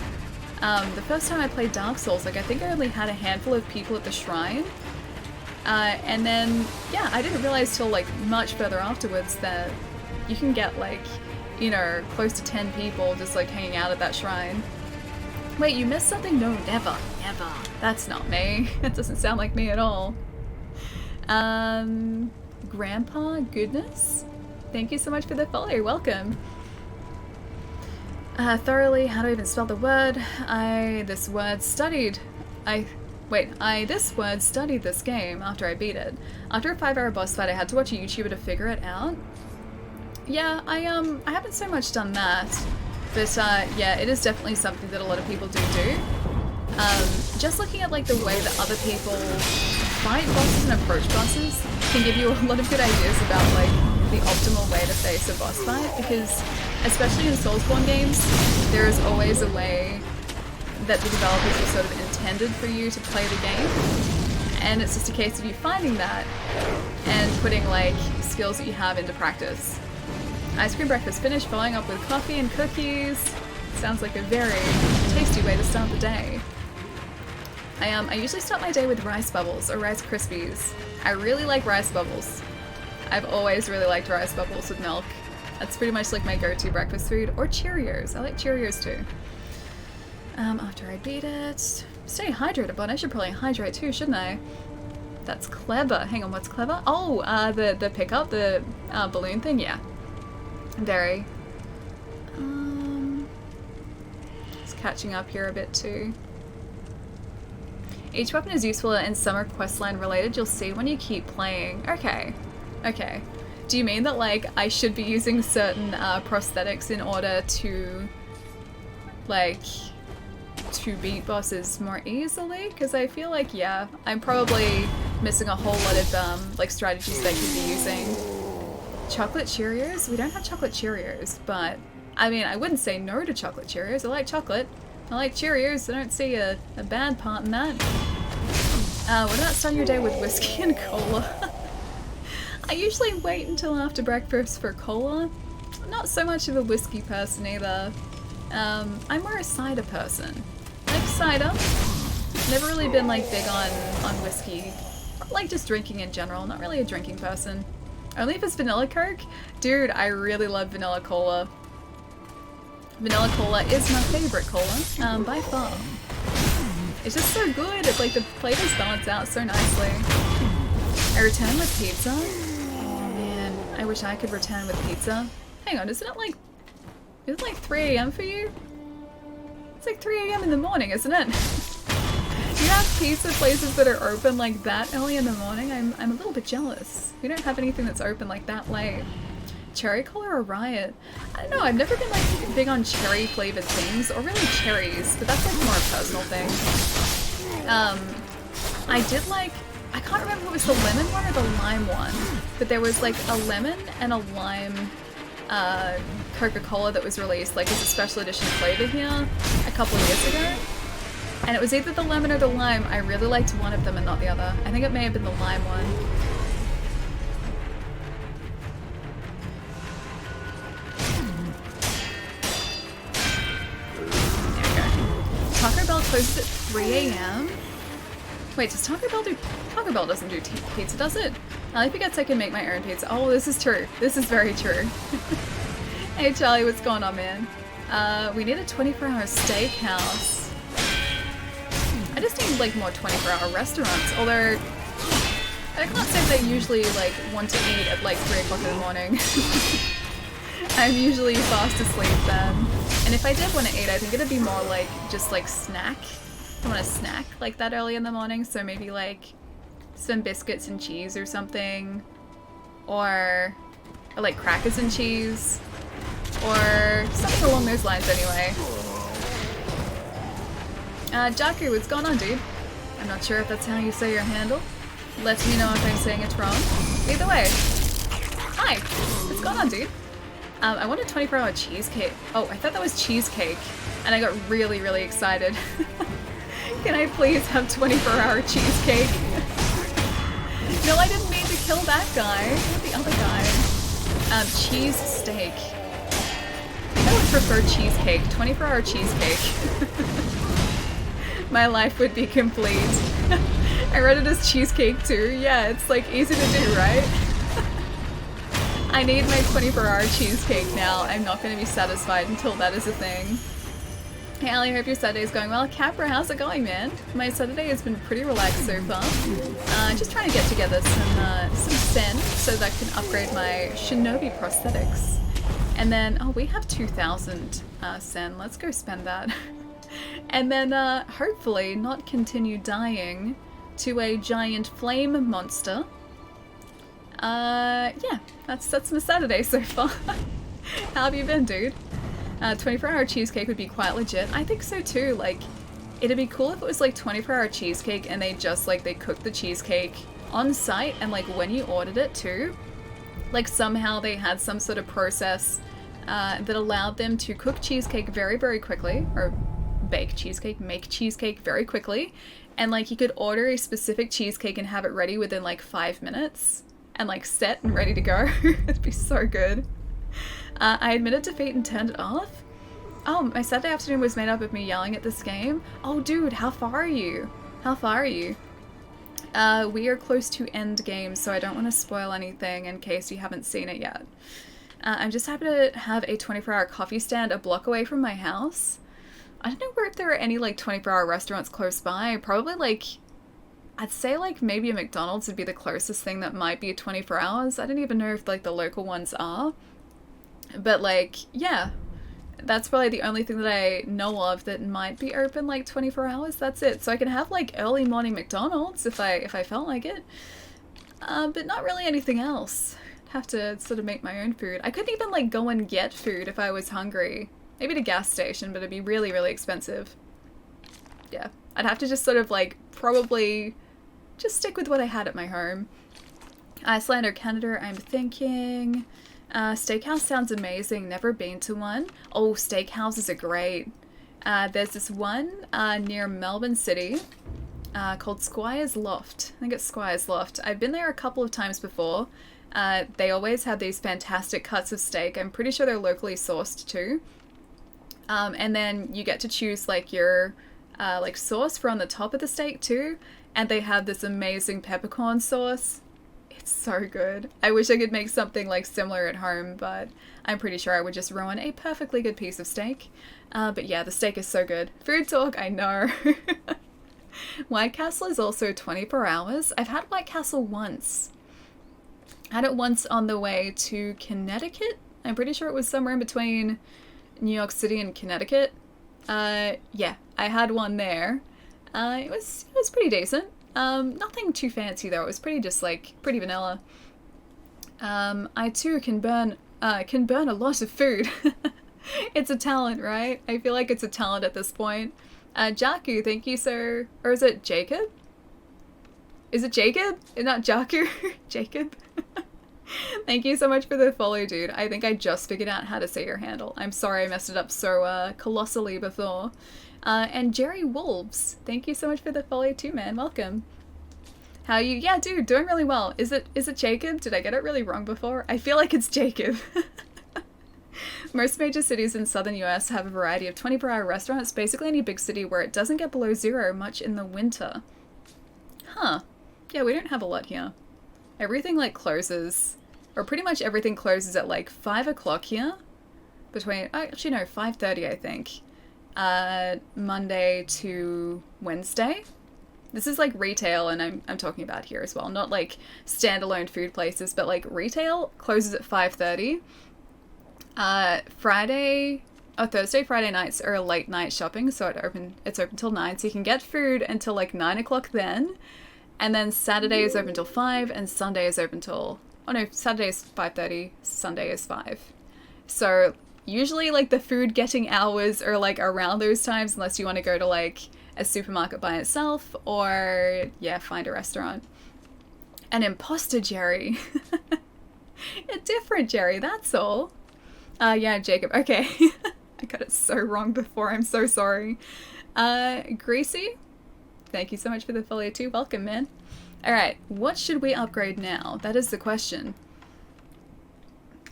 The first time I played Dark Souls, like I think I only had a handful of people at the shrine. And then, yeah, I didn't realize till like much further afterwards that you can get like, you know, close to 10 people just like hanging out at that shrine. Wait, you missed something? No, never, never. That's not me. That doesn't sound like me at all. Grandpa Goodness? Thank you so much for the follow, welcome. Thoroughly, how do I even spell the word? This word studied this game after I beat it. After a 5-hour boss fight, I had to watch a YouTuber to figure it out. Yeah, I haven't so much done that. But yeah, it is definitely something that a lot of people do. Just looking at like the way that other people fight bosses and approach bosses can give you a lot of good ideas about like the optimal way to face a boss fight, because especially in Soulspawn games, there is always a way that the developers have sort of intended for you to play the game, and it's just a case of you finding that and putting like skills that you have into practice. Ice cream breakfast finished, following up with coffee and cookies. Sounds like a very tasty way to start the day. I usually start my day with rice bubbles or Rice Krispies. I really like rice bubbles. I've always really liked rice bubbles with milk. That's pretty much like my go-to breakfast food. Or Cheerios. I like Cheerios too. After I beat it... Stay hydrated, but I should probably hydrate too, shouldn't I? That's clever. Hang on, what's clever? Oh, the pickup, the balloon thing? Yeah. Very. Just catching up here a bit too. Each weapon is useful and some are questline related. You'll see when you keep playing. Okay. Okay. Do you mean that like I should be using certain prosthetics in order to like to beat bosses more easily? Because I feel like, yeah, I'm probably missing a whole lot of like strategies that I could be using. Chocolate Cheerios? We don't have chocolate Cheerios, but I mean, I wouldn't say no to chocolate Cheerios. I like chocolate. I like Cheerios. I don't see a bad part in that. What about starting your day with whiskey and cola? I usually wait until after breakfast for cola. Not so much of a whiskey person either. I'm more a cider person. I like cider. Never really been like big on whiskey. Or, like just drinking in general. Not really a drinking person. Only if it's vanilla Coke? Dude, I really love vanilla cola. Vanilla cola is my favorite cola, by far. It's just so good. It's like the flavors balance out so nicely. I return with pizza? Oh man, I wish I could return with pizza. Hang on, isn't it like 3 AM for you? It's like 3 AM in the morning, isn't it? Do you have pizza places that are open like that early in the morning? I'm a little bit jealous. We don't have anything that's open like that late. Cherry cola or Riot? I don't know, I've never been like big on cherry flavored things, or really cherries, but that's like more a personal thing. I did like, I can't remember if it was the lemon one or the lime one, but there was like a lemon and a lime Coca-Cola that was released like as a special edition flavor here a couple of years ago. And it was either the lemon or the lime. I really liked one of them and not the other. I think it may have been the lime one. There we go. Taco Bell closes at 3 AM? Wait, does Taco Bell do... Taco Bell doesn't do pizza, does it? I forget I can make my own pizza. Oh, this is true. This is very true. Hey Charlie, what's going on, man? We need a 24-hour steakhouse. I just need like more 24-hour restaurants, although I can't say that I usually like want to eat at like 3 o'clock in the morning. I'm usually fast asleep then. And if I did want to eat, I think it'd be more like just like snack. I want to snack like that early in the morning, so maybe like some biscuits and cheese or something, or like crackers and cheese, or something along those lines anyway. Jaku, what's going on, dude? I'm not sure if that's how you say your handle. Let me know if I'm saying it wrong. Either way. Hi! What's going on, dude? I want a 24-hour cheesecake. Oh, I thought that was cheesecake, and I got really, really excited. Can I please have 24-hour cheesecake? No, I didn't mean to kill that guy. The other guy. Cheese steak. I would prefer cheesecake. 24-hour cheesecake. My life would be complete. I read it as cheesecake too. Yeah, it's like easy to do, right? I need my 24-hour cheesecake now. I'm not going to be satisfied until that is a thing. Hey Ali, hope your Saturday's going well. Capra, how's it going, man? My Saturday has been pretty relaxed so far. Just trying to get together some sen so that I can upgrade my Shinobi prosthetics. And then, oh, we have 2,000 sen. Let's go spend that. And then hopefully not continue dying to a giant flame monster. Yeah, that's my Saturday so far. How have you been, dude? 24-hour cheesecake would be quite legit. I think so too. Like, it'd be cool if it was like 24-hour cheesecake and they just like they cooked the cheesecake on site, and like when you ordered it too, like somehow they had some sort of process that allowed them to cook cheesecake very, very quickly, or bake cheesecake, make cheesecake very quickly, and like you could order a specific cheesecake and have it ready within like 5 minutes and like set and ready to go. It'd be so good. I admitted defeat and turned it off. Oh, my Saturday afternoon was made up of me yelling at this game. Oh dude, how far are you? How far are you? We are close to end game, so I don't want to spoil anything in case you haven't seen it yet. I'm just happy to have a 24-hour coffee stand a block away from my house. I don't know if there are any like 24-hour restaurants close by. Probably like, I'd say like maybe a McDonald's would be the closest thing that might be 24 hours. I don't even know if like the local ones are. But like, yeah, that's probably the only thing that I know of that might be open like 24 hours. That's it. So I can have like early morning McDonald's if I felt like it. But not really anything else. I'd have to sort of make my own food. I couldn't even like go and get food if I was hungry. Maybe at a gas station, but it'd be really, really expensive. Yeah, I'd have to just sort of like probably just stick with what I had at my home. Iceland or Canada, I'm thinking. Steakhouse sounds amazing. Never been to one. Oh, steakhouses are great. There's this one near Melbourne City called Squire's Loft. I think it's Squire's Loft. I've been there a couple of times before. They always have these fantastic cuts of steak. I'm pretty sure they're locally sourced too. And then you get to choose like your like sauce for on the top of the steak too. And they have this amazing peppercorn sauce. It's so good. I wish I could make something like similar at home, but I'm pretty sure I would just ruin a perfectly good piece of steak. But yeah, the steak is so good. Food talk, I know. White Castle is also 24 hours. I've had White Castle once. I had it once on the way to Connecticut. I'm pretty sure it was somewhere in between New York City and Connecticut. Yeah, I had one there. It was pretty decent. Nothing too fancy though. It was pretty just like pretty vanilla. I too can burn a lot of food. It's a talent, right? I feel like it's a talent at this point. Jaku, thank you, sir. Or is it Jacob? Is it Jacob? Not Jaku? Jacob? Thank you so much for the follow, dude. I think I just figured out how to say your handle. I'm sorry I messed it up so colossally before. And Jerry Wolves, thank you so much for the follow too, man. Welcome. How you? Yeah, dude, doing really well. Is it Jacob? Did I get it really wrong before? I feel like it's Jacob. Most major cities in southern US have a variety of 24-hour restaurants. Basically any big city where it doesn't get below 0 much in the winter. Huh. Yeah, we don't have a lot here. Everything like closes, or pretty much everything closes at like 5 o'clock here. Between, actually no, 5:30 I think. Monday to Wednesday. This is like retail, and I'm talking about here as well, not like standalone food places, but like retail closes at 5:30. Thursday, Friday nights are late night shopping, so it's open till 9, so you can get food until like 9 o'clock then. And then Saturday is open till 5, and Sunday is open till, oh no, Saturday is 5:30, Sunday is 5. So usually like the food getting hours are like around those times, unless you want to go to like a supermarket by itself, or yeah, find a restaurant. An imposter Jerry. A different Jerry, that's all. Yeah, Jacob, okay. I got it so wrong before, I'm so sorry. Greasy, thank you so much for the follow too, welcome man. Alright, what should we upgrade now? That is the question.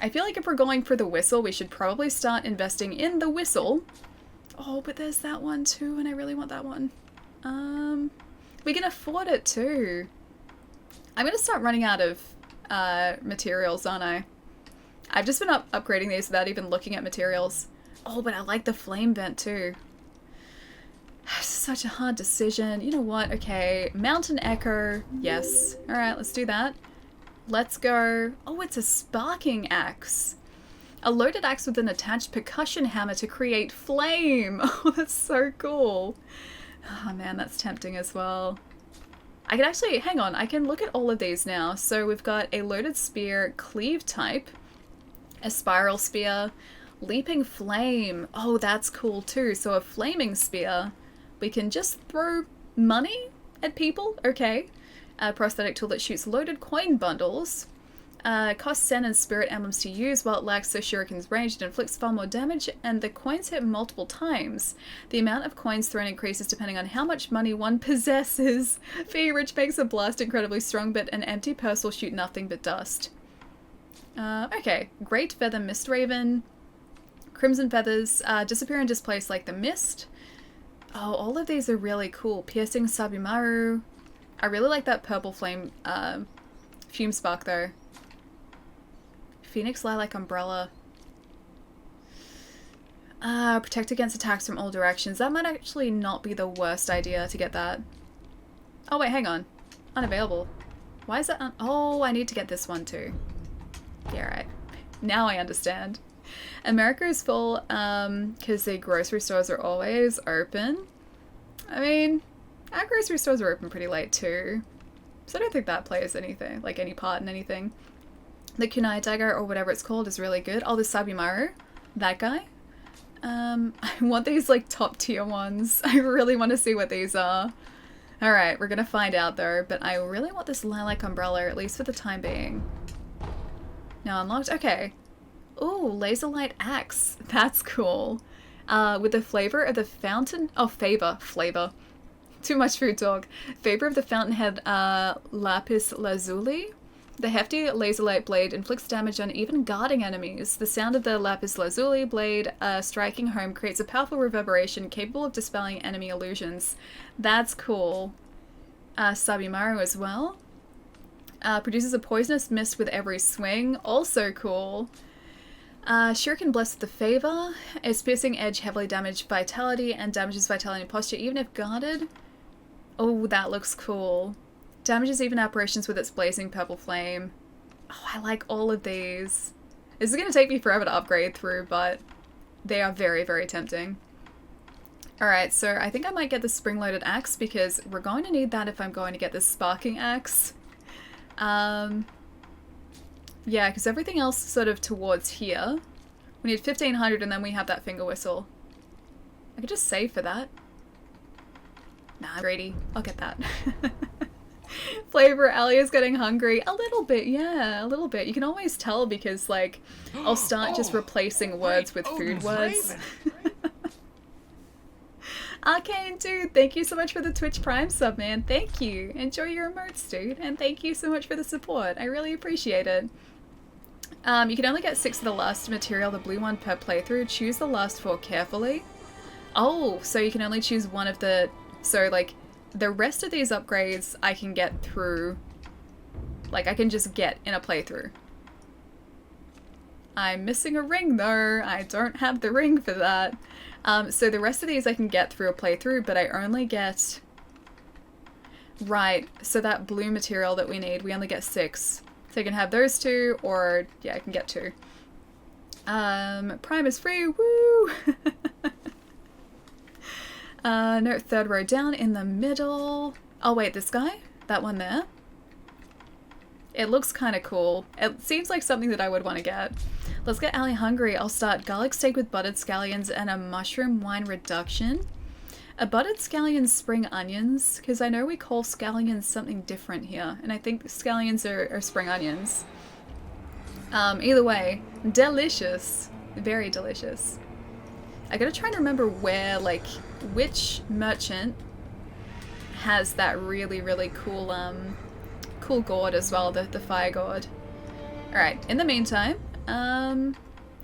I feel like if we're going for the whistle, we should probably start investing in the whistle. Oh, but there's that one too, and I really want that one. We can afford it too. I'm gonna start running out of materials, aren't I? I've just been upgrading these without even looking at materials. Oh, but I like the flame vent too. Such a hard decision. You know what? Okay, Mountain Echo. Yes. Alright, let's do that. Let's go. Oh, it's a sparking axe. A loaded axe with an attached percussion hammer to create flame. Oh, that's so cool. Oh man, that's tempting as well. I can actually, hang on, I can look at all of these now. So we've got a loaded spear, cleave type, a spiral spear, leaping flame. Oh, that's cool too. So a flaming spear, we can just throw money at people. Okay. A prosthetic tool that shoots loaded coin bundles. Costs Sen and Spirit emblems to use while it lacks the shuriken's range. It inflicts far more damage, and the coins hit multiple times. The amount of coins thrown increases depending on how much money one possesses. Fee Rich makes a blast incredibly strong, but an empty purse will shoot nothing but dust. Okay. Great Feather Mist Raven. Crimson Feathers. Disappear and displace like the mist. Oh, all of these are really cool. Piercing Sabimaru. I really like that purple flame fume spark though. Phoenix Lilac Umbrella. Protect against attacks from all directions. That might actually not be the worst idea to get that. Oh wait, hang on. Unavailable. Why is that oh, I need to get this one too. Yeah, right. Now I understand. America is full because the grocery stores are always open. I mean, our grocery stores are open pretty late too. So I don't think that plays anything, like any part in anything. The kunai dagger, or whatever it's called, is really good. Oh, the Sabimaru. That guy. I want these, like, top tier ones. I really want to see what these are. Alright, we're gonna find out, though. But I really want this lilac umbrella, at least for the time being. Now unlocked. Okay. Ooh, laser light axe. That's cool. With the flavor of the fountain... Oh, flavor. Too much food talk. Favor of the Fountainhead lapis lazuli. The hefty laser light blade inflicts damage on even guarding enemies. The sound of the lapis lazuli blade striking home creates a powerful reverberation capable of dispelling enemy illusions. That's cool. Sabimaru as well. Produces a poisonous mist with every swing. Also cool. Shuriken Blessed with the Favor. Its piercing edge heavily damages vitality and damages vitality and posture even if guarded. Oh, that looks cool. Damages even apparitions with its blazing purple flame. Oh, I like all of these. This is going to take me forever to upgrade through, but they are very, very tempting. Alright, so I think I might get the spring-loaded axe because we're going to need that if I'm going to get this sparking axe. Yeah, because everything else is sort of towards here. We need 1500 and then we have that finger whistle. I could just save for that. Nah, I'm greedy. I'll get that. Flavor, Ali is getting hungry. A little bit, yeah, a little bit. You can always tell because, like, I'll start just replacing words with food words. Arcane dude, thank you so much for the Twitch Prime sub, man. Thank you. Enjoy your emotes, dude. And thank you so much for the support. I really appreciate it. You can only get 6 of the last material, the blue one, per playthrough. Choose the last 4 carefully. Oh, so you can only choose one of the... So, like, the rest of these upgrades I can get through... Like, I can just get in a playthrough. I'm missing a ring, though. I don't have the ring for that. So the rest of these I can get through a playthrough, but I only get... Right, so that blue material that we need, we only get 6. So you can have those 2, or yeah, I can get 2. Prime is free, woo! No, 3rd row down in the middle. Oh wait, this guy? That one there? It looks kind of cool. It seems like something that I would want to get. Let's get Ali hungry. I'll start garlic steak with buttered scallions and a mushroom wine reduction. A buttered scallion spring onions, because I know we call scallions something different here, and I think scallions are spring onions. Either way, delicious. Very delicious. I gotta try and remember where, like, which merchant has that really, really cool, cool gourd as well, the fire gourd. Alright, in the meantime,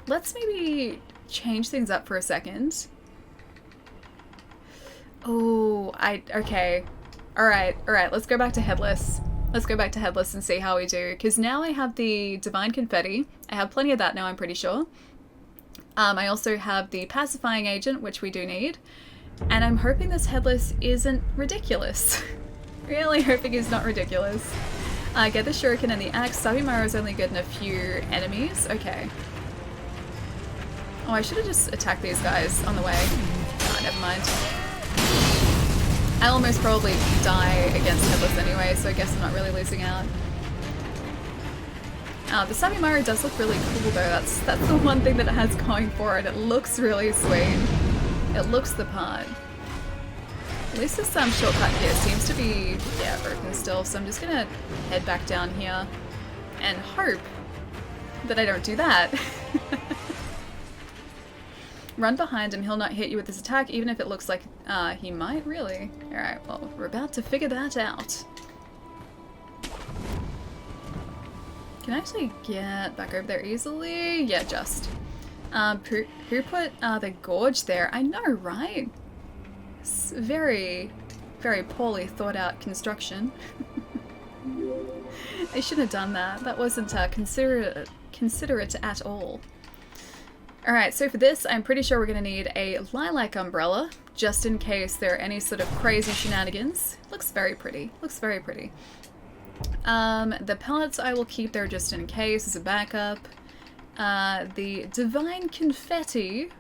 let's maybe change things up for a second. Oh, okay. Alright, let's go back to Headless. Let's go back to Headless and see how we do, because now I have the Divine Confetti. I have plenty of that now, I'm pretty sure. I also have the Pacifying Agent, which we do need, and I'm hoping this Headless isn't ridiculous. Really hoping he's not ridiculous. Get the Shuriken and the Axe. Sabimaro is only good in a few enemies. Okay. Oh, I should have just attacked these guys on the way. Oh, never mind. I'll almost probably die against Headless anyway, so I guess I'm not really losing out. The Sabimaro does look really cool though. That's the one thing that it has going for it. It looks really sweet. It looks the part. At least this shortcut here seems to be, yeah, broken still, so I'm just gonna head back down here and hope that I don't do that. Run behind him, he'll not hit you with this attack, even if it looks like he might, really. Alright, well, we're about to figure that out. Can I actually get back over there easily? Yeah, just. Who put the gorge there? I know, right? It's very, very poorly thought out construction. I shouldn't have done that. That wasn't considerate at all. Alright, so for this, I'm pretty sure we're going to need a lilac umbrella, just in case there are any sort of crazy shenanigans. Looks very pretty. Looks very pretty. The pellets I will keep there just in case as a backup. The Divine Confetti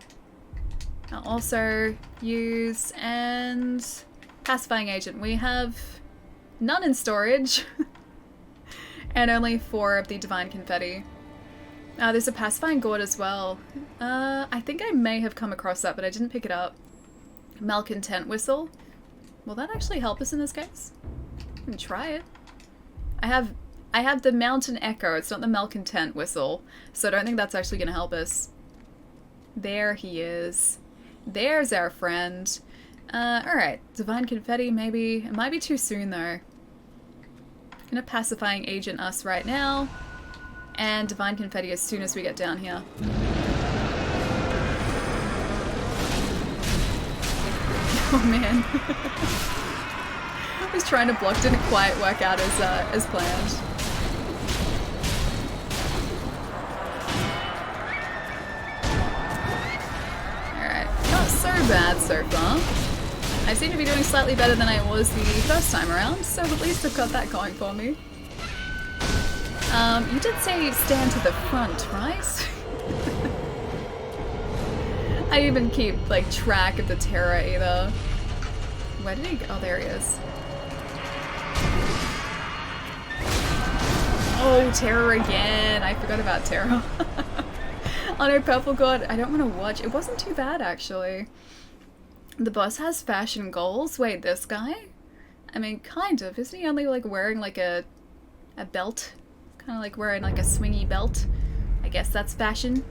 I'll also use, and Pacifying Agent. We have none in storage, and only 4 of the Divine Confetti. There's a Pacifying Gourd as well. I think I may have come across that, but I didn't pick it up. Malcontent Whistle. Will that actually help us in this case? I can try it. I have the Mountain Echo, it's not the Malcontent Whistle, so I don't think that's actually going to help us. There he is. There's our friend. Alright, Divine Confetti, maybe. It might be too soon though. Gonna Pacifying Agent us right now. And Divine Confetti as soon as we get down here. Oh man. I was trying to block, didn't quite work out as planned. Alright, not so bad so far. I seem to be doing slightly better than I was the first time around, so at least I've got that going for me. You did say stand to the front, right? I didn't even keep, like, track of the Terra either. Where did he go? Oh, there he is. Oh, Terra again! I forgot about Terra. Oh no, Purple God, I don't want to watch. It wasn't too bad, actually. The boss has fashion goals. Wait, this guy? I mean, kind of. Isn't he only, like, wearing, like, a belt? Kind of like wearing, like, a swingy belt. I guess that's fashion.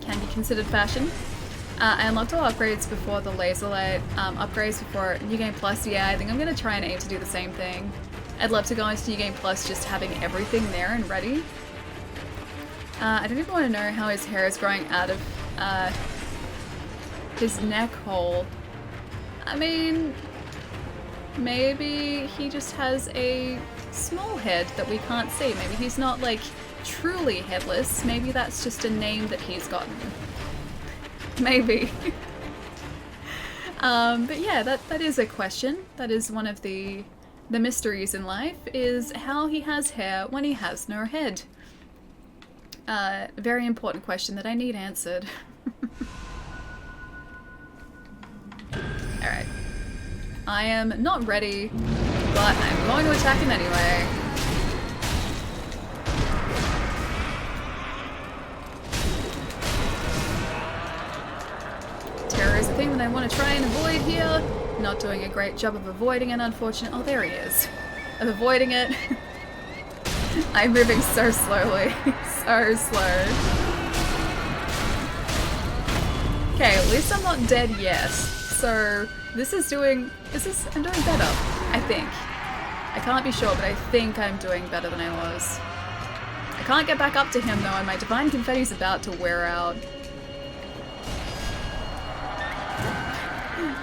Can be considered fashion. I unlocked all upgrades before the laser light. Upgrades before New Game Plus. Yeah, I think I'm going to try and aim to do the same thing. I'd love to go into New Game Plus just having everything there and ready. I don't even want to know how his hair is growing out of his neck hole. I mean, maybe he just has a small head that we can't see. Maybe he's not, like, truly headless. Maybe that's just a name that he's gotten. Maybe. But yeah, that is a question. That is one of the the mysteries in life is how he has hair when he has no head. Very important question that I need answered. Alright. I am not ready, but I'm going to attack him anyway. Terror is a thing that I want to try and avoid here. Not doing a great job of avoiding it, unfortunately. Oh, there he is. Of avoiding it. I'm moving so slowly. So slow. Okay, at least I'm not dead yet. So, I'm doing better, I think. I can't be sure, but I think I'm doing better than I was. I can't get back up to him though, and my divine confetti's about to wear out.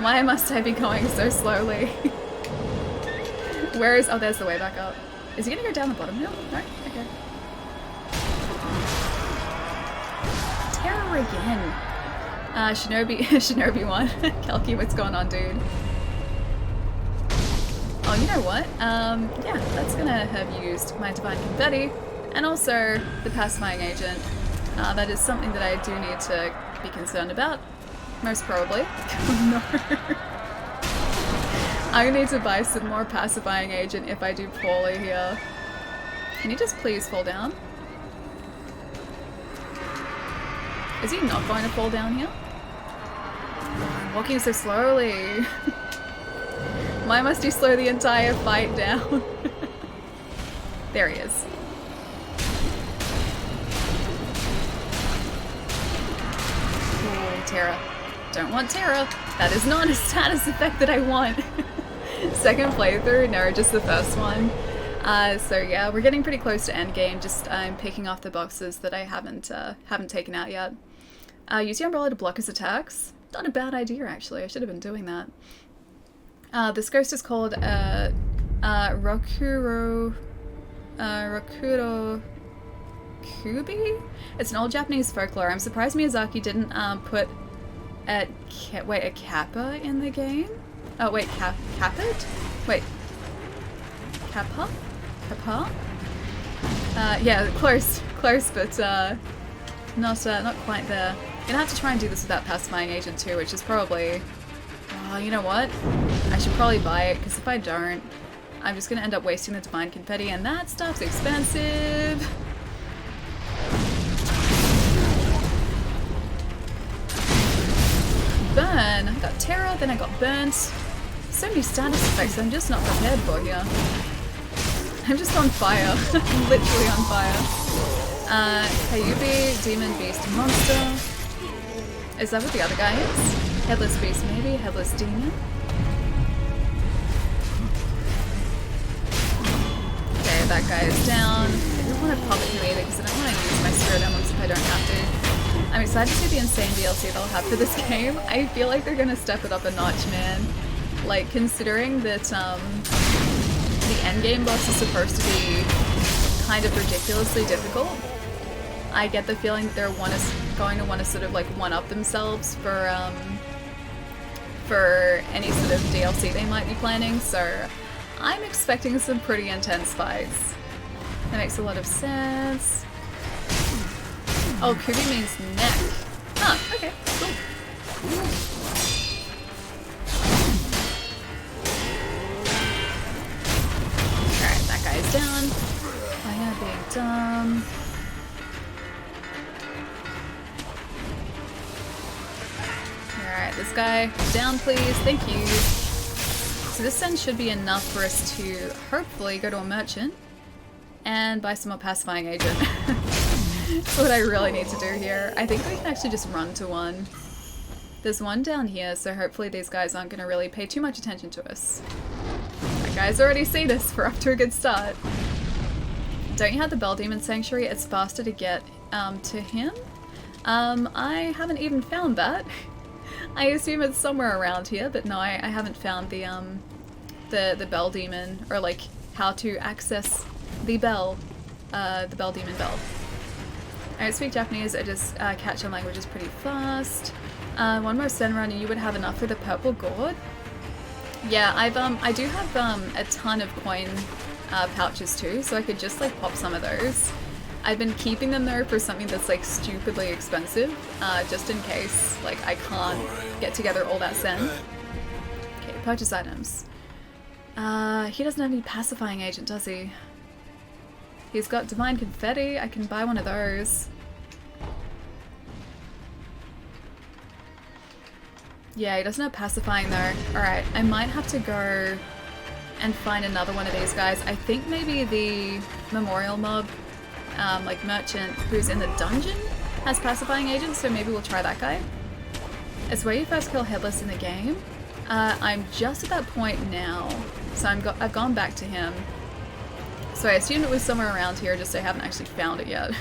Why must I be going so slowly? Where is... Oh, there's the way back up. Is he gonna go down the bottom hill? No? Okay. Terror again. Shinobi 1. Kelky, what's going on, dude? Oh, you know what? Yeah, that's gonna have used my divine confetti, and also the pacifying agent. That is something that I do need to be concerned about. Most probably. Oh no. I need to buy some more pacifying agent if I do poorly here. Can you just please fall down? Is he not going to fall down here? I'm walking so slowly. Why must he slow the entire fight down? There he is. Oh, Terra. Don't want Terra. That is not a status effect that I want. Second playthrough? No, just the first one. So yeah, we're getting pretty close to endgame. Just I'm picking off the boxes that I haven't taken out yet. Use the umbrella to block his attacks. Not a bad idea, actually. I should have been doing that. This ghost is called Rokuro Kubi? It's an old Japanese folklore. I'm surprised Miyazaki didn't put a kappa in the game? Oh wait, capit? Wait. Kappa? Kappa? Yeah, close, but not quite there. Gonna have to try and do this without pacifying agent too, which is probably... Oh, you know what? I should probably buy it, because if I don't, I'm just gonna end up wasting the divine confetti, and that stuff's expensive! Burn! I got terror, then I got burnt. So many status effects I'm just not prepared for here. I'm just on fire. I'm literally on fire. Kyubi, Demon, Beast, Monster. Is that what the other guy is? Headless Beast maybe? Headless Demon? Okay, that guy is down. I don't want to pop it here either because I don't want to use my spirit emblems if I don't have to. I'm excited to see the insane DLC they'll have for this game. I feel like they're gonna step it up a notch, man. Like, considering that the endgame boss is supposed to be kind of ridiculously difficult, I get the feeling that they're going to want to sort of like one-up themselves for any sort of DLC they might be planning, so I'm expecting some pretty intense fights. That makes a lot of sense. Oh, Kubi means neck. Huh, okay, cool. Alright, that guy is down. Fire being dumb. Alright, this guy, down please, thank you. So this then should be enough for us to hopefully go to a merchant and buy some more pacifying agent. That's what I really need to do here. I think we can actually just run to one. There's one down here, so hopefully these guys aren't going to really pay too much attention to us. That guy's already seen us, we're off to a good start. Don't you have the Bell Demon Sanctuary? It's faster to get to him? I haven't even found that. I assume it's somewhere around here, but no, I haven't found the Bell Demon, or like how to access the Bell Demon Bell. I don't speak Japanese, I just catch on languages pretty fast. One more Sen run and you would have enough for the purple gourd. Yeah, I do have a ton of coin pouches too, so I could just like pop some of those. I've been keeping them though for something that's like stupidly expensive, just in case like I can't get together all that sen. Okay, purchase items. He doesn't have any pacifying agent, does he? He's got divine confetti. I can buy one of those. Yeah, he doesn't have pacifying though. Alright, I might have to go and find another one of these guys. I think maybe the memorial mob, like merchant who's in the dungeon has pacifying agents, so maybe we'll try that guy. It's where you first kill Headless in the game. I'm just at that point now, so I've gone back to him. So I assumed it was somewhere around here, just I haven't actually found it yet.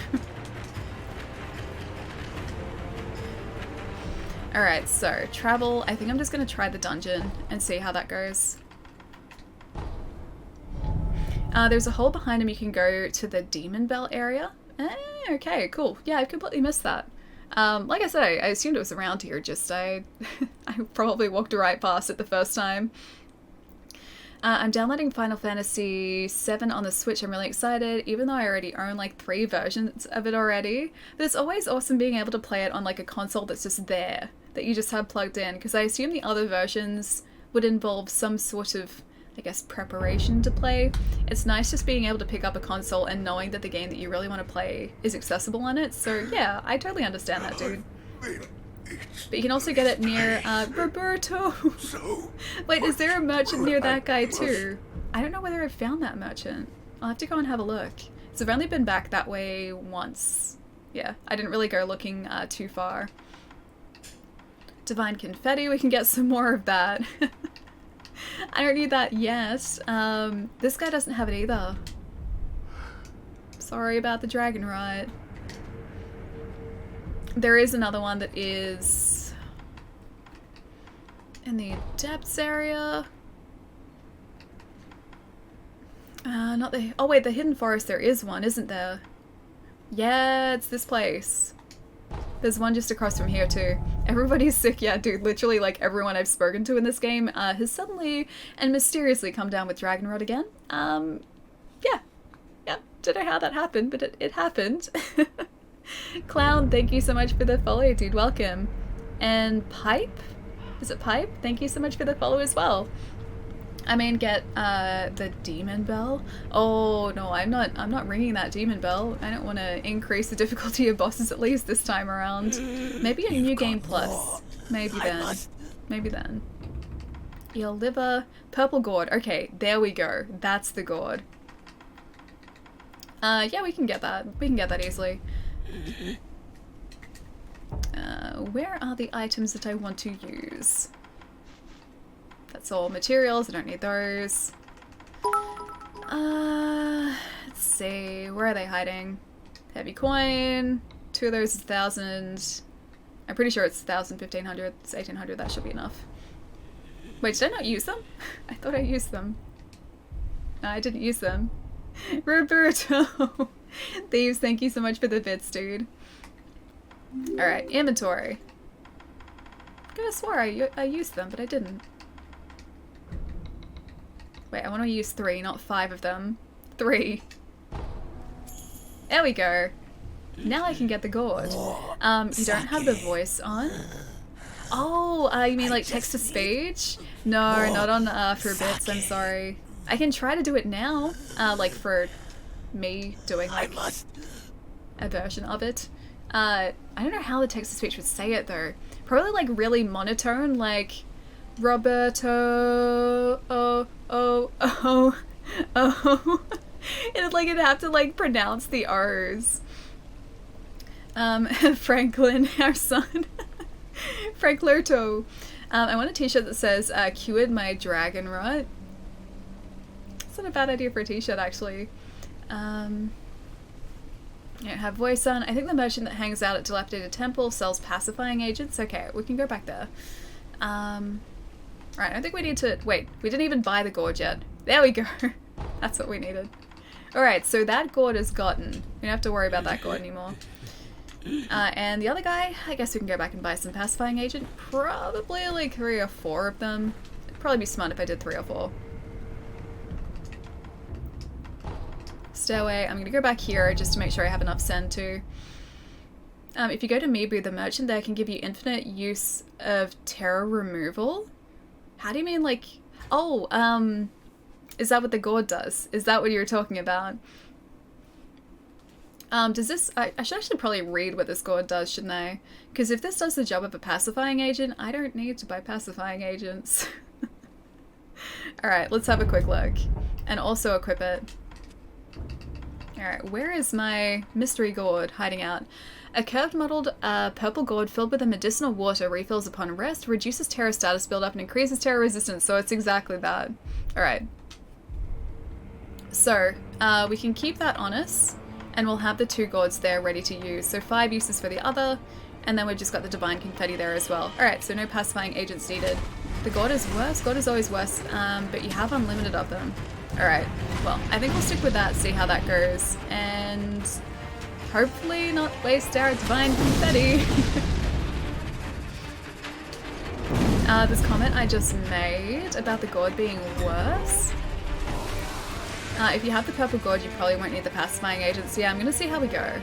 Alright, so travel. I think I'm just going to try the dungeon and see how that goes. There's a hole behind him. You can go to the Demon Bell area. Okay, cool. Yeah, I completely missed that. Like I said, I assumed it was around here, just I probably walked right past it the first time. I'm downloading Final Fantasy VII on the Switch. I'm really excited, even though I already own like 3 versions of it already. But it's always awesome being able to play it on like a console that's just there, that you just have plugged in, because I assume the other versions would involve some sort of, I guess, preparation to play. It's nice just being able to pick up a console and knowing that the game that you really want to play is accessible on it. So yeah, I totally understand that, dude. But you can also get it near Roberto. Wait, is there a merchant near that guy too? I don't know whether I've found that merchant. I'll have to go and have a look. So I've only been back that way once. Yeah, I didn't really go looking too far. Divine confetti, we can get some more of that. I don't need that yet. This guy doesn't have it either. Sorry about the dragon rot. There is another one that is in the depths area. Not the... Oh wait, the hidden forest, there is one, isn't there? Yeah, it's this place. There's one just across from here too. Everybody's sick, yeah dude, literally like everyone I've spoken to in this game has suddenly and mysteriously come down with dragon rot again. Yeah, don't know how that happened, but it happened. Clown, thank you so much for the follow, dude, welcome. And Pipe? Is it Pipe? Thank you so much for the follow as well. I mean, get the demon bell. Oh no, I'm not ringing that demon bell. I don't want to increase the difficulty of bosses, at least this time around. Maybe a new game plus. Maybe then. Maybe then. Your liver, purple gourd. Okay, there we go. That's the gourd. Yeah, we can get that. We can get that easily. Where are the items that I want to use? That's all materials, I don't need those. Let's see, where are they hiding? Heavy coin, 2 of those is 1,000. I'm pretty sure it's 1,000, 1,500, it's 1,800, that should be enough. Wait, did I not use them? I thought I used them. No, I didn't use them. Roberto! Thieves, thank you so much for the bits, dude. Alright, inventory. I could have swore I used them, but I didn't. Wait, I want to use 3, not 5 of them. 3. There we go. Now I can get the gourd. You don't have the voice on? Oh, you mean like text-to-speech? No, not on for bits, I'm sorry. I can try to do it now, like for me doing like a version of it. I don't know how the text-to-speech would say it though. Probably like really monotone, like Roberto, oh. It'd have to like pronounce the R's. Franklin, our son. Franklerto. I want a t-shirt that says, cured my dragon rot. It's not a bad idea for a t-shirt, actually. You don't have voice on. I think the merchant that hangs out at Dilapidated Temple sells pacifying agents. Okay, we can go back there. Right, I think we need to... Wait, we didn't even buy the gourd yet. There we go. That's what we needed. Alright, so that gourd is gotten. We don't have to worry about that gourd anymore. And the other guy, I guess we can go back and buy some pacifying agent. Probably like 3 or 4 of them. probably be smart if I did 3 or 4. Stairway. I'm gonna go back here just to make sure I have enough sand too. If you go to Mibu, the merchant there can give you infinite use of terror removal. How do you mean, like... Oh, is that what the gourd does? Is that what you were talking about? Does this... I should actually probably read what this gourd does, shouldn't I? Because if this does the job of a pacifying agent, I don't need to buy pacifying agents. Alright, let's have a quick look. And also equip it. Alright, where is my mystery gourd hiding out? A curved mottled purple gourd filled with a medicinal water refills upon rest, reduces terror status buildup, and increases terror resistance, so it's exactly that. Alright. So, we can keep that on us, and we'll have the 2 gourds there ready to use. So 5 uses for the other, and then we've just got the divine confetti there as well. Alright, so no pacifying agents needed. The gourd is worse, gourd is always worse, but you have unlimited of them. Alright, well, I think we'll stick with that, see how that goes, and hopefully not waste our divine confetti. This comment I just made about the gourd being worse. If you have the purple gourd, you probably won't need the pacifying agents. Yeah, I'm gonna see how we go.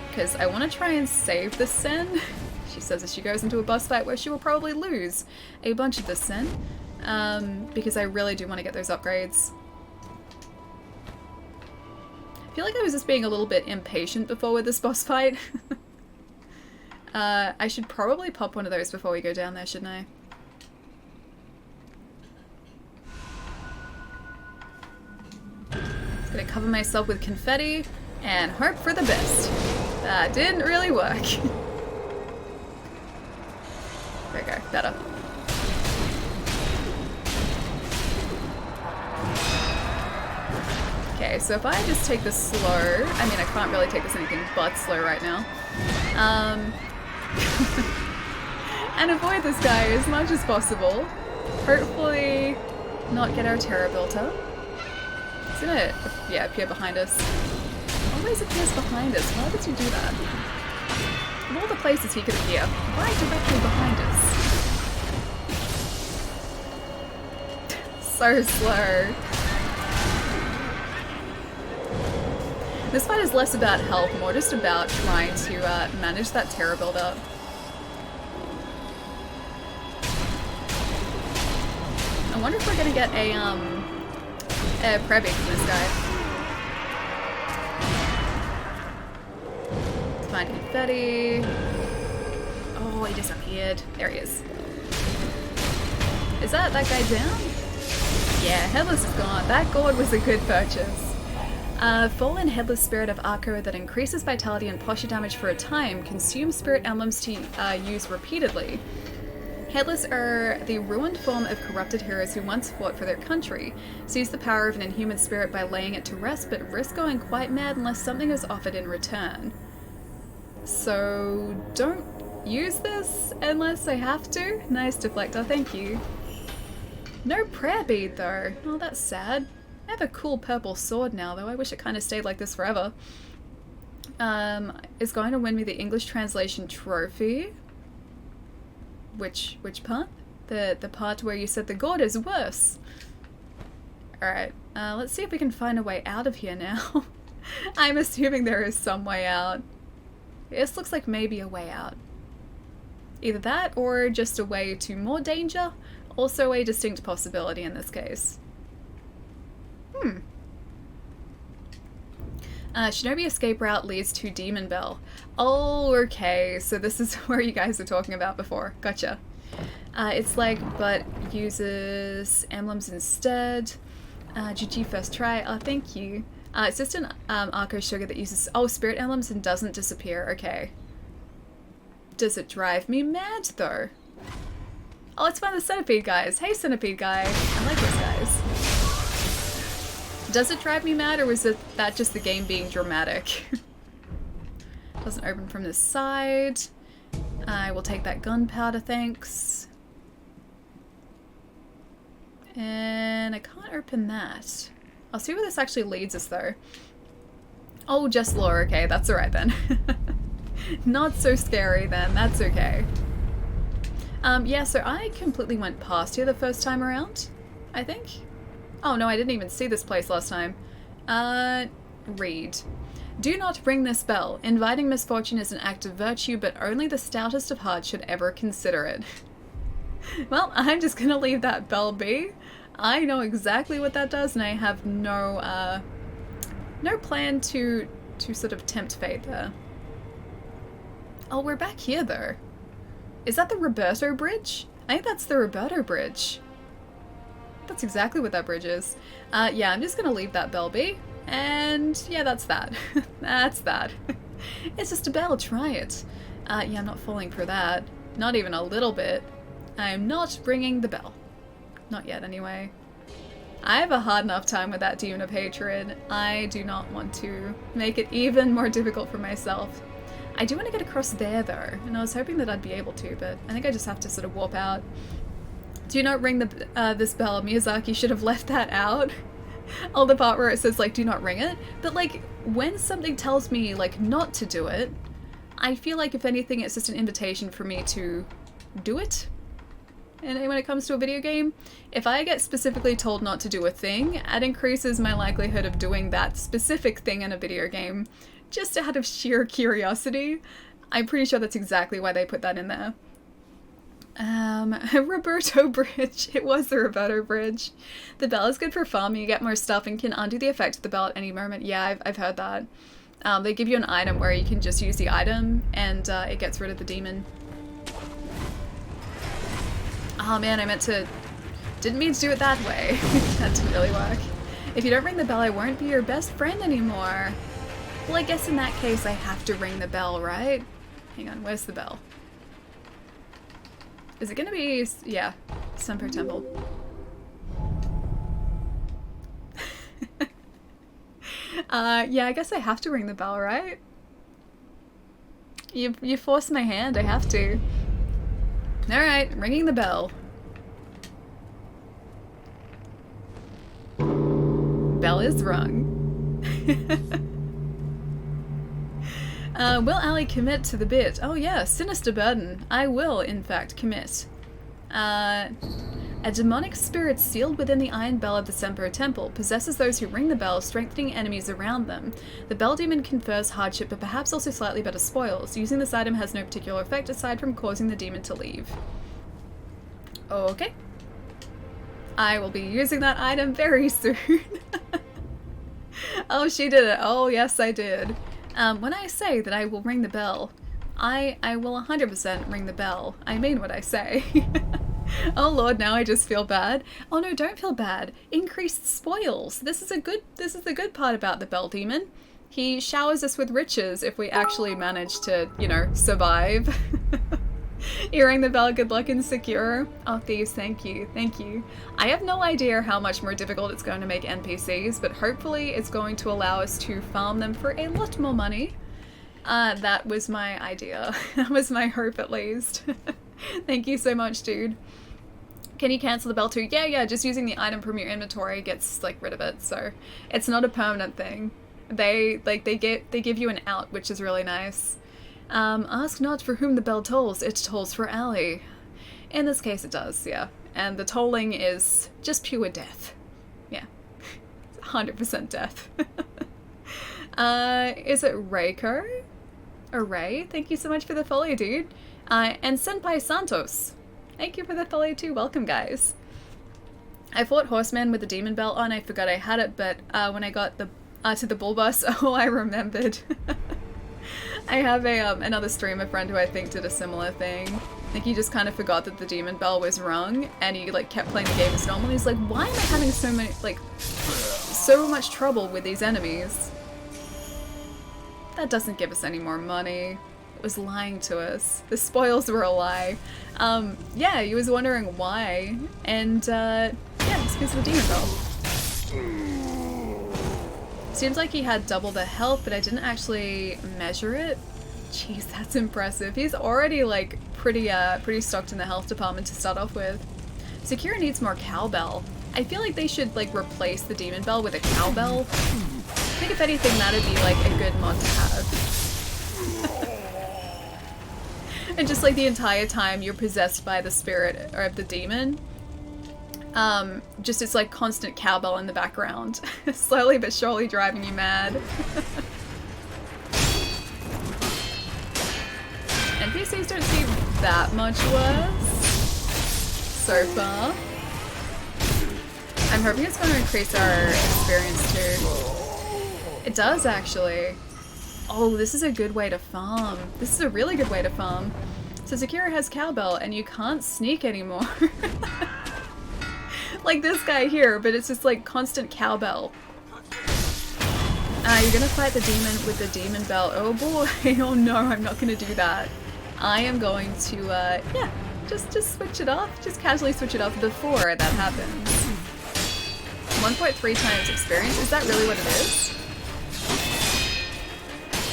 Because I want to try and save this Sen. She says as she goes into a boss fight where she will probably lose a bunch of this Sen. Because I really do want to get those upgrades. I feel like I was just being a little bit impatient before with this boss fight. I should probably pop one of those before we go down there, shouldn't I? Gonna cover myself with confetti and hope for the best. That didn't really work. There we go, better. Okay, so if I just take this slow, I mean I can't really take this anything but slow right now. And avoid this guy as much as possible. Hopefully not get our terror built up. It's gonna, yeah, appear behind us. Always appears behind us. Why would you do that? Of all the places he could appear, why directly behind us? So slow. This fight is less about health, more just about trying to manage that terror build-up. I wonder if we're gonna get a prayer bead from this guy. Find confetti. Oh, he disappeared. There he is. Is that guy down? Yeah, Headless is gone. That gourd was a good purchase. Fallen Headless Spirit of Arco that increases vitality and posture damage for a time, consumes spirit emblems to use repeatedly. Headless are the ruined form of corrupted heroes who once fought for their country, seize the power of an inhuman spirit by laying it to rest, but risk going quite mad unless something is offered in return. So don't use this unless I have to. Nice deflector, thank you. No prayer bead though. Oh, that's sad. I have a cool purple sword now, though. I wish it kind of stayed like this forever. Is going to win me the English translation trophy. Which part? The part where you said the gourd is worse. Alright, let's see if we can find a way out of here now. I'm assuming there is some way out. This looks like maybe a way out. Either that, or just a way to more danger. Also a distinct possibility in this case. Shinobi escape route leads to Demon Bell. Oh, okay, so this is where you guys were talking about before. Gotcha. It's like, but uses emblems instead. GG first try. Oh, thank you. It's just an Arco Sugar that uses, oh, spirit emblems and doesn't disappear. Okay. Does it drive me mad, though? Oh, it's one of the Centipede guys. Hey, Centipede guy. I like those guys. Does it drive me mad, or was that just the game being dramatic? Doesn't open from this side. I will take that gunpowder, thanks. And I can't open that. I'll see where this actually leads us, though. Oh, just lore. Okay, that's alright then. Not so scary then. That's okay. Yeah, so I completely went past here the first time around, I think. Oh no, I didn't even see this place last time. Read. Do not ring this bell. Inviting misfortune is an act of virtue, but only the stoutest of hearts should ever consider it. Well, I'm just gonna leave that bell be. I know exactly what that does, and I have no plan to sort of tempt fate there. Oh, we're back here though. Is that the Roberto Bridge? I think that's the Roberto Bridge. That's exactly what that bridge is. Yeah, I'm just gonna leave that bell be. And yeah, that's that. That's that. It's just a bell, try it. Yeah, I'm not falling for that. Not even a little bit. I'm not ringing the bell. Not yet, anyway. I have a hard enough time with that demon of hatred. I do not want to make it even more difficult for myself. I do want to get across there, though, and I was hoping that I'd be able to, but I think I just have to sort of warp out. Do not ring this bell. Miyazaki should have left that out. All the part where it says, like, do not ring it. But, like, when something tells me, like, not to do it, I feel like, if anything, it's just an invitation for me to do it. And when it comes to a video game, if I get specifically told not to do a thing, it increases my likelihood of doing that specific thing in a video game, just out of sheer curiosity. I'm pretty sure that's exactly why they put that in there. Roberto Bridge. It was the Roberto Bridge. The bell is good for farming. You get more stuff and can undo the effect of the bell at any moment. Yeah, I've heard that. They give you an item where you can just use the item and it gets rid of the demon. Oh man, didn't mean to do it that way. That didn't really work. If you don't ring the bell, I won't be your best friend anymore. Well, I guess in that case I have to ring the bell, right? Hang on, where's the bell? Is it gonna be, yeah, Senpou Temple. Yeah, I guess I have to ring the bell, right? You forced my hand, I have to. Alright, ringing the bell. Bell is rung. Will Ali commit to the bit? Oh yeah, sinister burden. I will, in fact, commit. A demonic spirit sealed within the iron bell of the Senpou Temple possesses those who ring the bell, strengthening enemies around them. The bell demon confers hardship, but perhaps also slightly better spoils. Using this item has no particular effect aside from causing the demon to leave. Okay. I will be using that item very soon. Oh, she did it. Oh, yes, I did. When I say that I will ring the bell, I will 100% ring the bell. I mean what I say. Oh lord, now I just feel bad. Oh no, don't feel bad. Increased spoils. This is the good part about the bell demon. He showers us with riches if we actually manage to, you know, survive. You rang the bell, good luck in Sekiro. Oh, Thieves, thank you, thank you. I have no idea how much more difficult it's going to make NPCs, but hopefully it's going to allow us to farm them for a lot more money. That was my idea. That was my hope, at least. Thank you so much, dude. Can you cancel the bell too? Yeah, just using the item from your inventory gets, like, rid of it, so it's not a permanent thing. They give you an out, which is really nice. Ask not for whom the bell tolls, it tolls for Ali. In this case it does, yeah. And the tolling is just pure death. Yeah. 100% death. Is it Reiko? Or Ray? Thank you so much for the follow, dude. And Senpai Santos. Thank you for the follow too, welcome guys. I fought Horseman with the demon belt on, I forgot I had it, but when I got to the bull bus, oh, I remembered. I have another streamer friend who I think did a similar thing. I think he just kind of forgot that the demon bell was rung, and he like kept playing the game as normal. He's like, why am I having so much trouble with these enemies? That doesn't give us any more money. It was lying to us. The spoils were a lie. Yeah, he was wondering why, and yeah, it's because of the demon bell. Seems like he had double the health, but I didn't actually measure it. Jeez, that's impressive. He's already like pretty stocked in the health department to start off with. Sekiro needs more cowbell. I feel like they should like replace the demon bell with a cowbell. I think if anything that'd be like a good mod to have. And just like the entire time you're possessed by the spirit or the demon, just it's like constant cowbell in the background, slowly but surely driving you mad. NPCs don't seem that much worse so far. I'm hoping it's going to increase our experience too. It does actually. Oh, this is a good way to farm. This is a really good way to farm. So Sekiro has cowbell and you can't sneak anymore. Like this guy here, but it's just like constant cowbell. You're gonna fight the demon with the demon bell. Oh boy, oh no, I'm not gonna do that. I am going to, yeah, just switch it off. Just casually switch it off before that happens. 1.3 times experience, is that really what it is?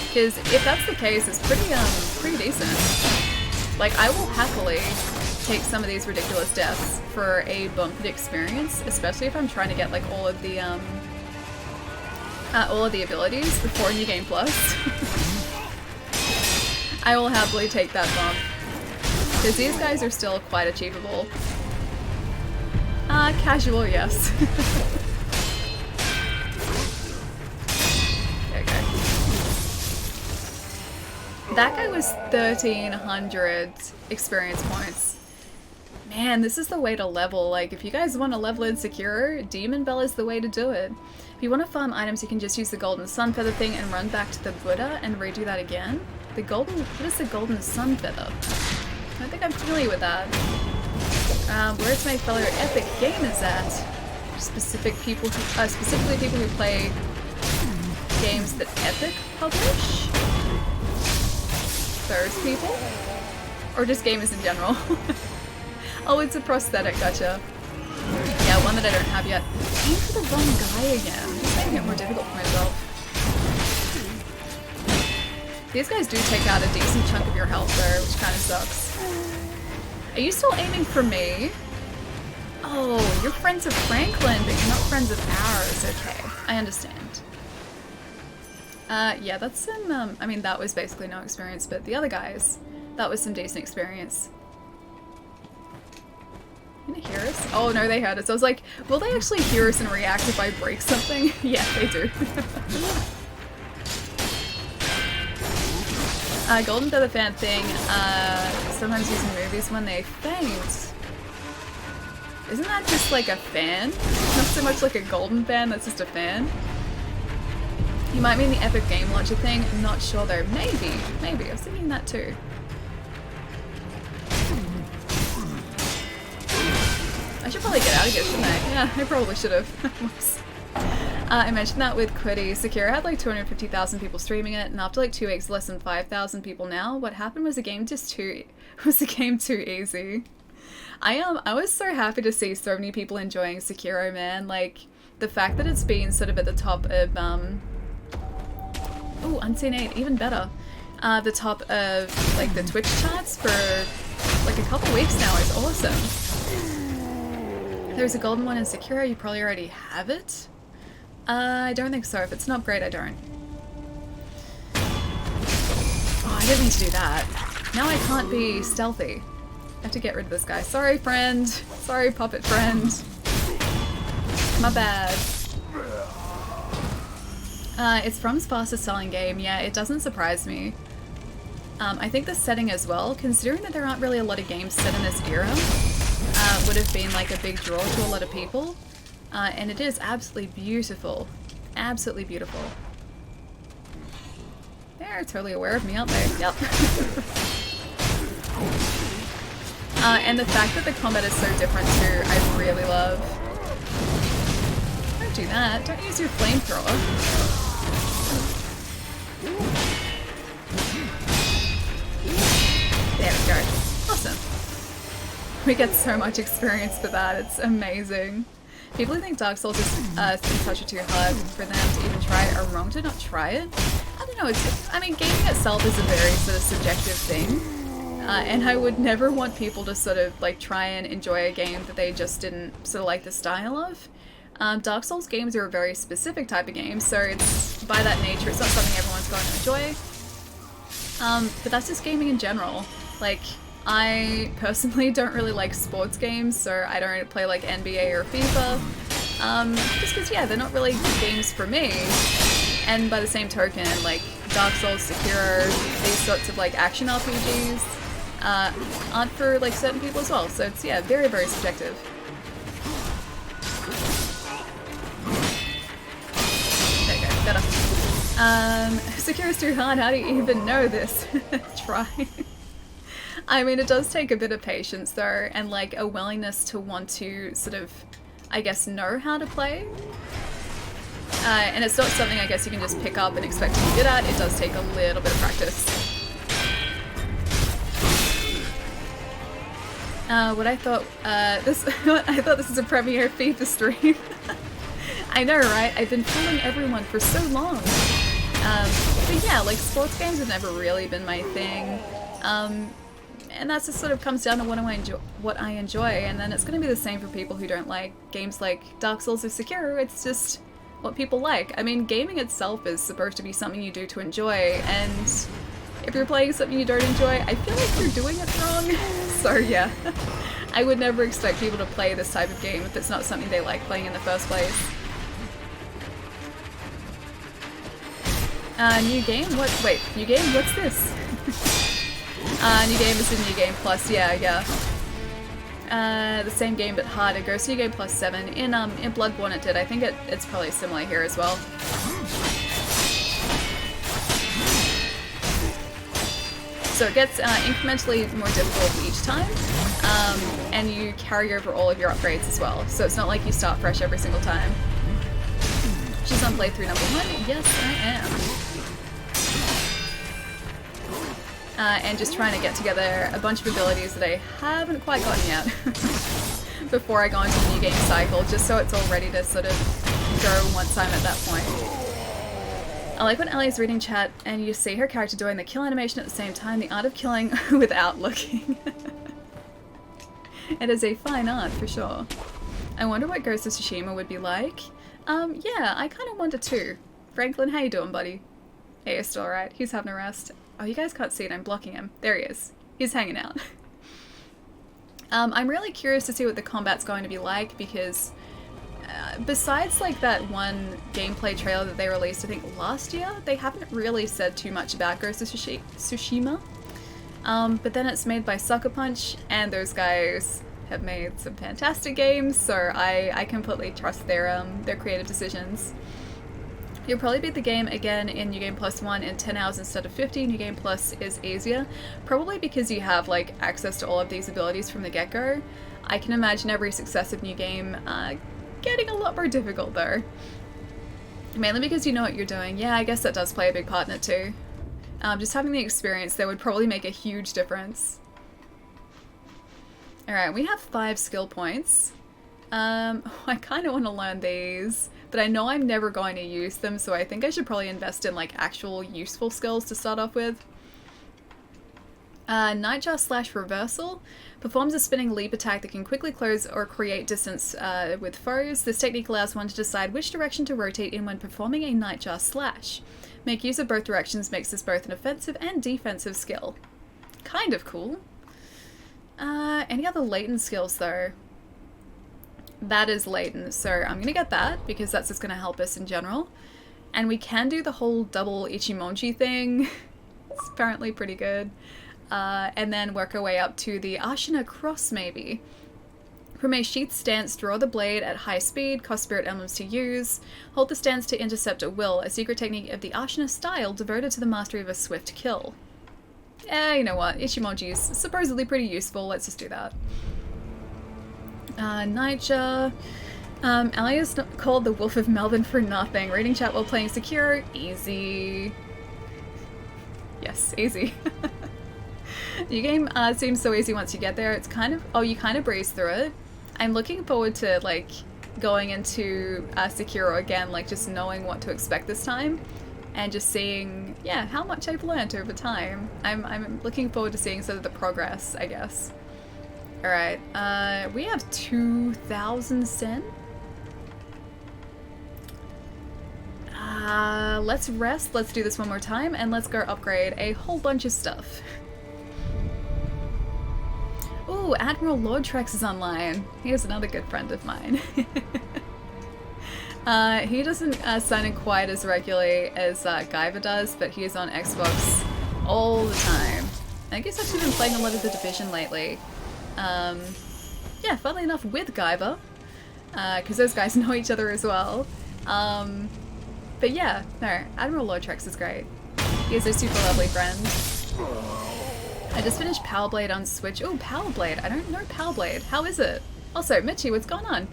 Because if that's the case, it's pretty decent. Like, I will happily take some of these ridiculous deaths for a bumped experience, especially if I'm trying to get like all of the abilities before New Game Plus. I will happily take that bump because these guys are still quite achievable. Casual, yes. Okay. That guy was 1,300 experience points. Man, this is the way to level. Like, if you guys want to level in Sekiro, Demon Bell is the way to do it. If you want to farm items, you can just use the Golden Sun Feather thing and run back to the Buddha and redo that again. What is the Golden Sun Feather? I don't think I'm familiar with that. Where's my fellow epic gamers at? Specifically people who play games that Epic publish? Those people? Or just gamers in general? Oh, it's a prosthetic, gotcha. Yeah, one that I don't have yet. Aim for the wrong guy again. I'm just making it more difficult for myself. These guys do take out a decent chunk of your health though, which kind of sucks. Are you still aiming for me? Oh, you're friends of Franklin, but you're not friends of ours. Okay, I understand. Yeah, that's some, I mean, that was basically no experience, but the other guys, that was some decent experience. You gonna hear us? Oh no, they heard us. I was like, will they actually hear us and react if I break something? Yeah, they do. Golden Feather fan thing, sometimes used in movies when they faint. Isn't that just like a fan? Not so much like a golden fan, that's just a fan. You might mean the Epic Game Launcher thing, I'm not sure though. Maybe, I was thinking that too. I should probably get out of here, shouldn't I? Yeah, I probably should have. Whoops. I mentioned that with Quiddy. Sekiro had like 250,000 people streaming it, and after like 2 weeks, less than 5,000 people now. What happened was the game too easy. I was so happy to see so many people enjoying Sekiro, man. Like, the fact that it's been sort of at the top of, ooh, Unseen 8, even better. The top of, like, the Twitch charts for, like, a couple weeks now is awesome. There's a golden one in Sekiro, you probably already have it? I don't think so. If it's an upgrade, I don't. Oh, I didn't mean to do that. Now I can't be stealthy. I have to get rid of this guy. Sorry, friend. Sorry, puppet friend. My bad. It's From's fastest selling game. Yeah, it doesn't surprise me. I think the setting as well, considering that there aren't really a lot of games set in this era, would have been like a big draw to a lot of people. And it is absolutely beautiful. Absolutely beautiful. They're totally aware of me, aren't they? Yep. And the fact that the combat is so different too, I really love. Don't do that. Don't use your flamethrower. There we go. Awesome. We get so much experience for that. It's amazing. People who think Dark Souls is such a too hard for them to even try it are wrong to not try it. I don't know, I mean, gaming itself is a very sort of subjective thing. And I would never want people to sort of like try and enjoy a game that they just didn't sort of like the style of. Dark Souls games are a very specific type of game, so it's by that nature, it's not something everyone's going to enjoy. But that's just gaming in general. Like, I personally don't really like sports games, so I don't play like NBA or FIFA. Just because, yeah, they're not really games for me. And by the same token, like Dark Souls, Sekiro, these sorts of like action RPGs aren't for like certain people as well. So it's, yeah, very, very subjective. There you go, better. Sekiro's too hard, how do you even know this? Try. I mean, it does take a bit of patience though, and like a willingness to want to sort of, I guess, know how to play. And it's not something I guess you can just pick up and expect to be good at. It does take a little bit of practice. What I thought, I thought this was a premiere FIFA stream. I know, right? I've been fooling everyone for so long. But yeah, like sports games have never really been my thing. And that just sort of comes down to what I enjoy, and then it's going to be the same for people who don't like games like Dark Souls or Sekiro. It's just what people like. I mean, gaming itself is supposed to be something you do to enjoy, and if you're playing something you don't enjoy, I feel like you're doing it wrong. So yeah, I would never expect people to play this type of game if it's not something they like playing in the first place. New game? What? Wait, new game? What's this? New game is in New Game Plus, yeah. The same game but harder. Goes to New Game Plus 7. In Bloodborne it did. I think it's probably similar here as well. So it gets incrementally more difficult each time, and you carry over all of your upgrades as well. So it's not like you start fresh every single time. She's on playthrough number 1. Yes, I am. And just trying to get together a bunch of abilities that I haven't quite gotten yet before I go into the new game cycle, just so it's all ready to sort of go once I'm at that point. I like when Ellie's reading chat and you see her character doing the kill animation at the same time, the art of killing without looking. It is a fine art for sure. I wonder what Ghost of Tsushima would be like. Yeah, I kind of wonder too. Franklin, how you doing, buddy? Hey, you're still alright? He's having a rest. Oh, you guys can't see it. I'm blocking him. There he is. He's hanging out. I'm really curious to see what the combat's going to be like because besides like that one gameplay trailer that they released, I think last year, they haven't really said too much about Ghost of Tsushima. But then it's made by Sucker Punch, and those guys have made some fantastic games, so I completely trust their creative decisions. You'll probably beat the game again in New Game Plus 1 in 10 hours instead of 50. New Game Plus is easier, probably because you have like access to all of these abilities from the get-go. I can imagine every successive new game getting a lot more difficult though. Mainly because you know what you're doing. Yeah, I guess that does play a big part in it too. Just having the experience there would probably make a huge difference. Alright, we have 5 skill points. I kind of want to learn these, but I know I'm never going to use them, so I think I should probably invest in like actual useful skills to start off with. Nightjar / Reversal performs a spinning leap attack that can quickly close or create distance with foes. This technique allows one to decide which direction to rotate in when performing a Nightjar Slash. Make use of both directions makes this both an offensive and defensive skill. Kind of cool. Any other latent skills though? That is latent, so I'm gonna get that because that's just gonna help us in general. And we can do the whole double Ichimonji thing. It's apparently pretty good. And then work our way up to the Ashina Cross maybe. From a sheath stance, draw the blade at high speed, cost spirit emblems to use. Hold the stance to intercept at will, a secret technique of the Ashina style devoted to the mastery of a swift kill. You know what, Ichimonji is supposedly pretty useful, let's just do that. Nightjar. Ali is called the Wolf of Melbourne for nothing. Reading chat while playing Sekiro, easy. Yes, easy. Your game seems so easy once you get there. It's kind of, you kind of breeze through it. I'm looking forward to like going into Sekiro again, like just knowing what to expect this time and just seeing, yeah, how much I've learned over time. I'm looking forward to seeing sort of the progress, I guess. Alright, we have 2,000 sen. Let's rest, let's do this one more time, and let's go upgrade a whole bunch of stuff. Ooh, Admiral Lord Trex is online. He is another good friend of mine. He doesn't sign in quite as regularly as Guyver does, but he is on Xbox all the time. I think he's actually been playing a lot of The Division lately. Yeah, funnily enough, with Guyver, because those guys know each other as well. But yeah, no, Admiral Lord Trex is great. He is a super lovely friend. I just finished Power Blade on Switch. Oh, Power Blade. I don't know Power Blade. How is it? Also, Mitchie, what's going on?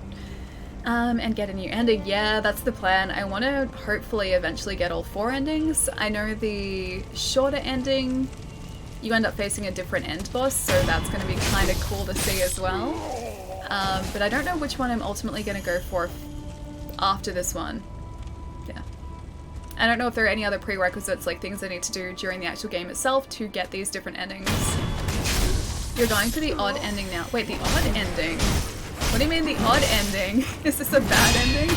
And get a new ending. Yeah, that's the plan. I want to hopefully eventually get all 4 endings. I know the shorter ending, you end up facing a different end boss, so that's going to be kind of cool to see as well. But I don't know which one I'm ultimately going to go for after this one. Yeah. I don't know if there are any other prerequisites, like things I need to do during the actual game itself to get these different endings. You're going for the odd ending now. Wait, the odd ending? What do you mean the odd ending? Is this a bad ending?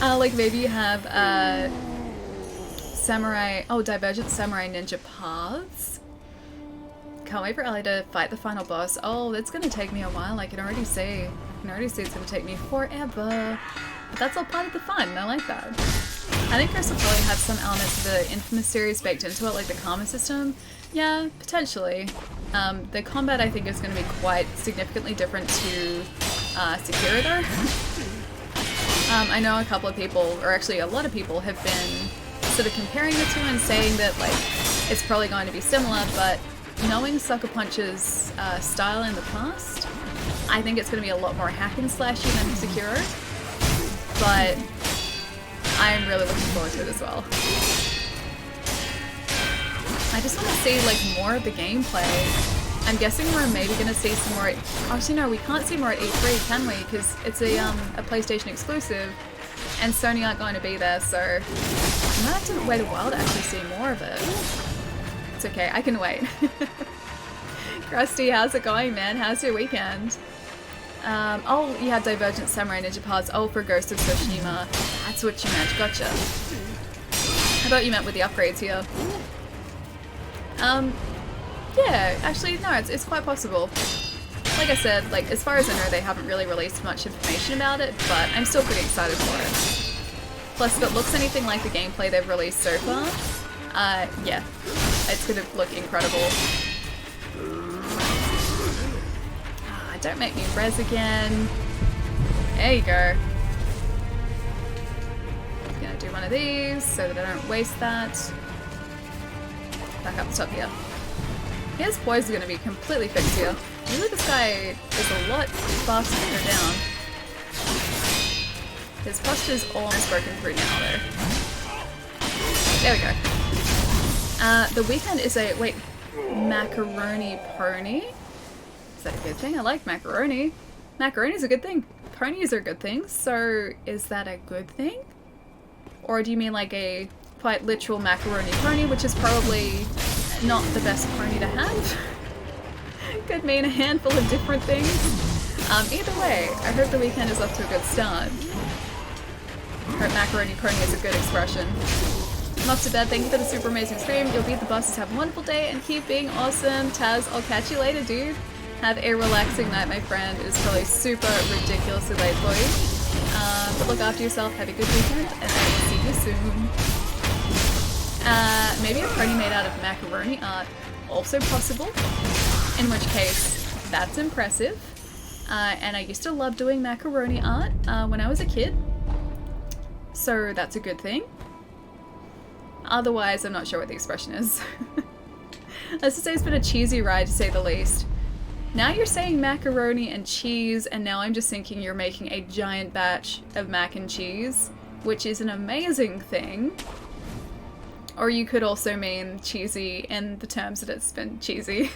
Like maybe you have Samurai... Oh, Divergent Samurai Ninja Paths. Can't wait for Ellie to fight the final boss. Oh, that's gonna take me a while, I can already see. I can already see it's gonna take me forever. But that's all part of the fun, I like that. I think Chris will probably have some elements of the Infamous series baked into it, like the karma system. Yeah, potentially. The combat I think is going to be quite significantly different to Sekiro though. I know a couple of people, or actually a lot of people, have been sort of comparing the two and saying that like it's probably going to be similar, but knowing Sucker Punch's style in the past, I think it's going to be a lot more hack and slashy than Sekiro. But I'm really looking forward to it as well. I just want to see like more of the gameplay. I'm guessing we're maybe going to see some more at... Actually no, we can't see more at E3, can we? Because it's a PlayStation exclusive and Sony aren't going to be there, so I might have to wait a while to actually see more of it. It's okay, I can wait. Krusty, how's it going, man? How's your weekend? Oh, you had Divergent Samurai Ninja Paths. Oh, for Ghost of Tsushima. That's what you meant. Gotcha. I thought you meant with the upgrades here. Yeah, actually, no, it's quite possible. Like I said, like, as far as I know, they haven't really released much information about it, but I'm still pretty excited for it. Plus, if it looks anything like the gameplay they've released so far, yeah, it's gonna look incredible. Don't make me res again. There you go. I'm gonna do one of these so that I don't waste that. Back up the top here. His poise is gonna be completely fixed here. Usually this guy is a lot faster to go down. His posture's almost broken through now though. There we go. The weekend is a... Wait. Macaroni pony? Is that a good thing? I like macaroni. Macaroni's a good thing. Ponies are good things, so is that a good thing? Or do you mean like a quite literal macaroni pony, which is probably not the best pony to have? Could mean a handful of different things. Either way, I hope the weekend is off to a good start. I hope macaroni pony is a good expression. Not too bad, thank you for the super amazing stream. You'll beat the bosses, have a wonderful day, and keep being awesome. Taz, I'll catch you later, dude. Have a relaxing night, my friend. It is probably super ridiculously late for you. But look after yourself, have a good weekend, and I will see you soon. Maybe a pony made out of macaroni art, also possible. In which case, that's impressive. And I used to love doing macaroni art when I was a kid. So that's a good thing. Otherwise, I'm not sure what the expression is. Let's just say it's been a cheesy ride, to say the least. Now you're saying macaroni and cheese, and now I'm just thinking you're making a giant batch of mac and cheese, which is an amazing thing. Or you could also mean cheesy in the terms that it's been cheesy.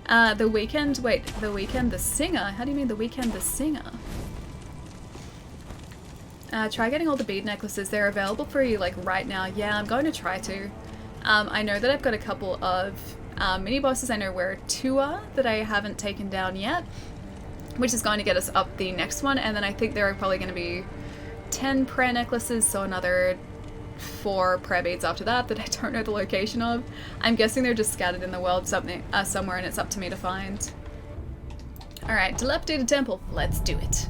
The Weeknd, wait, The Weeknd the singer? How do you mean The Weeknd the singer? Try getting all the bead necklaces. They're available for you like right now. Yeah, I'm going to try to. I know that I've got a couple of mini bosses I know where 2 are that I haven't taken down yet, which is going to get us up the next one, and then I think there are probably going to be 10 prayer necklaces, so another 4 prayer beads after that I don't know the location of. I'm guessing they're just scattered in the world somewhere and it's up to me to find. Alright, dilapidated temple. Let's do it.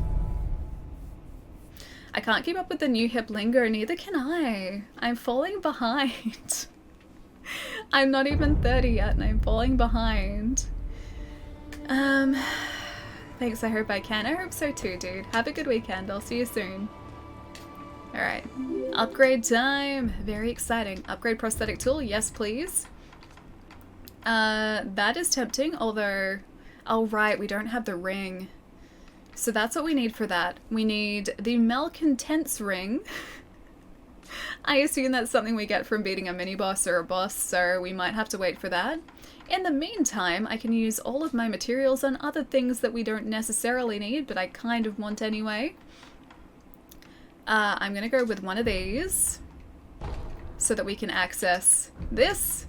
I can't keep up with the new hip lingo, neither can I. I'm falling behind. I'm not even 30 yet and I'm falling behind. Thanks, I hope I can. I hope so too, dude. Have a good weekend. I'll see you soon. Alright. Upgrade time. Very exciting. Upgrade prosthetic tool. Yes, please. That is tempting, although... Oh, right. We don't have the ring. So that's what we need for that. We need the Malcontent's ring. I assume that's something we get from beating a mini-boss or a boss, so we might have to wait for that. In the meantime, I can use all of my materials on other things that we don't necessarily need, but I kind of want anyway. I'm gonna go with one of these, so that we can access this,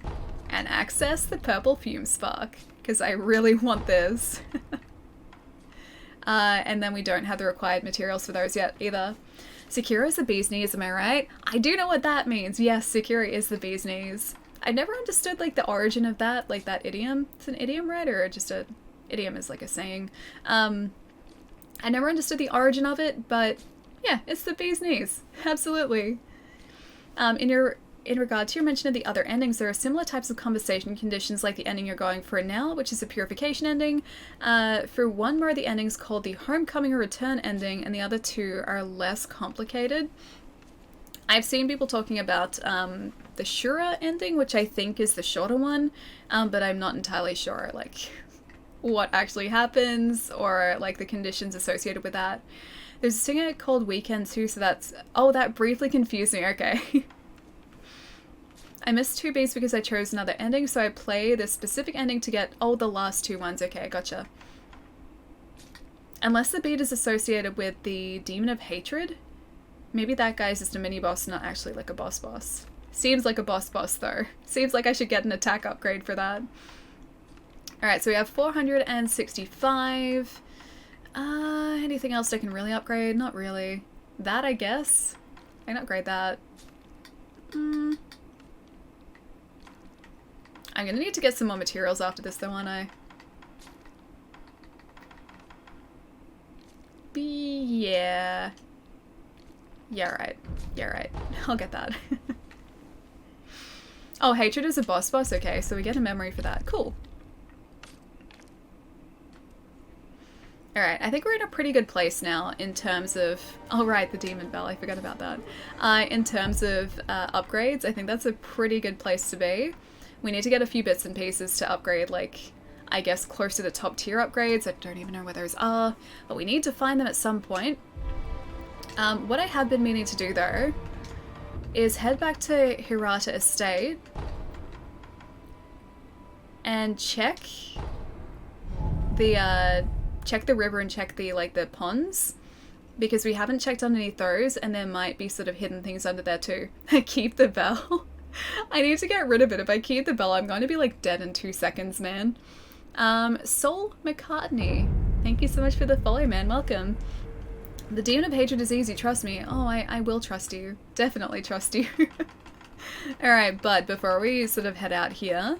and access the purple fume spark, because I really want this. And then we don't have the required materials for those yet either. Sekiro is the bee's knees, am I right? I do know what that means. Yes, Sekiro is the bee's knees. I never understood like the origin of that, like that idiom. It's an idiom, right? Or just a idiom is like a saying. I never understood the origin of it, but yeah, it's the bee's knees. Absolutely. In regard to your mention of the other endings, there are similar types of conversation conditions like the ending you're going for now, which is a purification ending. For one more of the endings called the homecoming or return ending, and the other 2 are less complicated. I've seen people talking about the Shura ending, which I think is the shorter one, but I'm not entirely sure like what actually happens or like the conditions associated with that. There's a singer called Weekend too, so that's... Oh, that briefly confused me, okay. I missed 2 beats because I chose another ending, so I play the specific ending to get... Oh, the last 2 ones. Okay, gotcha. Unless the beat is associated with the Demon of Hatred. Maybe that guy's just a mini-boss, not actually like a boss. Seems like a boss though. Seems like I should get an attack upgrade for that. Alright, so we have 465. Anything else I can really upgrade? Not really. That, I guess. I can upgrade that. I'm gonna need to get some more materials after this though, aren't I? Yeah. Yeah, right. Yeah, right. I'll get that. Oh, Hatred is a boss. Okay, so we get a memory for that. Cool. Alright, I think we're in a pretty good place now in terms of... Oh right, the Demon Bell, I forgot about that. In terms of upgrades, I think that's a pretty good place to be. We need to get a few bits and pieces to upgrade, like, I guess close to the top tier upgrades. I don't even know where those are, but we need to find them at some point. What I have been meaning to do though, is head back to Hirata Estate and check the river and check the, like, the ponds, because we haven't checked underneath those, and there might be sort of hidden things under there too. Keep the bell. I need to get rid of it. If I keep the bell, I'm going to be like dead in 2 seconds, man. Soul McCartney, thank you so much for the follow, man. Welcome. The Demon of Hatred is easy, trust me. Oh, I will trust you. Definitely trust you. Alright, but before we sort of head out here,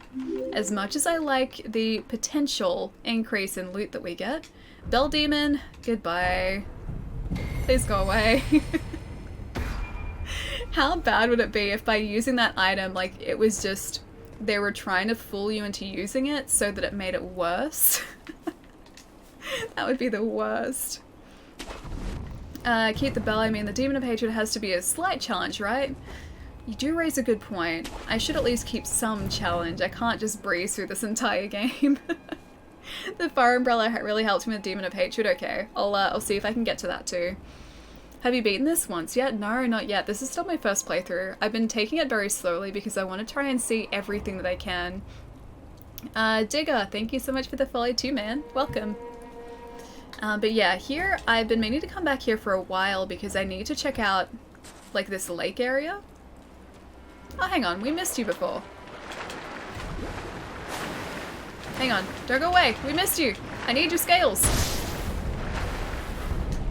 as much as I like the potential increase in loot that we get, Bell Demon, goodbye. Please go away. How bad would it be if by using that item, like, it was just, they were trying to fool you into using it so that it made it worse? That would be the worst. Keep the bell, I mean, the Demon of Hatred has to be a slight challenge, right? You do raise a good point. I should at least keep some challenge. I can't just breeze through this entire game. The Fire Umbrella really helped me with Demon of Hatred. Okay, I'll see if I can get to that too. Have you beaten this once yet? No, not yet. This is still my first playthrough. I've been taking it very slowly because I want to try and see everything that I can. Digger, thank you so much for the follow too, man. Welcome. But yeah, here, I've been meaning to come back here for a while because I need to check out, like, this lake area. Oh, hang on. We missed you before. Hang on. Don't go away. We missed you. I need your scales.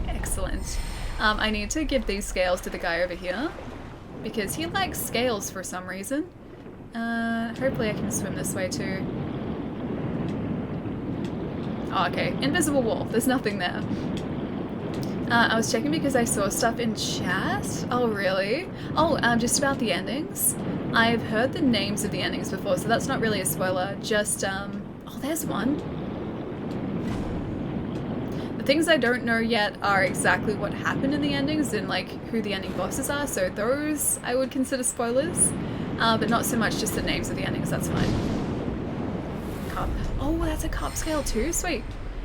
Excellent. I need to give these scales to the guy over here. because he likes scales for some reason. Hopefully I can swim this way too. Oh, okay. Invisible wall. There's nothing there. I was checking because I saw stuff in chat. Oh, really? Oh, just about the endings. I've heard the names of the endings before, so that's not really a spoiler. Just, oh, there's one. The things I don't know yet are exactly what happened in the endings and, like, who the ending bosses are, so those I would consider spoilers. But not so much just the names of the endings, that's fine. Carp. Oh, that's a carp scale too? Sweet.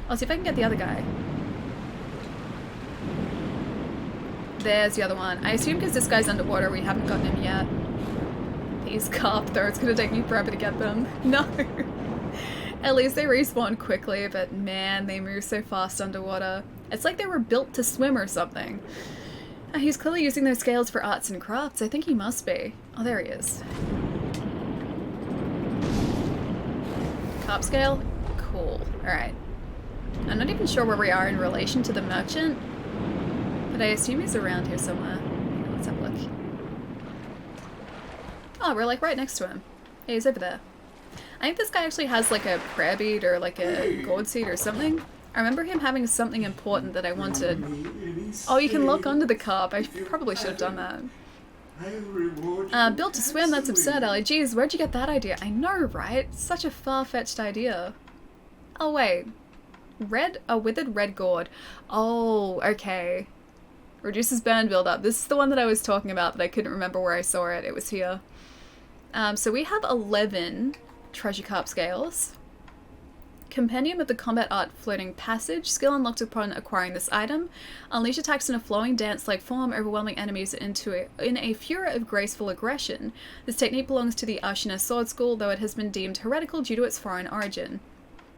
I'll see if I can get the other guy. There's the other one. I assume because this guy's underwater, we haven't gotten him yet. These carp, though, it's gonna take me forever to get them. No. At least they respawn quickly, but man, they move so fast underwater. It's like they were built to swim or something. He's clearly using those scales for arts and crafts. I think he must be. Oh, there he is. Carp scale? Cool. Alright. I'm not even sure where we are in relation to the merchant, but I assume he's around here somewhere. Let's have a look. Oh, we're like right next to him. Hey, he's over there. I think this guy actually has like a prayer bead or like a gourd seed or something. I remember him having something important that I wanted. Oh, you can lock onto the carp. I probably should have done that. Built to swim? That's absurd, Ellie. Jeez, where'd you get that idea? I know, right? Such a far-fetched idea. Oh, wait. A withered red gourd. Oh, okay. Reduces burn buildup. This is the one that I was talking about that I couldn't remember where I saw it. It was here. So we have 11 treasure carp scales. Compendium of the Combat Art Floating Passage. Skill unlocked upon acquiring this item. Unleash attacks in a flowing dance-like form, overwhelming enemies in a furor of graceful aggression. This technique belongs to the Ashina Sword School, though it has been deemed heretical due to its foreign origin.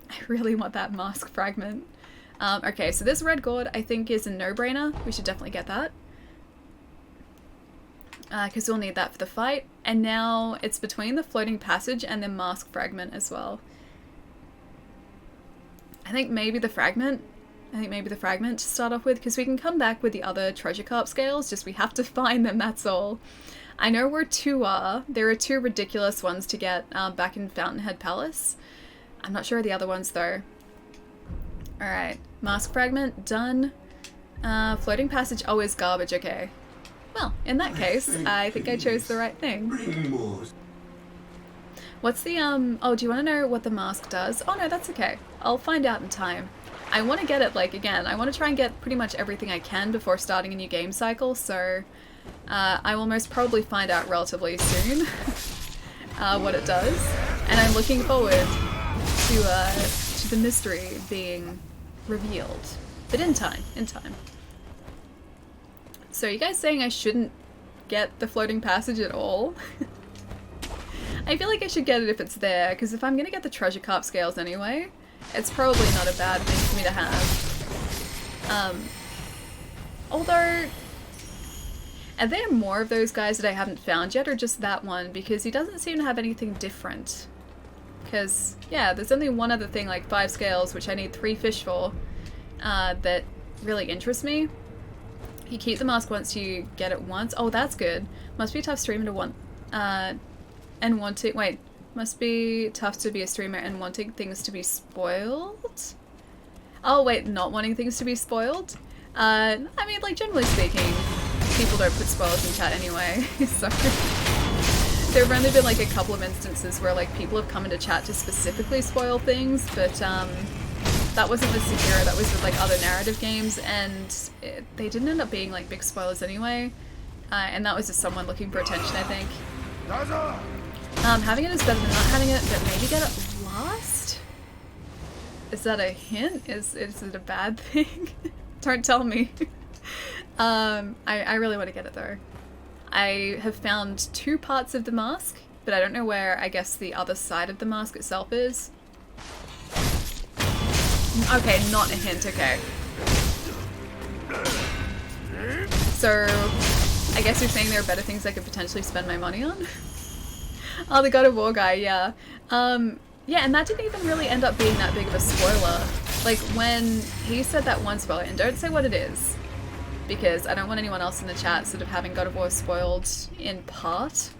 I really want that mask fragment. Okay, so this red gourd I think is a no-brainer. We should definitely get that. Because we'll need that for the fight. And now it's between the floating passage and the mask fragment as well. I think maybe the fragment to start off with, because we can come back with the other treasure carp scales, just we have to find them, that's all. I know where two are. There are two ridiculous ones to get back in Fountainhead Palace. I'm not sure of the other ones though. Alright, mask fragment, done. Floating passage, always garbage, okay. Well, in that case, I think I chose the right thing. What's the, oh, do you want to know what the mask does? Oh no, that's okay. I'll find out in time. I want to get it, like, again, I want to try and get pretty much everything I can before starting a new game cycle, so I will most probably find out relatively soon what it does. And I'm looking forward to the mystery being revealed. But in time, in time. So are you guys saying I shouldn't get the floating passage at all? I feel like I should get it if it's there, because if I'm going to get the treasure carp scales anyway, it's probably not a bad thing for me to have. Although, are there more of those guys that I haven't found yet, or just that one? Because he doesn't seem to have anything different. Because, yeah, there's only one other thing, like 5 scales, which I need 3 fish for, that really interests me. You keep the mask once you get it once. Oh, that's good. Must be a tough streamer to want, and wanting, wait, must be tough to be a streamer and wanting things to be spoiled? Oh wait, not wanting things to be spoiled? I mean, like, generally speaking, people don't put spoilers in chat anyway, so... There have only been like a couple of instances where like people have come into chat to specifically spoil things, but that wasn't with Sekiro, that was with like other narrative games, and they didn't end up being like big spoilers anyway, and that was just someone looking for attention, I think. Having it is better than not having it, but maybe get it last? Is that a hint? Is it a bad thing? Don't tell me. I really want to get it though. I have found 2 parts of the mask, but I don't know where, I guess, the other side of the mask itself is. Okay, not a hint, okay. So, I guess you're saying there are better things I could potentially spend my money on? Oh, the God of War guy, yeah. Yeah, and that didn't even really end up being that big of a spoiler. Like, when he said that one spoiler, and don't say what it is, because I don't want anyone else in the chat sort of having God of War spoiled in part.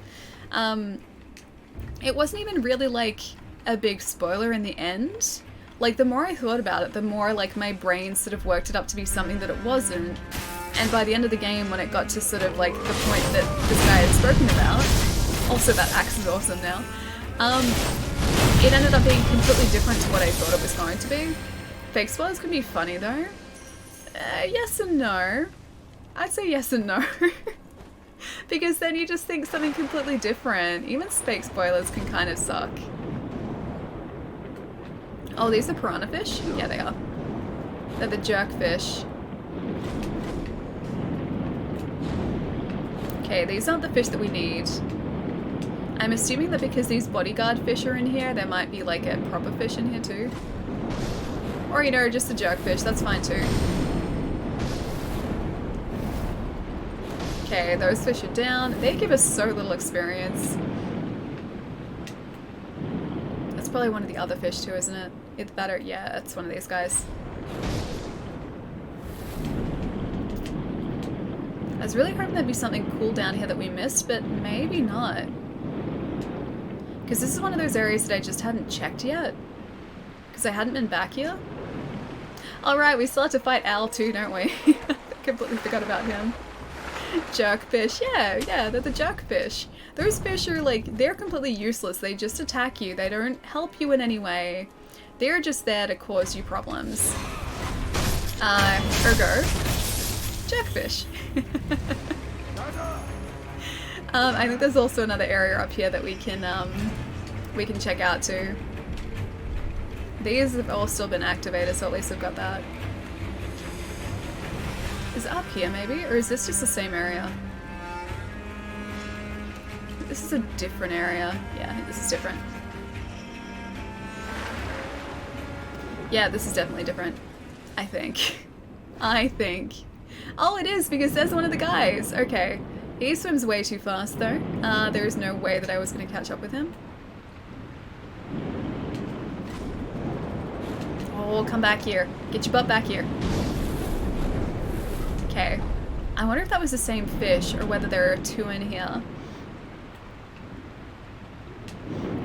It wasn't even really like a big spoiler in the end. Like, the more I thought about it, the more like my brain sort of worked it up to be something that it wasn't. And by the end of the game, when it got to sort of like the point that this guy had spoken about, also that axe is awesome now, it ended up being completely different to what I thought it was going to be. Fake spoilers can be funny though. Yes and no. I'd say yes and no. Because then you just think something completely different. Even fake spoilers can kind of suck. Oh, these are piranha fish? Yeah, they are. They're the jerkfish. Okay, these aren't the fish that we need. I'm assuming that because these bodyguard fish are in here, there might be like a proper fish in here too. Or, you know, just a jerkfish, that's fine too. Okay, those fish are down. They give us so little experience. That's probably one of the other fish too, isn't it? It's better, yeah, it's one of these guys. I was really hoping there'd be something cool down here that we missed, but maybe not. Because this is one of those areas that I just hadn't checked yet. Because I hadn't been back here. Alright, we still have to fight Al too, don't we? Completely forgot about him. Jerkfish, yeah, they're the jerkfish. Those fish are like, they're completely useless. They just attack you. They don't help you in any way. They're just there to cause you problems. Ergo, jerkfish. I think there's also another area up here that we can check out too. These have all still been activated, so at least we've got that. Is it up here maybe? Or is this just the same area? This is a different area. Yeah, I think this is different. Yeah, this is definitely different. I think. I think. Oh, it is, because there's one of the guys. Okay. He swims way too fast though. There is no way that I was going to catch up with him. Oh, come back here. Get your butt back here. Okay. I wonder if that was the same fish or whether there are two in here.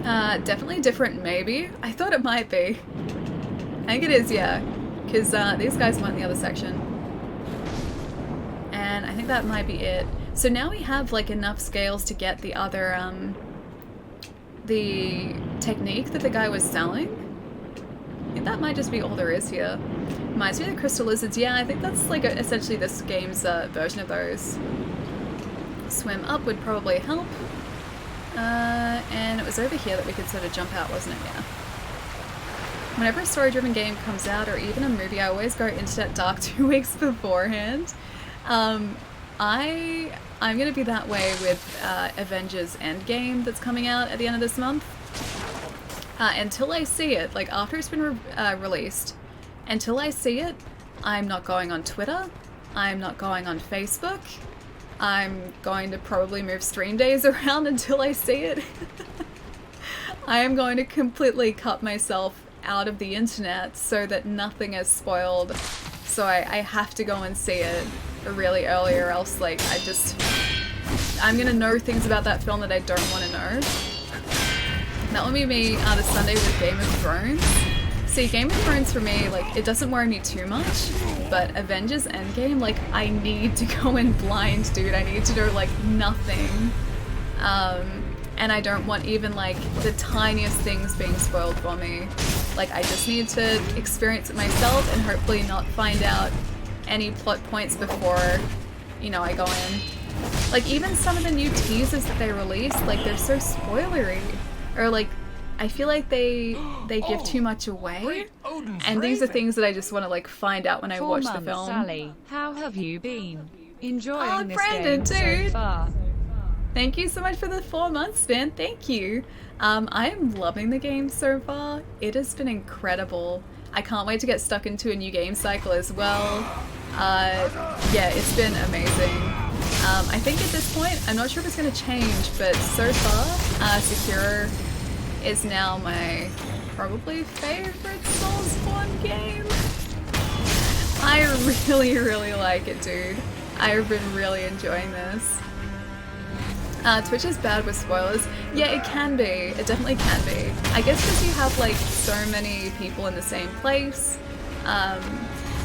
Definitely different, maybe. I thought it might be. I think it is, yeah. Because these guys went in the other section. And I think that might be it. So now we have like enough scales to get the other, the technique that the guy was selling. I think that might just be all there is here. Reminds me of the crystal lizards. Yeah, I think that's like essentially this game's version of those. Swim up would probably help. And it was over here that we could sort of jump out, wasn't it? Yeah. Whenever a story-driven game comes out, or even a movie, I always go internet dark 2 weeks beforehand. I'm gonna be that way with Avengers Endgame that's coming out at the end of this month. Until I see it, like after it's been released, until I see it, I'm not going on Twitter, I'm not going on Facebook, I'm going to probably move stream days around until I see it. I am going to completely cut myself out of the internet so that nothing is spoiled. So I have to go and see it really early, or else like I'm gonna know things about that film that I don't want to know. That will be me the Sunday with Game of Thrones. See, Game of Thrones for me, like, it doesn't worry me too much, but Avengers Endgame, like, I need to go in blind, dude. I need to know, like, nothing. And I don't want even, like, the tiniest things being spoiled for me. Like, I just need to experience it myself and hopefully not find out any plot points before, you know, I go in. Like, even some of the new teasers that they released, like, they're so spoilery. Or, like, I feel like they give too much away. And these are things that I just want to, like, find out when I watch the film. Sally, how have you been? Enjoying this Brandon, game so far? Thank you so much for the 4 months, man. Thank you. I am loving the game so far. It has been incredible. I can't wait to get stuck into a new game cycle as well. Yeah, it's been amazing. I think at this point, I'm not sure if it's going to change, but so far, Sekiro is now my probably favorite Soulsborne game. I really, really like it, dude. I've been really enjoying this. Twitch is bad with spoilers. Yeah, it can be. It definitely can be. I guess because you have like so many people in the same place.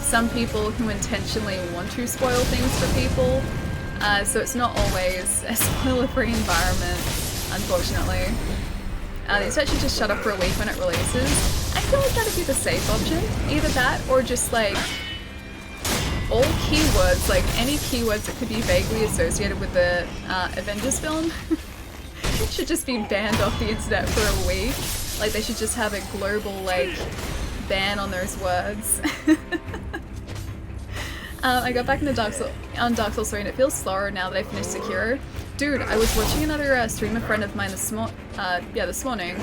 Some people who intentionally want to spoil things for people. So it's not always a spoiler-free environment, unfortunately. These actually just shut up for a week when it releases. I feel like that'd be the safe option. Either that or just like all keywords, like any keywords that could be vaguely associated with the Avengers film should just be banned off the internet for a week. Like they should just have a global like ban on those words. I got back into Dark Souls 3 and it feels slower now that I finished Sekiro. Dude, I was watching another streamer friend of mine this morning,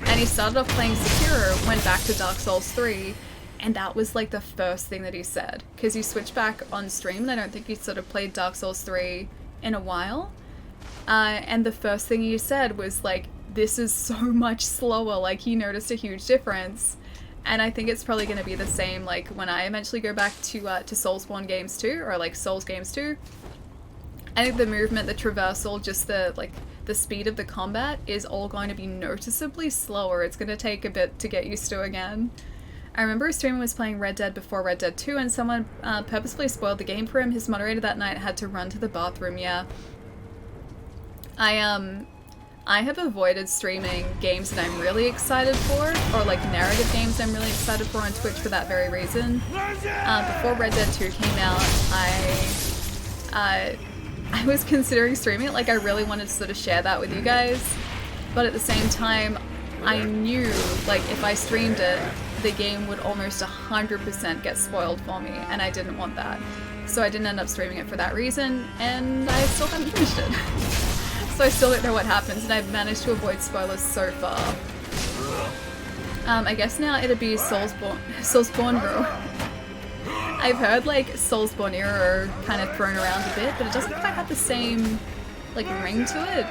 and he started off playing Sekiro, went back to Dark Souls 3, and that was like the first thing that he said. Because he switched back on stream, and I don't think he sort of played Dark Souls 3 in a while. And the first thing he said was like, this is so much slower, like he noticed a huge difference. And I think it's probably going to be the same like when I eventually go back to Soulsborne games too, or like Souls games too. I think the movement, the traversal, just the speed of the combat is all going to be noticeably slower. It's going to take a bit to get used to again. I remember a streamer was playing Red Dead before Red Dead 2 and someone purposefully spoiled the game for him. His moderator that night had to run to the bathroom, yeah. I have avoided streaming games that I'm really excited for, or like narrative games I'm really excited for on Twitch for that very reason. Before Red Dead 2 came out, I was considering streaming it, like I really wanted to sort of share that with you guys, but at the same time, I knew like if I streamed it, the game would almost 100% get spoiled for me, and I didn't want that. So I didn't end up streaming it for that reason, and I still haven't finished it. So I still don't know what happens, and I've managed to avoid spoilers so far. I guess now it'd be Soulsborne bro. I've heard like Soulsborne era kind of thrown around a bit, but it doesn't quite have the same like ring to it.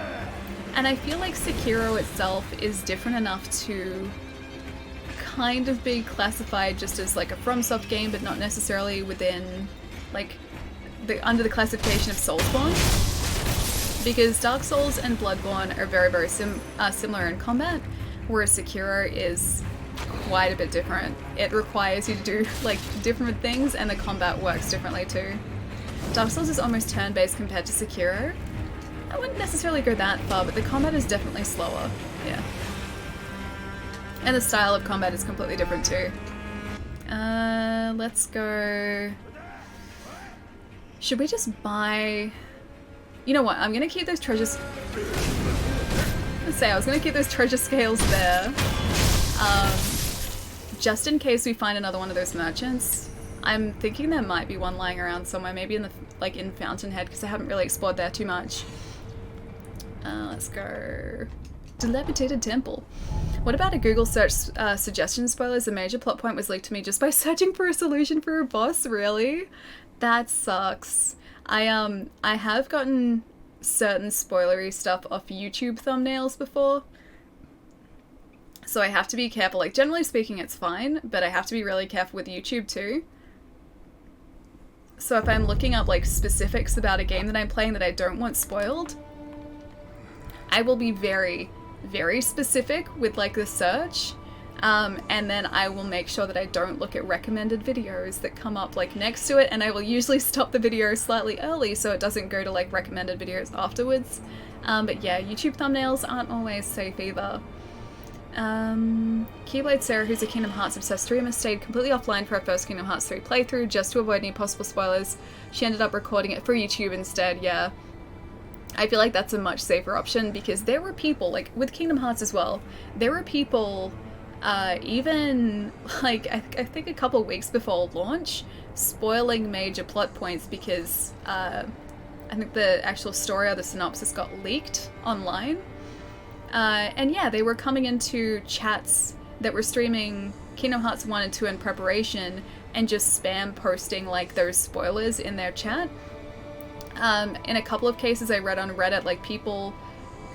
And I feel like Sekiro itself is different enough to kind of be classified just as like a FromSoft game, but not necessarily within like under the classification of Soulsborne. Because Dark Souls and Bloodborne are very, very similar in combat, whereas Sekiro is quite a bit different. It requires you to do like different things, and the combat works differently too. Dark Souls is almost turn-based compared to Sekiro. I wouldn't necessarily go that far, but the combat is definitely slower, yeah. And the style of combat is completely different too. Let's go... Should we just buy... You know what, I'm gonna keep those treasures... I was gonna keep those treasure scales there. Just in case we find another one of those merchants. I'm thinking there might be one lying around somewhere, maybe in the in Fountainhead, because I haven't really explored there too much. Let's go... Dilapidated Temple. What about a Google search suggestion spoilers? A major plot point was leaked to me just by searching for a solution for a boss, really? That sucks. I have gotten certain spoilery stuff off YouTube thumbnails before. So I have to be careful. Like, generally speaking, it's fine, but I have to be really careful with YouTube too. So if I'm looking up, like, specifics about a game that I'm playing that I don't want spoiled, I will be very, very specific with, like, the search. And then I will make sure that I don't look at recommended videos that come up like next to it, and I will usually stop the video slightly early so it doesn't go to like recommended videos afterwards. But yeah, YouTube thumbnails aren't always safe either. Keyblade Sarah, who's a Kingdom Hearts obsessed streamer, stayed completely offline for her first Kingdom Hearts 3 playthrough just to avoid any possible spoilers. She ended up recording it for YouTube instead, yeah. I feel like that's a much safer option, because there were people, like with Kingdom Hearts as well, there were people even like I think a couple weeks before launch, spoiling major plot points because I think the actual story or the synopsis got leaked online. And yeah, they were coming into chats that were streaming Kingdom Hearts 1 and 2 in preparation and just spam posting like those spoilers in their chat. In a couple of cases I read on Reddit, like people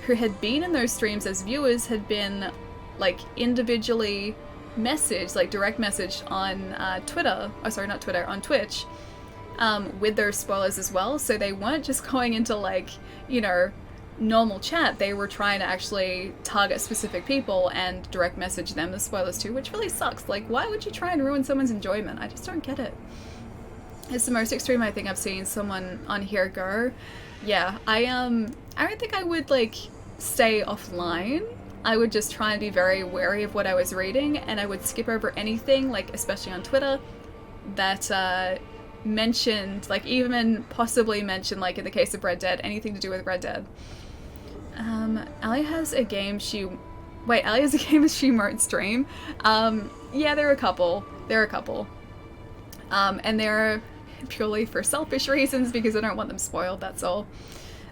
who had been in those streams as viewers had been like individually message, like direct message on Twitter, oh sorry, not Twitter, on Twitch, with those spoilers as well. So they weren't just going into like, you know, normal chat, they were trying to actually target specific people and direct message them the spoilers too, which really sucks. Like, why would you try and ruin someone's enjoyment? I just don't get it. It's the most extreme I think I've seen someone on here go. Yeah, I don't think I would like stay offline. I would just try and be very wary of what I was reading, and I would skip over anything, like especially on Twitter, that mentioned, like even possibly mentioned, like in the case of Red Dead, anything to do with Red Dead. Ali has a game she won't stream. Yeah, there are a couple. And they're purely for selfish reasons because I don't want them spoiled, that's all.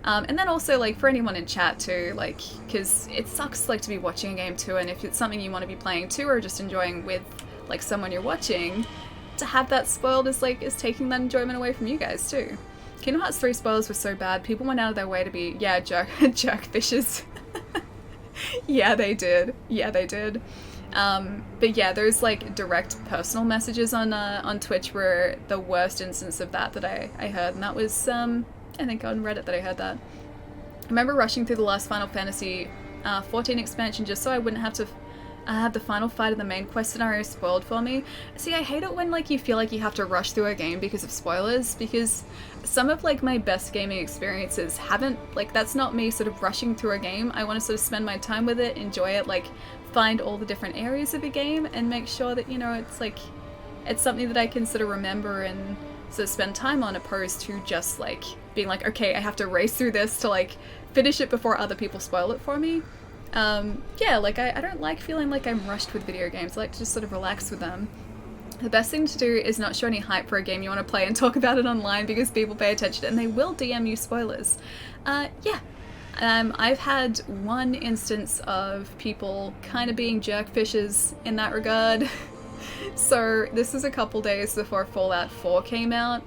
And then also, like, for anyone in chat too, like, because it sucks, like, to be watching a game too, and if it's something you want to be playing too, or just enjoying with, like, someone you're watching, to have that spoiled is, like, is taking that enjoyment away from you guys too. Kingdom Hearts 3 spoilers were so bad, people went out of their way to be, yeah, jerk fishes. Yeah, they did. But yeah, those, like, direct personal messages on Twitch were the worst instance of that I heard, and that was, I think on Reddit that I heard that. I remember rushing through the last Final Fantasy 14 expansion just so I wouldn't have to have the final fight of the main quest scenario spoiled for me. See, I hate it when, like, you feel like you have to rush through a game because of spoilers, because some of, like, my best gaming experiences haven't, like, that's not me sort of rushing through a game. I want to sort of spend my time with it, enjoy it, like, find all the different areas of a game and make sure that, you know, it's, like, it's something that I can sort of remember and sort of spend time on, opposed to just, like, being like, okay, I have to race through this to, like, finish it before other people spoil it for me. Yeah, like, I don't like feeling like I'm rushed with video games. I like to just sort of relax with them. The best thing to do is not show any hype for a game you want to play and talk about it online, because people pay attention and they will DM you spoilers. Yeah. I've had one instance of people kind of being jerkfishes in that regard. So this was a couple days before Fallout 4 came out,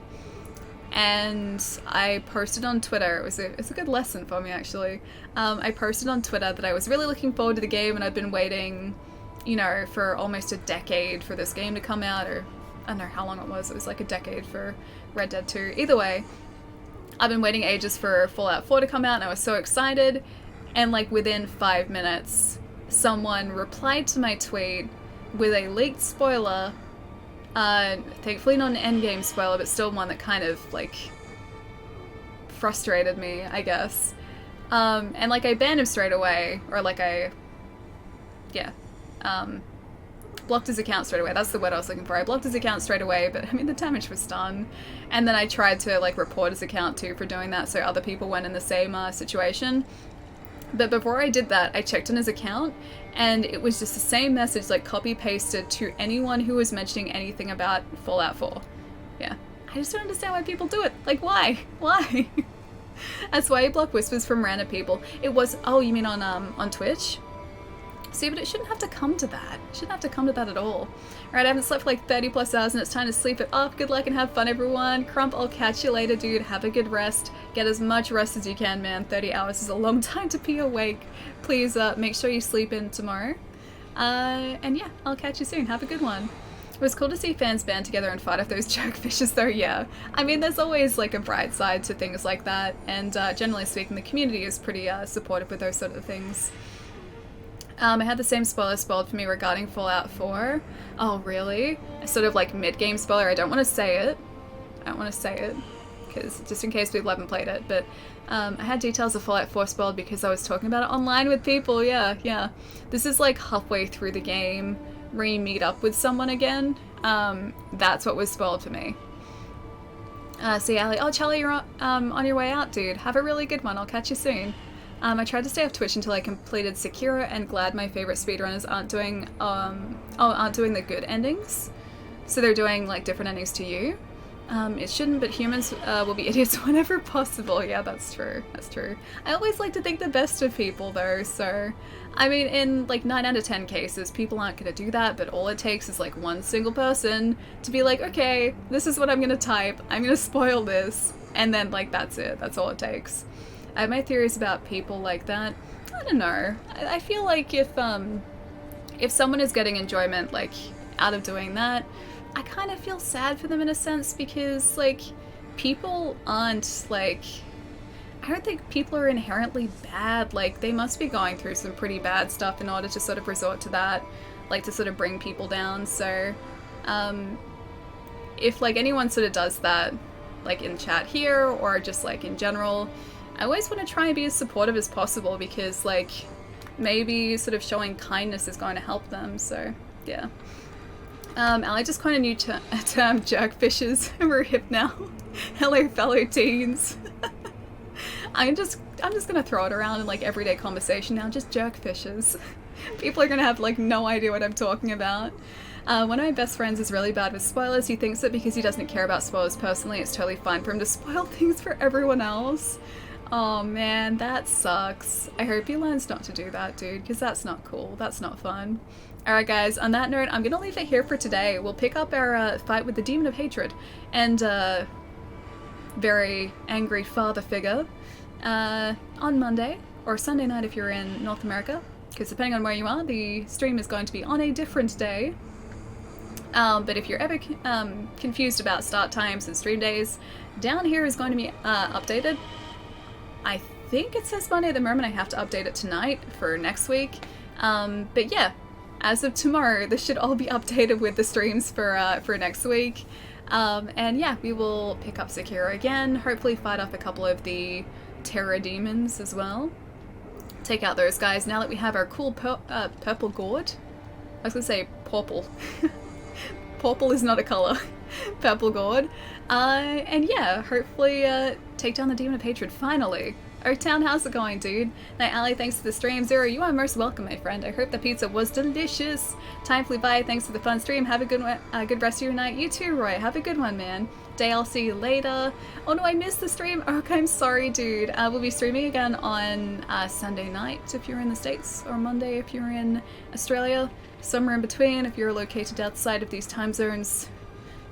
and I posted on Twitter, it's a good lesson for me actually, I posted on Twitter that I was really looking forward to the game and I'd been waiting, you know, for almost a decade for this game to come out, or I don't know how long it was like a decade for Red Dead 2. Either way, I've been waiting ages for Fallout 4 to come out and I was so excited, and like within 5 minutes someone replied to my tweet with a leaked spoiler, thankfully not an endgame spoiler, but still one that kind of like frustrated me, I guess. And like I banned him straight away, or like blocked his account straight away. That's the word I was looking for. I blocked his account straight away, but I mean the damage was done. And then I tried to like report his account too for doing that, so other people weren't in the same situation. But before I did that, I checked on his account, and it was just the same message, like copy-pasted to anyone who was mentioning anything about Fallout 4. Yeah. I just don't understand why people do it. Like, why? Why? That's why I block whispers from random people. It was, oh, you mean on Twitch? See, but it shouldn't have to come to that. It shouldn't have to come to that at all. Alright, I haven't slept for like 30 plus hours and it's time to sleep it up. Good luck and have fun, everyone. Crump, I'll catch you later, dude. Have a good rest. Get as much rest as you can, man. 30 hours is a long time to be awake. Please make sure you sleep in tomorrow. And yeah, I'll catch you soon. Have a good one. It was cool to see fans band together and fight off those jerkfishes though, yeah. I mean, there's always like a bright side to things like that, and generally speaking, the community is pretty supportive with those sort of things. I had the same spoiler spoiled for me regarding Fallout 4. Oh, really? A sort of like mid-game spoiler. I don't want to say it. Because just in case people haven't played it. But I had details of Fallout 4 spoiled because I was talking about it online with people. Yeah. This is like halfway through the game, where you meet up with someone again. That's what was spoiled for me. See, Ali. Oh, Charlie, you're on your way out, dude. Have a really good one. I'll catch you soon. I tried to stay off Twitch until I completed Sekiro, and glad my favorite speedrunners aren't doing the good endings. So they're doing like different endings to you. It shouldn't, but humans will be idiots whenever possible. Yeah, that's true. I always like to think the best of people though, so I mean, in like 9 out of 10 cases, people aren't gonna do that, but all it takes is like one single person to be like, okay, this is what I'm gonna type, I'm gonna spoil this, and then like that's it, that's all it takes. I have my theories about people like that. I don't know. I feel like if if someone is getting enjoyment, like, out of doing that, I kind of feel sad for them in a sense, because, like, people aren't, like, I don't think people are inherently bad. Like, they must be going through some pretty bad stuff in order to sort of resort to that, like, to sort of bring people down. So, if, like, anyone sort of does that, like, in chat here, or just, like, in general, I always want to try and be as supportive as possible, because, like, maybe sort of showing kindness is going to help them. So, yeah. Ali just coined a new term, jerkfishes. We're hip now. Hello, fellow teens. I'm just gonna throw it around in, like, everyday conversation now, just jerkfishes. People are gonna have, like, no idea what I'm talking about. One of my best friends is really bad with spoilers. He thinks that because he doesn't care about spoilers personally, it's totally fine for him to spoil things for everyone else. Oh man, that sucks. I hope he learns not to do that, dude, because that's not cool. That's not fun. Alright guys, on that note, I'm gonna leave it here for today. We'll pick up our fight with the Demon of Hatred and very angry father figure on Monday, or Sunday night if you're in North America, because depending on where you are, the stream is going to be on a different day. But if you're ever confused about start times and stream days, down here is going to be updated. I think it says Monday at the moment. I have to update it tonight for next week. But yeah, as of tomorrow, this should all be updated with the streams for next week. And yeah, we will pick up Sekiro again, hopefully fight off a couple of the Terror Demons as well. Take out those guys now that we have our cool purple gourd. I was gonna say purple. Purple is not a color. Purple gourd. And yeah, hopefully take down the Demon of Hatred finally. Oaktown, how's it going, dude? Night Ali, thanks for the stream. Zero, you are most welcome, my friend. I hope the pizza was delicious. Time flew by, thanks for the fun stream. Have a good one, good rest of your night. You too, Roy. Have a good one, man. Day, I'll see you later. Oh no, I missed the stream. Okay, I'm sorry, dude. We'll be streaming again on Sunday night if you're in the States, or Monday if you're in Australia. Somewhere in between if you're located outside of these time zones.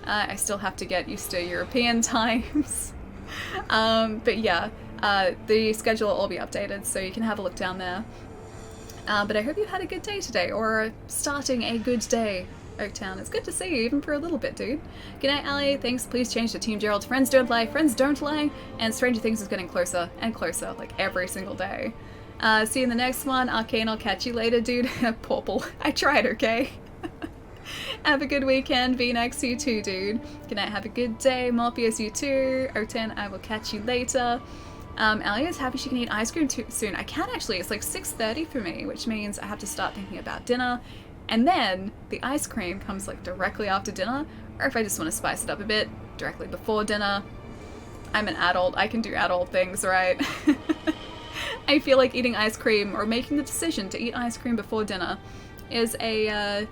I still have to get used to European times. But yeah, the schedule will all be updated, so you can have a look down there. But I hope you had a good day today, or starting a good day, Oaktown. It's good to see you, even for a little bit, dude. Good night, Ali. Thanks. Please change to Team Gerald. Friends don't lie. Friends don't lie. And Stranger Things is getting closer and closer, like every single day. See you in the next one. Arcane, I'll catch you later, dude. Purple. I tried, okay? Have a good weekend. V-Nex, you too, dude. Good night. Have a good day. Morpheus, you too. Oaktown, I will catch you later. Ali is happy she can eat ice cream soon. I can actually. It's like 6:30 for me, which means I have to start thinking about dinner. And then the ice cream comes like directly after dinner, or if I just want to spice it up a bit, directly before dinner. I'm an adult. I can do adult things, right? I feel like eating ice cream, or making the decision to eat ice cream before dinner, is a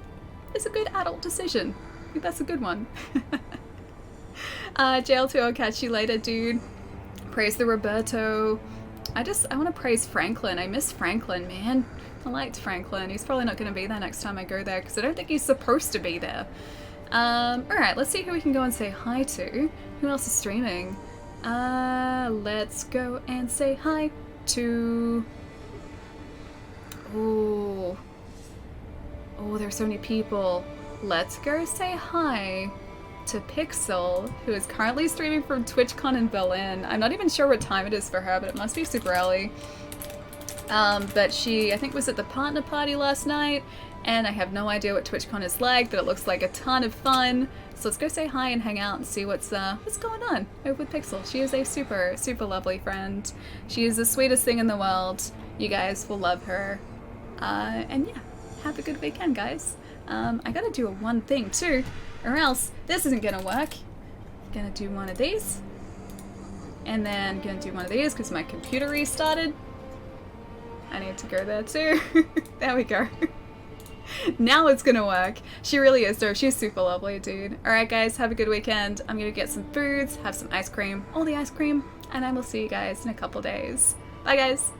good adult decision. I think that's a good one. JL2, I'll catch you later, dude. Praise the Roberto. I want to praise Franklin. I miss Franklin, man. I liked Franklin. He's probably not going to be there next time I go there, because I don't think he's supposed to be there. Alright, let's see who we can go and say hi to. Who else is streaming? Let's go and say hi to... Oh, there's so many people. Let's go say hi to Pixel, who is currently streaming from TwitchCon in Berlin. I'm not even sure what time it is for her, but it must be super early. But she, I think, was at the partner party last night, and I have no idea what TwitchCon is like, but it looks like a ton of fun. So let's go say hi and hang out and see what's going on over with Pixel. She is a super, super lovely friend. She is the sweetest thing in the world. You guys will love her. And yeah, have a good weekend, guys. I gotta do one thing too, or else this isn't gonna work. Gonna do one of these, and then gonna do one of these because my computer restarted. I need to go there too. There we go. Now it's gonna work. She really is, though. She's super lovely, dude. Alright guys, have a good weekend. I'm gonna get some foods, have some ice cream, all the ice cream, and I will see you guys in a couple days. Bye guys!